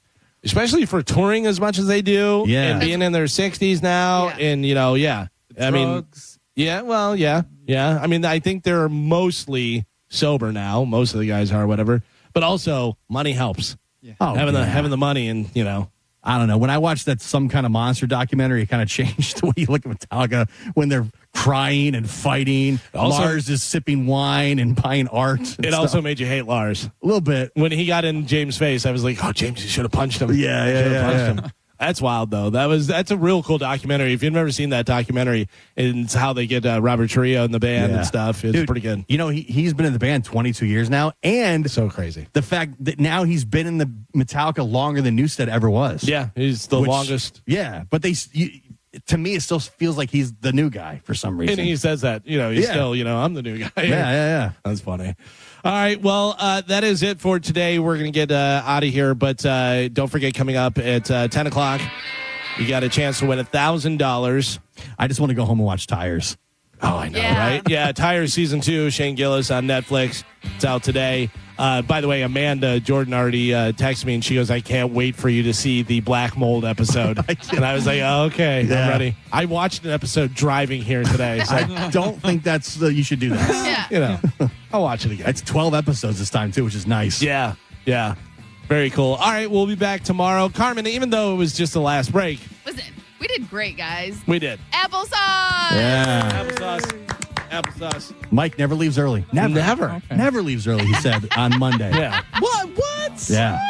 Especially for touring as much as they do. Yeah. And being in their 60s now. Yeah. And, I mean. Yeah, well, yeah. I mean, I think they're mostly sober now. Most of the guys are, whatever. But also, money helps. Yeah. Oh, having the money and, I don't know. When I watched that Some Kind of Monster documentary, it kind of changed the way you look at Metallica when they're crying and fighting. Also, Lars is sipping wine and buying art. It also made you hate Lars. A little bit. When he got in James' face, I was like, oh, James, you should have punched him. Yeah. Him. That's wild, though. That's a real cool documentary. If you've never seen that documentary, it's how they get Robert Trujillo in the band and stuff. It's pretty good. He's been in the band 22 years now, and so crazy. The fact that now he's been in the Metallica longer than Newsted ever was. Yeah, he's the longest. Yeah, but to me, it still feels like he's the new guy for some reason. And he says that, he's still, I'm the new guy. Yeah. That's funny. All right, well, that is it for today. We're going to get out of here, but don't forget, coming up at 10 o'clock, you got a chance to win $1,000. I just want to go home and watch Tires. Oh, I know, right? Yeah, Tires Season 2, Shane Gillis on Netflix. It's out today. By the way, Amanda Jordan already texted me, and she goes, I can't wait for you to see the Black Mold episode. And I was like, oh, okay, I'm ready. I watched an episode driving here today. So. I don't think that's you should do that. I'll watch it again. It's 12 episodes this time, too, which is nice. Yeah. Very cool. All right, we'll be back tomorrow. Carmen, even though it was just the last break. Listen, we did great, guys. We did. Applesauce. Yeah. Applesauce. Mike never leaves early. Never. Okay. Never leaves early, he said on Monday. Yeah. What? Yeah.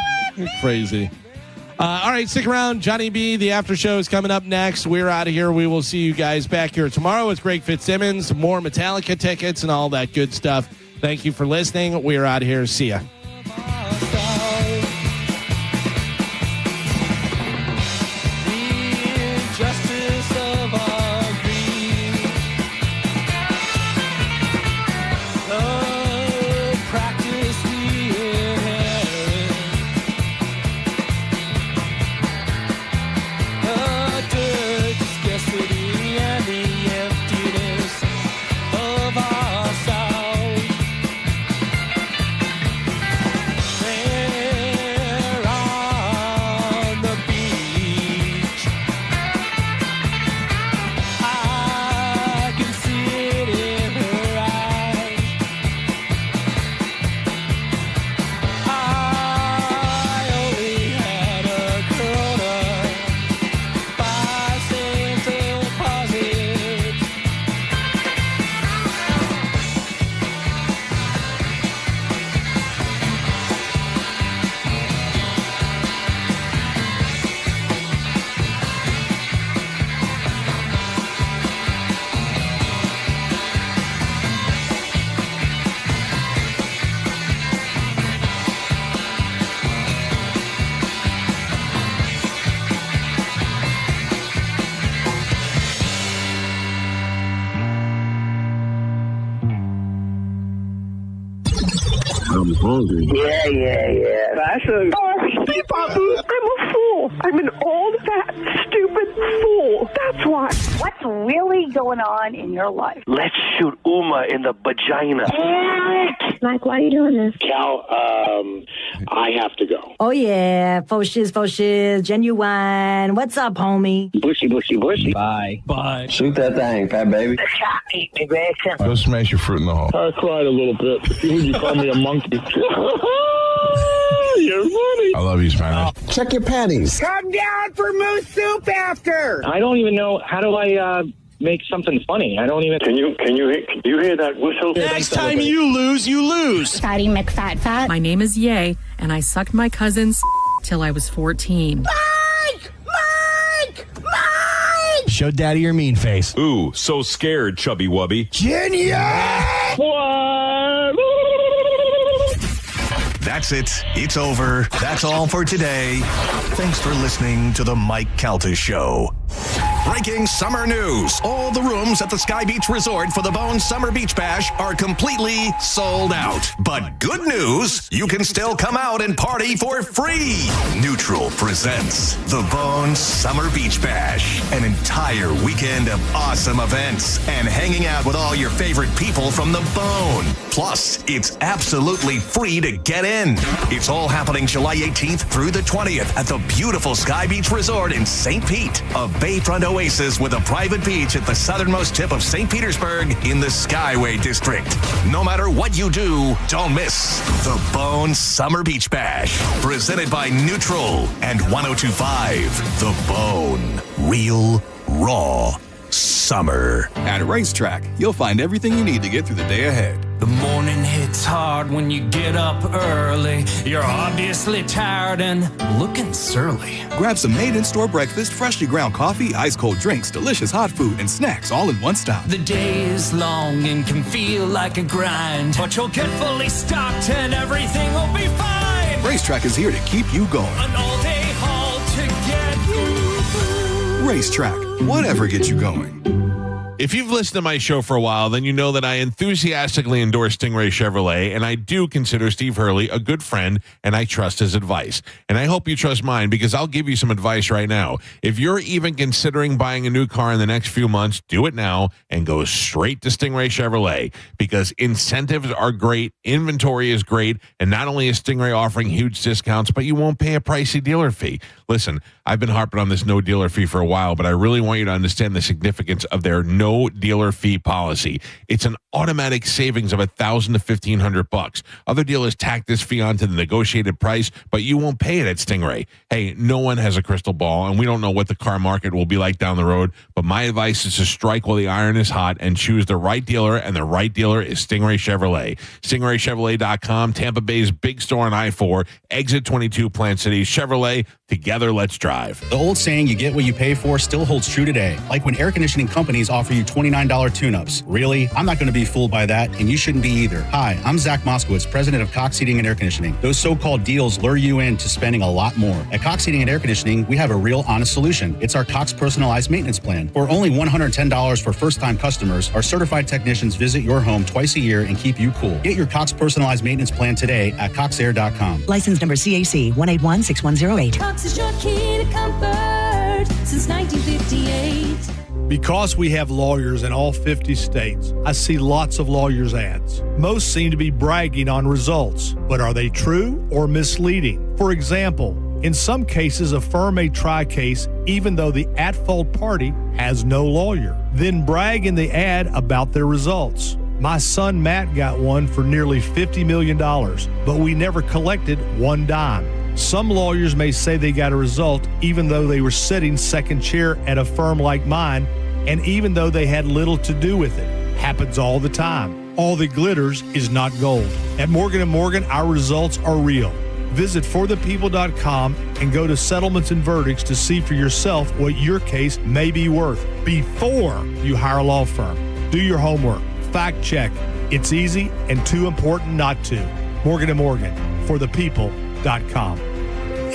Crazy. All right, stick around. Johnny B, the after show is coming up next. We're out of here. We will see you guys back here tomorrow with Greg Fitzsimmons, more Metallica tickets and all that good stuff. Thank you for listening. We're out of here. See ya. I'm hungry. Yeah. That's a... Oh, Steve, I'm a fool. I'm an old, fat, stupid fool. That's why. What's really going on in your life? Let's shoot Uma in the vagina. Mike, why are you doing this? Cal, I have to go. Oh, yeah. Faux shiz, genuine. What's up, homie? Bushy. Bye. Shoot that thing, fat baby. Eat me, bacon. Go smash your fruit in the hole. I cried a little bit. You call me a monkey. You're funny. I love you, Spanish. Check your panties. Come down for moose soup after. I don't even know. How do I make something funny? I don't even. Can you hear that whistle? Next time you lose. Fatty McFat. My name is Ye, and I sucked my cousin's till I was 14. Mike! Show daddy your mean face. Ooh, so scared, chubby wubby. Genius! That's it. It's over. That's all for today. Thanks for listening to the Mike Calta Show. Breaking summer news. All the rooms at the Sky Beach Resort for the Bone Summer Beach Bash are completely sold out. But good news, you can still come out and party for free. Neutral presents the Bone Summer Beach Bash. An entire weekend of awesome events and hanging out with all your favorite people from the Bone. Plus, it's absolutely free to get in. It's all happening July 18th through the 20th at the beautiful Sky Beach Resort in St. Pete, a bayfront oasis with a private beach at the southernmost tip of St. Petersburg in the Skyway District. No matter what you do, don't miss the Bone Summer Beach Bash, presented by Neutral and 102.5 The Bone. Real, raw summer. At Racetrack, you'll find everything you need to get through the day ahead. The morning hits hard when you get up early. You're obviously tired and looking surly. Grab some made-in-store breakfast, freshly ground coffee, ice-cold drinks, delicious hot food, and snacks all in one stop. The day is long and can feel like a grind, but you'll get fully stocked and everything will be fine. Racetrack is here to keep you going. An all-day haul to get you. Racetrack, whatever gets you going. If you've listened to my show for a while, then you know that I enthusiastically endorse Stingray Chevrolet, and I do consider Steve Hurley a good friend, and I trust his advice. And I hope you trust mine, because I'll give you some advice right now. If you're even considering buying a new car in the next few months, do it now and go straight to Stingray Chevrolet, because incentives are great, inventory is great, and not only is Stingray offering huge discounts, but you won't pay a pricey dealer fee. Listen, I've been harping on this no dealer fee for a while, but I really want you to understand the significance of their no dealer fee policy. It's an automatic savings of $1,000 to $1,500. Other dealers tack this fee onto the negotiated price, but you won't pay it at Stingray. Hey, no one has a crystal ball, and we don't know what the car market will be like down the road, but my advice is to strike while the iron is hot and choose the right dealer, and the right dealer is Stingray Chevrolet. StingrayChevrolet.com, Tampa Bay's big store on I-4, exit 22, Plant City. Chevrolet, together, let's drive. The old saying, you get what you pay for, still holds true today. Like when air conditioning companies offer you $29 tune-ups. Really? I'm not going to be fooled by that, and you shouldn't be either. Hi, I'm Zach Moskowitz, president of Cox Heating and Air Conditioning. Those so-called deals lure you into spending a lot more. At Cox Heating and Air Conditioning, we have a real honest solution. It's our Cox Personalized Maintenance Plan. For only $110 for first-time customers, our certified technicians visit your home twice a year and keep you cool. Get your Cox Personalized Maintenance Plan today at coxair.com. License number CAC 1816108. Cox is your key to comfort since 1958. Because we have lawyers in all 50 states, I see lots of lawyers' ads. Most seem to be bragging on results, but are they true or misleading? For example, in some cases, a firm may try a case even though the at-fault party has no lawyer, then brag in the ad about their results. My son Matt got one for nearly $50 million, but we never collected one dime. Some lawyers may say they got a result even though they were sitting second chair at a firm like mine, and even though they had little to do with it. Happens all the time. All that glitters is not gold. At Morgan & Morgan, our results are real. Visit forthepeople.com and go to settlements and verdicts to see for yourself what your case may be worth before you hire a law firm. Do your homework. Fact check. It's easy and too important not to. Morgan & Morgan, forthepeople.com.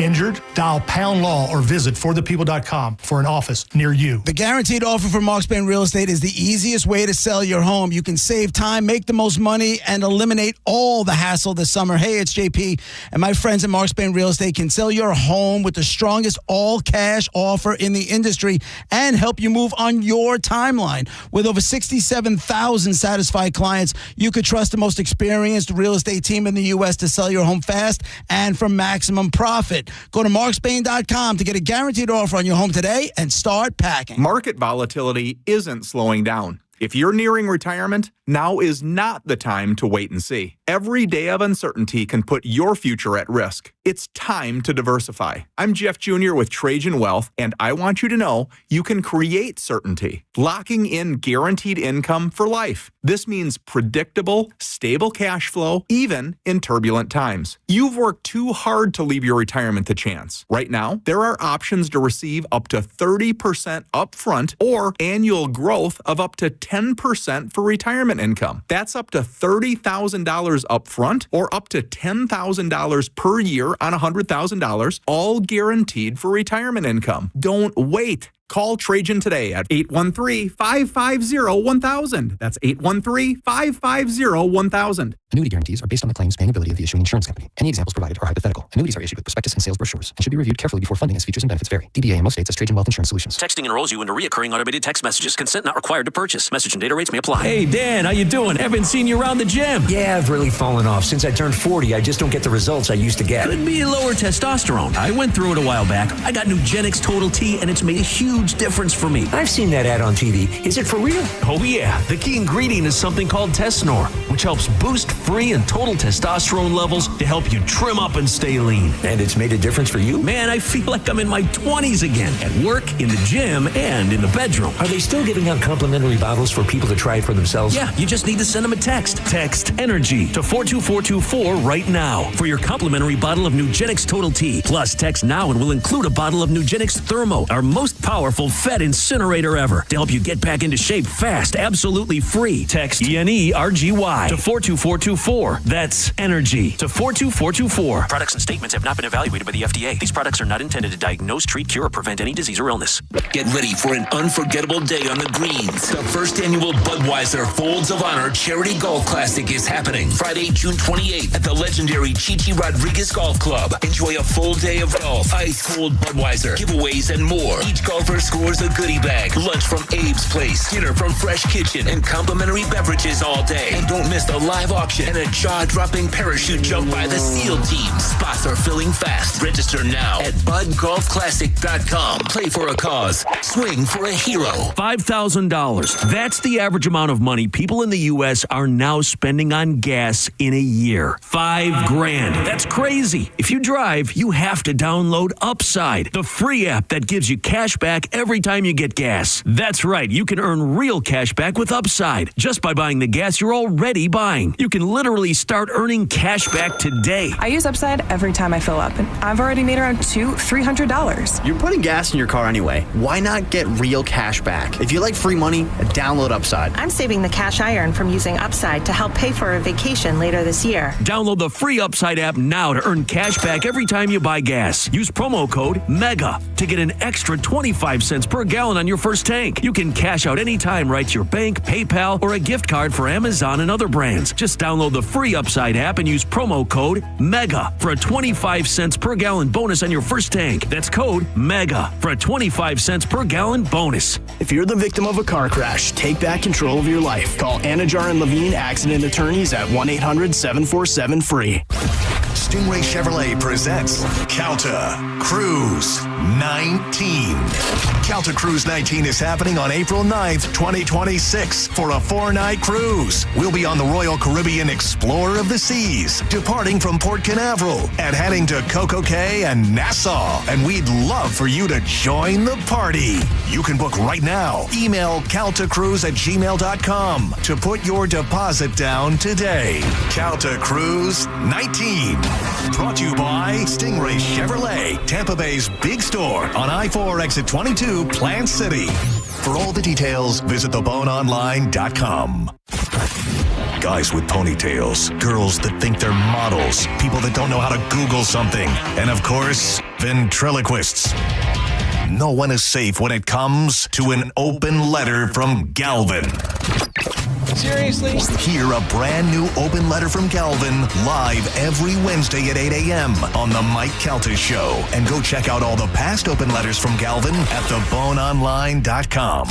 Injured? Dial Pound Law or visit forthepeople.com for an office near you. The guaranteed offer from Mark Spain Real Estate is the easiest way to sell your home. You can save time, make the most money, and eliminate all the hassle this summer. Hey, it's JP, and my friends at Mark Spain Real Estate can sell your home with the strongest all-cash offer in the industry and help you move on your timeline. With over 67,000 satisfied clients, you could trust the most experienced real estate team in the U.S. to sell your home fast and for maximum profit. Go to markspain.com to get a guaranteed offer on your home today and start packing. Market volatility isn't slowing down. If you're nearing retirement, now is not the time to wait and see. Every day of uncertainty can put your future at risk. It's time to diversify. I'm Jeff Jr. with Trajan Wealth, and I want you to know you can create certainty, locking in guaranteed income for life. This means predictable, stable cash flow, even in turbulent times. You've worked too hard to leave your retirement to chance. Right now, there are options to receive up to 30% upfront or annual growth of up to 10% for retirement income. That's up to $30,000 upfront or up to $10,000 per year on $100,000, all guaranteed for retirement income. Don't wait. Call Trajan today at 813-550-1000. That's 813-550-1000. Annuity guarantees are based on the claims paying ability of the issuing insurance company. Any examples provided are hypothetical. Annuities are issued with prospectus and sales brochures and should be reviewed carefully before funding as features and benefits vary. DBA in most states as Trajan Wealth Insurance Solutions. Texting enrolls you into recurring automated text messages. Consent not required to purchase. Message and data rates may apply. Hey, Dan, how you doing? Haven't seen you around the gym. Yeah, I've really fallen off. Since I turned 40, I just don't get the results I used to get. Could be lower testosterone. I went through it a while back. I got Nugenix Total T, and it's made a huge difference for me. I've seen that ad on TV. Is it for real? Oh, yeah. The key ingredient is something called Tesnor, which helps boost free and total testosterone levels to help you trim up and stay lean. And it's made a difference for you? Man, I feel like I'm in my 20s again, at work, in the gym, and in the bedroom. Are they still giving out complimentary bottles for people to try it for themselves? Yeah, you just need to send them a text. Text ENERGY to 42424 right now for your complimentary bottle of Nugenix Total T. Plus, text now and we'll include a bottle of Nugenix Thermo, our most powerful fat incinerator ever, to help you get back into shape fast, absolutely free. Text ENERGY to 42424. That's ENERGY to 42424. Products and statements have not been evaluated by the FDA. These products are not intended to diagnose, treat, cure, or prevent any disease or illness. Get ready for an unforgettable day on the greens. The first annual Budweiser Folds of Honor Charity Golf Classic is happening Friday, June 28th at the legendary Chichi Rodriguez Golf Club. Enjoy a full day of golf, ice cold Budweiser, giveaways, and more. Each golfer scores a goodie bag, lunch from Abe's Place, dinner from Fresh Kitchen, and complimentary beverages all day. And don't miss the live auction and a jaw-dropping parachute jump by the SEAL team. Spots are filling fast. Register now at budgolfclassic.com. Play for a cause. Swing for a hero. $5,000. That's the average amount of money people in the U.S. are now spending on gas in a year. $5,000. That's crazy. If you drive, you have to download Upside, the free app that gives you cash back every time you get gas. That's right. You can earn real cash back with Upside just by buying the gas you're already buying. You can literally start earning cash back today. I use Upside every time I fill up, and I've already made around $300. You're putting gas in your car anyway. Why not get real cash back? If you like free money, download Upside. I'm saving the cash I earn from using Upside to help pay for a vacation later this year. Download the free Upside app now to earn cash back every time you buy gas. Use promo code MEGA to get an extra 25 cents per gallon on your first tank. You can cash out anytime right to your bank, PayPal, or a gift card for Amazon and other brands. Just download the free Upside app and use promo code MEGA for a 25 cents per gallon bonus on your first tank. That's code MEGA for a 25 cents per gallon bonus. If you're the victim of a car crash, take back control of your life. Call Anajar and Levine Accident Attorneys at 1-800-747-FREE. Stingray Chevrolet presents Calta Cruise 19. Calta Cruise 19 is happening on April 9th, 2026 for a 4-night cruise. We'll be on the Royal Caribbean Explorer of the Seas, departing from Port Canaveral and heading to Coco Cay and Nassau. And we'd love for you to join the party. You can book right now. Email caltacruise@gmail.com to put your deposit down today. Calta Cruise 19. Brought to you by Stingray Chevrolet, Tampa Bay's big store on I-4 exit 22, Plant City. For all the details, visit theboneonline.com. Guys with ponytails, girls that think they're models, people that don't know how to Google something, and of course, ventriloquists. No one is safe when it comes to an open letter from Galvin. Seriously? Hear a brand new open letter from Galvin live every Wednesday at 8 a.m. on the Mike Calta Show. And go check out all the past open letters from Galvin at theboneonline.com.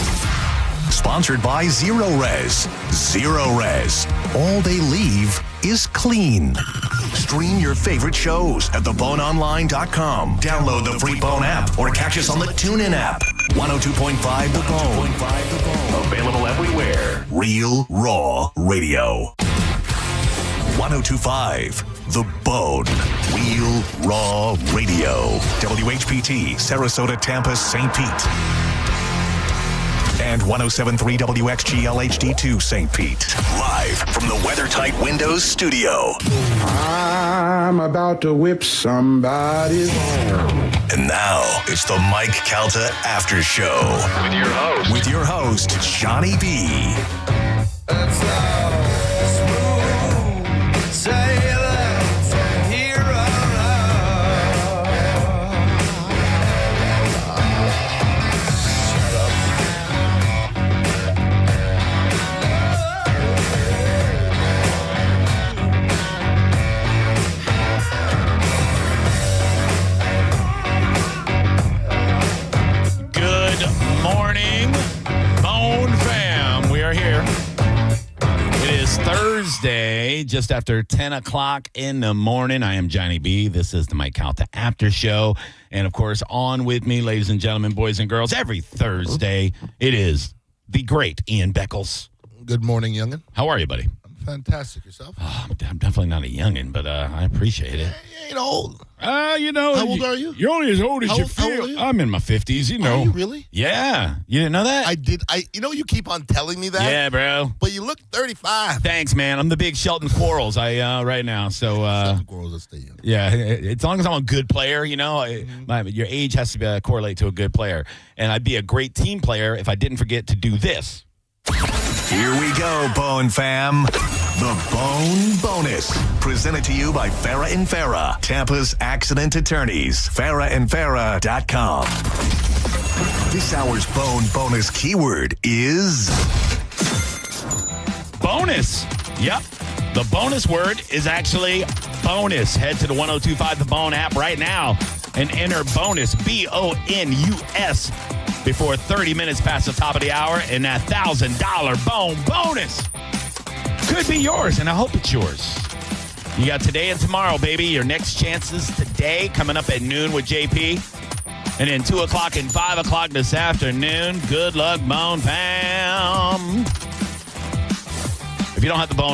Sponsored by Zero Res. Zero Res. All they leave is clean. Stream your favorite shows at theboneonline.com. Download the free Bone app or catch us on the TuneIn app. 102.5 The Bone. Available everywhere. Real Raw Radio. 102.5 The Bone. Real Raw Radio. WHPT, Sarasota, Tampa, St. Pete. And 107.3 WXGL HD2 St. Pete. Live from the WeatherTight Windows studio. I'm about to whip somebody's arm. And now it's the Mike Calta After Show. With your host, Johnny B. That's smooth sailing from here on out. Shut up. Good morning, Bone Fam. We are here. It is Thursday, just after 10 o'clock in the morning. I am Johnny B. This is the Mike Calta After Show. And, of course, on with me, ladies and gentlemen, boys and girls, every Thursday, it is the great Ian Beckles. Good morning, youngin. How are you, buddy? I'm fantastic. Yourself? Oh, I'm definitely not a youngin, but I appreciate it. You ain't old. How old are you? You're only as old as How you old are feel. you? I'm in my 50s, you know. Are you really? Yeah. You didn't know that? I did. You keep on telling me that. Yeah, bro. But you look 35. Thanks, man. I'm the big Shelton Quarles right now. So Shelton Quarles, let's stay young. yeah, as long as I'm a good player, your age has to correlate to a good player. And I'd be a great team player if I didn't forget to do this. Here we go, Bone Fam. The Bone Bonus. Presented to you by Farrah and Farrah, Tampa's accident attorneys. FarrahandFarrah.com. This hour's Bone Bonus keyword is bonus. Yep. The bonus word is actually bonus. Head to the 102.5 The Bone app right now and enter bonus, BONUS, before 30 minutes past the top of the hour, and that $1,000 Bone Bonus could be yours, and I hope it's yours. You got today and tomorrow, baby. Your next chances today coming up at noon with JP. And then 2 o'clock and 5 o'clock this afternoon. Good luck, Bone Fam. If you don't have the Bone